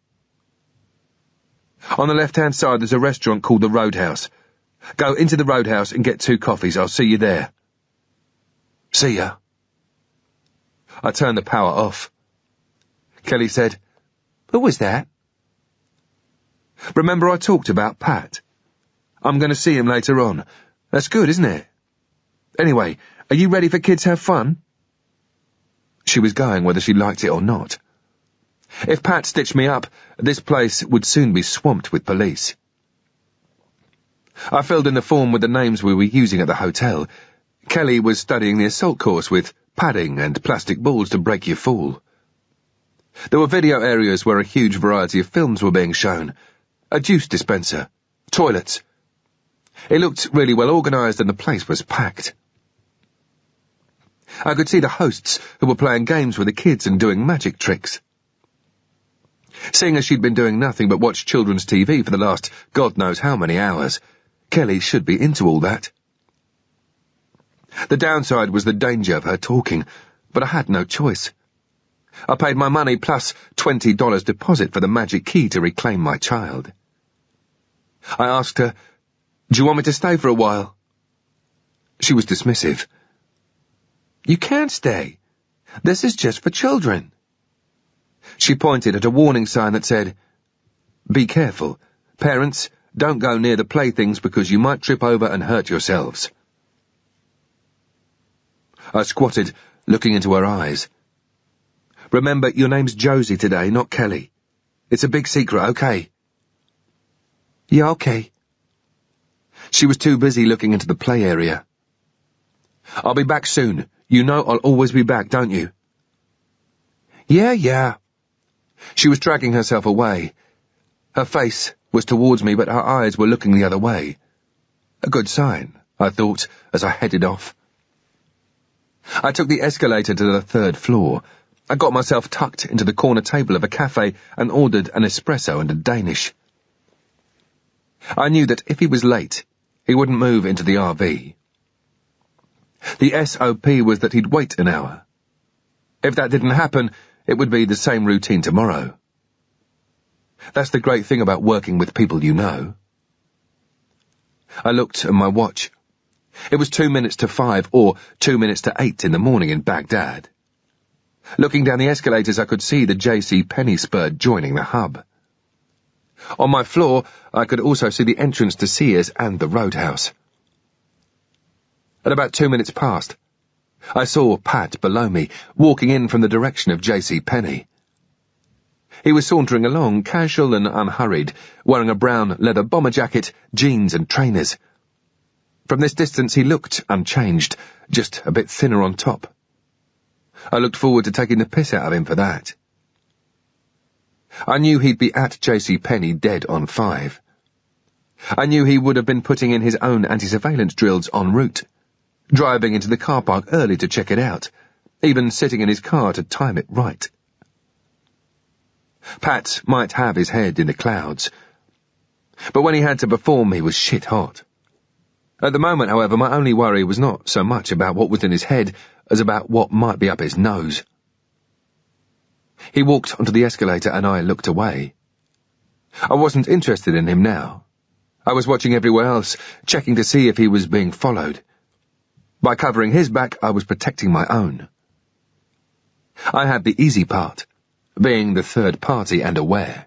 On the left-hand side there's a restaurant called the Roadhouse. Go into the Roadhouse and get 2 coffees. I'll see you there. See ya. I turned the power off. Kelly said, Who was that? Remember I talked about Pat? I'm going to see him later on. That's good, isn't it? Anyway, are you ready for Kids Have Fun? She was going whether she liked it or not. If Pat stitched me up, this place would soon be swamped with police. I filled in the form with the names we were using at the hotel. Kelly was studying the assault course with padding and plastic balls to break your fall. There were video areas where a huge variety of films were being shown. A juice dispenser. Toilets. It looked really well organised and the place was packed. I could see the hosts who were playing games with the kids and doing magic tricks. Seeing as she'd been doing nothing but watch children's TV for the last God knows how many hours, Kelly should be into all that. The downside was the danger of her talking, but I had no choice. I paid my money plus $20 deposit for the magic key to reclaim my child. I asked her, Do you want me to stay for a while? She was dismissive. You can't stay. This is just for children. She pointed at a warning sign that said, Be careful. Parents, don't go near the playthings because you might trip over and hurt yourselves. I squatted, looking into her eyes. Remember, your name's Josie today, not Kelly. It's a big secret, okay? Yeah, okay. She was too busy looking into the play area. I'll be back soon. You know I'll always be back, don't you? Yeah. She was dragging herself away. Her face was towards me, but her eyes were looking the other way. A good sign, I thought, as I headed off. I took the escalator to the 3rd floor. I got myself tucked into the corner table of a cafe and ordered an espresso and a Danish. I knew that if he was late, he wouldn't move into the RV. The SOP was that he'd wait an hour. If that didn't happen, it would be the same routine tomorrow. That's the great thing about working with people you know. I looked at my watch. It was 2 minutes to 5 or 2 minutes to 8 in the morning in Baghdad. Looking down the escalators, I could see the J.C. Penney spur joining the hub. On my floor, I could also see the entrance to Sears and the Roadhouse. At about 2 minutes past, I saw Pat below me, walking in from the direction of J.C. Penney. He was sauntering along, casual and unhurried, wearing a brown leather bomber jacket, jeans and trainers. From this distance he looked unchanged, just a bit thinner on top. I looked forward to taking the piss out of him for that. I knew he'd be at J.C. Penney dead on 5. I knew he would have been putting in his own anti-surveillance drills en route, driving into the car park early to check it out, even sitting in his car to time it right. Pat might have his head in the clouds, but when he had to perform he was shit hot. At the moment, however, my only worry was not so much about what was in his head as about what might be up his nose. He walked onto the escalator and I looked away. I wasn't interested in him now. I was watching everywhere else, checking to see if he was being followed. By covering his back, I was protecting my own. I had the easy part, being the third party and aware.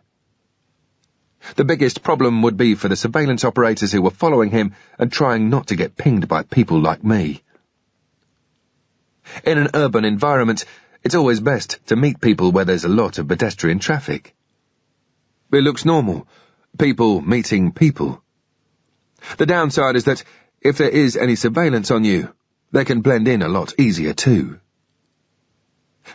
The biggest problem would be for the surveillance operators who were following him and trying not to get pinged by people like me. In an urban environment, it's always best to meet people where there's a lot of pedestrian traffic. It looks normal, people meeting people. The downside is that if there is any surveillance on you, they can blend in a lot easier too.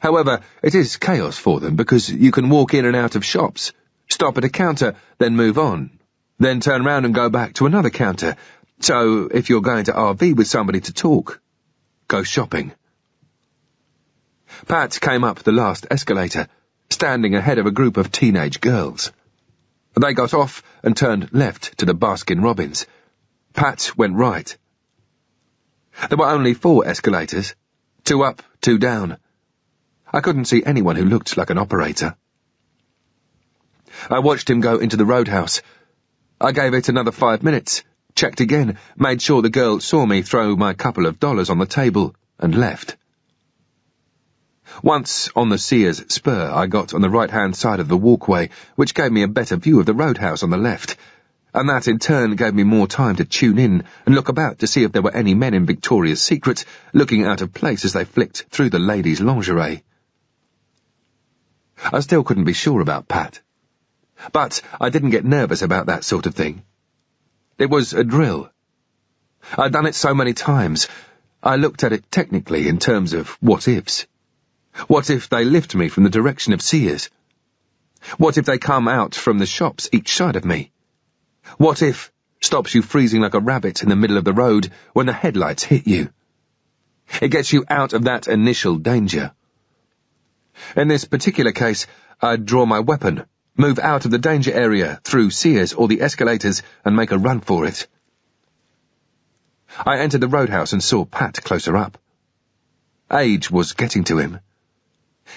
However, it is chaos for them because you can walk in and out of shops, stop at a counter, then move on, then turn round and go back to another counter. So if you're going to RV with somebody to talk, go shopping. Pat came up the last escalator, standing ahead of a group of teenage girls. They got off and turned left to the Baskin-Robbins. Pat went right. There were only 4 escalators, 2 up, 2 down. I couldn't see anyone who looked like an operator. I watched him go into the roadhouse. I gave it another 5 minutes, checked again, made sure the girl saw me throw my couple of dollars on the table, and left. Once on the Sears spur, I got on the right-hand side of the walkway, which gave me a better view of the roadhouse on the left, and that in turn gave me more time to tune in and look about to see if there were any men in Victoria's Secret looking out of place as they flicked through the ladies' lingerie. I still couldn't be sure about Pat, but I didn't get nervous about that sort of thing. It was a drill. I'd done it so many times. I looked at it technically in terms of what-ifs. What if they lift me from the direction of Sears? What if they come out from the shops each side of me? What if stops you freezing like a rabbit in the middle of the road when the headlights hit you? It gets you out of that initial danger. In this particular case, I'd draw my weapon, move out of the danger area through Sears or the escalators and make a run for it. I entered the roadhouse and saw Pat closer up. Age was getting to him.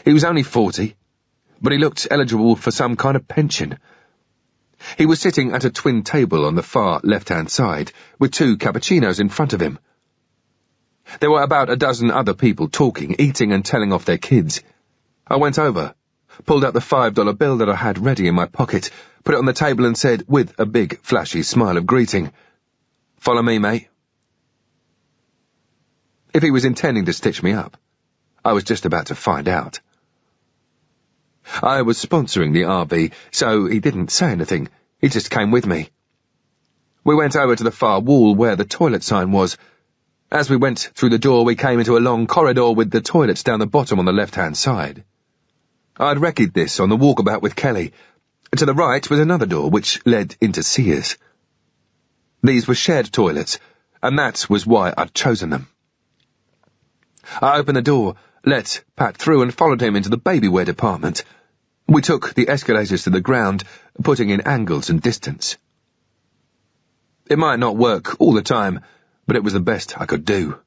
He was only 40, but he looked eligible for some kind of pension. He was sitting at a twin table on the far left-hand side, with 2 cappuccinos in front of him. There were about a dozen other people talking, eating and telling off their kids. I went over, pulled out the $5 bill that I had ready in my pocket, put it on the table and said, with a big, flashy smile of greeting, "Follow me, mate." If he was intending to stitch me up, I was just about to find out. I was sponsoring the RV, so he didn't say anything. He just came with me. We went over to the far wall where the toilet sign was. As we went through the door, we came into a long corridor with the toilets down the bottom on the left-hand side. I'd reckoned this on the walkabout with Kelly. To the right was another door which led into Sears. These were shared toilets, and that was why I'd chosen them. I opened the door, let Pat through and followed him into the babywear department. We took the escalators to the ground, putting in angles and distance. It might not work all the time, but it was the best I could do.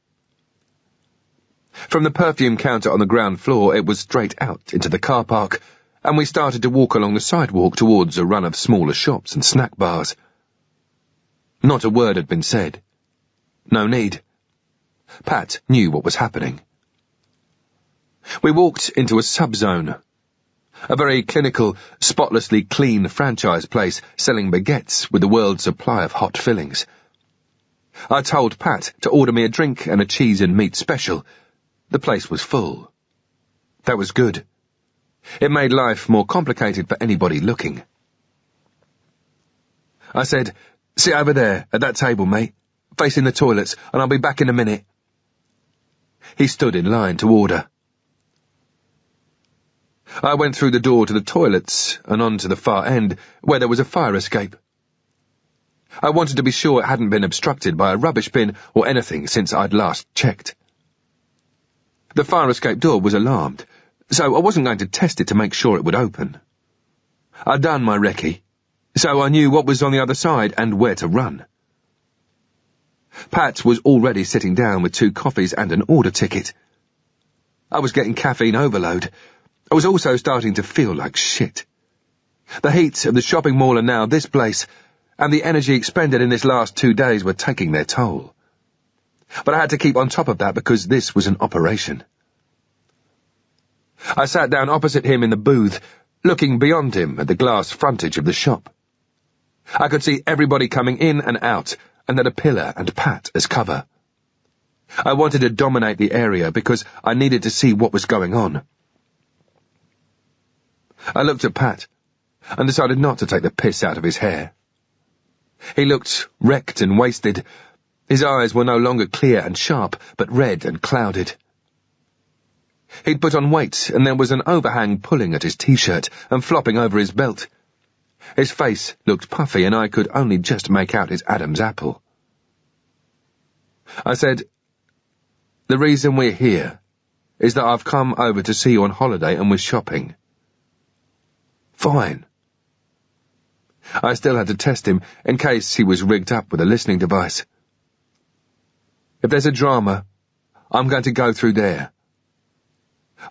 From the perfume counter on the ground floor, it was straight out into the car park, and we started to walk along the sidewalk towards a run of smaller shops and snack bars. Not a word had been said. No need. Pat knew what was happening. We walked into a sub-zone, a very clinical, spotlessly clean franchise place selling baguettes with the world's supply of hot fillings. I told Pat to order me a drink and a cheese and meat special. The place was full. That was good. It made life more complicated for anybody looking. I said, "Sit over there, at that table, mate, facing the toilets, and I'll be back in a minute." He stood in line to order. I went through the door to the toilets and on to the far end, where there was a fire escape. I wanted to be sure it hadn't been obstructed by a rubbish bin or anything since I'd last checked. The fire escape door was alarmed, so I wasn't going to test it to make sure it would open. I'd done my recce, so I knew what was on the other side and where to run. Pat was already sitting down with 2 coffees and an order ticket. I was getting caffeine overload. I was also starting to feel like shit. The heat of the shopping mall and now this place, and the energy expended in this last 2 days were taking their toll. But I had to keep on top of that because this was an operation. I sat down opposite him in the booth, looking beyond him at the glass frontage of the shop. I could see everybody coming in and out, and had a pillar and Pat as cover. I wanted to dominate the area because I needed to see what was going on. I looked at Pat and decided not to take the piss out of his hair. He looked wrecked and wasted. His eyes were no longer clear and sharp, but red and clouded. He'd put on weight, and there was an overhang pulling at his t-shirt and flopping over his belt. His face looked puffy, and I could only just make out his Adam's apple. I said, "The reason we're here is that I've come over to see you on holiday and we're shopping." "Fine." I still had to test him in case he was rigged up with a listening device. "If there's a drama, I'm going to go through there."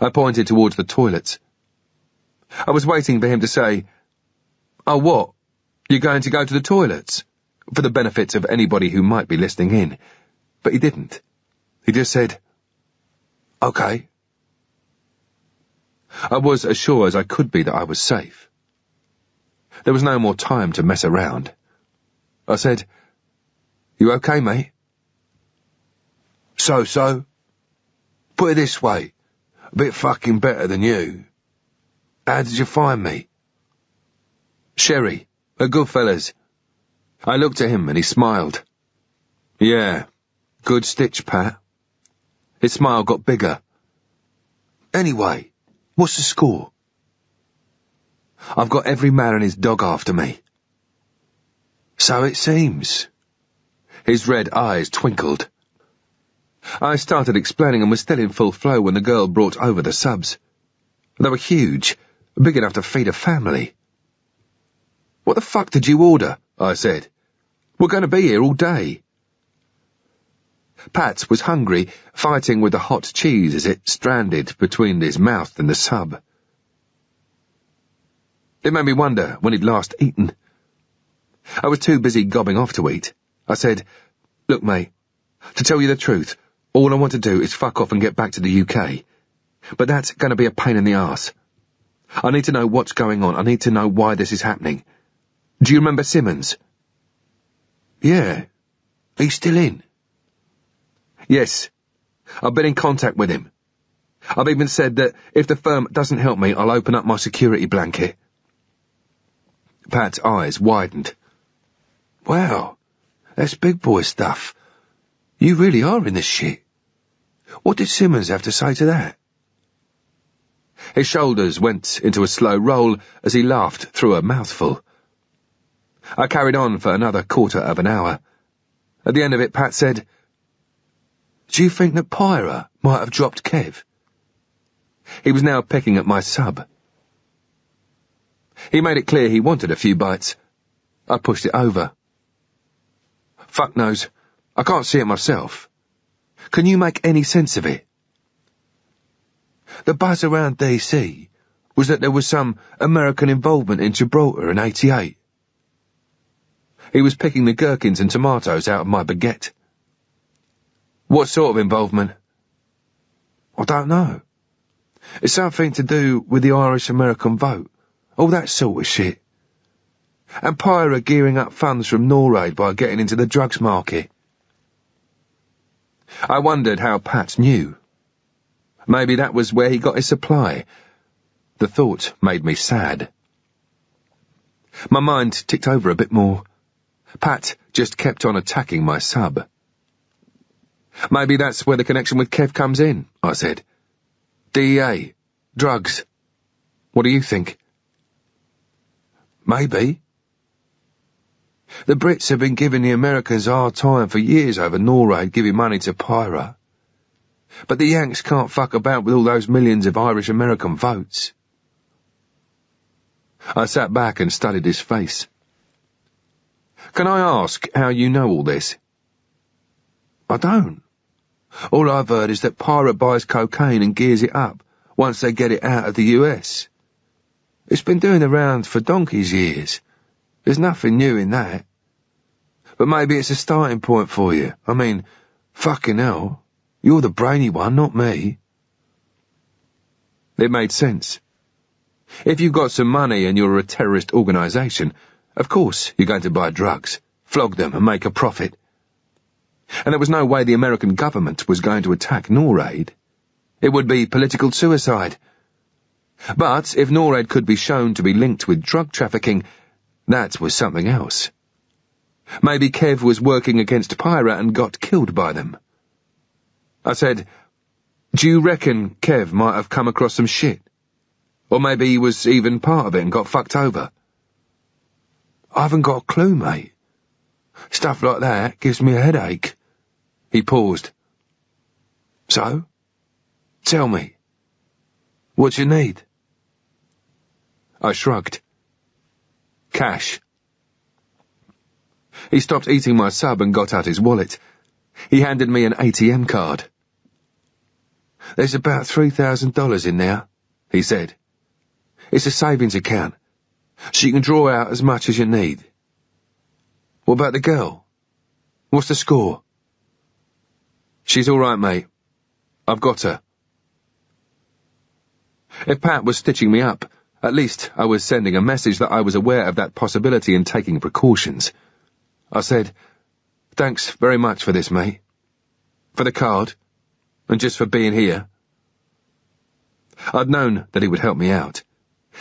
I pointed towards the toilets. I was waiting for him to say, "Oh, what? You're going to go to the toilets?" for the benefit of anybody who might be listening in. But he didn't. He just said, "Okay." I was as sure as I could be that I was safe. There was no more time to mess around. I said, "You okay, mate?" So. Put it this way, a bit fucking better than you. How did you find me? Sherry, a Goodfellas. I looked at him and he smiled. Yeah, good stitch, Pat. His smile got bigger. Anyway, what's the score? I've got every man and his dog after me. So it seems. His red eyes twinkled. I started explaining and was still in full flow when the girl brought over the subs. They were huge, big enough to feed a family. "What the fuck did you order?" I said. "We're going to be here all day." Pat was hungry, fighting with the hot cheese as it stranded between his mouth and the sub. It made me wonder when he'd last eaten. I was too busy gobbing off to eat. I said, "Look, mate, to tell you the truth, all I want to do is fuck off and get back to the UK. But that's going to be a pain in the arse. I need to know what's going on. I need to know why this is happening. Do you remember Simmons?" "Yeah. He's still in?" "Yes. I've been in contact with him. I've even said that if the firm doesn't help me, I'll open up my security blanket." Pat's eyes widened. "Wow, that's big boy stuff. You really are in this shit. What did Simmons have to say to that?" His shoulders went into a slow roll as he laughed through a mouthful. I carried on for another quarter of an hour. At the end of it, Pat said, "Do you think that Pyra might have dropped Kev?" He was now picking at my sub. He made it clear he wanted a few bites. I pushed it over. "Fuck knows. I can't see it myself. Can you make any sense of it?" "The buzz around DC was that there was some American involvement in Gibraltar in '88. He was picking the gherkins and tomatoes out of my baguette." "What sort of involvement?" "I don't know. It's something to do with the Irish-American vote, all that sort of shit. And Pyra gearing up funds from NORAID by getting into the drugs market." I wondered how Pat knew. Maybe that was where he got his supply. The thought made me sad. My mind ticked over a bit more. Pat just kept on attacking my sub. "Maybe that's where the connection with Kev comes in," I said. "DEA. Drugs. What do you think? Maybe. The Brits have been giving the Americans a hard time for years over NORAD giving money to Pyra. But the Yanks can't fuck about with all those millions of Irish-American votes. I sat back and studied his face. Can I ask how you know all this? I don't. All I've heard is that Pyra buys cocaine and gears it up once they get it out of the US. It's been doing the rounds for donkey's years. There's nothing new in that. But maybe it's a starting point for you. I mean, fucking hell, you're the brainy one, not me. It made sense. If you've got some money and you're a terrorist organisation, of course you're going to buy drugs, flog them and make a profit. And there was no way the American government was going to attack NORAD. It would be political suicide. But if NORAD could be shown to be linked with drug trafficking, that was something else. Maybe Kev was working against Pyra and got killed by them. I said, do you reckon Kev might have come across some shit? Or maybe he was even part of it and got fucked over? I haven't got a clue, mate. Stuff like that gives me a headache. He paused. So? Tell me. What you need? I shrugged. Cash. He stopped eating my sub and got out his wallet. He handed me an ATM card. There's about $3,000 in there, he said. It's a savings account, so you can draw out as much as you need. What about the girl? What's the score? She's all right, mate. I've got her. If Pat was stitching me up, at least I was sending a message that I was aware of that possibility and taking precautions. I said, thanks very much for this, mate. For the card, and just for being here. I'd known that he would help me out,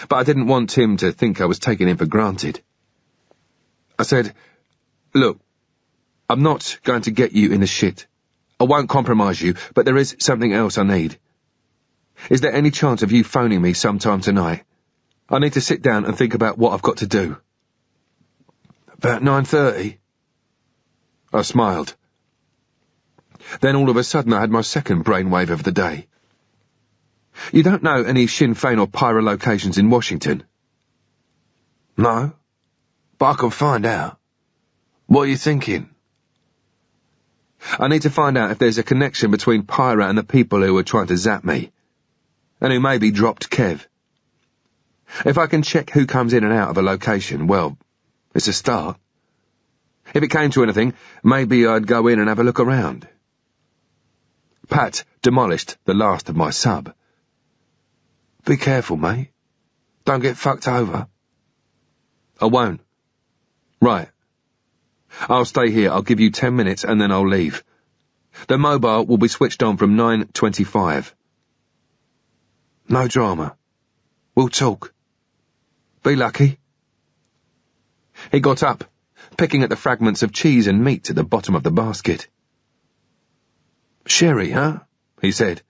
but I didn't want him to think I was taking him for granted. I said, look, I'm not going to get you in the shit. I won't compromise you, but there is something else I need. Is there any chance of you phoning me sometime tonight? I need to sit down and think about what I've got to do. About 9:30? I smiled. Then all of a sudden I had my second brainwave of the day. You don't know any Sinn Féin or Pyra locations in Washington? No, but I can find out. What are you thinking? I need to find out if there's a connection between Pyra and the people who are trying to zap me, and who maybe dropped Kev. If I can check who comes in and out of a location, well, it's a start. If it came to anything, maybe I'd go in and have a look around. Pat demolished the last of my sub. Be careful, mate. Don't get fucked over. I won't. Right. I'll stay here. I'll give you 10 minutes and then I'll leave. The mobile will be switched on from 9:25. No drama. We'll talk. Be lucky. He got up, picking at the fragments of cheese and meat at the bottom of the basket. Sherry, huh? He said.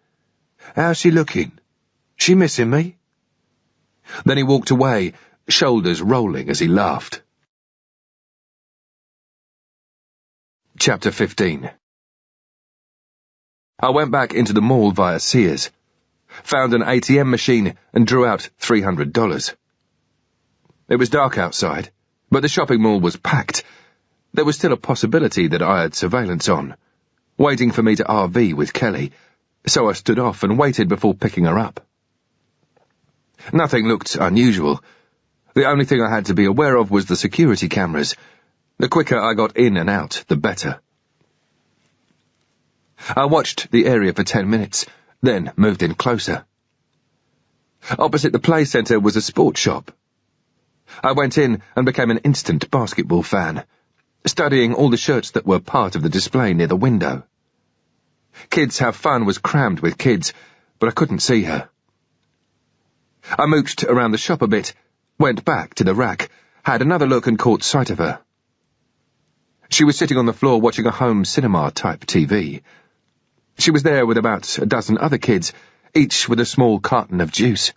How's she looking? She missing me? Then he walked away, shoulders rolling as he laughed. Chapter 15. I went back into the mall via Sears, found an ATM machine and drew out $300. It was dark outside, but the shopping mall was packed. There was still a possibility that I had surveillance on, waiting for me to RV with Kelly, so I stood off and waited before picking her up. Nothing looked unusual. The only thing I had to be aware of was the security cameras. The quicker I got in and out, the better. I watched the area for 10 minutes, then moved in closer. Opposite the play centre was a sports shop. I went in and became an instant basketball fan, studying all the shirts that were part of the display near the window. Kids Have Fun was crammed with kids, but I couldn't see her. I mooched around the shop a bit, went back to the rack, had another look and caught sight of her. She was sitting on the floor watching a home cinema-type TV. She was there with about a dozen other kids, each with a small carton of juice.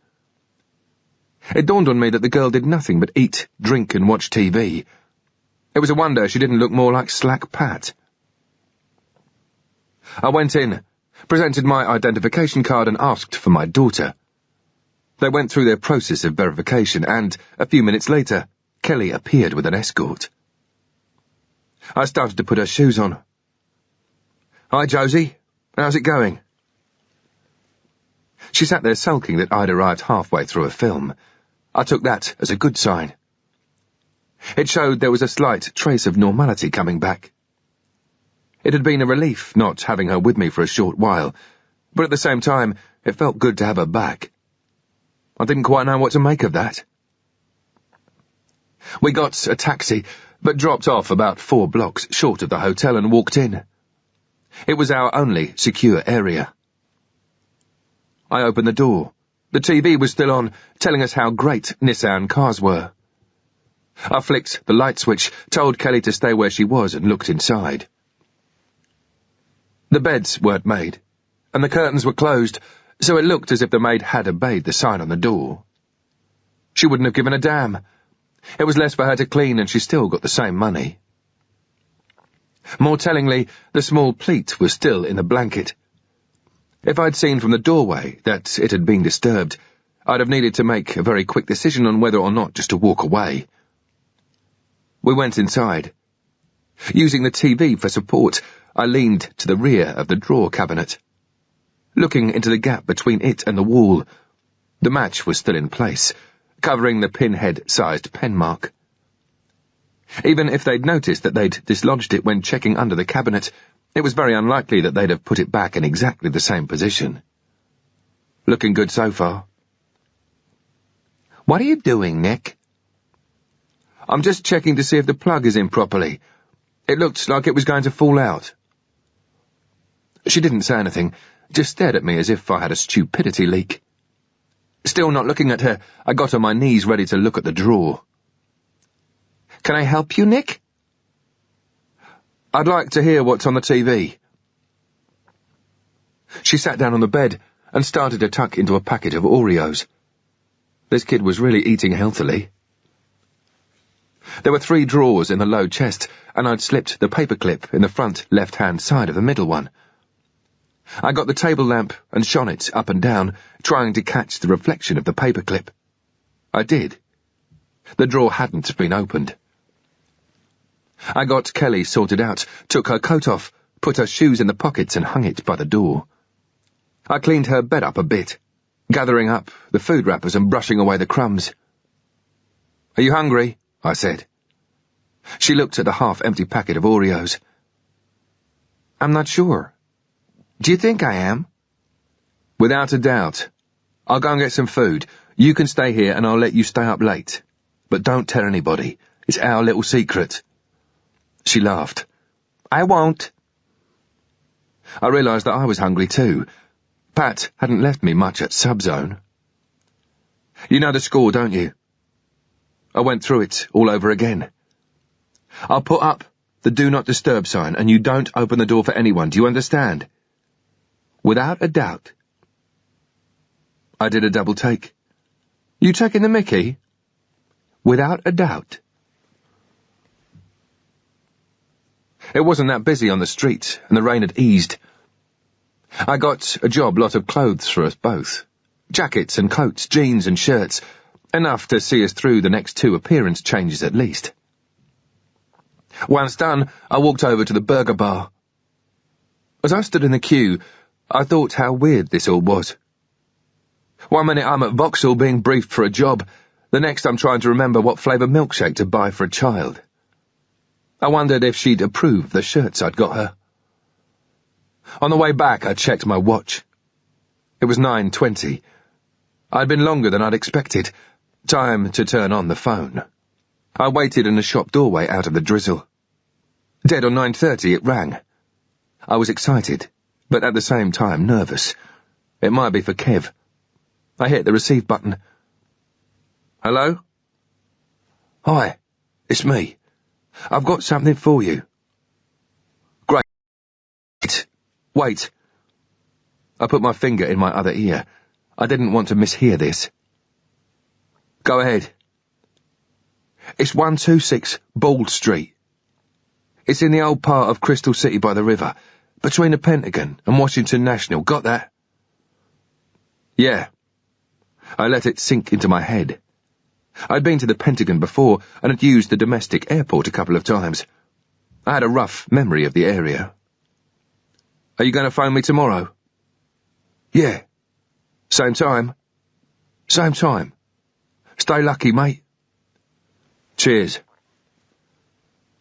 It dawned on me that the girl did nothing but eat, drink and watch TV. It was a wonder she didn't look more like Slack Pat. I went in, presented my identification card and asked for my daughter. They went through their process of verification and, a few minutes later, Kelly appeared with an escort. I started to put her shoes on. "Hi, Josie. How's it going?" She sat there sulking that I'd arrived halfway through a film. I took that as a good sign. It showed there was a slight trace of normality coming back. It had been a relief not having her with me for a short while, but at the same time, it felt good to have her back. I didn't quite know what to make of that. We got a taxi, but dropped off about 4 blocks short of the hotel and walked in. It was our only secure area. I opened the door. The TV was still on, telling us how great Nissan cars were. I flicked the light switch, told Kelly to stay where she was and looked inside. The beds weren't made, and the curtains were closed, so it looked as if the maid had obeyed the sign on the door. She wouldn't have given a damn. It was less for her to clean and she still got the same money. More tellingly, the small pleat was still in the blanket. If I'd seen from the doorway that it had been disturbed, I'd have needed to make a very quick decision on whether or not just to walk away. We went inside. Using the TV for support, I leaned to the rear of the drawer cabinet. Looking into the gap between it and the wall, the match was still in place, covering the pinhead-sized pen mark. Even if they'd noticed that they'd dislodged it when checking under the cabinet, it was very unlikely that they'd have put it back in exactly the same position. Looking good so far. "What are you doing, Nick?" "I'm just checking to see if the plug is in properly. It looked like it was going to fall out." She didn't say anything, just stared at me as if I had a stupidity leak. Still not looking at her, I got on my knees ready to look at the drawer. "Can I help you, Nick?" "I'd like to hear what's on the TV." She sat down on the bed and started to tuck into a packet of Oreos. This kid was really eating healthily. There were 3 drawers in the low chest, and I'd slipped the paperclip in the front left-hand side of the middle one. I got the table lamp and shone it up and down, trying to catch the reflection of the paperclip. I did. The drawer hadn't been opened. I got Kelly sorted out, took her coat off, put her shoes in the pockets and hung it by the door. I cleaned her bed up a bit, gathering up the food wrappers and brushing away the crumbs. "Are you hungry?" I said. She looked at the half-empty packet of Oreos. "I'm not sure. Do you think I am?" "Without a doubt. I'll go and get some food. You can stay here and I'll let you stay up late. But don't tell anybody. It's our little secret." She laughed. "I won't." I realised that I was hungry too. Pat hadn't left me much at Subzone. "You know the score, don't you?" I went through it all over again. "I'll put up the Do Not Disturb sign and you don't open the door for anyone, do you understand?" "Without a doubt." I did a double take. "You taking the mickey?" "Without a doubt." It wasn't that busy on the street, and the rain had eased. I got a job lot of clothes for us both. Jackets and coats, jeans and shirts, enough to see us through the next 2 appearance changes at least. Once done, I walked over to the burger bar. As I stood in the queue, I thought how weird this all was. One minute I'm at Vauxhall being briefed for a job, the next I'm trying to remember what flavour milkshake to buy for a child. I wondered if she'd approve the shirts I'd got her. On the way back, I checked my watch. It was 9:20. I'd been longer than I'd expected. Time to turn on the phone. I waited in the shop doorway out of the drizzle. Dead on 9:30, it rang. I was excited, but at the same time nervous. It might be for Kev. I hit the receive button. "Hello?" "Hi, it's me. I've got something for you." "Great. Wait." I put my finger in my other ear. I didn't want to mishear this. Go ahead. It's 126 Bald Street. It's in the old part of Crystal City by the river, between the Pentagon and Washington National. Got that? Yeah. I let it sink into my head. I'd been to the Pentagon before and had used the domestic airport a couple of times. I had a rough memory of the area. Are you going to phone me tomorrow? Yeah. Same time? Same time. Stay lucky, mate. Cheers.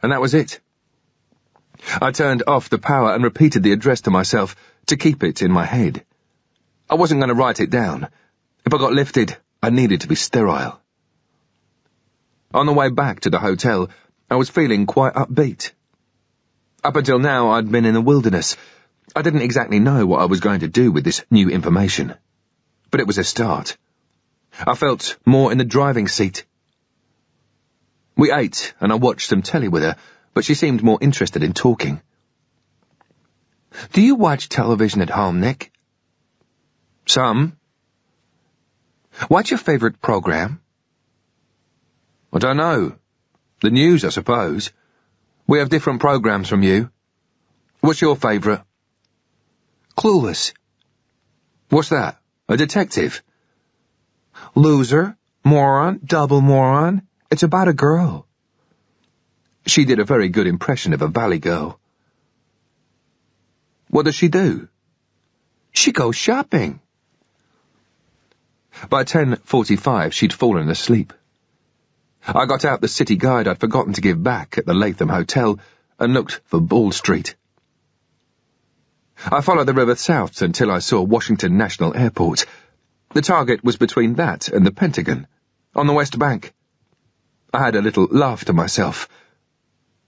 And that was it. I turned off the power and repeated the address to myself to keep it in my head. I wasn't going to write it down. If I got lifted, I needed to be sterile. On the way back to the hotel, I was feeling quite upbeat. Up until now, I'd been in the wilderness. I didn't exactly know what I was going to do with this new information. But it was a start. I felt more in the driving seat. We ate, and I watched some telly with her, but she seemed more interested in talking. Do you watch television at home, Nick? Some. What's your favourite program? I don't know. The news, I suppose. We have different programs from you. What's your favourite? Clueless. What's that? A detective? Loser, moron, double moron. It's about a girl. She did a very good impression of a valley girl. What does she do? She goes shopping. By 10:45, she'd fallen asleep. I got out the city guide I'd forgotten to give back at the Latham Hotel and looked for Bald Street. I followed the river south until I saw Washington National Airport. The target was between that and the Pentagon, on the West Bank. I had a little laugh to myself.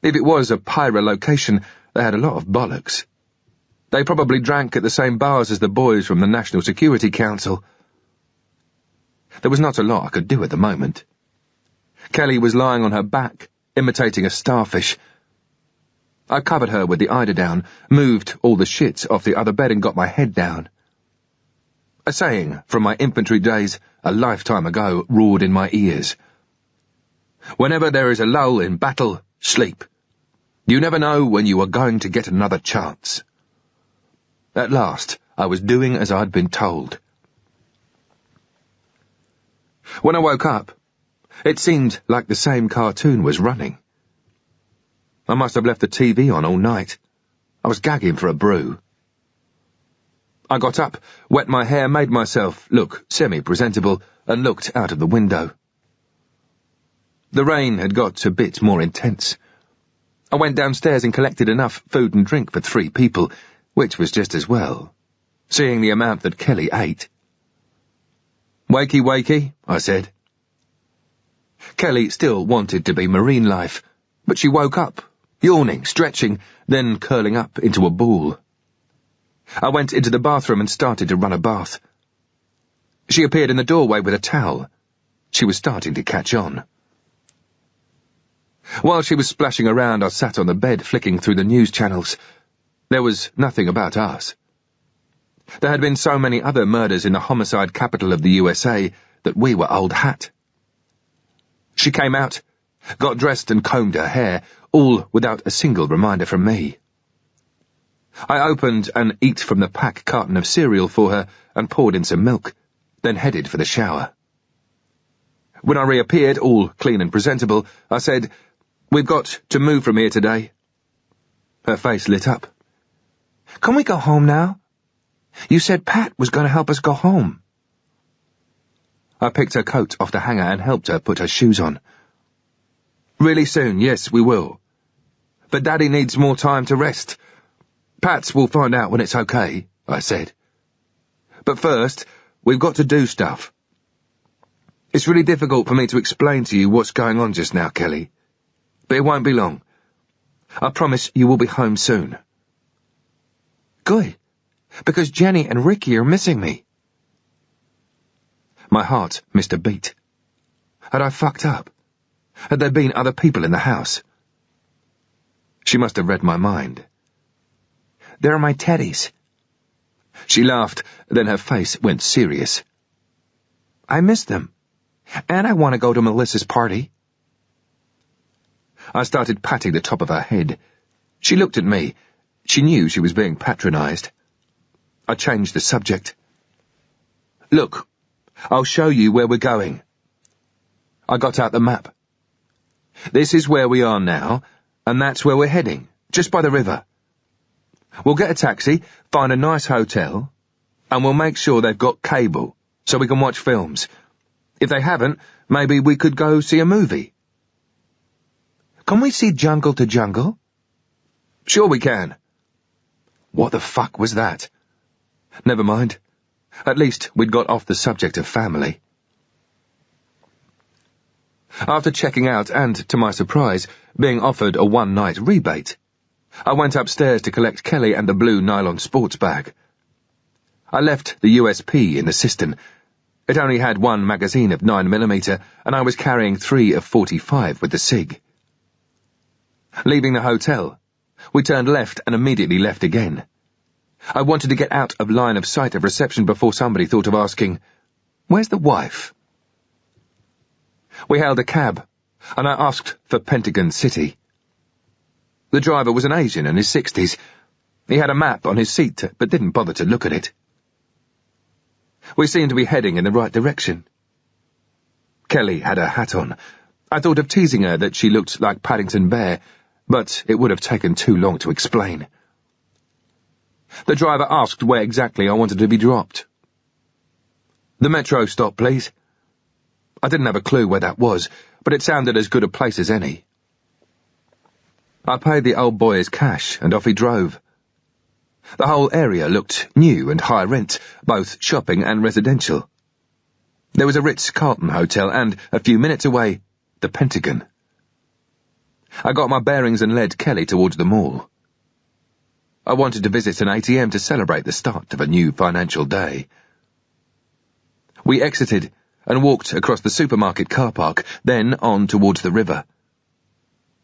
If it was a pyro location, they had a lot of bollocks. They probably drank at the same bars as the boys from the National Security Council. There was not a lot I could do at the moment. Kelly was lying on her back, imitating a starfish. I covered her with the eiderdown, moved all the shit off the other bed and got my head down. A saying from my infantry days, a lifetime ago, roared in my ears. Whenever there is a lull in battle, sleep. You never know when you are going to get another chance. At last, I was doing as I'd been told. When I woke up, it seemed like the same cartoon was running. I must have left the TV on all night. I was gagging for a brew. I got up, wet my hair, made myself look semi-presentable, and looked out of the window. The rain had got a bit more intense. I went downstairs and collected enough food and drink for 3 people, which was just as well, seeing the amount that Kelly ate. Wakey, wakey, I said. Kelly still wanted to be marine life, but she woke up, yawning, stretching, then curling up into a ball. I went into the bathroom and started to run a bath. She appeared in the doorway with a towel. She was starting to catch on. While she was splashing around, I sat on the bed flicking through the news channels. There was nothing about us. There had been so many other murders in the homicide capital of the USA that we were old hat. She came out, got dressed and combed her hair, all without a single reminder from me. I opened an eat from the pack carton of cereal for her and poured in some milk, then headed for the shower. When I reappeared, all clean and presentable, I said, "We've got to move from here today." Her face lit up. "Can we go home now? You said Pat was going to help us go home." I picked her coat off the hanger and helped her put her shoes on. "Really soon, yes, we will. But Daddy needs more time to rest. Pat will find out when it's okay," I said. "But first, we've got to do stuff. It's really difficult for me to explain to you what's going on just now, Kelly. But it won't be long. I promise you will be home soon." "Good, because Jenny and Ricky are missing me." My heart missed a beat. Had I fucked up? Had there been other people in the house? She must have read my mind. "They're my teddies." She laughed, then her face went serious. "I miss them. And I want to go to Melissa's party. I started patting the top of her head. She looked at me. She knew she was being patronized. I changed the subject. Look, I'll show you where we're going. I got out the map. This is where we are now, and that's where we're heading, just by the river. We'll get a taxi, find a nice hotel, and we'll make sure they've got cable, so we can watch films. If they haven't, maybe we could go see a movie. Can we see Jungle to Jungle? Sure we can. What the fuck was that? Never mind. At least we'd got off the subject of family. After checking out and, to my surprise, being offered a one-night rebate, I went upstairs to collect Kelly and the blue nylon sports bag. I left the USP in the cistern. It only had one magazine of 9mm, and I was carrying 3 of 45 with the SIG. Leaving the hotel, we turned left and immediately left again. I wanted to get out of line of sight of reception before somebody thought of asking, "Where's the wife?" We hailed a cab, and I asked for Pentagon City. The driver was an Asian in his 60s. He had a map on his seat, but didn't bother to look at it. We seemed to be heading in the right direction. Kelly had her hat on. I thought of teasing her that she looked like Paddington Bear, but it would have taken too long to explain. The driver asked where exactly I wanted to be dropped. "The metro stop, please." I didn't have a clue where that was, but it sounded as good a place as any. I paid the old boy his cash, and off he drove. The whole area looked new and high rent, both shopping and residential. There was a Ritz-Carlton hotel and, a few minutes away, the Pentagon. I got my bearings and led Kelly towards the mall. I wanted to visit an ATM to celebrate the start of a new financial day. We exited and walked across the supermarket car park, then on towards the river.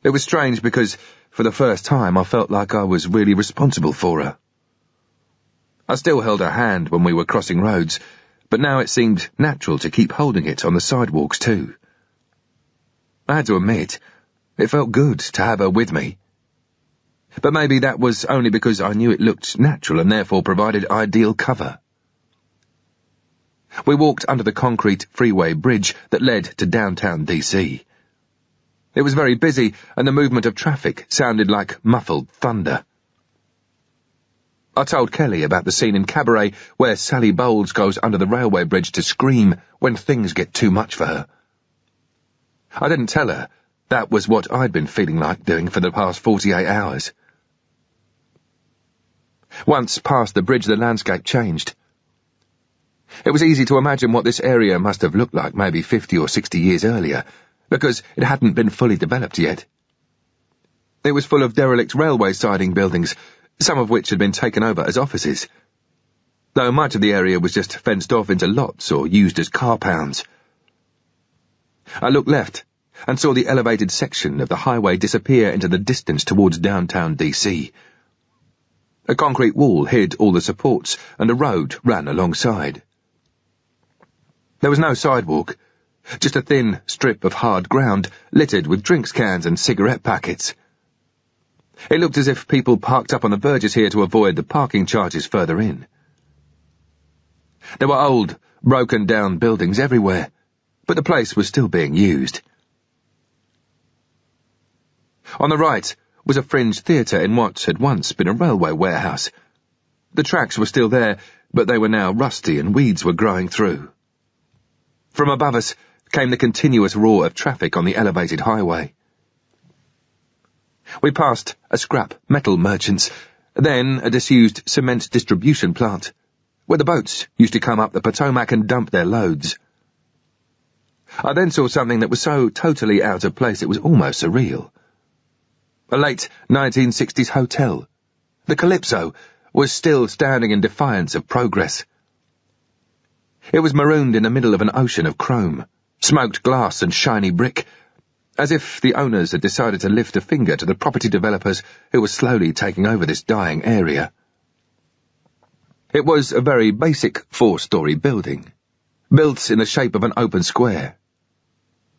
It was strange because, for the first time, I felt like I was really responsible for her. I still held her hand when we were crossing roads, but now it seemed natural to keep holding it on the sidewalks too. I had to admit, it felt good to have her with me. But maybe that was only because I knew it looked natural and therefore provided ideal cover. We walked under the concrete freeway bridge that led to downtown DC. It was very busy, and the movement of traffic sounded like muffled thunder. I told Kelly about the scene in Cabaret where Sally Bowles goes under the railway bridge to scream when things get too much for her. I didn't tell her that was what I'd been feeling like doing for the past 48 hours. Once past the bridge, the landscape changed. It was easy to imagine what this area must have looked like maybe 50 or 60 years earlier, because it hadn't been fully developed yet. It was full of derelict railway siding buildings, some of which had been taken over as offices, though much of the area was just fenced off into lots or used as car pounds. I looked left and saw the elevated section of the highway disappear into the distance towards downtown DC. A concrete wall hid all the supports, and a road ran alongside. There was no sidewalk, just a thin strip of hard ground littered with drinks cans and cigarette packets. It looked as if people parked up on the verges here to avoid the parking charges further in. There were old, broken-down buildings everywhere, but the place was still being used. On the right was a fringe theatre in what had once been a railway warehouse. The tracks were still there, but they were now rusty and weeds were growing through. From above us came the continuous roar of traffic on the elevated highway. We passed a scrap metal merchant's, then a disused cement distribution plant, where the boats used to come up the Potomac and dump their loads. I then saw something that was so totally out of place it was almost surreal. A late 1960s hotel, the Calypso, was still standing in defiance of progress. It was marooned in the middle of an ocean of chrome, smoked glass and shiny brick, as if the owners had decided to lift a finger to the property developers who were slowly taking over this dying area. It was a very basic 4-story building, built in the shape of an open square,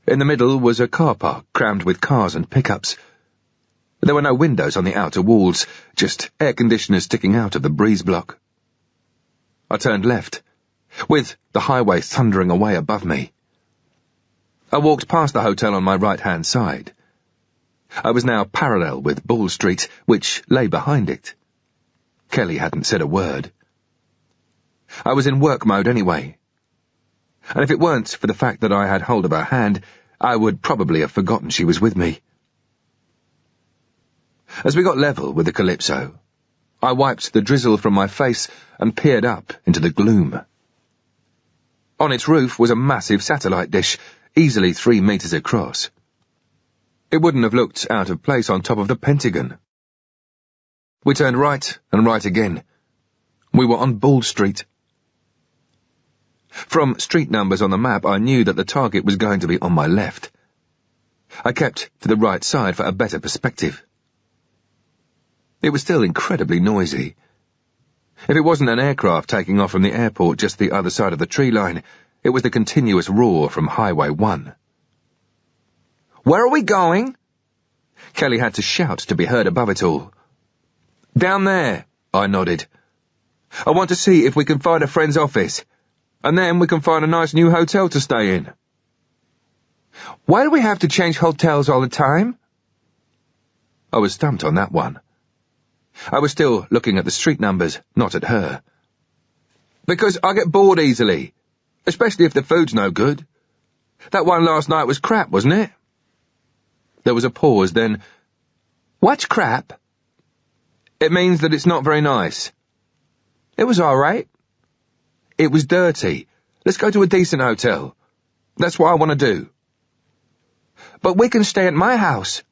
In the middle was a car park crammed with cars and pickups. There were no windows on the outer walls, just air conditioners sticking out of the breeze block. I turned left, with the highway thundering away above me. I walked past the hotel on my right-hand side. I was now parallel with Ball Street, which lay behind it. Kelly hadn't said a word. I was in work mode anyway, and if it weren't for the fact that I had hold of her hand, I would probably have forgotten she was with me. As we got level with the Calypso, I wiped the drizzle from my face and peered up into the gloom. On its roof was a massive satellite dish, easily 3 meters across. It wouldn't have looked out of place on top of the Pentagon. We turned right and right again. We were on Ball Street. From street numbers on the map, I knew that the target was going to be on my left. I kept to the right side for a better perspective. It was still incredibly noisy. If it wasn't an aircraft taking off from the airport just the other side of the tree line, it was the continuous roar from Highway 1. "Where are we going?" Kelly had to shout to be heard above it all. "Down there," I nodded. "I want to see if we can find a friend's office, and then we can find a nice new hotel to stay in." "Why do we have to change hotels all the time?" I was stumped on that one. I was still looking at the street numbers, not at her. "Because I get bored easily, especially if the food's no good. That one last night was crap, wasn't it?" There was a pause, then, "What's crap?" "It means that it's not very nice." "It was all right." "It was dirty. Let's go to a decent hotel. That's what I want to do." "But we can stay at my house."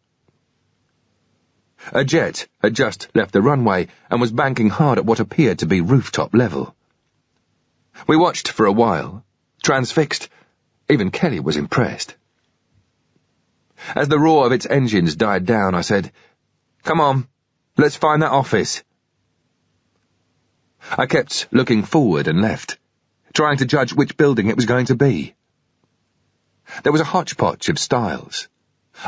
A jet had just left the runway and was banking hard at what appeared to be rooftop level. We watched for a while, transfixed. Even Kelly was impressed. As the roar of its engines died down, I said, "Come on, let's find that office." I kept looking forward and left, trying to judge which building it was going to be. There was a hodgepodge of styles.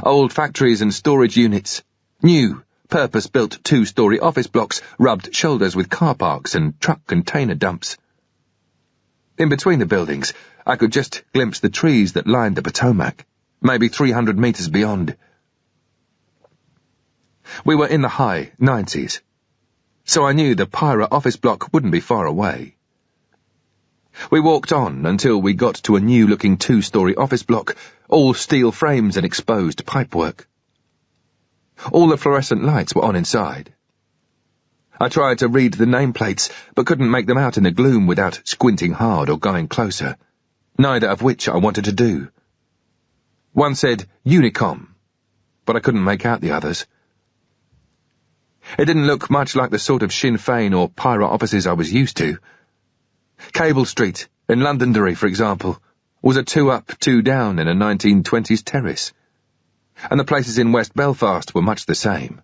Old factories and storage units, new, purpose-built 2-story office blocks rubbed shoulders with car parks and truck container dumps. In between the buildings, I could just glimpse the trees that lined the Potomac, maybe 300 meters beyond. We were in the high 90s, so I knew the Pyra office block wouldn't be far away. We walked on until we got to a new-looking 2-story office block, all steel frames and exposed pipework. All the fluorescent lights were on inside. I tried to read the nameplates, but couldn't make them out in the gloom without squinting hard or going closer, neither of which I wanted to do. One said Unicom, but I couldn't make out the others. It didn't look much like the sort of Sinn Féin or Pyra offices I was used to. Cable Street, in Londonderry, for example, was a 2-up, 2-down in a 1920s terrace, and the places in West Belfast were much the same.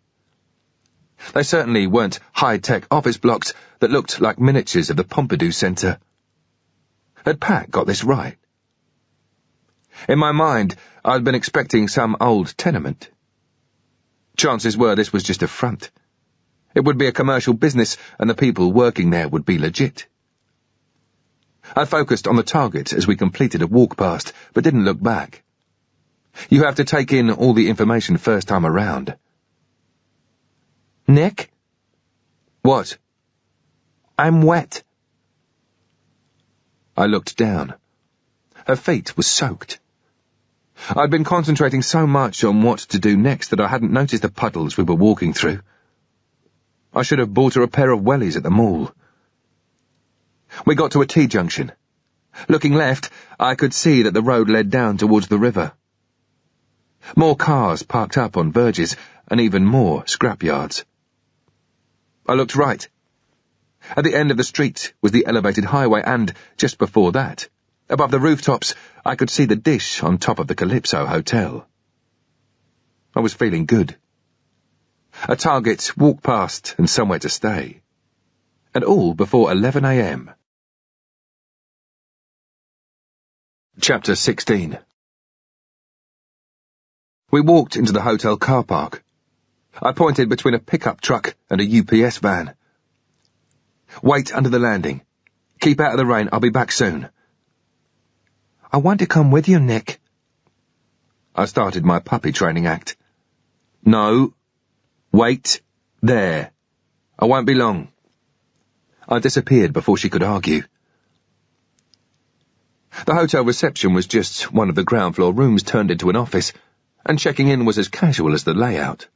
They certainly weren't high-tech office blocks that looked like miniatures of the Pompidou Centre. Had Pat got this right? In my mind, I'd been expecting some old tenement. Chances were this was just a front. It would be a commercial business, and the people working there would be legit. I focused on the target as we completed a walk past, but didn't look back. You have to take in all the information first time around. "Nick?" "What?" "I'm wet." I looked down. Her feet were soaked. I'd been concentrating so much on what to do next that I hadn't noticed the puddles we were walking through. I should have bought her a pair of wellies at the mall. We got to a T-junction. Looking left, I could see that the road led down towards the river. More cars parked up on verges, and even more scrapyards. I looked right. At the end of the street was the elevated highway, and, just before that, above the rooftops, I could see the dish on top of the Calypso Hotel. I was feeling good. A target, walk past, and somewhere to stay. And all before 11 a.m. Chapter 16 We walked into the hotel car park. I pointed between a pickup truck and a UPS van. "Wait under the landing. Keep out of the rain, I'll be back soon." "I want to come with you, Nick." I started my puppy training act. "No. Wait. There. I won't be long." I disappeared before she could argue. The hotel reception was just one of the ground floor rooms turned into an office, and checking in was as casual as the layout.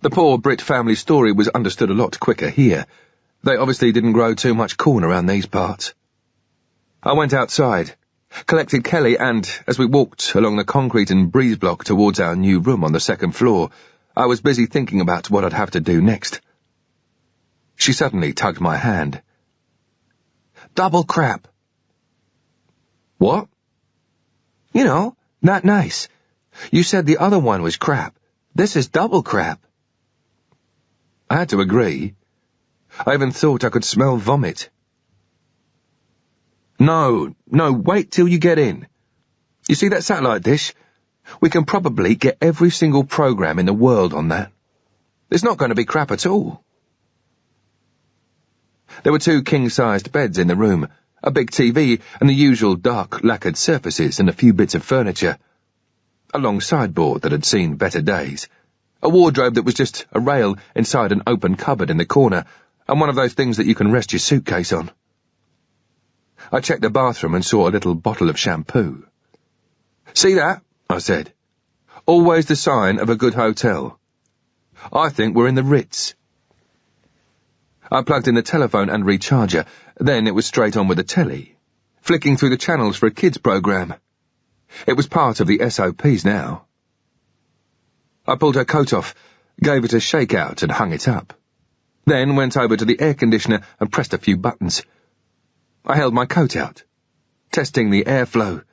The poor Brit family story was understood a lot quicker here. They obviously didn't grow too much corn around these parts. I went outside, collected Kelly, and, as we walked along the concrete and breeze block towards our new room on the second floor, I was busy thinking about what I'd have to do next. She suddenly tugged my hand. "Double crap." "What?" "You know, not nice. You said the other one was crap. This is double crap." I had to agree. I even thought I could smell vomit. No, wait till you get in. You see that satellite dish? We can probably get every single program in the world on that. It's not going to be crap at all." There were 2 king-sized beds in the room, a big TV, and the usual dark lacquered surfaces and a few bits of furniture. A long sideboard that had seen better days. A wardrobe that was just a rail inside an open cupboard in the corner, and one of those things that you can rest your suitcase on. I checked the bathroom and saw a little bottle of shampoo. "See that?" I said. "Always the sign of a good hotel. I think we're in the Ritz." I plugged in the telephone and recharger, then it was straight on with the telly, flicking through the channels for a kids' program. It was part of the SOPs now. I pulled her coat off, gave it a shake-out and hung it up. Then went over to the air conditioner and pressed a few buttons. I held my coat out, testing the airflow.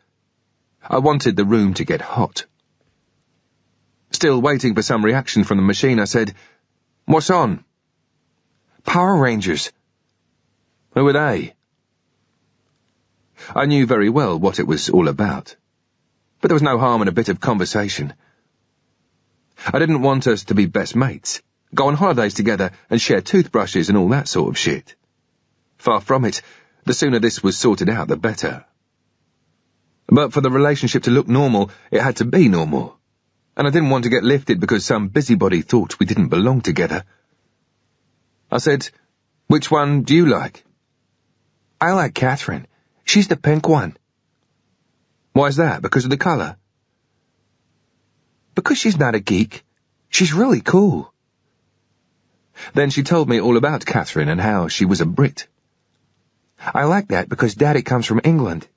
I wanted the room to get hot. Still waiting for some reaction from the machine, I said, "What's on?" "Power Rangers." "Who are they?" I knew very well what it was all about, but there was no harm in a bit of conversation. I didn't want us to be best mates, go on holidays together and share toothbrushes and all that sort of shit. Far from it. The sooner this was sorted out, the better. But for the relationship to look normal, it had to be normal, and I didn't want to get lifted because some busybody thought we didn't belong together. I said, "Which one do you like?" "I like Catherine. She's the pink one." "Why's that? Because of the colour?" "Because she's not a geek. She's really cool." Then she told me all about Catherine and how she was a Brit. "I like that because Daddy comes from England."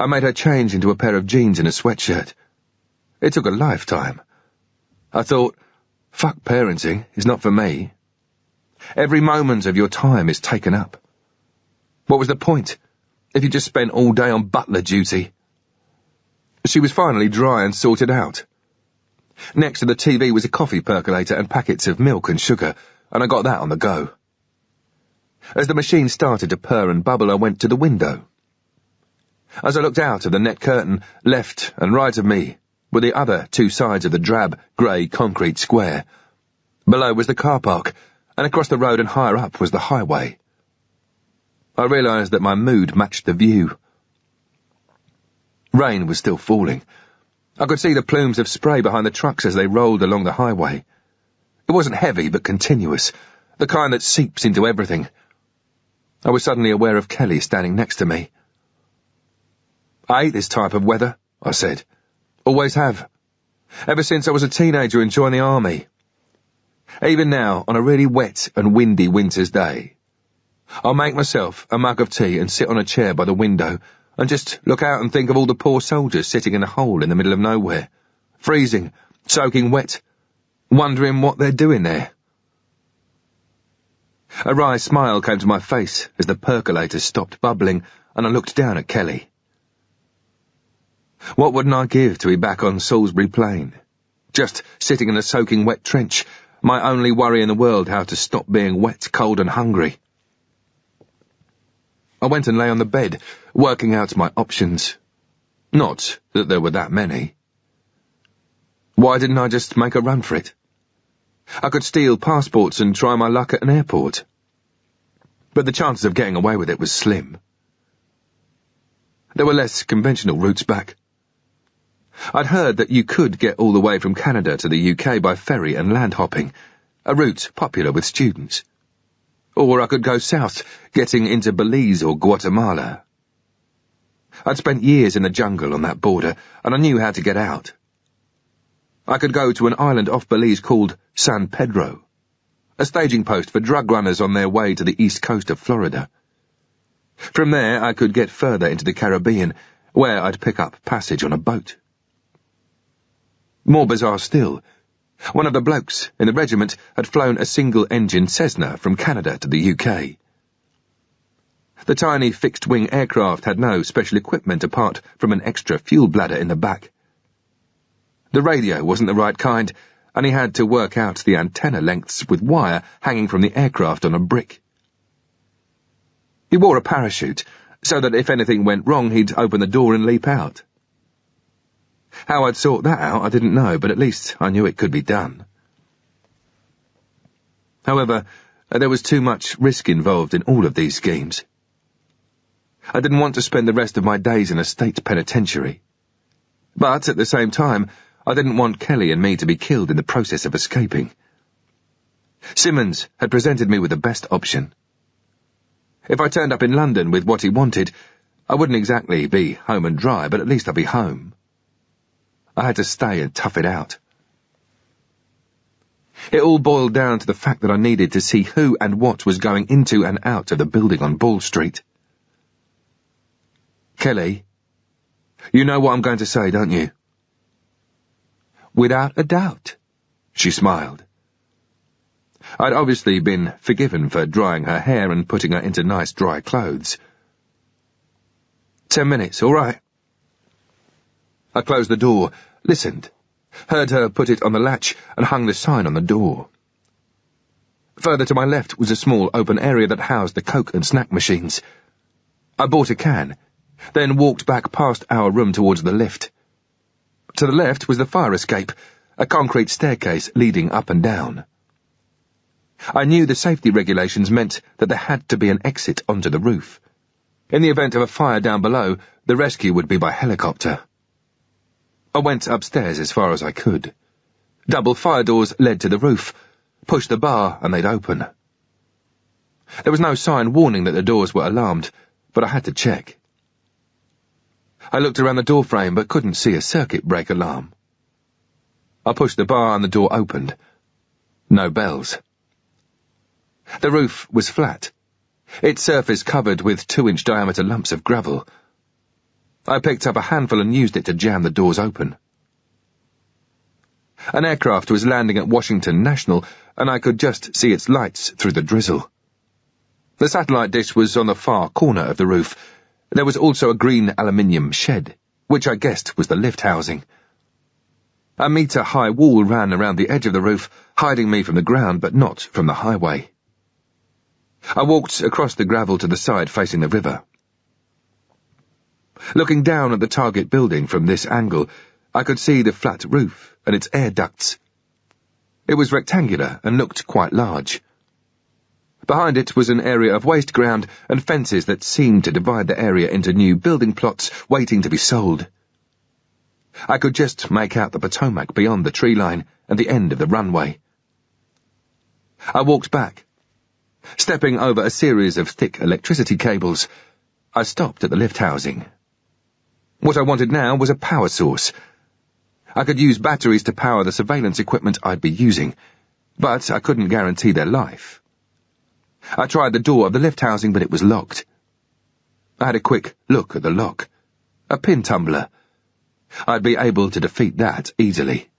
I made her change into a pair of jeans and a sweatshirt. It took a lifetime. I thought, fuck parenting, it's not for me. Every moment of your time is taken up. What was the point, if you just spent all day on butler duty? She was finally dry and sorted out. Next to the TV was a coffee percolator and packets of milk and sugar, and I got that on the go. As the machine started to purr and bubble, I went to the window. As I looked out of the net curtain, left and right of me were the other 2 sides of the drab, grey concrete square. Below was the car park, and across the road and higher up was the highway. I realised that my mood matched the view. Rain was still falling. I could see the plumes of spray behind the trucks as they rolled along the highway. It wasn't heavy, but continuous, the kind that seeps into everything. I was suddenly aware of Kelly standing next to me. "I hate this type of weather," I said. "Always have. Ever since I was a teenager and joined the army. Even now, on a really wet and windy winter's day, I'll make myself a mug of tea and sit on a chair by the window and just look out and think of all the poor soldiers sitting in a hole in the middle of nowhere, freezing, soaking wet, wondering what they're doing there." A wry smile came to my face as the percolator stopped bubbling and I looked down at Kelly. What wouldn't I give to be back on Salisbury Plain, just sitting in a soaking wet trench, my only worry in the world how to stop being wet, cold and hungry. I went and lay on the bed, working out my options. Not that there were that many. Why didn't I just make a run for it? I could steal passports and try my luck at an airport. But the chances of getting away with it was slim. There were less conventional routes back. I'd heard that you could get all the way from Canada to the UK by ferry and land hopping, a route popular with students. Or I could go south, getting into Belize or Guatemala. I'd spent years in the jungle on that border, and I knew how to get out. I could go to an island off Belize called San Pedro, a staging post for drug runners on their way to the east coast of Florida. From there, I could get further into the Caribbean, where I'd pick up passage on a boat. More bizarre still, one of the blokes in the regiment had flown a single-engine Cessna from Canada to the UK. The tiny fixed-wing aircraft had no special equipment apart from an extra fuel bladder in the back. The radio wasn't the right kind, and he had to work out the antenna lengths with wire hanging from the aircraft on a brick. He wore a parachute, so that if anything went wrong he'd open the door and leap out. How I'd sort that out I didn't know, but at least I knew it could be done. However, there was too much risk involved in all of these schemes. I didn't want to spend the rest of my days in a state penitentiary. But at the same time, I didn't want Kelly and me to be killed in the process of escaping. Simmons had presented me with the best option. If I turned up in London with what he wanted, I wouldn't exactly be home and dry, but at least I'd be home. I had to stay and tough it out. It all boiled down to the fact that I needed to see who and what was going into and out of the building on Ball Street. Kelly, you know what I'm going to say, don't you? Without a doubt, she smiled. I'd obviously been forgiven for drying her hair and putting her into nice dry clothes. 10 minutes, all right? I closed the door, listened, heard her put it on the latch and hung the sign on the door. Further to my left was a small open area that housed the Coke and snack machines. I bought a can, then walked back past our room towards the lift. To the left was the fire escape, a concrete staircase leading up and down. I knew the safety regulations meant that there had to be an exit onto the roof. In the event of a fire down below, the rescue would be by helicopter. I went upstairs as far as I could. Double fire doors led to the roof. Pushed the bar and they'd open. There was no sign warning that the doors were alarmed, but I had to check. I looked around the doorframe but couldn't see a circuit break alarm. I pushed the bar and the door opened. No bells. The roof was flat, its surface covered with 2-inch diameter lumps of gravel. I picked up a handful and used it to jam the doors open. An aircraft was landing at Washington National, and I could just see its lights through the drizzle. The satellite dish was on the far corner of the roof. There was also a green aluminium shed, which I guessed was the lift housing. A metre-high wall ran around the edge of the roof, hiding me from the ground but not from the highway. I walked across the gravel to the side facing the river. Looking down at the target building from this angle, I could see the flat roof and its air ducts. It was rectangular and looked quite large. Behind it was an area of waste ground and fences that seemed to divide the area into new building plots waiting to be sold. I could just make out the Potomac beyond the tree line and the end of the runway. I walked back. Stepping over a series of thick electricity cables, I stopped at the lift housing. What I wanted now was a power source. I could use batteries to power the surveillance equipment I'd be using, but I couldn't guarantee their life. I tried the door of the lift housing, but it was locked. I had a quick look at the lock. A pin tumbler. I'd be able to defeat that easily.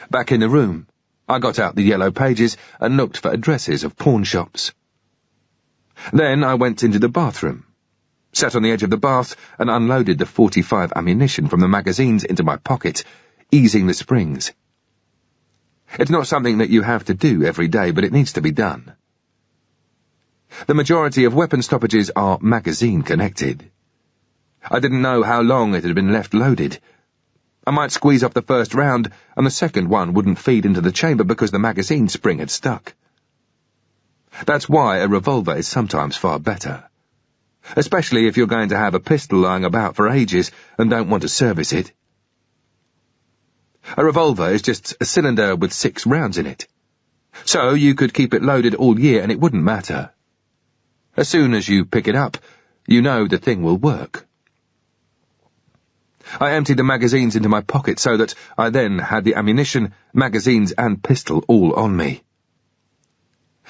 Back in the room, I got out the yellow pages and looked for addresses of pawn shops. Then I went into the bathroom, sat on the edge of the bath and unloaded the .45 ammunition from the magazines into my pocket, easing the springs. It's not something that you have to do every day, but it needs to be done. The majority of weapon stoppages are magazine-connected, I didn't know how long it had been left loaded. I might squeeze off the first round, and the second one wouldn't feed into the chamber because the magazine spring had stuck. That's why a revolver is sometimes far better, especially if you're going to have a pistol lying about for ages and don't want to service it. A revolver is just a cylinder with 6 rounds in it, so you could keep it loaded all year and it wouldn't matter. As soon as you pick it up, you know the thing will work. I emptied the magazines into my pocket so that I then had the ammunition, magazines and pistol all on me.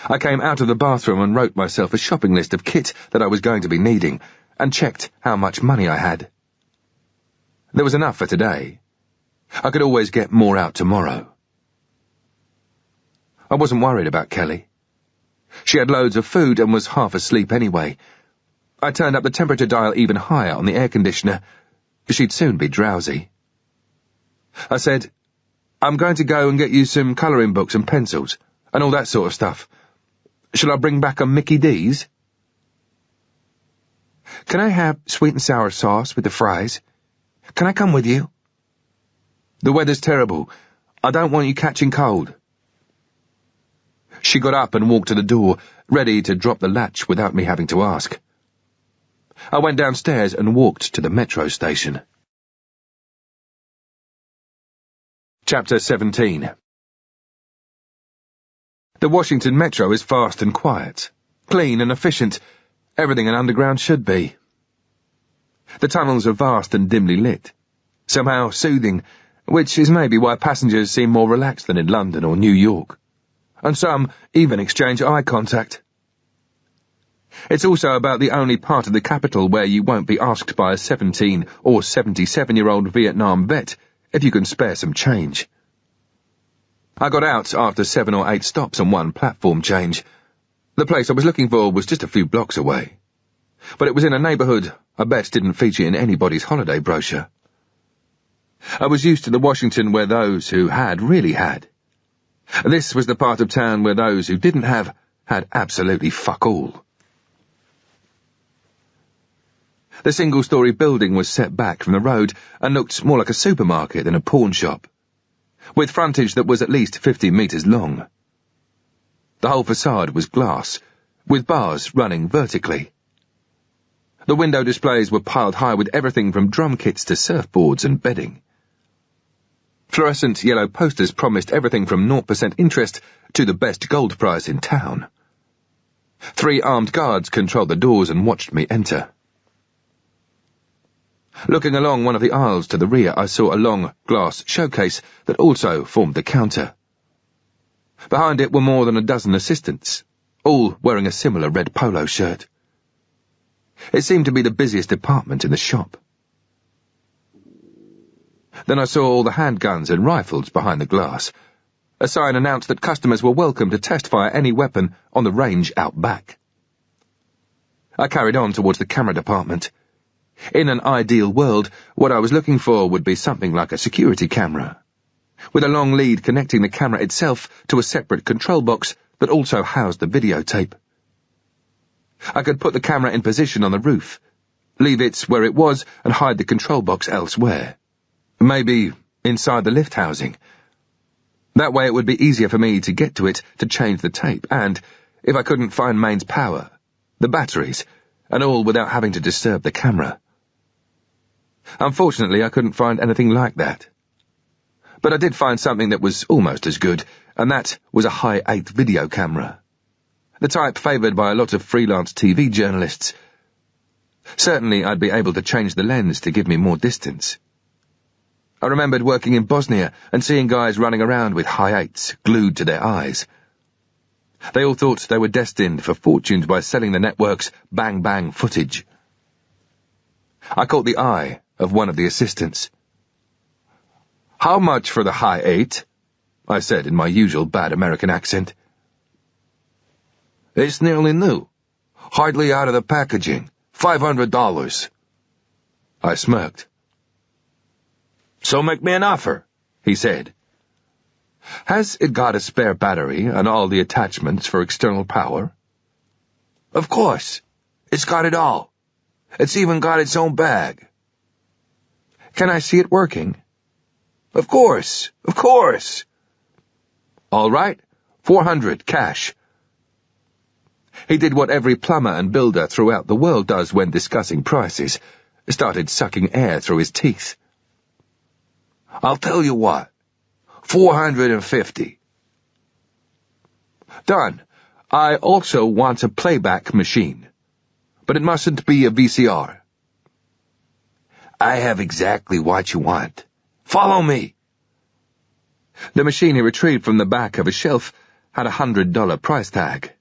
I came out of the bathroom and wrote myself a shopping list of kit that I was going to be needing, and checked how much money I had. There was enough for today. I could always get more out tomorrow. I wasn't worried about Kelly. She had loads of food and was half asleep anyway. I turned up the temperature dial even higher on the air conditioner. She'd soon be drowsy. I said, "I'm going to go and get you some colouring books and pencils, and all that sort of stuff. Shall I bring back a Mickey D's?" "Can I have sweet and sour sauce with the fries? Can I come with you?" "The weather's terrible. I don't want you catching cold." She got up and walked to the door, ready to drop the latch without me having to ask. I went downstairs and walked to the metro station. Chapter 17. The Washington Metro is fast and quiet, clean and efficient, everything an underground should be. The tunnels are vast and dimly lit, somehow soothing, which is maybe why passengers seem more relaxed than in London or New York, and some even exchange eye contact. It's also about the only part of the capital where you won't be asked by a 17 or 77-year-old Vietnam vet if you can spare some change. I got out after 7 or 8 stops and one platform change. The place I was looking for was just a few blocks away, but it was in a neighbourhood I bet didn't feature in anybody's holiday brochure. I was used to the Washington where those who had really had. This was the part of town where those who didn't have had absolutely fuck all. The single-storey building was set back from the road and looked more like a supermarket than a pawn shop, with frontage that was at least 50 metres long. The whole facade was glass, with bars running vertically. The window displays were piled high with everything from drum kits to surfboards and bedding. Fluorescent yellow posters promised everything from 0% interest to the best gold price in town. 3 armed guards controlled the doors and watched me enter. Looking along one of the aisles to the rear, I saw a long glass showcase that also formed the counter. Behind it were more than a dozen assistants, all wearing a similar red polo shirt. It seemed to be the busiest department in the shop. Then I saw all the handguns and rifles behind the glass. A sign announced that customers were welcome to test fire any weapon on the range out back. I carried on towards the camera department. In an ideal world, what I was looking for would be something like a security camera, with a long lead connecting the camera itself to a separate control box that also housed the videotape. I could put the camera in position on the roof, leave it where it was and hide the control box elsewhere, maybe inside the lift housing. That way it would be easier for me to get to it to change the tape, and, if I couldn't find mains power, the batteries, and all without having to disturb the camera. Unfortunately, I couldn't find anything like that. But I did find something that was almost as good, and that was a high-8 video camera, the type favoured by a lot of freelance TV journalists. Certainly I'd be able to change the lens to give me more distance. I remembered working in Bosnia and seeing guys running around with high-8s glued to their eyes. They all thought they were destined for fortunes by selling the network's bang-bang footage. I caught the eye of one of the assistants. "How much for the high-8? I said in my usual bad American accent. "It's nearly new. Hardly out of the packaging. $500. I smirked. "So make me an offer," he said. "Has it got a spare battery and all the attachments for external power?" "Of course. It's got it all. It's even got its own bag. Can I see it working? Of course, of course. All right, 400 cash. He did what every plumber and builder throughout the world does when discussing prices. Started sucking air through his teeth. I'll tell you what, 450. Done. I also want a playback machine, but it mustn't be a VCR. I have exactly what you want. Follow me. The machine he retrieved from the back of a shelf had a $100 price tag.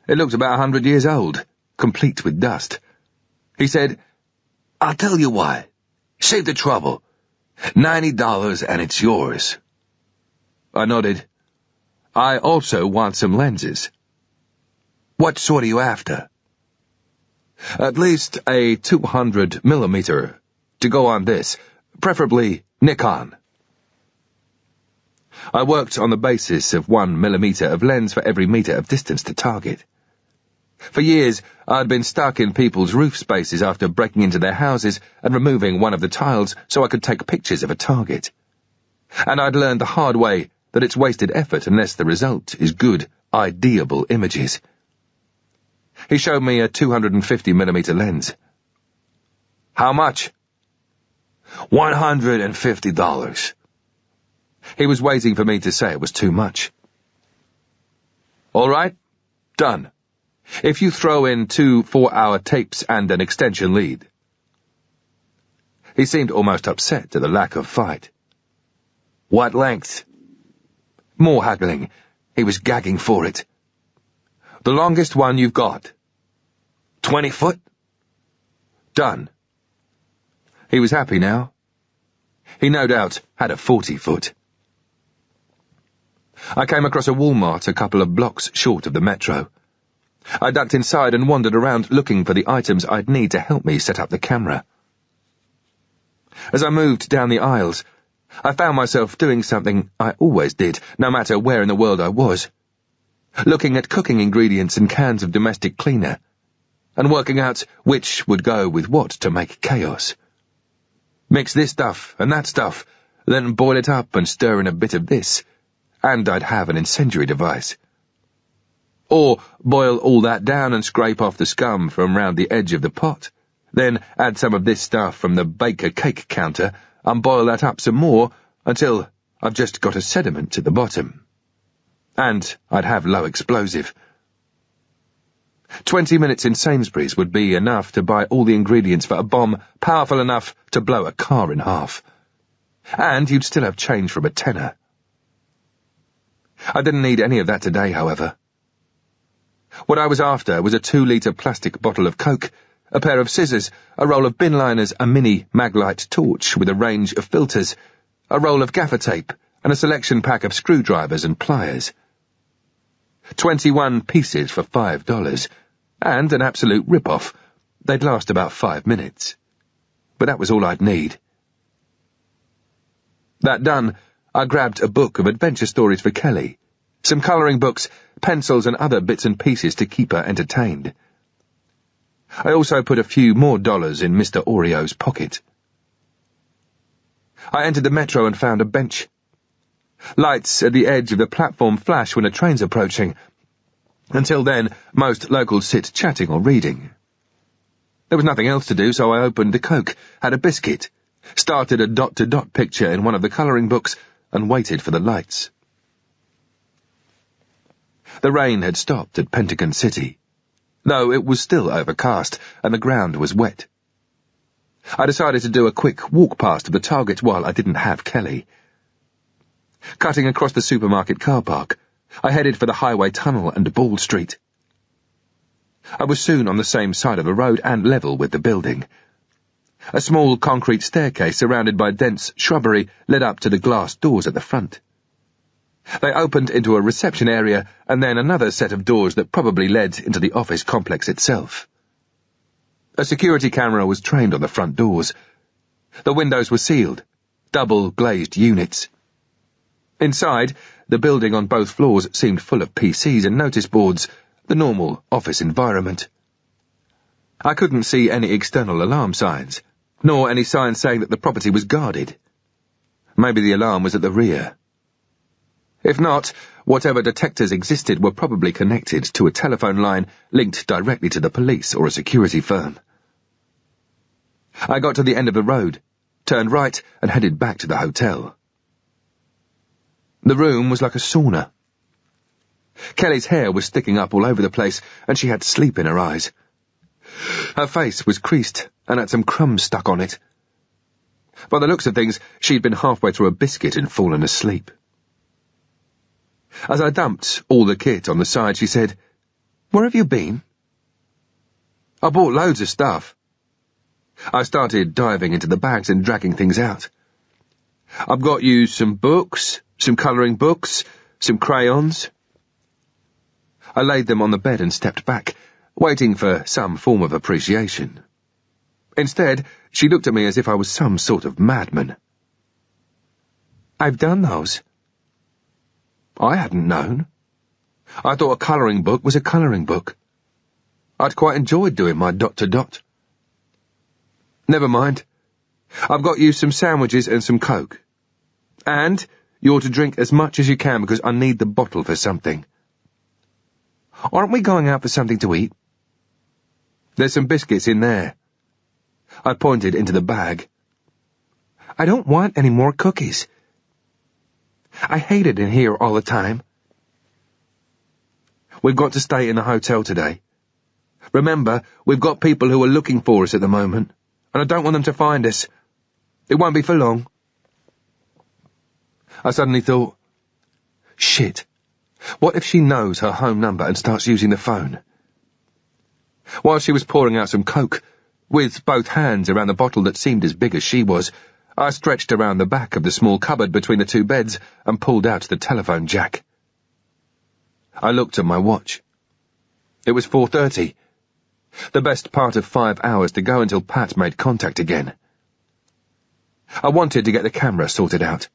It looked about 100 years old, complete with dust. He said, I'll tell you what. Save the trouble. $90 and it's yours. I nodded. I also want some lenses. What sort are you after? At least a 200mm to go on this, preferably Nikon. I worked on the basis of 1mm of lens for every meter of distance to target. For years, I'd been stuck in people's roof spaces after breaking into their houses and removing one of the tiles so I could take pictures of a target. And I'd learned the hard way that it's wasted effort unless the result is good, ideable images. He showed me a 250mm lens. How much? $150. He was waiting for me to say it was too much. All right, done. If you throw in 2 4-hour tapes and an extension lead. He seemed almost upset at the lack of fight. What length? More haggling. He was gagging for it. The longest one you've got. 20 foot? Done. He was happy now. He no doubt had a 40 foot. I came across a Walmart a couple of blocks short of the metro. I ducked inside and wandered around looking for the items I'd need to help me set up the camera. As I moved down the aisles, I found myself doing something I always did, no matter where in the world I was. Looking at cooking ingredients and cans of domestic cleaner, and working out which would go with what to make chaos. Mix this stuff and that stuff, then boil it up and stir in a bit of this, and I'd have an incendiary device. Or boil all that down and scrape off the scum from round the edge of the pot, then add some of this stuff from the baker cake counter and boil that up some more until I've just got a sediment at the bottom. And I'd have low explosive. 20 minutes in Sainsbury's would be enough to buy all the ingredients for a bomb powerful enough to blow a car in half. And you'd still have change from a tenner. I didn't need any of that today, however. What I was after was a 2-litre plastic bottle of Coke, a pair of scissors, a roll of bin liners, a mini Maglite torch with a range of filters, a roll of gaffer tape, and a selection pack of screwdrivers and pliers. 21 pieces for $5, and an absolute rip-off. They'd last about 5 minutes. But that was all I'd need. That done, I grabbed a book of adventure stories for Kelly, some colouring books, pencils and other bits and pieces to keep her entertained. I also put a few more dollars in Mr. Oreo's pocket. I entered the metro and found a bench. Lights at the edge of the platform flash when a train's approaching. Until then, most locals sit chatting or reading. There was nothing else to do, so I opened a Coke, had a biscuit, started a dot-to-dot picture in one of the colouring books, and waited for the lights. The rain had stopped at Pentagon City, though it was still overcast and the ground was wet. I decided to do a quick walk past the target while I didn't have Kelly. Cutting across the supermarket car park, I headed for the highway tunnel and Ball Street. I was soon on the same side of the road and level with the building. A small concrete staircase surrounded by dense shrubbery led up to the glass doors at the front. They opened into a reception area and then another set of doors that probably led into the office complex itself. A security camera was trained on the front doors. The windows were sealed, double-glazed units. Inside, the building on both floors seemed full of PCs and notice boards, the normal office environment. I couldn't see any external alarm signs, nor any signs saying that the property was guarded. Maybe the alarm was at the rear. If not, whatever detectors existed were probably connected to a telephone line linked directly to the police or a security firm. I got to the end of the road, turned right, and headed back to the hotel. The room was like a sauna. Kelly's hair was sticking up all over the place, and she had sleep in her eyes. Her face was creased and had some crumbs stuck on it. By the looks of things, she'd been halfway through a biscuit and fallen asleep. As I dumped all the kit on the side, she said, "Where have you been?" "I bought loads of stuff." I started diving into the bags and dragging things out. "I've got you some books, some colouring books, some crayons." I laid them on the bed and stepped back, waiting for some form of appreciation. Instead, she looked at me as if I was some sort of madman. "I've done those." I hadn't known. I thought a colouring book was a colouring book. I'd quite enjoyed doing my dot-to-dot. "Never mind. I've got you some sandwiches and some Coke. And you're to drink as much as you can because I need the bottle for something." "Aren't we going out for something to eat?" "There's some biscuits in there." I pointed into the bag. "I don't want any more cookies. I hate it in here all the time." "We've got to stay in the hotel today. Remember, we've got people who are looking for us at the moment, and I don't want them to find us. It won't be for long." I suddenly thought, shit, what if she knows her home number and starts using the phone? While she was pouring out some Coke, with both hands around the bottle that seemed as big as she was, I stretched around the back of the small cupboard between the two beds and pulled out the telephone jack. I looked at my watch. It was 4:30. The best part of 5 hours to go until Pat made contact again. I wanted to get the camera sorted out.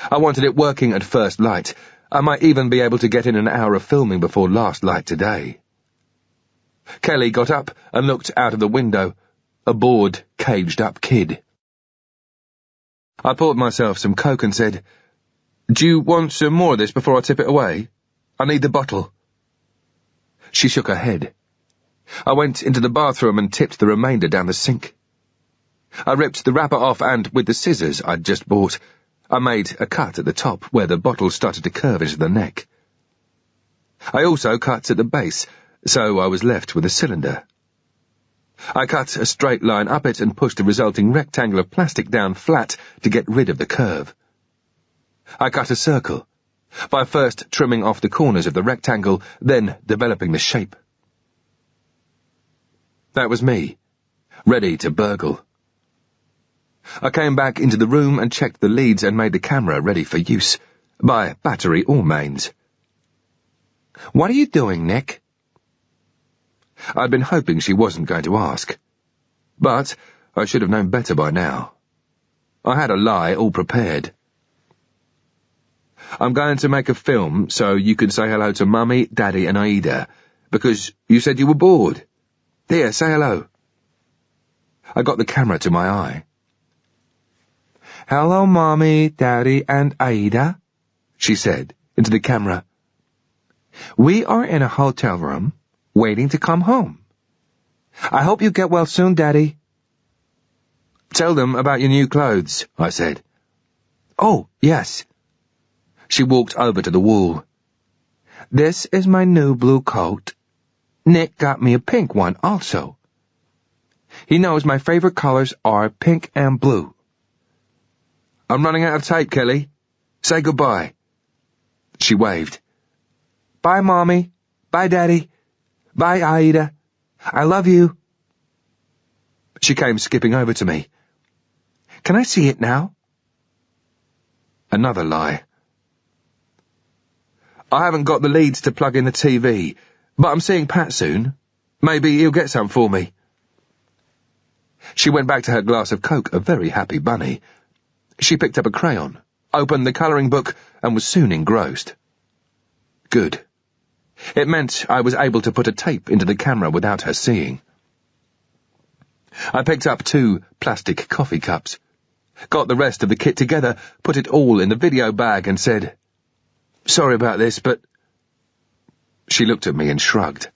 I wanted it working at first light. I might even be able to get in an hour of filming before last light today. Kelly got up and looked out of the window, a bored, caged-up kid. I poured myself some Coke and said, "Do you want some more of this before I tip it away? I need the bottle." She shook her head. I went into the bathroom and tipped the remainder down the sink. I ripped the wrapper off and, with the scissors I'd just bought, I made a cut at the top where the bottle started to curve into the neck. I also cut at the base, so I was left with a cylinder. I cut a straight line up it and pushed the resulting rectangle of plastic down flat to get rid of the curve. I cut a circle, by first trimming off the corners of the rectangle, then developing the shape. That was me, ready to burgle. I came back into the room and checked the leads and made the camera ready for use, by battery or mains. "What are you doing, Nick?" I'd been hoping she wasn't going to ask. But I should have known better by now. I had a lie all prepared. "I'm going to make a film so you can say hello to Mummy, Daddy and Aida, because you said you were bored. Here, say hello." I got the camera to my eye. "Hello, Mommy, Daddy and Aida," she said into the camera. "We are in a hotel room, waiting to come home. I hope you get well soon, Daddy." "Tell them about your new clothes," I said. "Oh, yes." She walked over to the wall. "This is my new blue coat. Nick got me a pink one also. He knows my favorite colors are pink and blue." "I'm running out of tape, Kelly. Say goodbye." She waved. "Bye, Mommy. Bye, Daddy. Bye, Aida. I love you." She came skipping over to me. "Can I see it now?" Another lie. "I haven't got the leads to plug in the TV, but I'm seeing Pat soon. Maybe he'll get some for me." She went back to her glass of Coke, a very happy bunny. She picked up a crayon, opened the colouring book, and was soon engrossed. Good. It meant I was able to put a tape into the camera without her seeing. I picked up 2 plastic coffee cups, got the rest of the kit together, put it all in the video bag and said, "Sorry about this, but—" She looked at me and shrugged.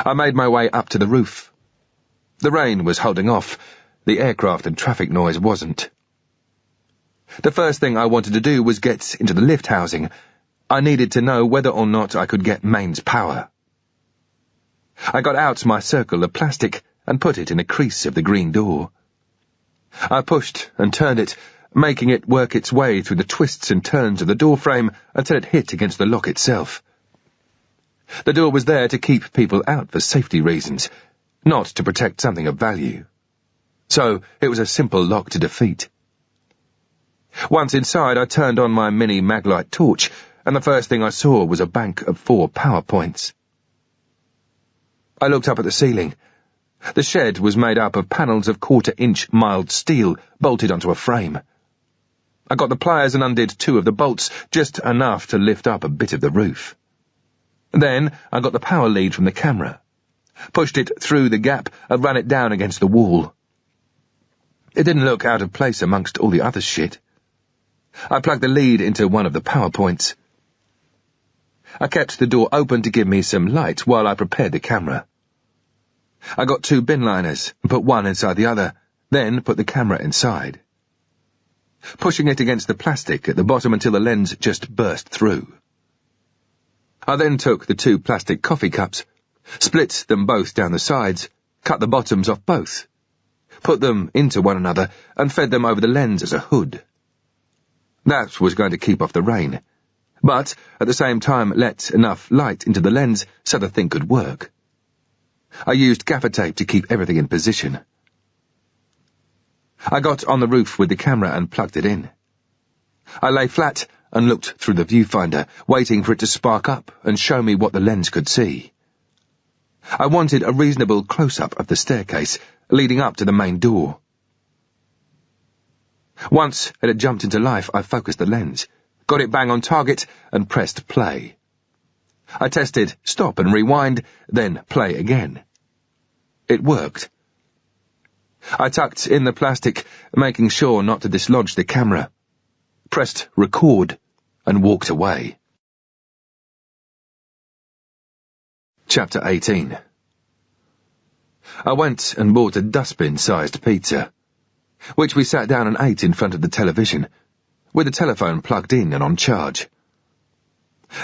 I made my way up to the roof. The rain was holding off. The aircraft and traffic noise wasn't. The first thing I wanted to do was get into the lift housing. I needed to know whether or not I could get mains power. I got out my circle of plastic and put it in a crease of the green door. I pushed and turned it, making it work its way through the twists and turns of the door frame until it hit against the lock itself. The door was there to keep people out for safety reasons, not to protect something of value. So it was a simple lock to defeat. Once inside, I turned on my mini maglite torch, and the first thing I saw was a bank of 4 power points. I looked up at the ceiling. The shed was made up of panels of 1/4-inch mild steel bolted onto a frame. I got the pliers and undid 2 of the bolts, just enough to lift up a bit of the roof. Then I got the power lead from the camera, pushed it through the gap and ran it down against the wall. It didn't look out of place amongst all the other shit. I plugged the lead into one of the power points. I kept the door open to give me some light while I prepared the camera. I got 2 bin liners and put one inside the other, then put the camera inside, pushing it against the plastic at the bottom until the lens just burst through. I then took the 2 plastic coffee cups, split them both down the sides, cut the bottoms off both, put them into one another, and fed them over the lens as a hood. That was going to keep off the rain, but at the same time let enough light into the lens so the thing could work. I used gaffer tape to keep everything in position. I got on the roof with the camera and plugged it in. I lay flat and looked through the viewfinder, waiting for it to spark up and show me what the lens could see. I wanted a reasonable close-up of the staircase leading up to the main door. Once it had jumped into life, I focused the lens, got it bang on target, and pressed play. I tested stop and rewind, then play again. It worked. I tucked in the plastic, making sure not to dislodge the camera, pressed record, and walked away. Chapter 18. I went and bought a dustbin-sized pizza, which we sat down and ate in front of the television, with the telephone plugged in and on charge.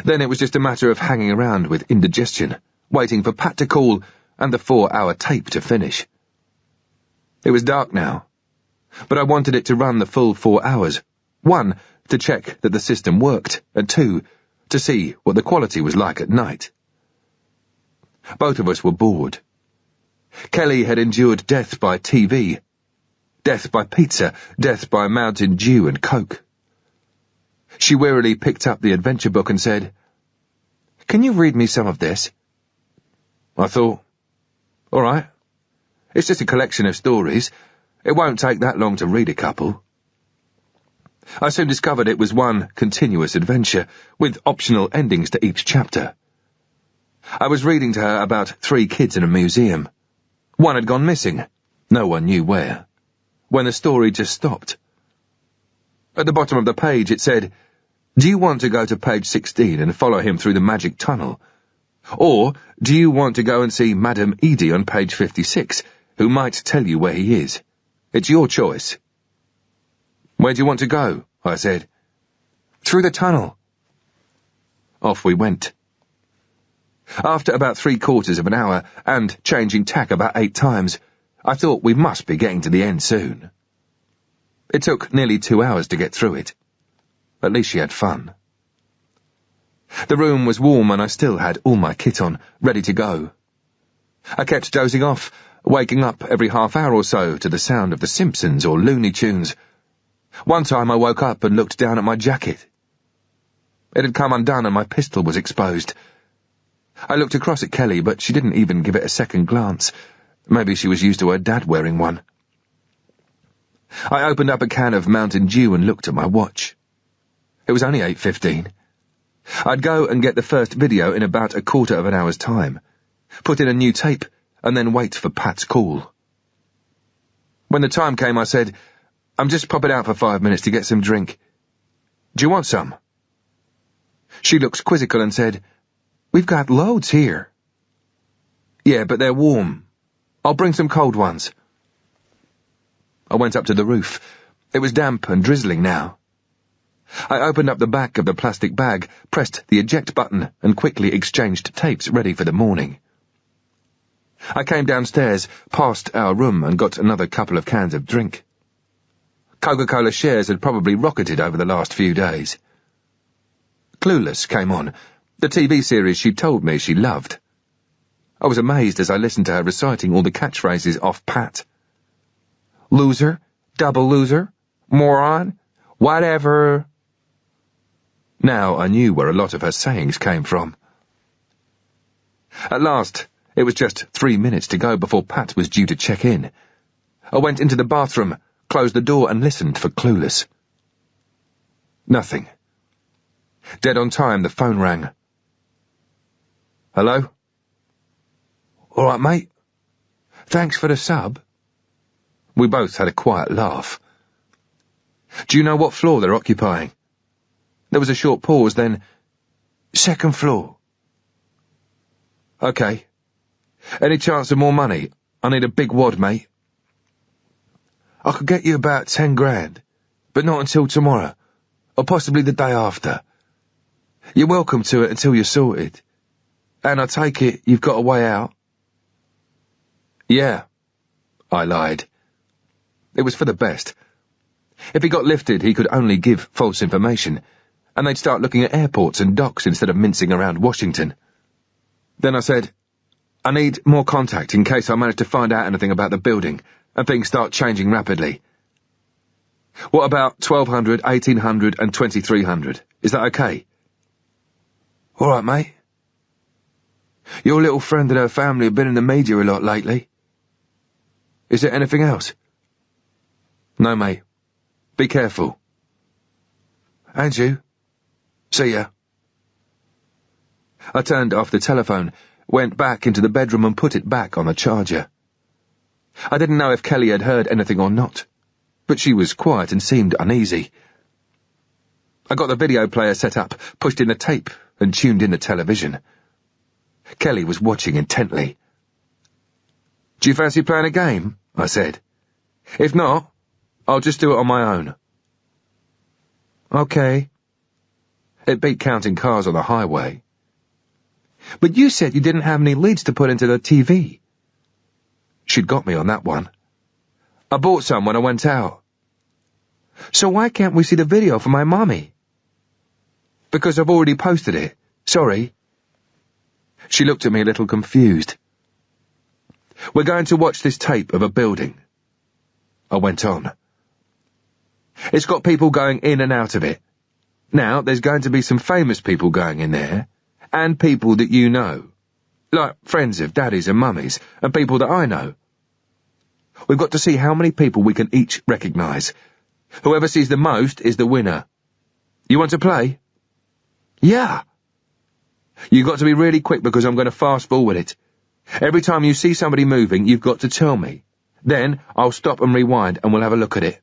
Then it was just a matter of hanging around with indigestion, waiting for Pat to call and the 4-hour tape to finish. It was dark now, but I wanted it to run the full 4 hours. 1, to check that the system worked, and 2, to see what the quality was like at night. Both of us were bored. Kelly had endured death by TV, death by pizza, death by Mountain Dew and Coke. She wearily picked up the adventure book and said, "Can you read me some of this?" I thought, all right. It's just a collection of stories. It won't take that long to read a couple. I soon discovered it was one continuous adventure, with optional endings to each chapter. I was reading to her about 3 kids in a museum. One had gone missing, no one knew where, when the story just stopped. At the bottom of the page it said, "Do you want to go to page 16 and follow him through the magic tunnel? Or do you want to go and see Madame Edie on page 56, who might tell you where he is? It's your choice." "Where do you want to go?" I said. "Through the tunnel." Off we went. After about 3/4 of an hour, and changing tack about 8 times, I thought we must be getting to the end soon. It took nearly 2 hours to get through it. At least she had fun. The room was warm and I still had all my kit on, ready to go. I kept dozing off, waking up every half hour or so to the sound of The Simpsons or Looney Tunes. One time I woke up and looked down at my jacket. It had come undone and my pistol was exposed. I looked across at Kelly, but she didn't even give it a second glance. Maybe she was used to her dad wearing one. I opened up a can of Mountain Dew and looked at my watch. It was only 8:15. I'd go and get the first video in about 1/4 of an hour's time, put in a new tape, and then wait for Pat's call. When the time came, I said, "I'm just popping out for 5 minutes to get some drink. Do you want some?" She looked quizzical and said, "We've got loads here." "Yeah, but they're warm. I'll bring some cold ones." I went up to the roof. It was damp and drizzling now. I opened up the back of the plastic bag, pressed the eject button, and quickly exchanged tapes ready for the morning. I came downstairs, past our room, and got another couple of cans of drink. Coca-Cola shares had probably rocketed over the last few days. Clueless came on, the TV series she'd told me she loved. I was amazed as I listened to her reciting all the catchphrases off Pat. Loser, double loser, moron, whatever. Now I knew where a lot of her sayings came from. At last, it was just 3 minutes to go before Pat was due to check in. I went into the bathroom, closed the door and listened for Clueless. Nothing. Dead on time, the phone rang. "Hello?" "All right, mate. Thanks for the sub." We both had a quiet laugh. "Do you know what floor they're occupying?" There was a short pause, then, "Second floor." "Okay. Any chance of more money? I need a big wad, mate." "I could get you about 10 grand, but not until tomorrow, or possibly the day after. You're welcome to it until you're sorted. And I take it you've got a way out?" "Yeah," I lied. It was for the best. If he got lifted, he could only give false information, and they'd start looking at airports and docks instead of mincing around Washington. Then I said, "I need more contact in case I manage to find out anything about the building, and things start changing rapidly. What about 1200, 1800, and 2300? Is that okay?" "All right, mate. Your little friend and her family have been in the media a lot lately. Is there anything else?" "No, mate. Be careful." "And you. See ya." I turned off the telephone, went back into the bedroom and put it back on the charger. I didn't know if Kelly had heard anything or not, but she was quiet and seemed uneasy. I got the video player set up, pushed in the tape, and tuned in the television. Kelly was watching intently. "Do you fancy playing a game?" I said. "If not, I'll just do it on my own." "Okay." It beat counting cars on the highway. "But you said you didn't have any leads to put into the TV." She'd got me on that one. "I bought some when I went out." "So why can't we see the video for my mommy?" "Because I've already posted it. Sorry." She looked at me a little confused. "We're going to watch this tape of a building." I went on. "It's got people going in and out of it. Now, there's going to be some famous people going in there, and people that you know, like friends of Daddy's and Mummy's, and people that I know. We've got to see how many people we can each recognise. Whoever sees the most is the winner. You want to play?" "Yeah." "You've got to be really quick because I'm going to fast forward it. Every time you see somebody moving, you've got to tell me. Then I'll stop and rewind and we'll have a look at it."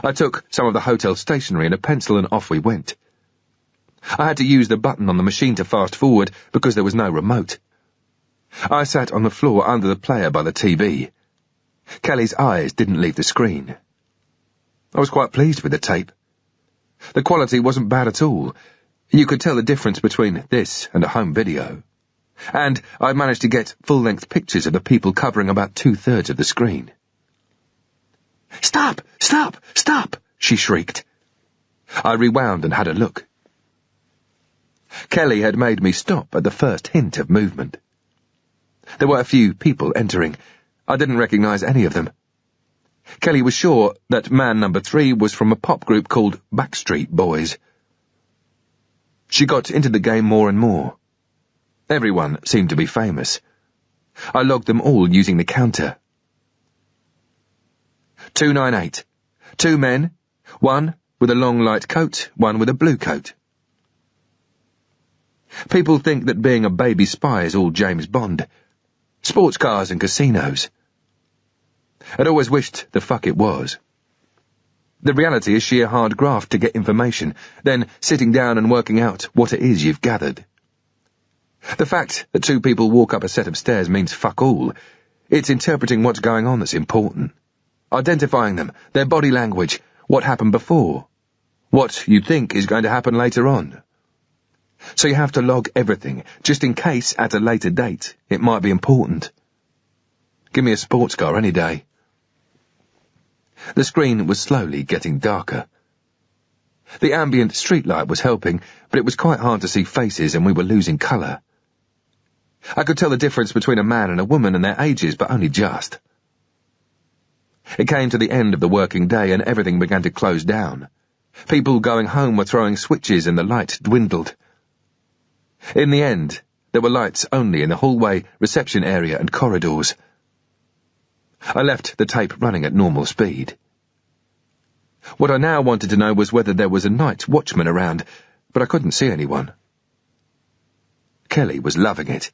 I took some of the hotel stationery and a pencil and off we went. I had to use the button on the machine to fast forward because there was no remote. I sat on the floor under the player by the TV. Kelly's eyes didn't leave the screen. I was quite pleased with the tape. The quality wasn't bad at all. You could tell the difference between this and a home video. And I managed to get full-length pictures of the people covering about 2/3 of the screen. "Stop! Stop! Stop!" she shrieked. I rewound and had a look. Kelly had made me stop at the first hint of movement. There were a few people entering. I didn't recognise any of them. Kelly was sure that man number 3 was from a pop group called Backstreet Boys. She got into the game more and more. Everyone seemed to be famous. I logged them all using the counter. 298. 2 men, 1 with a long light coat, 1 with a blue coat. People think that being a baby spy is all James Bond. Sports cars and casinos. I'd always wished the fuck it was. The reality is sheer hard graft to get information, then sitting down and working out what it is you've gathered. The fact that two people walk up a set of stairs means fuck all. It's interpreting what's going on that's important. Identifying them, their body language, what happened before, what you think is going to happen later on. So you have to log everything, just in case at a later date it might be important. Give me a sports car any day. The screen was slowly getting darker. The ambient streetlight was helping, but it was quite hard to see faces and we were losing colour. I could tell the difference between a man and a woman and their ages, but only just. It came to the end of the working day and everything began to close down. People going home were throwing switches and the light dwindled. In the end, there were lights only in the hallway, reception area and corridors. I left the tape running at normal speed. What I now wanted to know was whether there was a night watchman around, but I couldn't see anyone. Kelly was loving it.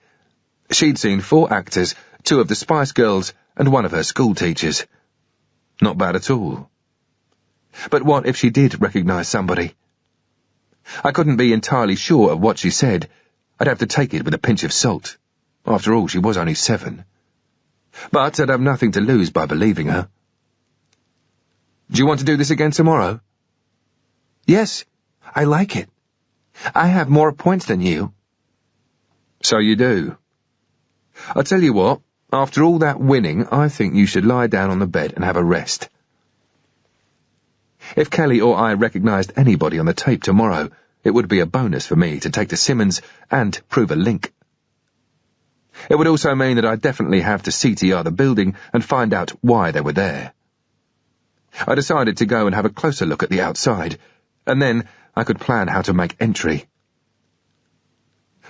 She'd seen 4 actors, 2 of the Spice Girls and 1 of her school teachers. Not bad at all. But what if she did recognise somebody? I couldn't be entirely sure of what she said. I'd have to take it with a pinch of salt. After all, she was only 7. But I'd have nothing to lose by believing her. Do you want to do this again tomorrow? Yes, I like it. I have more points than you. So you do. I'll tell you what, after all that winning, I think you should lie down on the bed and have a rest. If Kelly or I recognised anybody on the tape tomorrow, it would be a bonus for me to take to Simmons and prove a link. It would also mean that I'd definitely have to CTR the building and find out why they were there. I decided to go and have a closer look at the outside, and then I could plan how to make entry.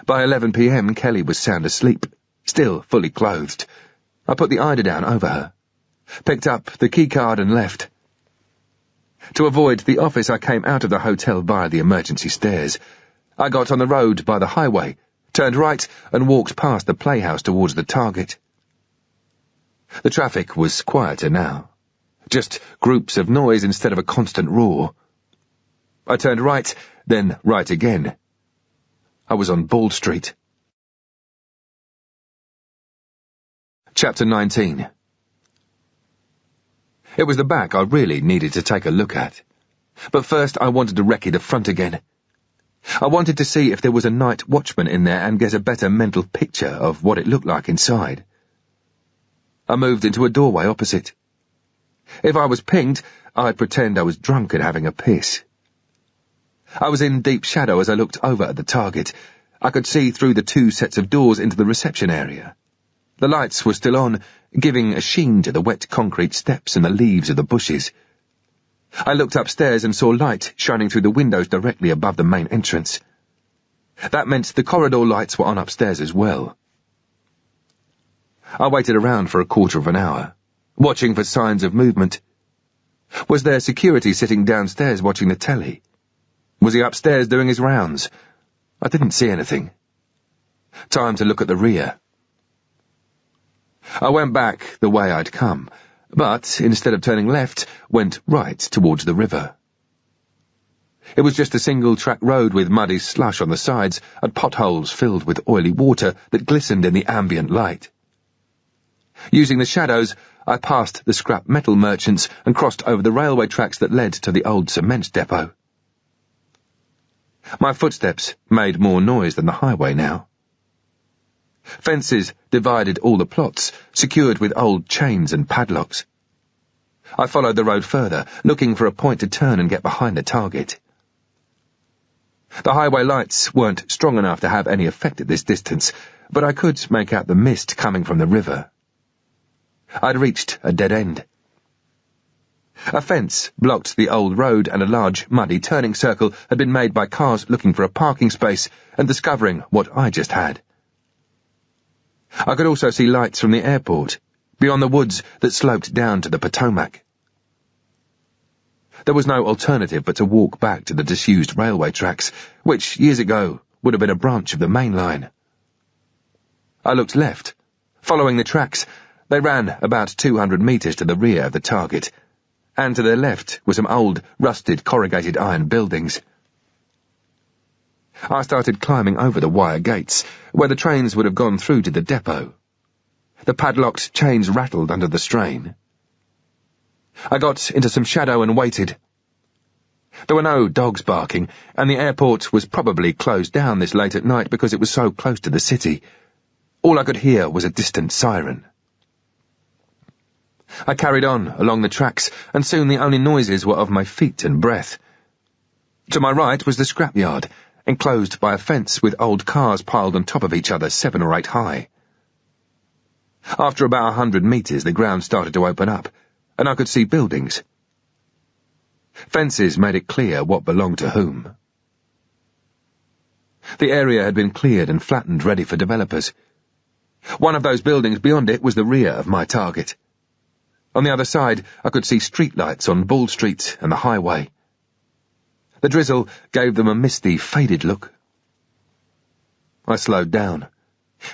By 11 p.m, Kelly was sound asleep, still fully clothed. I put the eiderdown over her, picked up the keycard and left. To avoid the office, I came out of the hotel via the emergency stairs. I got on the road by the highway, turned right and walked past the playhouse towards the target. The traffic was quieter now, just groups of noise instead of a constant roar. I turned right, then right again. I was on Bald Street. Chapter 19. It was the back I really needed to take a look at. But first I wanted to recce the front again. I wanted to see if there was a night watchman in there and get a better mental picture of what it looked like inside. I moved into a doorway opposite. If I was pinged, I'd pretend I was drunk and having a piss. I was in deep shadow as I looked over at the target. I could see through the 2 sets of doors into the reception area. The lights were still on, giving a sheen to the wet concrete steps and the leaves of the bushes. I looked upstairs and saw light shining through the windows directly above the main entrance. That meant the corridor lights were on upstairs as well. I waited around for a quarter of an hour, watching for signs of movement. Was there security sitting downstairs watching the telly? Was he upstairs doing his rounds? I didn't see anything. Time to look at the rear. I went back the way I'd come, but instead of turning left, went right towards the river. It was just a single-track road with muddy slush on the sides and potholes filled with oily water that glistened in the ambient light. Using the shadows, I passed the scrap metal merchants and crossed over the railway tracks that led to the old cement depot. My footsteps made more noise than the highway now. Fences divided all the plots, secured with old chains and padlocks. I followed the road further, looking for a point to turn and get behind the target. The highway lights weren't strong enough to have any effect at this distance, but I could make out the mist coming from the river. I'd reached a dead end. A fence blocked the old road and a large, muddy turning circle had been made by cars looking for a parking space and discovering what I just had. I could also see lights from the airport, beyond the woods that sloped down to the Potomac. There was no alternative but to walk back to the disused railway tracks, which, years ago, would have been a branch of the main line. I looked left. Following the tracks, they ran about 200 metres to the rear of the target, and to their left were some old, rusted, corrugated iron buildings. I started climbing over the wire gates, where the trains would have gone through to the depot. The padlocked chains rattled under the strain. I got into some shadow and waited. There were no dogs barking, and the airport was probably closed down this late at night because it was so close to the city. All I could hear was a distant siren. I carried on along the tracks, and soon the only noises were of my feet and breath. To my right was the scrapyard, enclosed by a fence with old cars piled on top of each other 7 or 8 high. After about 100 metres, the ground started to open up, and I could see buildings. Fences made it clear what belonged to whom. The area had been cleared and flattened, ready for developers. One of those buildings beyond it was the rear of my target. On the other side, I could see streetlights on Ball Street and the highway. The drizzle gave them a misty, faded look. I slowed down,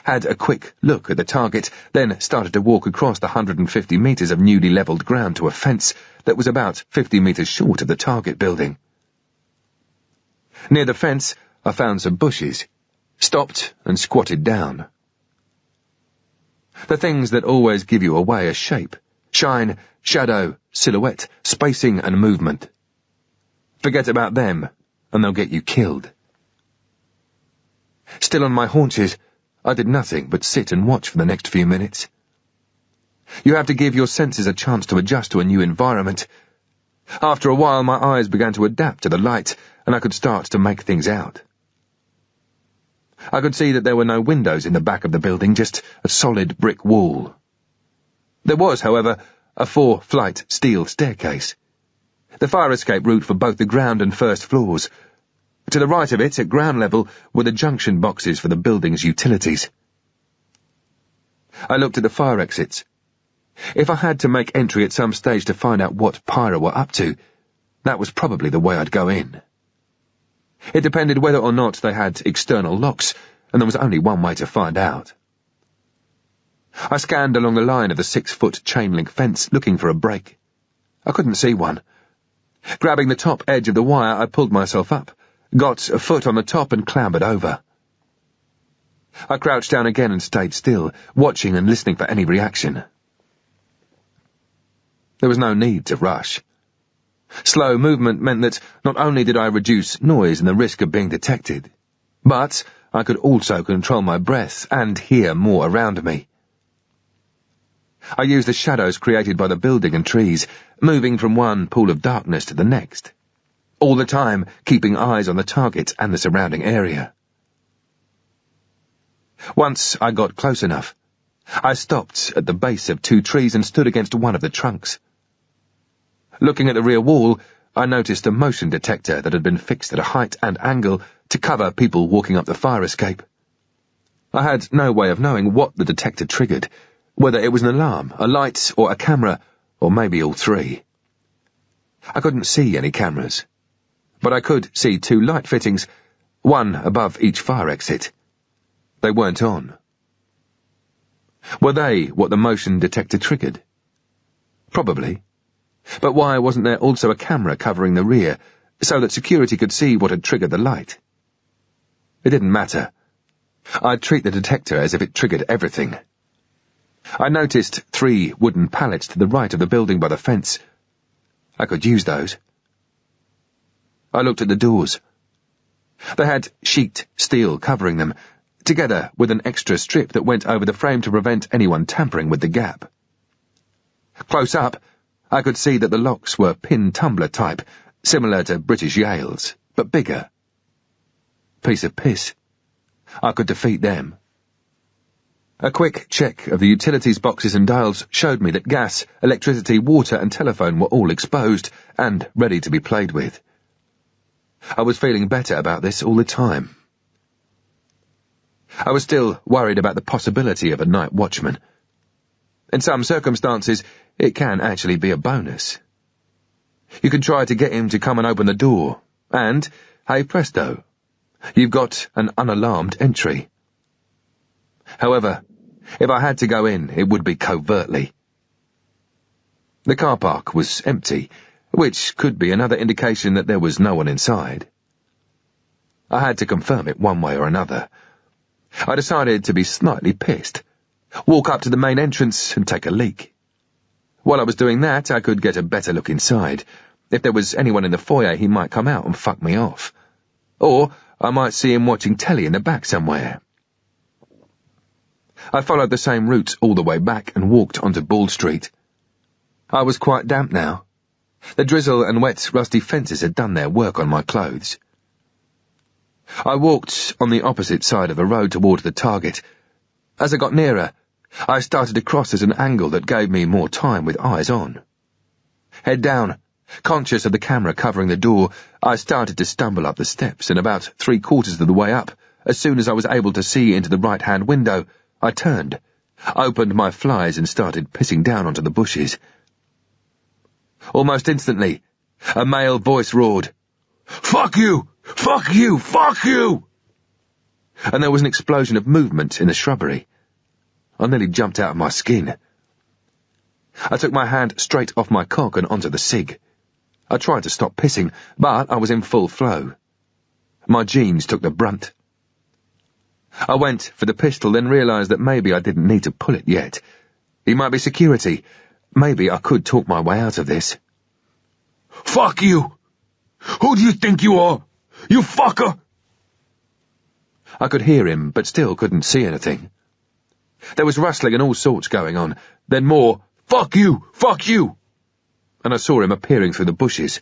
had a quick look at the target, then started to walk across the 150 metres of newly levelled ground to a fence that was about 50 metres short of the target building. Near the fence, I found some bushes, stopped and squatted down. The things that always give you away are shape, shine, shadow, silhouette, spacing and movement. Forget about them, and they'll get you killed. Still on my haunches, I did nothing but sit and watch for the next few minutes. You have to give your senses a chance to adjust to a new environment. After a while, my eyes began to adapt to the light, and I could start to make things out. I could see that there were no windows in the back of the building, just a solid brick wall. There was, however, a 4-flight steel staircase. The fire escape route for both the ground and first floors. To the right of it, at ground level, were the junction boxes for the building's utilities. I looked at the fire exits. If I had to make entry at some stage to find out what Pyra were up to, that was probably the way I'd go in. It depended whether or not they had external locks, and there was only one way to find out. I scanned along the line of the 6-foot chain-link fence, looking for a break. I couldn't see one. Grabbing the top edge of the wire, I pulled myself up, got a foot on the top and clambered over. I crouched down again and stayed still, watching and listening for any reaction. There was no need to rush. Slow movement meant that not only did I reduce noise and the risk of being detected, but I could also control my breath and hear more around me. I used the shadows created by the building and trees, moving from one pool of darkness to the next, all the time keeping eyes on the target and the surrounding area. Once I got close enough, I stopped at the base of 2 trees and stood against one of the trunks. Looking at the rear wall, I noticed a motion detector that had been fixed at a height and angle to cover people walking up the fire escape. I had no way of knowing what the detector triggered, whether it was an alarm, a light, or a camera, or maybe all 3. I couldn't see any cameras, but I could see 2 light fittings, one above each fire exit. They weren't on. Were they what the motion detector triggered? Probably. But why wasn't there also a camera covering the rear, so that security could see what had triggered the light? It didn't matter. I'd treat the detector as if it triggered everything. I noticed 3 wooden pallets to the right of the building by the fence. I could use those. I looked at the doors. They had sheet steel covering them, together with an extra strip that went over the frame to prevent anyone tampering with the gap. Close up, I could see that the locks were pin-tumbler type, similar to British Yale's, but bigger. Piece of piss. I could defeat them. A quick check of the utilities boxes and dials showed me that gas, electricity, water and telephone were all exposed and ready to be played with. I was feeling better about this all the time. I was still worried about the possibility of a night watchman. In some circumstances, it can actually be a bonus. You can try to get him to come and open the door, and, hey presto, You've got an unalarmed entry. However, if I had to go in, it would be covertly. The car park was empty, which could be another indication that there was no one inside. I had to confirm it one way or another. I decided to be slightly pissed, walk up to the main entrance and take a leak. While I was doing that, I could get a better look inside. If there was anyone in the foyer, he might come out and fuck me off. Or I might see him watching telly in the back somewhere. I followed the same route all the way back and walked onto Ball Street. I was quite damp now. The drizzle and wet, rusty fences had done their work on my clothes. I walked on the opposite side of the road towards the target. As I got nearer, I started to cross at an angle that gave me more time with eyes on. Head down, conscious of the camera covering the door, I started to stumble up the steps, and about 3/4 of the way up, as soon as I was able to see into the right-hand window, I turned, opened my flies and started pissing down onto the bushes. Almost instantly, a male voice roared, "Fuck you! Fuck you! Fuck you!" And there was an explosion of movement in the shrubbery. I nearly jumped out of my skin. I took my hand straight off my cock and onto the cig. I tried to stop pissing, but I was in full flow. My jeans took the brunt. I went for the pistol, then realised that maybe I didn't need to pull it yet. He might be security. Maybe I could talk my way out of this. "Fuck you! Who do you think you are? You fucker!" I could hear him, but still couldn't see anything. There was rustling and all sorts going on, then more, "Fuck you! Fuck you!" And I saw him appearing through the bushes.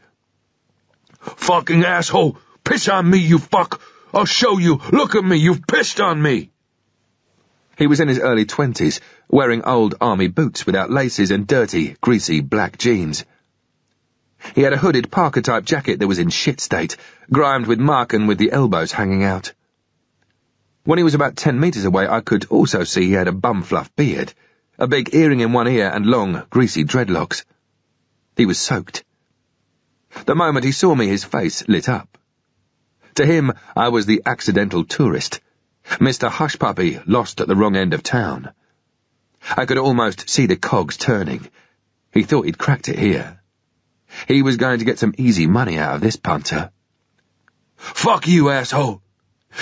"Fucking asshole! Piss on me, you fuck! I'll show you! Look at me! You've pissed on me!" He was in his early 20s, wearing old army boots without laces and dirty, greasy black jeans. He had a hooded Parker-type jacket that was in shit state, grimed with muck and with the elbows hanging out. When he was about 10 metres away, I could also see he had a bum-fluff beard, a big earring in one ear and long, greasy dreadlocks. He was soaked. The moment he saw me, his face lit up. To him, I was the accidental tourist, Mr. Hushpuppy lost at the wrong end of town. I could almost see the cogs turning. He thought he'd cracked it here. He was going to get some easy money out of this punter. "Fuck you, asshole!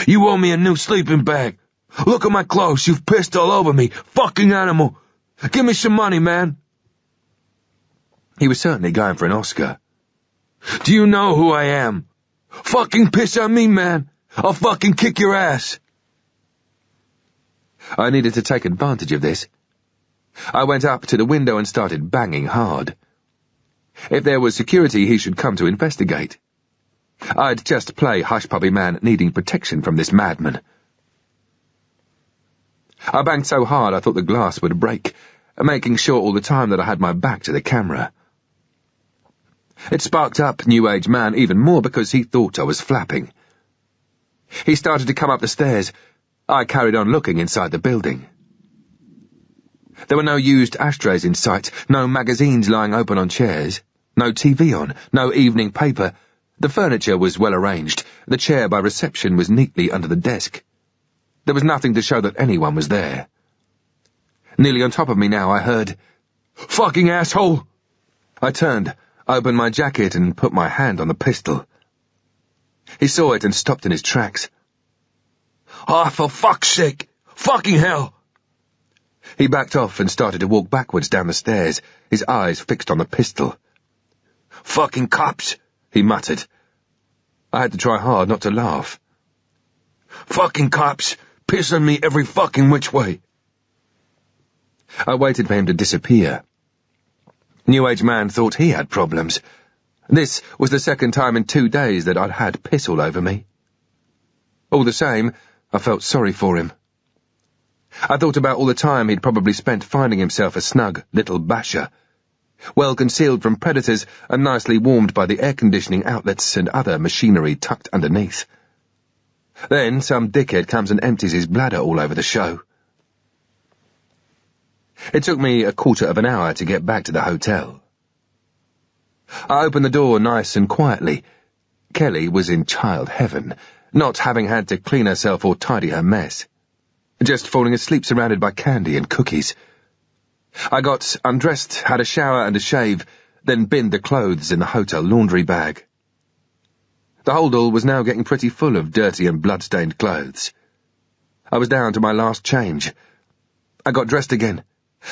You owe me a new sleeping bag! Look at my clothes, you've pissed all over me, fucking animal! Give me some money, man!" He was certainly going for an Oscar. "Do you know who I am? Fucking piss on me, man! I'll fucking kick your ass!" I needed to take advantage of this. I went up to the window and started banging hard. If there was security, he should come to investigate. I'd just play hush-puppy man needing protection from this madman. I banged so hard I thought the glass would break, making sure all the time that I had my back to the camera. It sparked up New Age Man even more because he thought I was flapping. He started to come up the stairs. I carried on looking inside the building. There were no used ashtrays in sight, no magazines lying open on chairs, no TV on, no evening paper. The furniture was well arranged. The chair by reception was neatly under the desk. There was nothing to show that anyone was there. Nearly on top of me now, I heard, "Fucking asshole!" I turned, opened my jacket and put my hand on the pistol. He saw it and stopped in his tracks. "Ah, for fuck's sake! Fucking hell!" He backed off and started to walk backwards down the stairs, his eyes fixed on the pistol. "Fucking cops!" he muttered. I had to try hard not to laugh. "Fucking cops! Piss on me every fucking which way!" I waited for him to disappear. New Age Man thought he had problems. This was the second time in 2 days that I'd had piss all over me. All the same, I felt sorry for him. I thought about all the time he'd probably spent finding himself a snug little basher, well concealed from predators and nicely warmed by the air-conditioning outlets and other machinery tucked underneath. Then some dickhead comes and empties his bladder all over the show. It took me 1/4 of an hour to get back to the hotel. I opened the door nice and quietly, Kelly was in child heaven, not having had to clean herself or tidy her mess. Just falling asleep surrounded by candy and cookies. I got undressed, had a shower and a shave, then binned the clothes in the hotel laundry bag. The holdall was now getting pretty full of dirty and blood-stained clothes. I was down to my last change. I got dressed again,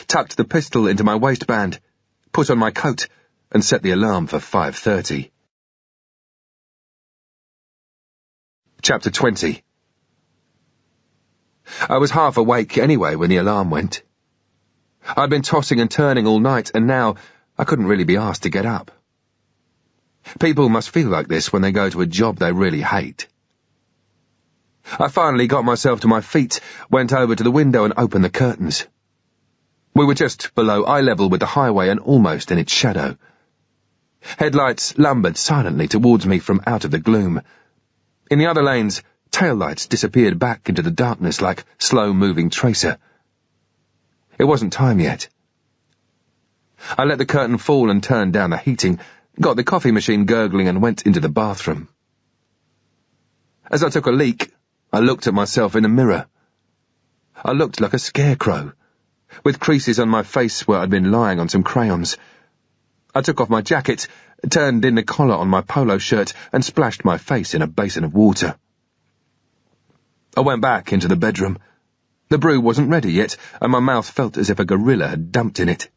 tucked the pistol into my waistband, put on my coat, and set the alarm for 5:30. Chapter 20. I was half awake anyway when the alarm went. I'd been tossing and turning all night, and now I couldn't really be asked to get up. People must feel like this when they go to a job they really hate. I finally got myself to my feet, went over to the window and opened the curtains. We were just below eye level with the highway and almost in its shadow. Headlights lumbered silently towards me from out of the gloom. In the other lanes, taillights disappeared back into the darkness like slow-moving tracer. It wasn't time yet. I let the curtain fall and turned down the heating, got the coffee machine gurgling and went into the bathroom. As I took a leak, I looked at myself in the mirror. I looked like a scarecrow, with creases on my face where I'd been lying on some crayons. I took off my jacket, turned in the collar on my polo shirt, and splashed my face in a basin of water. I went back into the bedroom. The brew wasn't ready yet, and my mouth felt as if a gorilla had dumped in it.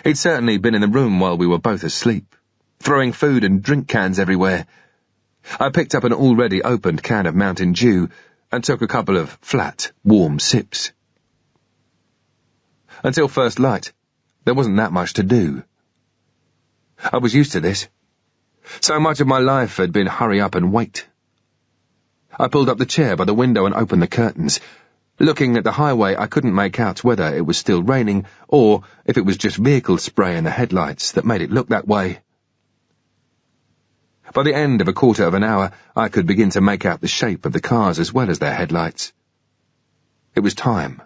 He'd certainly been in the room while we were both asleep, throwing food and drink cans everywhere. I picked up an already opened can of Mountain Dew and took a couple of flat, warm sips. Until first light, there wasn't that much to do. I was used to this. So much of my life had been hurry up and wait. I pulled up the chair by the window and opened the curtains. Looking at the highway, I couldn't make out whether it was still raining or if it was just vehicle spray in the headlights that made it look that way. By the end of a quarter of an hour, I could begin to make out the shape of the cars as well as their headlights. It was time.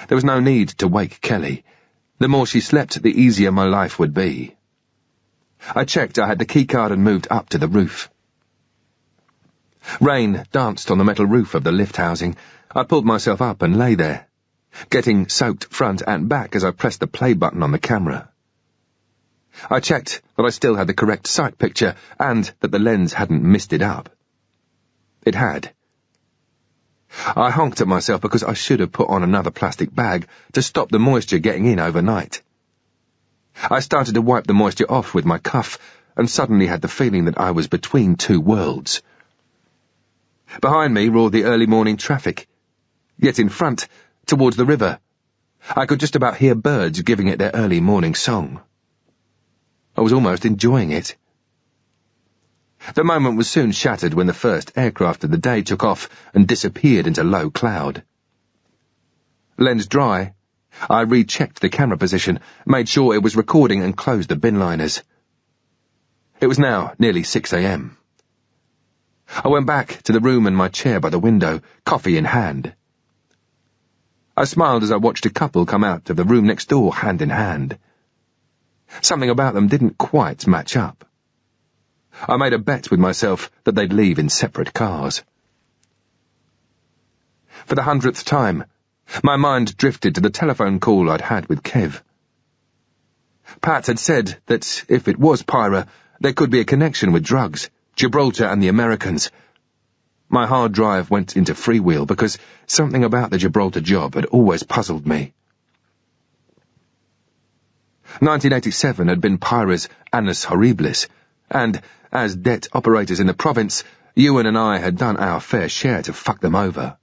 There was no need to wake Kelly. The more she slept, the easier my life would be. I checked I had the keycard and moved up to the roof. Rain danced on the metal roof of the lift housing. I pulled myself up and lay there, getting soaked front and back as I pressed the play button on the camera. I checked that I still had the correct sight picture and that the lens hadn't missed it up. It had. I honked at myself because I should have put on another plastic bag to stop the moisture getting in overnight. I started to wipe the moisture off with my cuff and suddenly had the feeling that I was between two worlds. Behind me roared the early morning traffic. Yet in front, towards the river, I could just about hear birds giving it their early morning song. I was almost enjoying it. The moment was soon shattered when the first aircraft of the day took off and disappeared into low cloud. Lens dry, I rechecked the camera position, made sure it was recording and closed the bin liners. It was now nearly 6 a.m. I went back to the room and my chair by the window, coffee in hand. I smiled as I watched a couple come out of the room next door hand in hand. Something about them didn't quite match up. I made a bet with myself that they'd leave in separate cars. For the 100th time, my mind drifted to the telephone call I'd had with Kev. Pat had said that if it was Pyra, there could be a connection with drugs, Gibraltar and the Americans. My hard drive went into freewheel because something about the Gibraltar job had always puzzled me. 1987 had been Pyra's annus horribilis, and, as debt operators in the province, Ewan and I had done our fair share to fuck them over.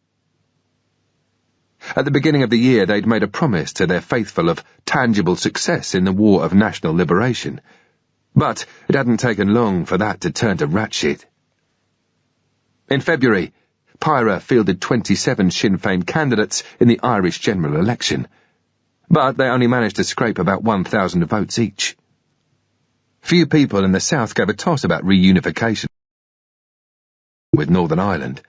At the beginning of the year, they'd made a promise to their faithful of tangible success in the War of National Liberation, but it hadn't taken long for that to turn to rat shit. In February, Pyra fielded 27 Sinn Féin candidates in the Irish general election, but they only managed to scrape about 1,000 votes each. Few people in the south gave a toss about reunification with Northern Ireland.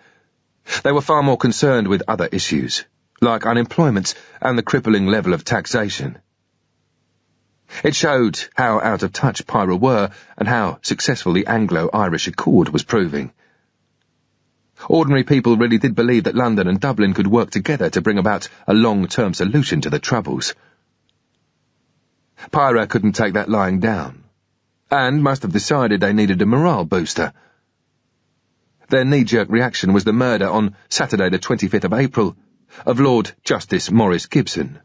They were far more concerned with other issues, like unemployment and the crippling level of taxation. It showed how out of touch Pyra were and how successful the Anglo-Irish Accord was proving. Ordinary people really did believe that London and Dublin could work together to bring about a long-term solution to the Troubles. Pyra couldn't take that lying down, and must have decided they needed a morale booster. Their knee-jerk reaction was the murder on Saturday the 25th of April of Lord Justice Maurice Gibson,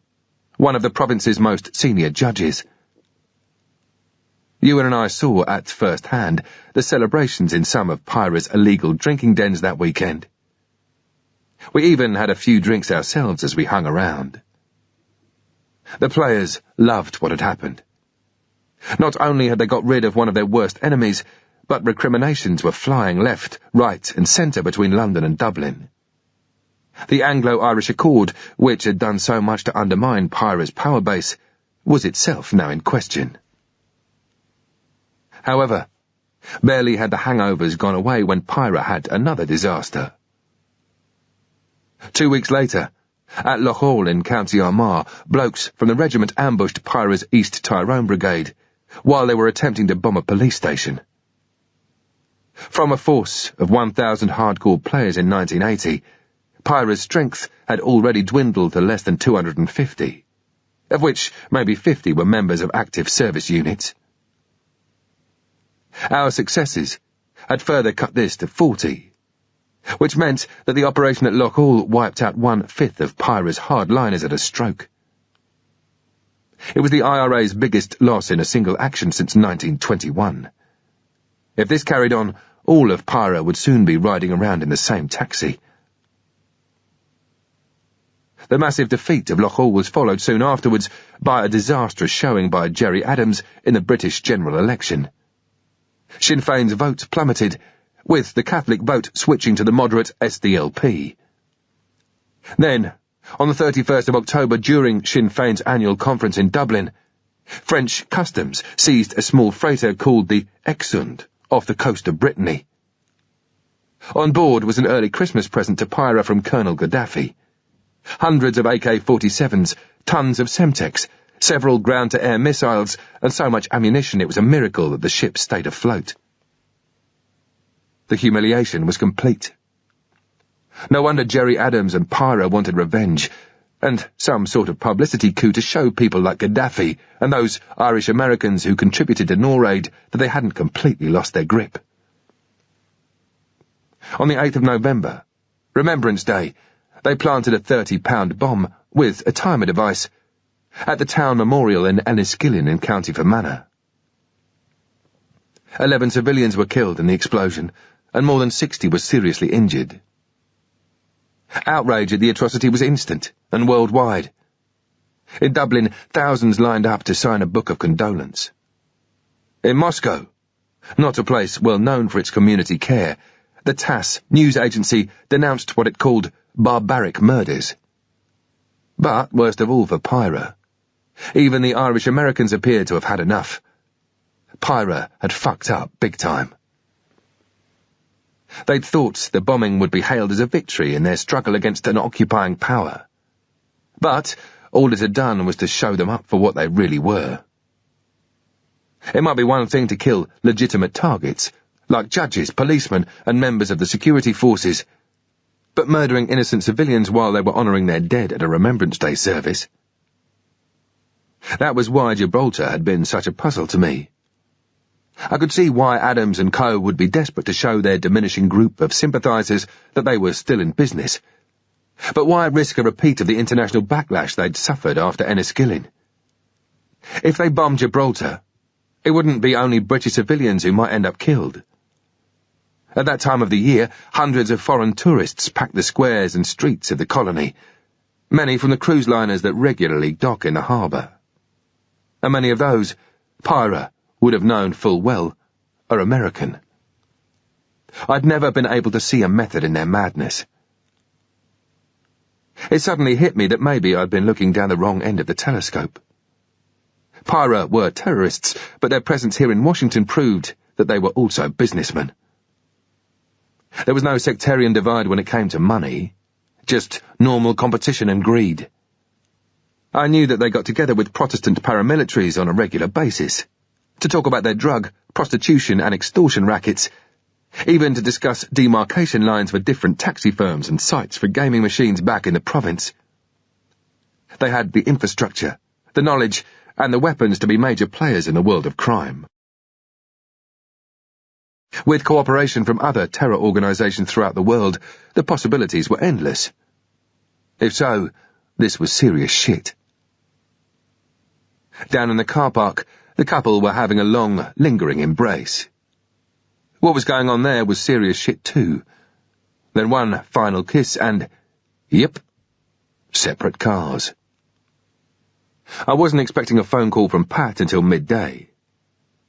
one of the province's most senior judges. Ewan and I saw at first hand the celebrations in some of Pyra's illegal drinking dens that weekend. We even had a few drinks ourselves as we hung around. The players loved what had happened. Not only had they got rid of one of their worst enemies, but recriminations were flying left, right and centre between London and Dublin. The Anglo-Irish Accord, which had done so much to undermine Pyra's power base, was itself now in question. However, barely had the hangovers gone away when Pyra had another disaster. 2 weeks later, at Loch Hall in County Armagh, blokes from the regiment ambushed Pyra's East Tyrone Brigade while they were attempting to bomb a police station. From a force of 1,000 hardcore players in 1980, Pyra's strength had already dwindled to less than 250, of which maybe 50 were members of active service units. Our successes had further cut this to 40, which meant that the operation at Loch Hall wiped out 1/5 of Pyra's hardliners at a stroke. It was the IRA's biggest loss in a single action since 1921. If this carried on, all of Pyra would soon be riding around in the same taxi. The massive defeat of Loch Hall was followed soon afterwards by a disastrous showing by Gerry Adams in the British general election. Sinn Féin's vote plummeted, with the Catholic vote switching to the moderate SDLP. Then, on the 31st of October, during Sinn Féin's annual conference in Dublin, French customs seized a small freighter called the Exund off the coast of Brittany. On board was an early Christmas present to Pyra from Colonel Gaddafi. Hundreds of AK-47s, tons of Semtex, several ground-to-air missiles, and so much ammunition it was a miracle that the ship stayed afloat. The humiliation was complete. No wonder Gerry Adams and Pyra wanted revenge, and some sort of publicity coup to show people like Gaddafi and those Irish Americans who contributed to NORAID that they hadn't completely lost their grip. On the 8th of November, Remembrance Day, they planted a 30-pound bomb with a timer device at the town memorial in Enniskillen in County Fermanagh. 11 civilians were killed in the explosion, and more than 60 were seriously injured. Outrage at the atrocity was instant and worldwide. In Dublin, thousands lined up to sign a book of condolence. In Moscow, not a place well known for its community care, the TASS news agency denounced what it called barbaric murders. But, worst of all for Pyra, even the Irish Americans appeared to have had enough. Pyra had fucked up big time. They'd thought the bombing would be hailed as a victory in their struggle against an occupying power. But all it had done was to show them up for what they really were. It might be one thing to kill legitimate targets, like judges, policemen, and members of the security forces, but murdering innocent civilians while they were honouring their dead at a Remembrance Day service. That was why Gibraltar had been such a puzzle to me. I could see why Adams and Co. would be desperate to show their diminishing group of sympathisers that they were still in business. But why risk a repeat of the international backlash they'd suffered after Enniskillen? If they bombed Gibraltar, it wouldn't be only British civilians who might end up killed. At that time of the year, hundreds of foreign tourists packed the squares and streets of the colony, many from the cruise liners that regularly dock in the harbour. And many of those, Pyra would have known full well, are American. I'd never been able to see a method in their madness. It suddenly hit me that maybe I'd been looking down the wrong end of the telescope. Pyra were terrorists, but their presence here in Washington proved that they were also businessmen. There was no sectarian divide when it came to money, just normal competition and greed. I knew that they got together with Protestant paramilitaries on a regular basis, to talk about their drug, prostitution and extortion rackets, even to discuss demarcation lines for different taxi firms and sites for gaming machines back in the province. They had the infrastructure, the knowledge, and the weapons to be major players in the world of crime. With cooperation from other terror organizations throughout the world, the possibilities were endless. If so, this was serious shit. Down in the car park, the couple were having a long, lingering embrace. What was going on there was serious shit too. Then one final kiss and, yep, separate cars. I wasn't expecting a phone call from Pat until midday,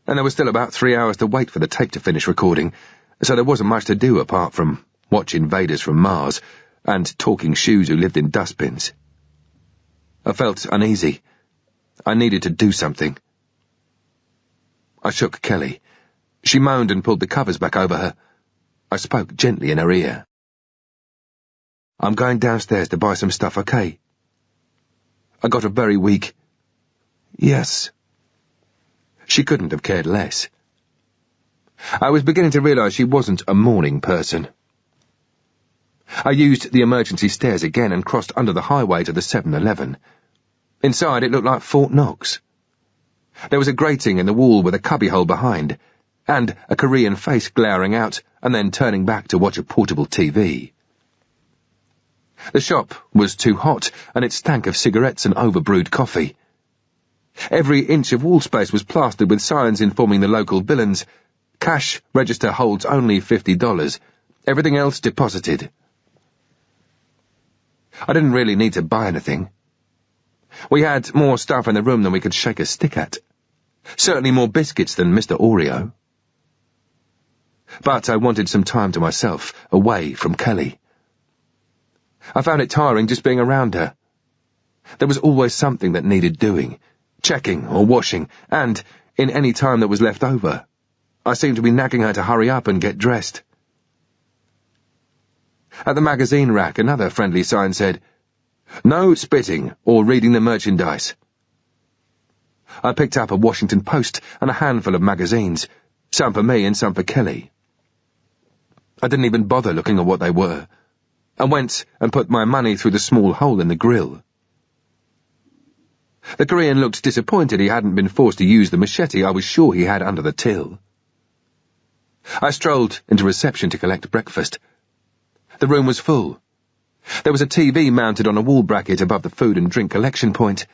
and there was still about 3 hours to wait for the tape to finish recording, so there wasn't much to do apart from watch invaders from Mars and talking shoes who lived in dustbins. I felt uneasy. I needed to do something. I shook Kelly. She moaned and pulled the covers back over her. I spoke gently in her ear. "I'm going downstairs to buy some stuff, okay?" I got a very weak, "Yes." She couldn't have cared less. I was beginning to realize she wasn't a morning person. I used the emergency stairs again and crossed under the highway to the 7-Eleven. Inside it looked like Fort Knox. There was a grating in the wall with a cubbyhole behind, and a Korean face glaring out and then turning back to watch a portable TV. The shop was too hot, and it stank of cigarettes and overbrewed coffee. Every inch of wall space was plastered with signs informing the local villains, "Cash register holds only $50. Everything else deposited." I didn't really need to buy anything. We had more stuff in the room than we could shake a stick at. Certainly more biscuits than Mr. Oreo. But I wanted some time to myself, away from Kelly. I found it tiring just being around her. There was always something that needed doing, checking or washing, and, in any time that was left over, I seemed to be nagging her to hurry up and get dressed. At the magazine rack, another friendly sign said, "No spitting or reading the merchandise." I picked up a Washington Post and a handful of magazines, some for me and some for Kelly. I didn't even bother looking at what they were. I went and put my money through the small hole in the grill. The Korean looked disappointed he hadn't been forced to use the machete I was sure he had under the till. I strolled into reception to collect breakfast. The room was full. There was a TV mounted on a wall bracket above the food and drink collection point.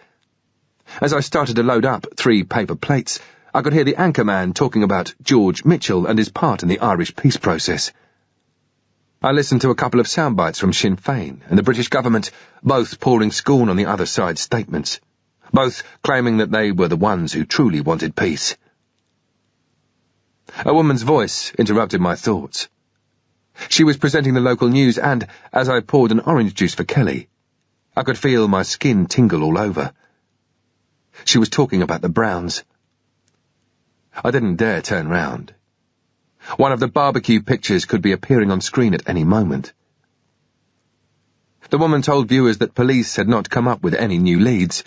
As I started to load up 3 paper plates, I could hear the anchorman talking about George Mitchell and his part in the Irish peace process. I listened to a couple of soundbites from Sinn Féin and the British government, both pouring scorn on the other side's statements, both claiming that they were the ones who truly wanted peace. A woman's voice interrupted my thoughts. She was presenting the local news and, as I poured an orange juice for Kelly, I could feel my skin tingle all over. She was talking about the Browns. I didn't dare turn round. One of the barbecue pictures could be appearing on screen at any moment. The woman told viewers that police had not come up with any new leads,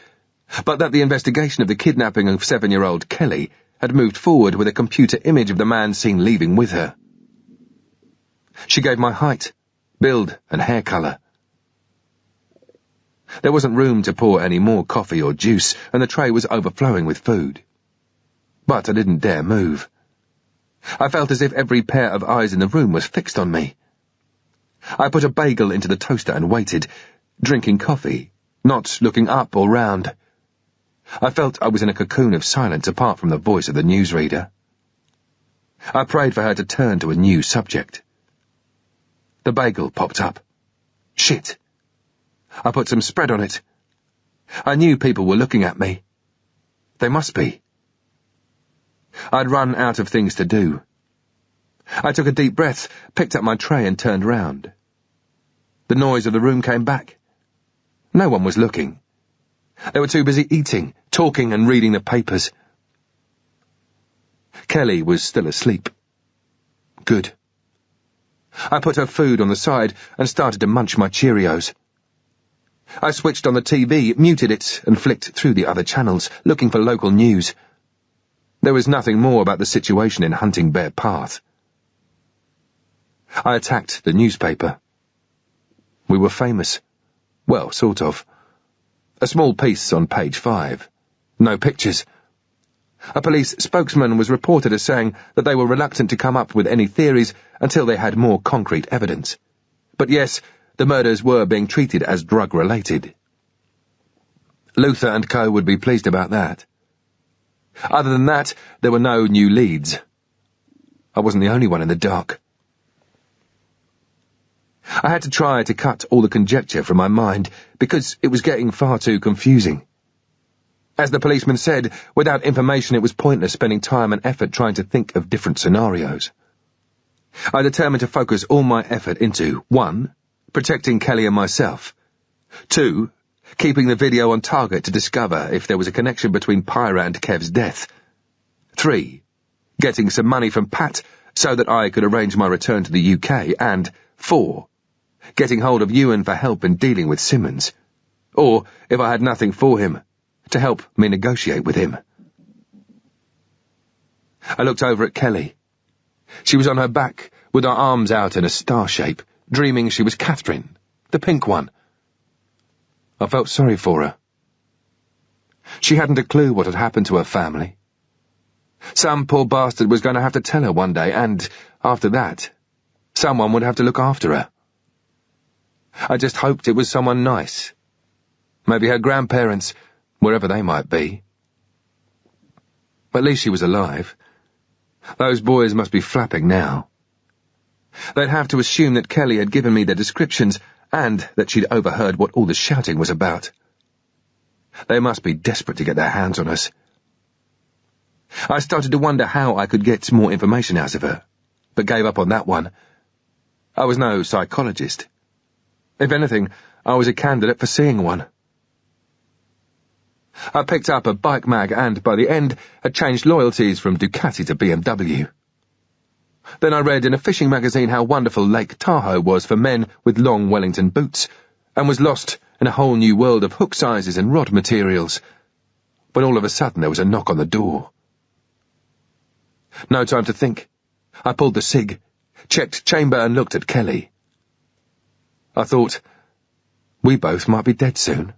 but that the investigation of the kidnapping of 7-year-old Kelly had moved forward with a computer image of the man seen leaving with her. She gave my height, build, and hair colour. There wasn't room to pour any more coffee or juice, and the tray was overflowing with food. But I didn't dare move. I felt as if every pair of eyes in the room was fixed on me. I put a bagel into the toaster and waited, drinking coffee, not looking up or round. I felt I was in a cocoon of silence apart from the voice of the newsreader. I prayed for her to turn to a new subject. The bagel popped up. Shit. I put some spread on it. I knew people were looking at me. They must be. I'd run out of things to do. I took a deep breath, picked up my tray and turned round. The noise of the room came back. No one was looking. They were too busy eating, talking and reading the papers. Kelly was still asleep. Good. I put her food on the side and started to munch my Cheerios. I switched on the TV, muted it, and flicked through the other channels, looking for local news. There was nothing more about the situation in Hunting Bear Path. I attacked the newspaper. We were famous. Well, sort of. A small piece on page 5. No pictures. A police spokesman was reported as saying that they were reluctant to come up with any theories until they had more concrete evidence. But yes, the murders were being treated as drug-related. Luther and co. would be pleased about that. Other than that, there were no new leads. I wasn't the only one in the dark. I had to try to cut all the conjecture from my mind, because it was getting far too confusing. As the policeman said, without information it was pointless spending time and effort trying to think of different scenarios. I determined to focus all my effort into 1. Protecting Kelly and myself. 2. Keeping the video on target to discover if there was a connection between Pyra and Kev's death. 3. Getting some money from Pat so that I could arrange my return to the UK. And 4. Getting hold of Ewan for help in dealing with Simmons. Or, if I had nothing for him, to help me negotiate with him. I looked over at Kelly. She was on her back, with her arms out in a star shape, dreaming she was Catherine, the pink one. I felt sorry for her. She hadn't a clue what had happened to her family. Some poor bastard was going to have to tell her one day, and, after that, someone would have to look after her. I just hoped it was someone nice. Maybe her grandparents, wherever they might be. At least she was alive. Those boys must be flapping now. They'd have to assume that Kelly had given me their descriptions and that she'd overheard what all the shouting was about. They must be desperate to get their hands on us. I started to wonder how I could get more information out of her, but gave up on that one. I was no psychologist. If anything, I was a candidate for seeing one. I picked up a bike mag and, by the end, had changed loyalties from Ducati to BMW. Then I read in a fishing magazine how wonderful Lake Tahoe was for men with long Wellington boots, and was lost in a whole new world of hook sizes and rod materials. When all of a sudden there was a knock on the door. No time to think. I pulled the cig, checked chamber and looked at Kelly. I thought, we both might be dead soon.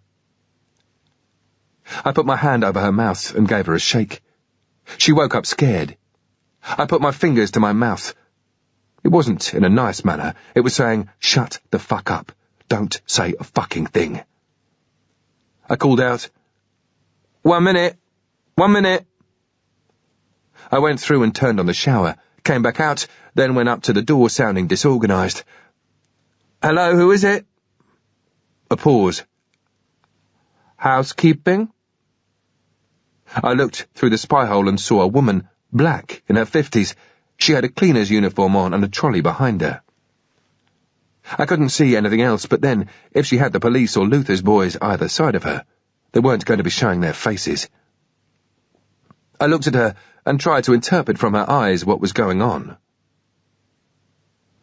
I put my hand over her mouth and gave her a shake. She woke up scared. I put my fingers to my mouth. It wasn't in a nice manner. It was saying, shut the fuck up. Don't say a fucking thing. I called out, 1 minute. 1 minute. I went through and turned on the shower, came back out, then went up to the door sounding disorganized. Hello, who is it? A pause. Housekeeping? I looked through the spy hole and saw a woman, black, in her 50s. She had a cleaner's uniform on and a trolley behind her. I couldn't see anything else, but then, if she had the police or Luther's boys either side of her, they weren't going to be showing their faces. I looked at her and tried to interpret from her eyes what was going on.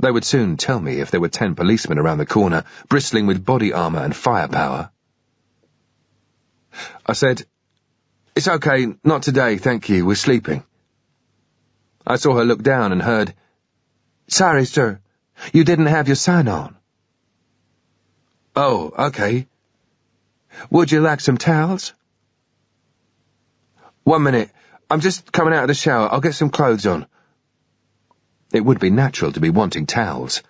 They would soon tell me if there were 10 policemen around the corner, bristling with body armour and firepower. I said, It's okay, not today, thank you, we're sleeping. I saw her look down and heard, Sorry, sir, you didn't have your sign on. Oh, okay. Would you like some towels? 1 minute, I'm just coming out of the shower, I'll get some clothes on. It would be natural to be wanting towels.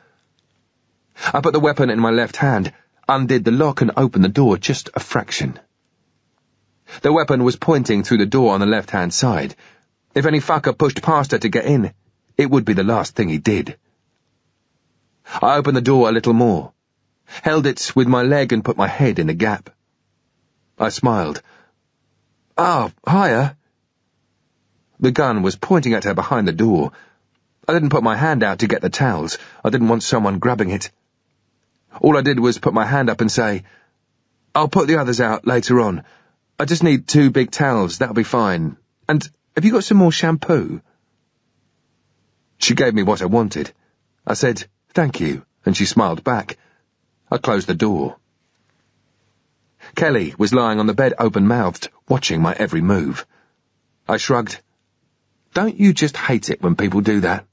I put the weapon in my left hand, undid the lock and opened the door just a fraction. The weapon was pointing through the door on the left-hand side. If any fucker pushed past her to get in, it would be the last thing he did. I opened the door a little more, held it with my leg and put my head in the gap. I smiled. Oh, hiya. The gun was pointing at her behind the door. I didn't put my hand out to get the towels. I didn't want someone grabbing it. All I did was put my hand up and say, I'll put the others out later on. I just need 2 big towels, that'll be fine. And have you got some more shampoo? She gave me what I wanted. I said, thank you, and she smiled back. I closed the door. Kelly was lying on the bed open-mouthed, watching my every move. I shrugged. Don't you just hate it when people do that?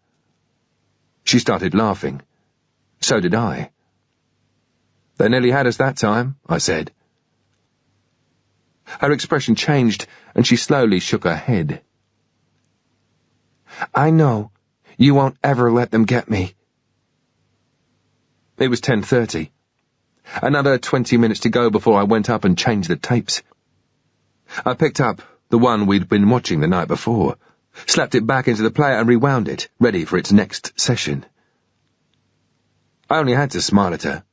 She started laughing. So did I. They nearly had us that time, I said. Her expression changed, and she slowly shook her head. I know. You won't ever let them get me. It was 10:30. Another 20 minutes to go before I went up and changed the tapes. I picked up the one we'd been watching the night before, slapped it back into the player and rewound it, ready for its next session. I only had to smile at her,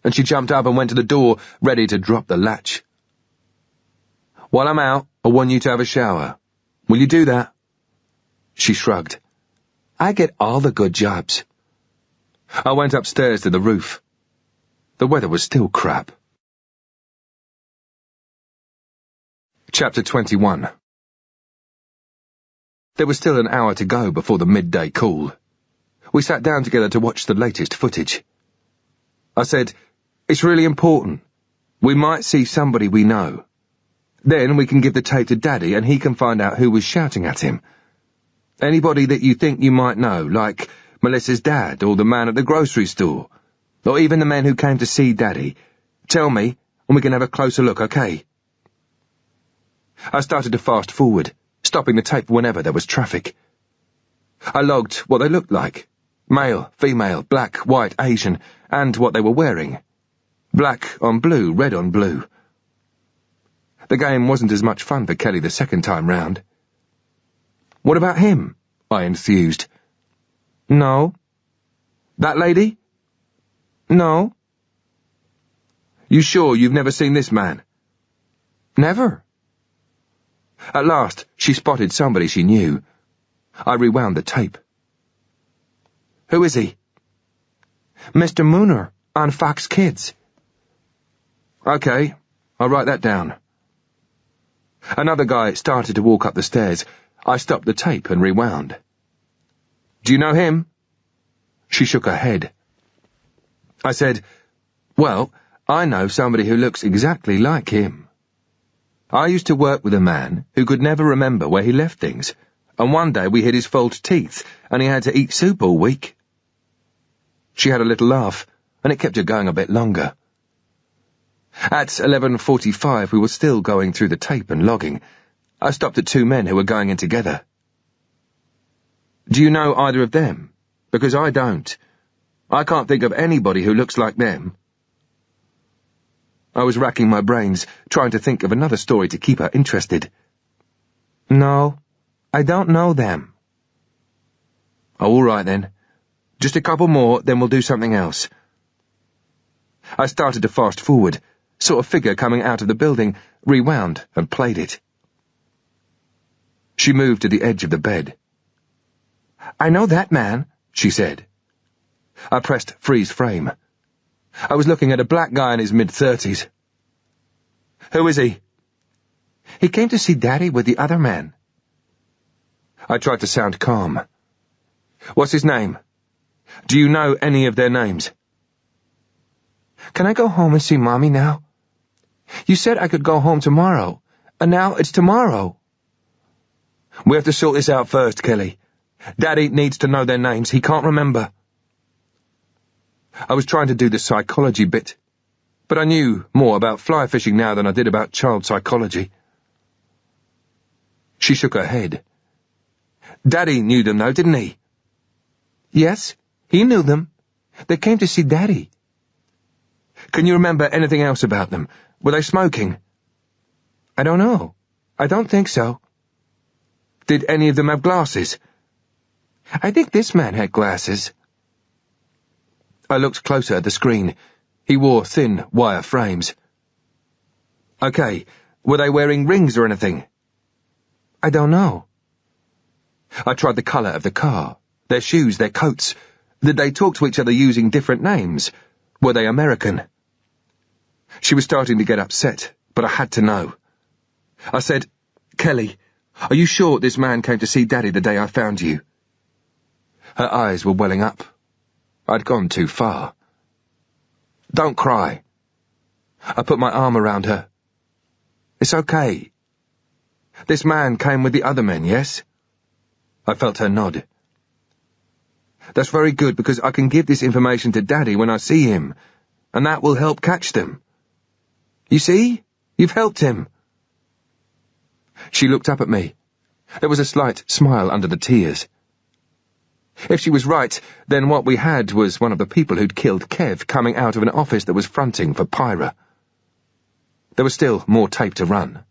and she jumped up and went to the door, ready to drop the latch. While I'm out, I want you to have a shower. Will you do that? She shrugged. I get all the good jobs. I went upstairs to the roof. The weather was still crap. Chapter 21. There was still an hour to go before the midday call. We sat down together to watch the latest footage. I said, It's really important. We might see somebody we know. Then we can give the tape to Daddy and he can find out who was shouting at him. Anybody that you think you might know, like Melissa's dad or the man at the grocery store, or even the men who came to see Daddy. Tell me, and we can have a closer look, okay? I started to fast forward, stopping the tape whenever there was traffic. I logged what they looked like. Male, female, black, white, Asian, and what they were wearing. Black on blue, red on blue. The game wasn't as much fun for Kelly the second time round. What about him? I enthused. No. That lady? No. You sure you've never seen this man? Never. At last, she spotted somebody she knew. I rewound the tape. Who is he? Mr. Mooner, on Fox Kids. Okay, I'll write that down. Another guy started to walk up the stairs. I stopped the tape and rewound. Do you know him? She shook her head. I said, Well, I know somebody who looks exactly like him. I used to work with a man who could never remember where he left things, and one day we hid his false teeth, and he had to eat soup all week. She had a little laugh, and it kept her going a bit longer. At 11:45 we were still going through the tape and logging. I stopped at two men who were going in together. Do you know either of them? Because I don't. I can't think of anybody who looks like them. I was racking my brains, trying to think of another story to keep her interested. No, I don't know them. Oh, all right then. Just a couple more, then we'll do something else. I started to fast forward, saw a figure coming out of the building, rewound and played it. She moved to the edge of the bed. I know that man, she said. I pressed freeze frame. I was looking at a black guy in his mid-30s. Who is he? He came to see Daddy with the other man. I tried to sound calm. What's his name? Do you know any of their names? Can I go home and see Mommy now? You said I could go home tomorrow, and now it's tomorrow. We have to sort this out first, Kelly. Daddy needs to know their names. He can't remember. I was trying to do the psychology bit, but I knew more about fly fishing now than I did about child psychology. She shook her head. Daddy knew them though, didn't he? Yes, he knew them. They came to see Daddy. Can you remember anything else about them? Were they smoking? I don't know. I don't think so. Did any of them have glasses? I think this man had glasses. I looked closer at the screen. He wore thin wire frames. Okay, were they wearing rings or anything? I don't know. I tried the colour of the car, their shoes, their coats. Did they talk to each other using different names? Were they American? She was starting to get upset, but I had to know. I said, Kelly, are you sure this man came to see Daddy the day I found you? Her eyes were welling up. I'd gone too far. Don't cry. I put my arm around her. It's okay. This man came with the other men, yes? I felt her nod. That's very good, because I can give this information to Daddy when I see him, and that will help catch them. You see? You've helped him. She looked up at me. There was a slight smile under the tears. If she was right, then what we had was one of the people who'd killed Kev coming out of an office that was fronting for Pyra. There was still more tape to run.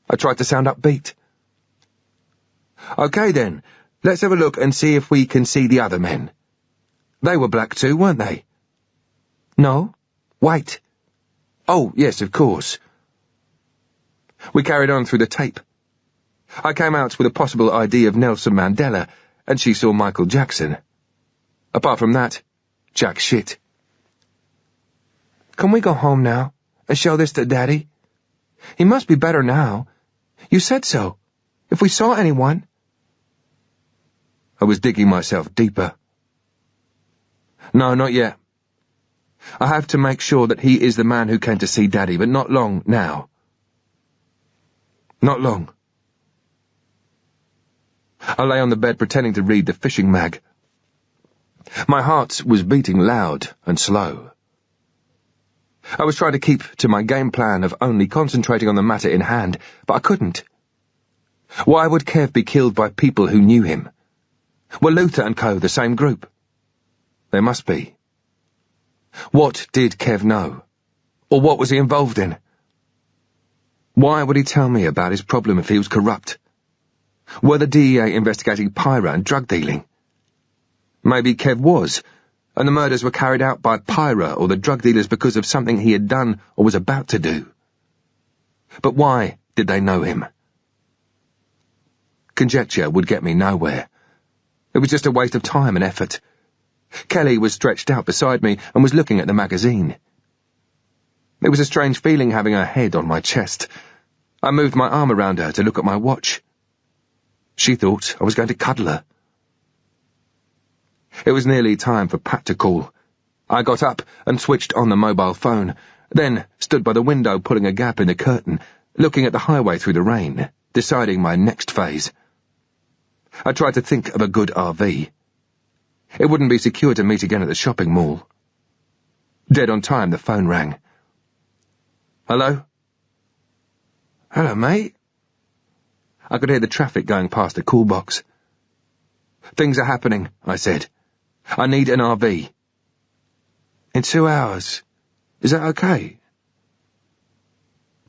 I tried to sound upbeat. Okay then, let's have a look and see if we can see the other men. They were black too, weren't they? No? Wait. Oh, yes, of course. We carried on through the tape. I came out with a possible ID of Nelson Mandela, and she saw Michael Jackson. Apart from that, jack shit. Can we go home now and show this to Daddy? He must be better now. You said so. If we saw anyone... I was digging myself deeper. No, not yet. I have to make sure that he is the man who came to see Daddy, but not long now. Not long. I lay on the bed pretending to read the fishing mag. My heart was beating loud and slow. I was trying to keep to my game plan of only concentrating on the matter in hand, but I couldn't. Why would Kev be killed by people who knew him? Were Luther and Co. the same group? They must be. What did Kev know? Or what was he involved in? Why would he tell me about his problem if he was corrupt? Were the DEA investigating Pyra and drug dealing? Maybe Kev was, and the murders were carried out by Pyra or the drug dealers because of something he had done or was about to do. But why did they know him? Conjecture would get me nowhere. It was just a waste of time and effort. Kelly was stretched out beside me and was looking at the magazine. It was a strange feeling having her head on my chest. I moved my arm around her to look at my watch. She thought I was going to cuddle her. It was nearly time for Pat to call. I got up and switched on the mobile phone, then stood by the window pulling a gap in the curtain, looking at the highway through the rain, deciding my next phase. I tried to think of a good RV. It wouldn't be secure to meet again at the shopping mall. Dead on time, the phone rang. Hello? Hello, mate. I could hear the traffic going past the call box. Things are happening, I said. I need an RV. In 2 hours. Is that okay?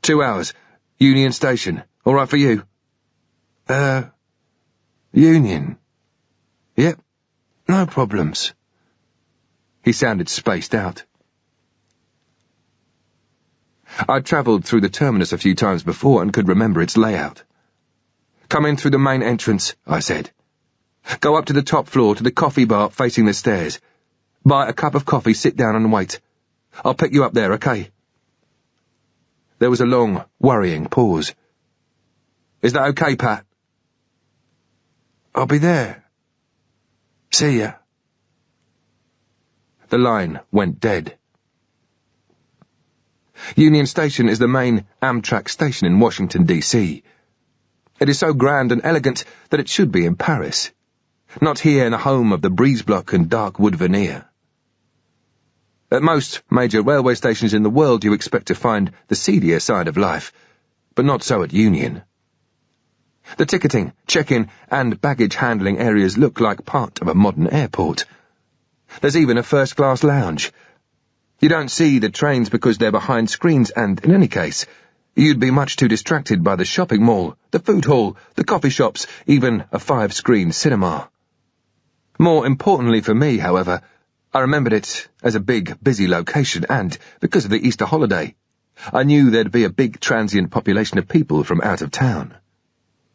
2 hours. Union Station. All right for you? Union. Yep. No problems. He sounded spaced out. I'd travelled through the terminus a few times before and could remember its layout. Come in through the main entrance, I said. Go up to the top floor to the coffee bar facing the stairs. Buy a cup of coffee, sit down and wait. I'll pick you up there, okay? There was a long, worrying pause. Is that okay, Pat? I'll be there. See ya. The line went dead. Union Station is the main Amtrak station in Washington, D.C. It is so grand and elegant that it should be in Paris, not here in the home of the breeze block and dark wood veneer. At most major railway stations in the world you expect to find the seedier side of life, but not so at Union. The ticketing, check-in and baggage handling areas look like part of a modern airport. There's even a first-class lounge. You don't see the trains because they're behind screens, and in any case, you'd be much too distracted by the shopping mall, the food hall, the coffee shops, even a 5-screen cinema. More importantly for me, however, I remembered it as a big, busy location, and, because of the Easter holiday, I knew there'd be a big transient population of people from out of town,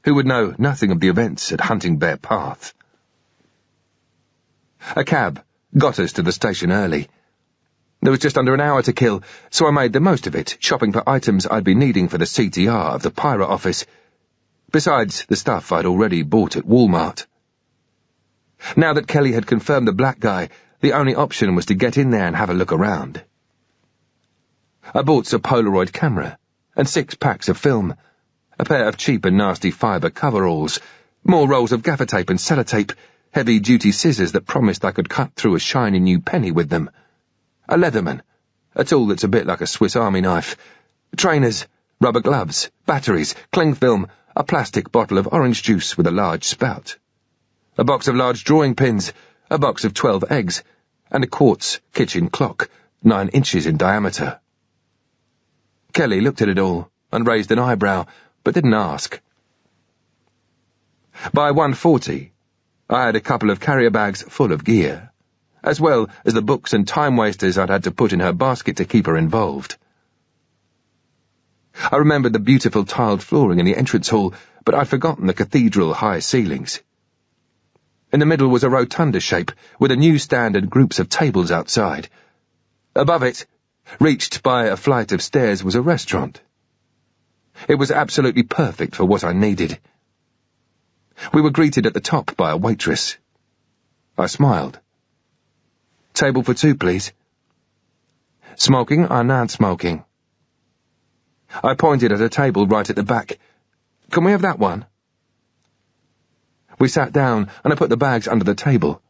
who would know nothing of the events at Hunting Bear Path. A cab got us to the station early. There was just under an hour to kill, so I made the most of it, shopping for items I'd be needing for the CTR of the Pyra office, besides the stuff I'd already bought at Walmart. Now that Kelly had confirmed the black guy, the only option was to get in there and have a look around. I bought a Polaroid camera and 6 packs of film, a pair of cheap and nasty fibre coveralls, more rolls of gaffer tape and sellotape, heavy-duty scissors that promised I could cut through a shiny new penny with them, a Leatherman, a tool that's a bit like a Swiss Army knife, trainers, rubber gloves, batteries, cling film, a plastic bottle of orange juice with a large spout, a box of large drawing pins, a box of 12 eggs, and a quartz kitchen clock, 9 inches in diameter. Kelly looked at it all and raised an eyebrow, but didn't ask. By 1:40, I had a couple of carrier bags full of gear, as well as the books and time-wasters I'd had to put in her basket to keep her involved. I remembered the beautiful tiled flooring in the entrance hall, but I'd forgotten the cathedral high ceilings. In the middle was a rotunda shape, with a newsstand and groups of tables outside. Above it, reached by a flight of stairs, was a restaurant. It was absolutely perfect for what I needed. We were greeted at the top by a waitress. I smiled. "Table for 2, please." "Smoking or non-smoking?" I pointed at a table right at the back. "Can we have that one?" We sat down, and I put the bags under the table.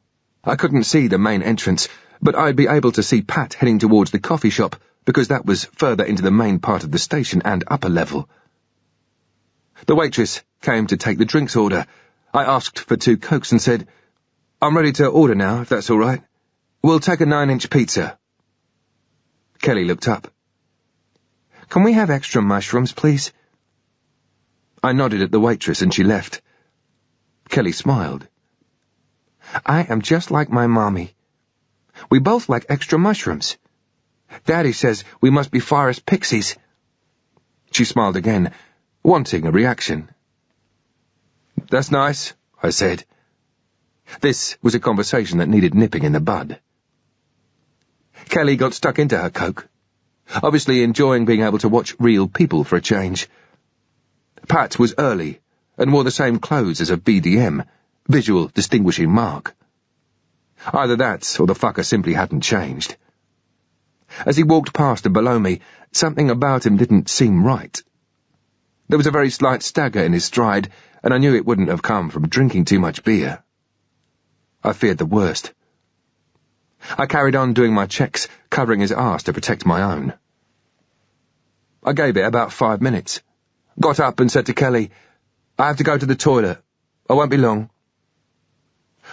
I couldn't see the main entrance, but I'd be able to see Pat heading towards the coffee shop, because that was further into the main part of the station and upper level. The waitress came to take the drinks order. I asked for 2 Cokes and said, "I'm ready to order now, if that's all right. We'll take a 9-inch pizza." Kelly looked up. "Can we have extra mushrooms, please?" I nodded at the waitress and she left. Kelly smiled. "I am just like my mommy. We both like extra mushrooms. Daddy says we must be forest pixies." She smiled again, wanting a reaction. "That's nice," I said. This was a conversation that needed nipping in the bud. Kelly got stuck into her Coke, obviously enjoying being able to watch real people for a change. Pat was early and wore the same clothes as a VDM, visual distinguishing mark. Either that or the fucker simply hadn't changed. As he walked past and below me, something about him didn't seem right. There was a very slight stagger in his stride, and I knew it wouldn't have come from drinking too much beer. I feared the worst. I carried on doing my checks, covering his arse to protect my own. I gave it about 5 minutes, got up and said to Kelly, "I have to go to the toilet. I won't be long."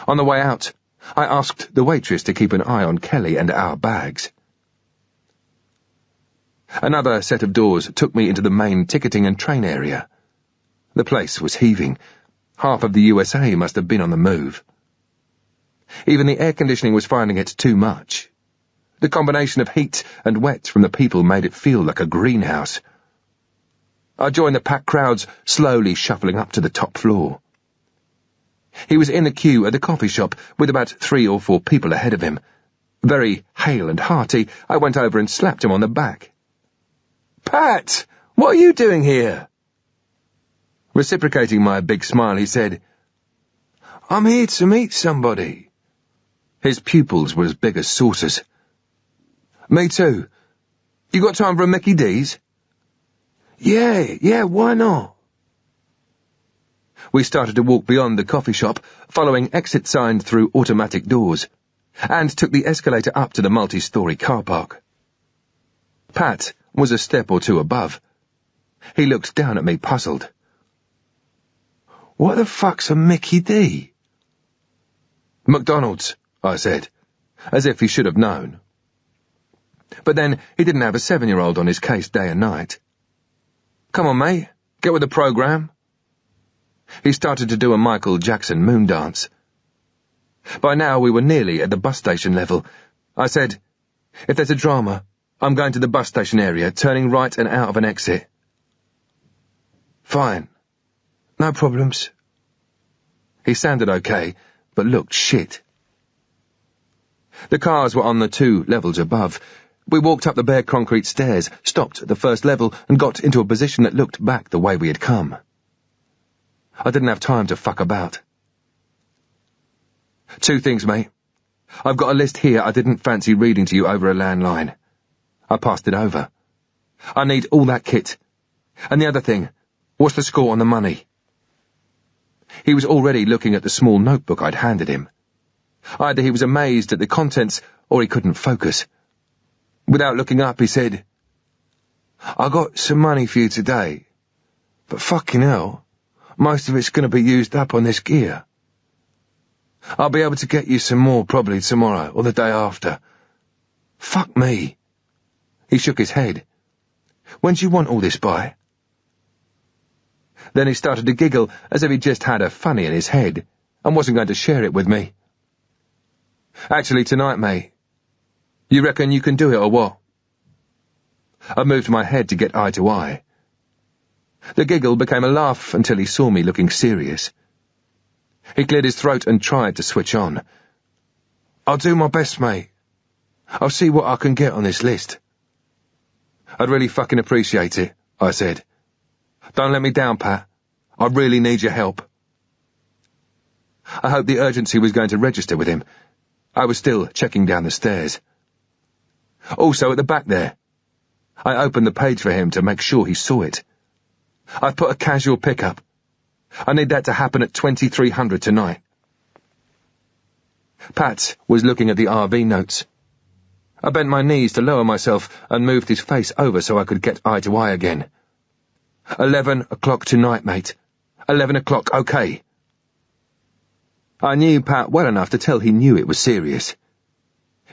On the way out, I asked the waitress to keep an eye on Kelly and our bags. Another set of doors took me into the main ticketing and train area. The place was heaving. Half of the USA must have been on the move. Even the air conditioning was finding it too much. The combination of heat and wet from the people made it feel like a greenhouse. I joined the packed crowds, slowly shuffling up to the top floor. He was in the queue at the coffee shop with about 3 or 4 people ahead of him. Very hale and hearty, I went over and slapped him on the back. "Pat, what are you doing here?" Reciprocating my big smile, he said, "I'm here to meet somebody." His pupils were as big as saucers. "Me too. You got time for a Mickey D's?" Yeah, why not?" We started to walk beyond the coffee shop, following exit signs through automatic doors, and took the escalator up to the multi-story car park. Pat was a step or 2 above. He looked down at me, puzzled. "What the fuck's a Mickey D?" "McDonald's," I said, as if he should have known. But then he didn't have a 7-year-old on his case day and night. "Come on, mate, get with the program." He started to do a Michael Jackson moon dance. By now we were nearly at the bus station level. I said, "If there's a drama, I'm going to the bus station area, turning right and out of an exit." "Fine. No problems." He sounded okay, but looked shit. The cars were on the 2 levels above. We walked up the bare concrete stairs, stopped at the first level, and got into a position that looked back the way we had come. I didn't have time to fuck about. "2 things, mate. I've got a list here I didn't fancy reading to you over a landline." I passed it over. I need all that kit. And the other thing, what's the score on the money? He was already looking at the small notebook I'd handed him. Either he was amazed at the contents, or he couldn't focus. Without looking up, he said, "I got some money for you today, but fucking hell, most of it's going to be used up on this gear. I'll be able to get you some more probably tomorrow or the day after. Fuck me." He shook his head. "When do you want all this by?" Then he started to giggle as if he'd just had a funny in his head and wasn't going to share it with me. "Actually, tonight, mate. You reckon you can do it or what?" I moved my head to get eye to eye. The giggle became a laugh until he saw me looking serious. He cleared his throat and tried to switch on. "I'll do my best, mate. I'll see what I can get on this list." "I'd really fucking appreciate it," I said. "Don't let me down, Pat. I really need your help." I hoped the urgency was going to register with him. I was still checking down the stairs. Also at the back there. I opened the page for him to make sure he saw it. I've put a casual pickup. I need that to happen at 2300 tonight. Pat was looking at the RV notes. I bent my knees to lower myself and moved his face over so I could get eye to eye again. 11 o'clock tonight, mate. 11 o'clock, okay. I knew Pat well enough to tell he knew it was serious.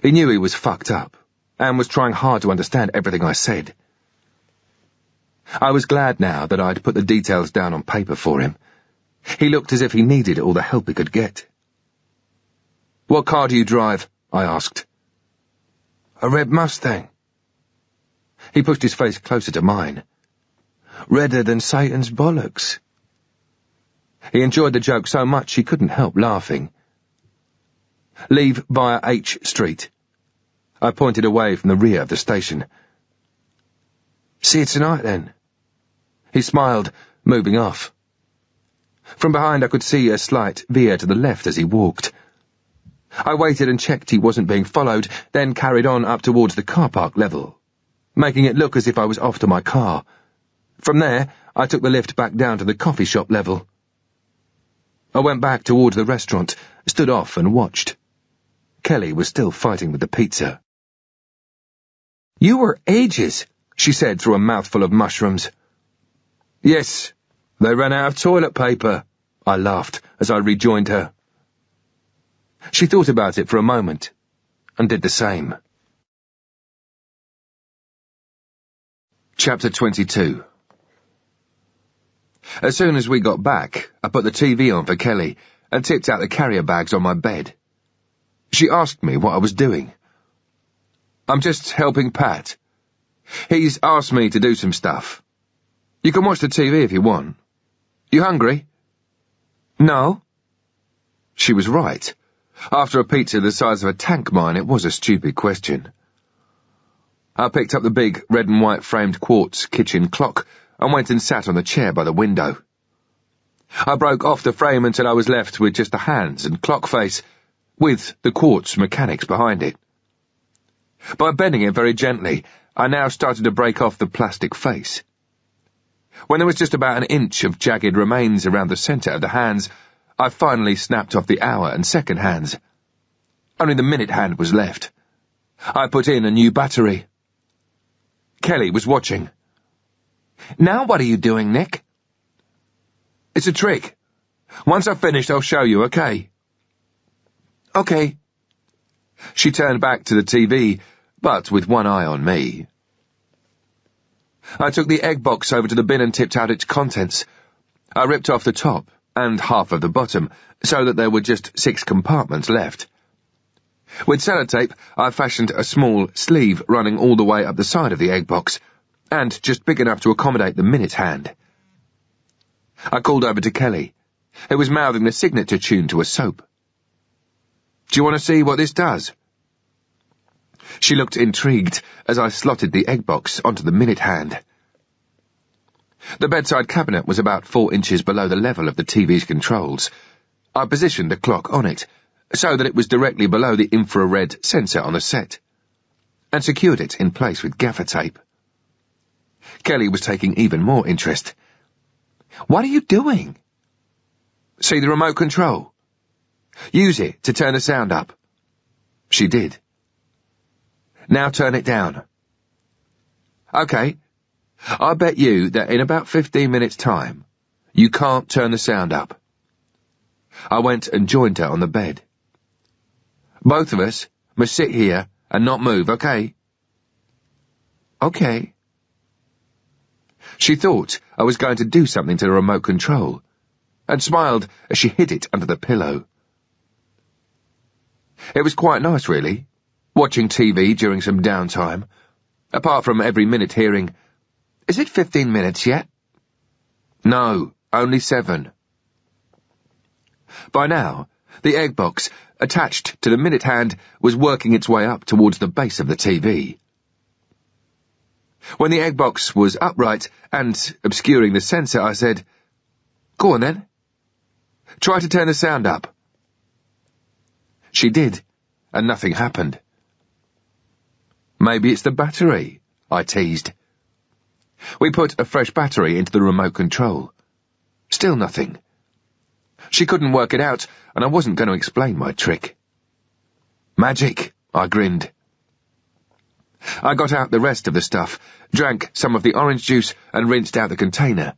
He knew he was fucked up, and was trying hard to understand everything I said. I was glad now that I'd put the details down on paper for him. He looked as if he needed all the help he could get. "What car do you drive?" I asked. "A red Mustang." He pushed his face closer to mine. "Redder than Satan's bollocks." He enjoyed the joke so much he couldn't help laughing. "Leave via H Street." I pointed away from the rear of the station. "See you tonight, then." He smiled, moving off. From behind I could see a slight veer to the left as he walked. I waited and checked he wasn't being followed, then carried on up towards the car park level, making it look as if I was off to my car. From there, I took the lift back down to the coffee shop level. I went back towards the restaurant, stood off and watched. Kelly was still fighting with the pizza. "You were ages," she said through a mouthful of mushrooms. "Yes, they ran out of toilet paper," I laughed as I rejoined her. She thought about it for a moment, and did the same. Chapter 22. As soon as we got back, I put the TV on for Kelly and tipped out the carrier bags on my bed. She asked me what I was doing. "I'm just helping Pat. He's asked me to do some stuff. You can watch the TV if you want. You hungry?" "No." She was right. After a pizza the size of a tank mine, it was a stupid question. I picked up the big red and white framed quartz kitchen clock and went and sat on the chair by the window. I broke off the frame until I was left with just the hands and clock face, with the quartz mechanics behind it. By bending it very gently, I now started to break off the plastic face. When there was just about an inch of jagged remains around the centre of the hands, I finally snapped off the hour and second hands. Only the minute hand was left. I put in a new battery. Kelly was watching. "Now what are you doing, Nick?" "It's a trick. Once I've finished, I'll show you, okay?" "Okay." She turned back to the TV, but with one eye on me. I took the egg box over to the bin and tipped out its contents. I ripped off the top and half of the bottom, so that there were just 6 compartments left. With sellotape, I fashioned a small sleeve running all the way up the side of the egg box, and just big enough to accommodate the minute hand. I called over to Kelly, who was mouthing the signature tune to a soap. "Do you want to see what this does?" She looked intrigued as I slotted the egg box onto the minute hand. The bedside cabinet was about 4 inches below the level of the TV's controls. I positioned the clock on it, so that it was directly below the infrared sensor on the set, and secured it in place with gaffer tape. Kelly was taking even more interest. "What are you doing?" "See the remote control? Use it to turn the sound up." She did. "Now turn it down." "Okay. I bet you that in about 15 minutes' time, you can't turn the sound up." I went and joined her on the bed. "Both of us must sit here and not move, okay?" "Okay." She thought I was going to do something to the remote control, and smiled as she hid it under the pillow. It was quite nice, really, watching TV during some downtime, apart from every minute hearing, "Is it 15 minutes yet?" "No, only 7. By now, the egg box, attached to the minute hand, was working its way up towards the base of the TV. When the egg box was upright and obscuring the sensor, I said, "Go on then. Try to turn the sound up." She did, and nothing happened. "Maybe it's the battery," I teased. We put a fresh battery into the remote control. Still nothing. She couldn't work it out, and I wasn't going to explain my trick. "Magic," I grinned. I got out the rest of the stuff, drank some of the orange juice and rinsed out the container,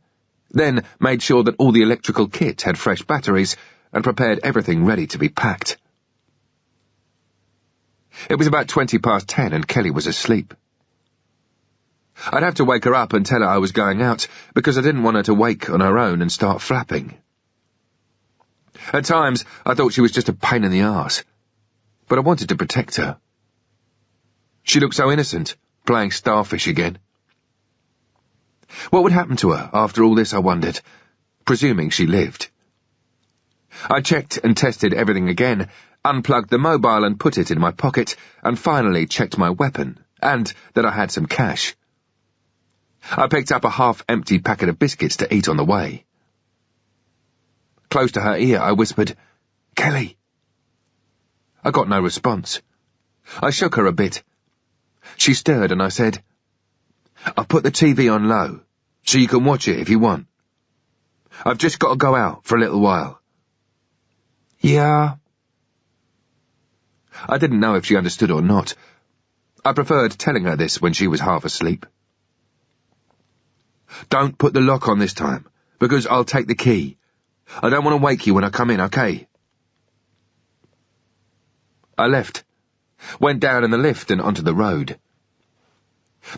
then made sure that all the electrical kit had fresh batteries and prepared everything ready to be packed. It was about 10:20 and Kelly was asleep. I'd have to wake her up and tell her I was going out because I didn't want her to wake on her own and start flapping. At times, I thought she was just a pain in the arse, but I wanted to protect her. She looked so innocent, playing starfish again. What would happen to her after all this, I wondered, presuming she lived. I checked and tested everything again, unplugged the mobile and put it in my pocket, and finally checked my weapon, and that I had some cash. I picked up a half-empty packet of biscuits to eat on the way. Close to her ear, I whispered, "Kelly." I got no response. I shook her a bit. She stirred and I said, "I've put the TV on low, so you can watch it if you want. I've just got to go out for a little while." "Yeah." I didn't know if she understood or not. I preferred telling her this when she was half asleep. "Don't put the lock on this time, because I'll take the key. I don't want to wake you when I come in, okay?" I left, went down in the lift and onto the road.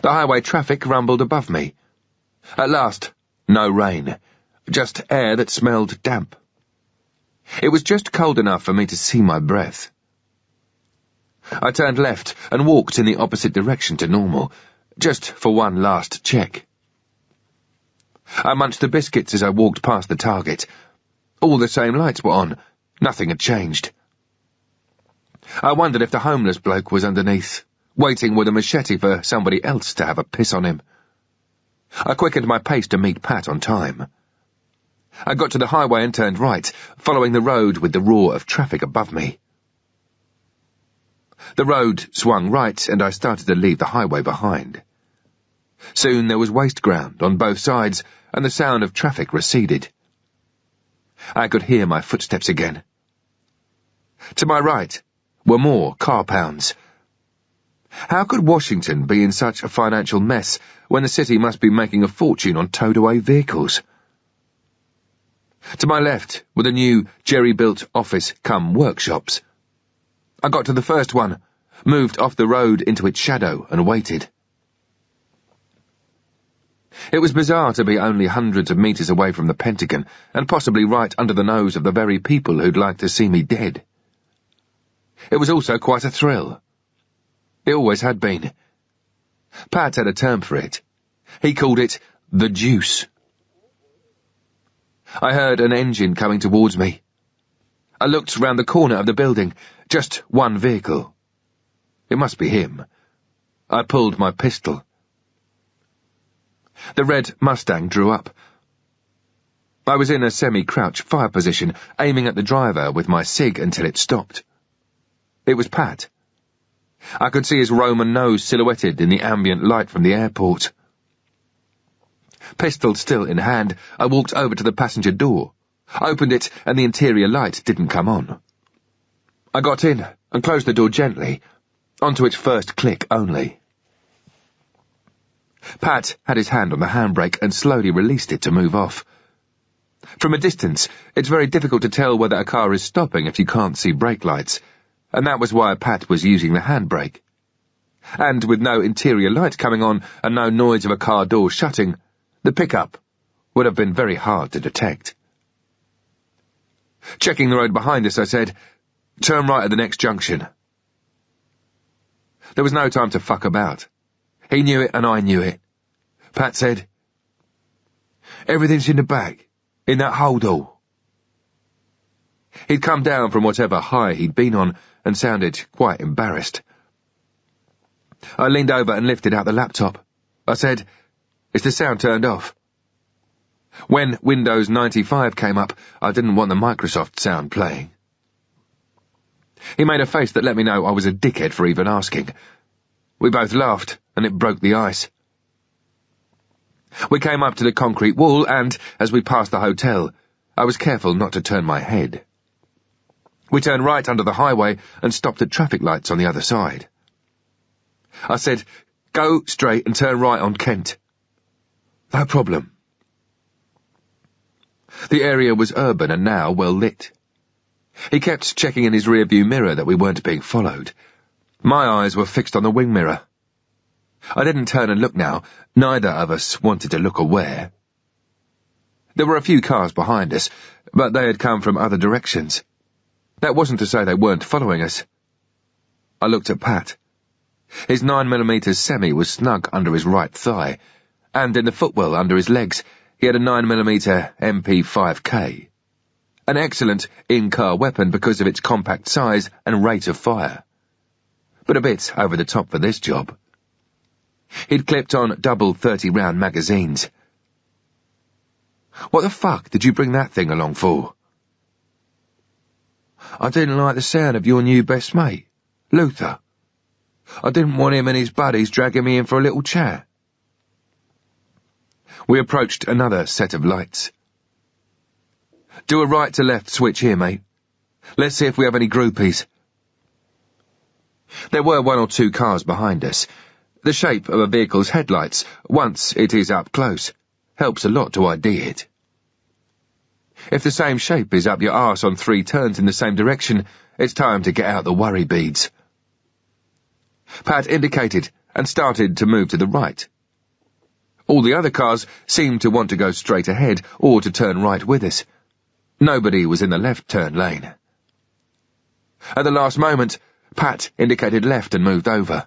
The highway traffic rumbled above me. At last, no rain, just air that smelled damp. It was just cold enough for me to see my breath. I turned left and walked in the opposite direction to normal, just for one last check. I munched the biscuits as I walked past the target. All the same lights were on. Nothing had changed. I wondered if the homeless bloke was underneath, waiting with a machete for somebody else to have a piss on him. I quickened my pace to meet Pat on time. I got to the highway and turned right, following the road with the roar of traffic above me. The road swung right, and I started to leave the highway behind. Soon there was waste ground on both sides, and the sound of traffic receded. I could hear my footsteps again. To my right were more car pounds. How could Washington be in such a financial mess when the city must be making a fortune on towed-away vehicles? To my left were the new jerry-built office-cum-workshops. I got to the first one, moved off the road into its shadow, and waited. It was bizarre to be only hundreds of meters away from the Pentagon, and possibly right under the nose of the very people who'd like to see me dead. It was also quite a thrill. It always had been. Pat had a term for it. He called it the juice. I heard an engine coming towards me. I looked round the corner of the building. Just one vehicle. It must be him. I pulled my pistol. The red Mustang drew up. I was in a semi-crouch fire position, aiming at the driver with my cig until it stopped. It was Pat. I could see his Roman nose silhouetted in the ambient light from the airport. Pistol still in hand, I walked over to the passenger door, opened it, and the interior light didn't come on. I got in and closed the door gently, onto its first click only. Pat had his hand on the handbrake and slowly released it to move off. From a distance, it's very difficult to tell whether a car is stopping if you can't see brake lights, and that was why Pat was using the handbrake. And with no interior light coming on and no noise of a car door shutting, the pickup would have been very hard to detect. Checking the road behind us, I said, "Turn right at the next junction." There was no time to fuck about. He knew it and I knew it. Pat said, "Everything's in the bag, in that holdall." He'd come down from whatever high he'd been on and sounded quite embarrassed. I leaned over and lifted out the laptop. I said, "Is the sound turned off?" When Windows 95 came up, I didn't want the Microsoft sound playing. He made a face that let me know I was a dickhead for even asking. We both laughed, and it broke the ice. We came up to the concrete wall, and, as we passed the hotel, I was careful not to turn my head. We turned right under the highway and stopped at traffic lights on the other side. I said, "Go straight and turn right on Kent." "No problem." The area was urban and now well lit. He kept checking in his rearview mirror that we weren't being followed. My eyes were fixed on the wing mirror. I didn't turn and look now. Neither of us wanted to look aware. There were a few cars behind us, but they had come from other directions. That wasn't to say they weren't following us. I looked at Pat. His 9mm semi was snug under his right thigh, and in the footwell under his legs he had a 9mm MP5K. An excellent in-car weapon because of its compact size and rate of fire, but a bit over the top for this job. He'd clipped on double 30-round magazines. "What the fuck did you bring that thing along for?" "I didn't like the sound of your new best mate, Luther. I didn't want him and his buddies dragging me in for a little chat." We approached another set of lights. "Do a right to left switch here, mate. Let's see if we have any groupies." There were one or two cars behind us. The shape of a vehicle's headlights, once it is up close, helps a lot to ID it. If the same shape is up your arse on 3 turns in the same direction, it's time to get out the worry beads. Pat indicated and started to move to the right. All the other cars seemed to want to go straight ahead or to turn right with us. Nobody was in the left turn lane. At the last moment, Pat indicated left and moved over.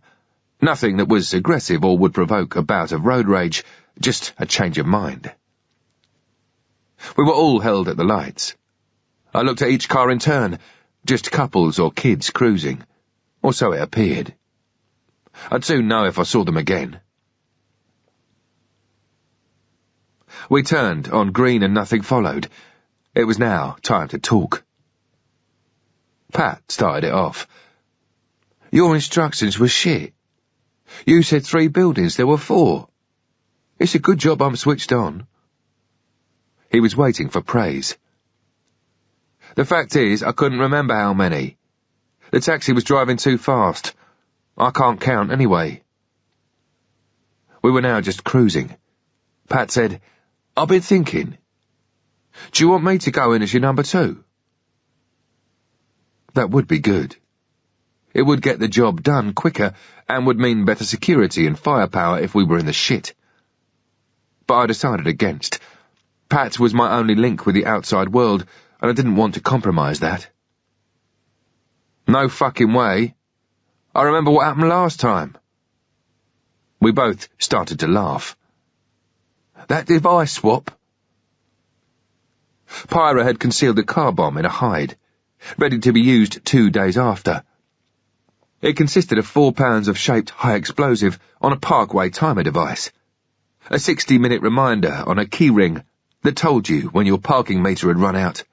Nothing that was aggressive or would provoke a bout of road rage, just a change of mind. We were all held at the lights. I looked at each car in turn, just couples or kids cruising, or so it appeared. I'd soon know if I saw them again. We turned on green and nothing followed. It was now time to talk. Pat started it off. "Your instructions were shit. You said 3 buildings, there were 4. It's a good job I'm switched on." He was waiting for praise. "The fact is, I couldn't remember how many. The taxi was driving too fast. I can't count anyway." We were now just cruising. Pat said, "I've been thinking. Do you want me to go in as your number 2? That would be good. It would get the job done quicker and would mean better security and firepower if we were in the shit. But I decided against. Pat was my only link with the outside world, and I didn't want to compromise that. "No fucking way. I remember what happened last time." We both started to laugh. "That device swap?" Pyra had concealed a car bomb in a hide, ready to be used 2 days after. It consisted of 4 pounds of shaped high explosive on a parkway timer device, a 60-minute reminder on a key ring that told you when your parking meter had run out.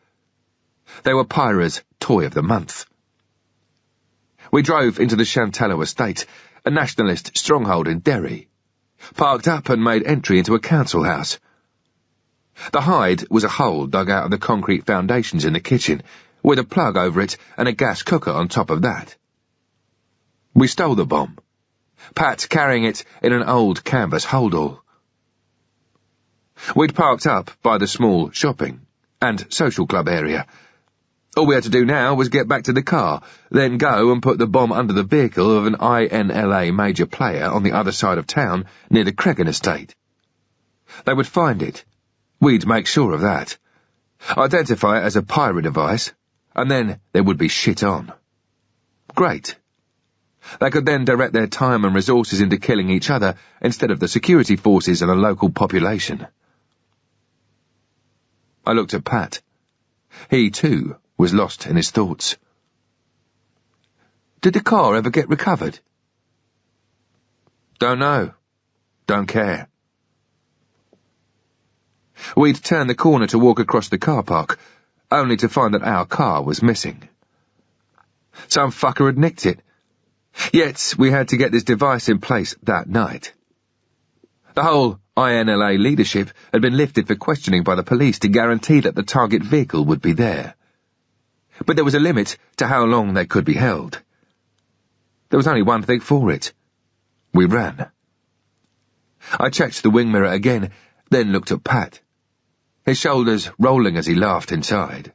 They were Pyra's toy of the month. We drove into the Chantallo estate, a nationalist stronghold in Derry. parked up and made entry into a council house. The hide was a hole dug out of the concrete foundations in the kitchen, with a plug over it and a gas cooker on top of that. We stole the bomb, Pat carrying it in an old canvas holdall. We'd parked up by the small shopping and social club area. All we had to do now was get back to the car, then go and put the bomb under the vehicle of an INLA major player on the other side of town near the Cregan estate. They would find it. We'd make sure of that. Identify it as a pirate device, and then there would be shit on. Great. They could then direct their time and resources into killing each other instead of the security forces and the local population. I looked at Pat. He, too, was lost in his thoughts. Did the car ever get recovered? Don't know. Don't care. We'd turned the corner to walk across the car park, only to find that our car was missing. Some fucker had nicked it. Yet we had to get this device in place that night. The whole INLA leadership had been lifted for questioning by the police to guarantee that the target vehicle would be there. But there was a limit to how long they could be held. There was only one thing for it. We ran. I checked the wing mirror again, then looked at Pat, his shoulders rolling as he laughed inside.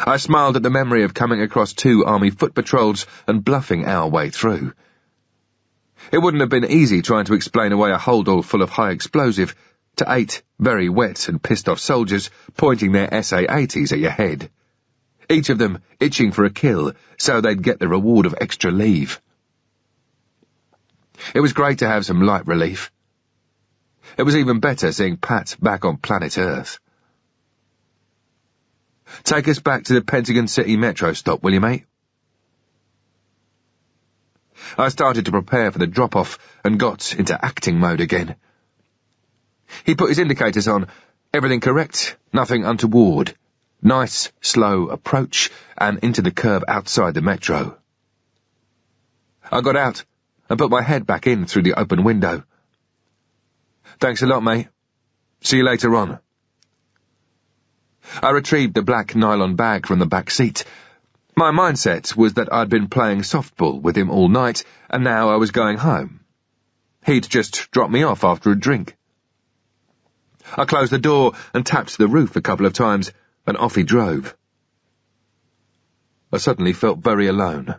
I smiled at the memory of coming across 2 army foot patrols and bluffing our way through. It wouldn't have been easy trying to explain away a holdall full of high explosive to 8 very wet and pissed-off soldiers pointing their SA-80s at your head, each of them itching for a kill so they'd get the reward of extra leave. It was great to have some light relief. It was even better seeing Pat back on planet Earth. Take us back to the Pentagon City Metro stop, will you, mate? I started to prepare for the drop-off and got into acting mode again. He put his indicators on. Everything correct, nothing untoward. Nice, slow approach and into the curve outside the metro. I got out and put my head back in through the open window. Thanks a lot, mate. See you later on. I retrieved the black nylon bag from the back seat. My mindset was that I'd been playing softball with him all night, and now I was going home. He'd just dropped me off after a drink. I closed the door and tapped the roof a couple of times, and off he drove. I suddenly felt very alone.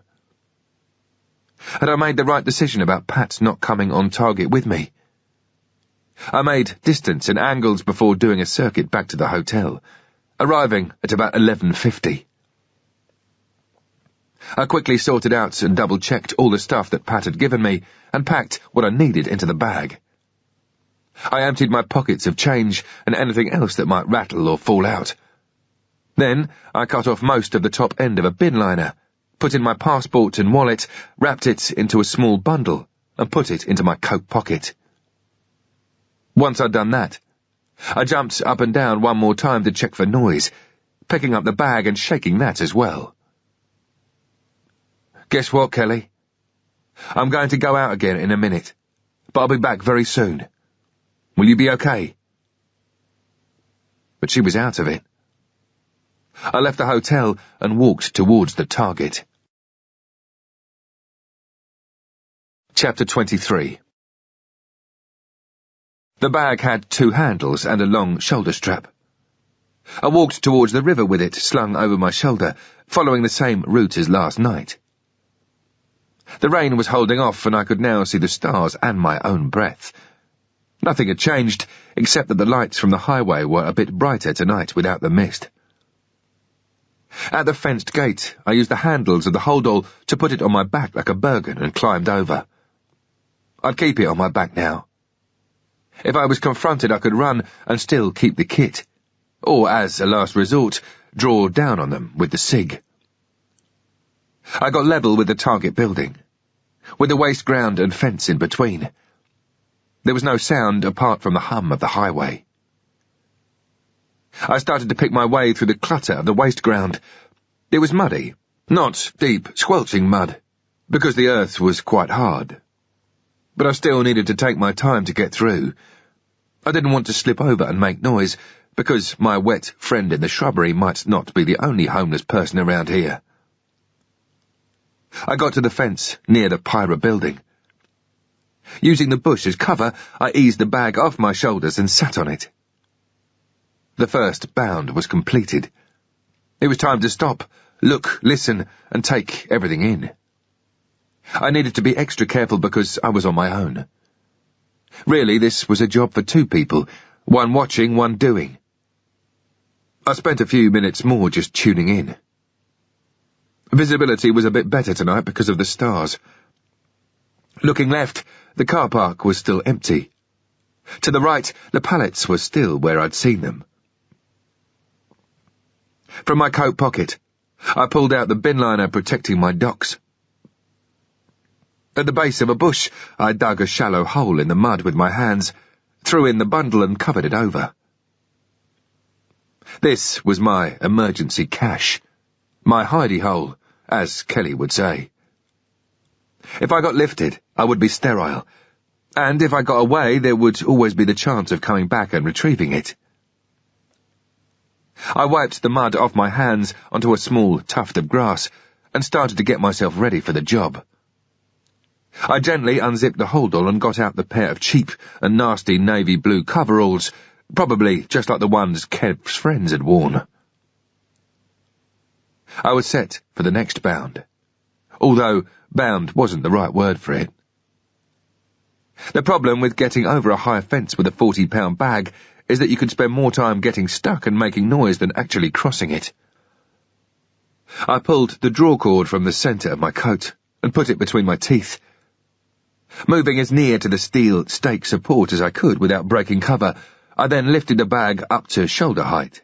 Had I made the right decision about Pat not coming on target with me? I made distance and angles before doing a circuit back to the hotel, arriving at about 11:50. I quickly sorted out and double-checked all the stuff that Pat had given me and packed what I needed into the bag. I emptied my pockets of change and anything else that might rattle or fall out. Then I cut off most of the top end of a bin liner, put in my passport and wallet, wrapped it into a small bundle, and put it into my coat pocket. Once I'd done that, I jumped up and down one more time to check for noise, picking up the bag and shaking that as well. Guess what, Kelly? I'm going to go out again in a minute, but I'll be back very soon. Will you be okay? But she was out of it. I left the hotel and walked towards the target. Chapter 23. The bag had 2 handles and a long shoulder strap. I walked towards the river with it slung over my shoulder, following the same route as last night. The rain was holding off, and I could now see the stars and my own breath. Nothing had changed, except that the lights from the highway were a bit brighter tonight without the mist. At the fenced gate, I used the handles of the holdall to put it on my back like a Bergen and climbed over. I'd keep it on my back now. If I was confronted, I could run and still keep the kit, or, as a last resort, draw down on them with the SIG. I got level with the target building, with the waste ground and fence in between. There was no sound apart from the hum of the highway. I started to pick my way through the clutter of the waste ground. It was muddy, not deep, squelching mud, because the earth was quite hard. but I still needed to take my time to get through. I didn't want to slip over and make noise, because my wet friend in the shrubbery might not be the only homeless person around here. I got to the fence near the Pyra building. Using the bush as cover, I eased the bag off my shoulders and sat on it. The first bound was completed. It was time to stop, look, listen, and take everything in. I needed to be extra careful because I was on my own. Really, this was a job for two people, one watching, one doing. I spent a few minutes more just tuning in. Visibility was a bit better tonight because of the stars. Looking left, the car park was still empty. To the right, the pallets were still where I'd seen them. From my coat pocket, I pulled out the bin liner protecting my docks. At the base of a bush, I dug a shallow hole in the mud with my hands, threw in the bundle and covered it over. This was my emergency cache, my hidey hole, as Kelly would say. If I got lifted, I would be sterile, and if I got away, there would always be the chance of coming back and retrieving it. I wiped the mud off my hands onto a small tuft of grass and started to get myself ready for the job. I gently unzipped the holdall and got out the pair of cheap and nasty navy blue coveralls, probably just like the ones Kev's friends had worn. I was set for the next bound, although bound wasn't the right word for it. The problem with getting over a high fence with a 40-pound bag is that you could spend more time getting stuck and making noise than actually crossing it. I pulled the draw cord from the centre of my coat and put it between my teeth. Moving as near to the steel stake support as I could without breaking cover, I then lifted the bag up to shoulder height.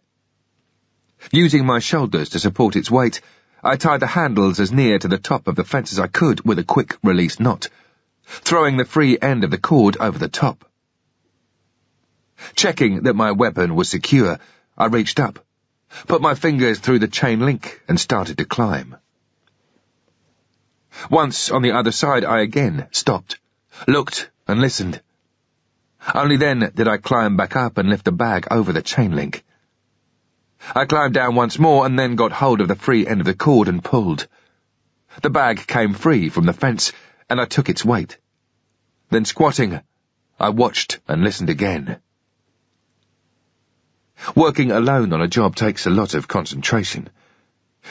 Using my shoulders to support its weight, I tied the handles as near to the top of the fence as I could with a quick release knot, throwing the free end of the cord over the top. Checking that my weapon was secure, I reached up, put my fingers through the chain link and started to climb. Once on the other side, I again stopped, looked and listened. Only then did I climb back up and lift the bag over the chain link. I climbed down once more and then got hold of the free end of the cord and pulled. The bag came free from the fence and I took its weight. Then squatting, I watched and listened again. Working alone on a job takes a lot of concentration,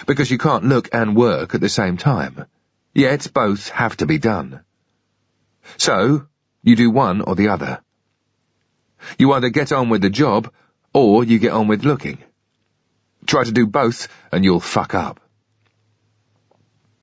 because you can't look and work at the same time, yet both have to be done. So, you do one or the other. You either get on with the job, or you get on with looking. Try to do both and you'll fuck up.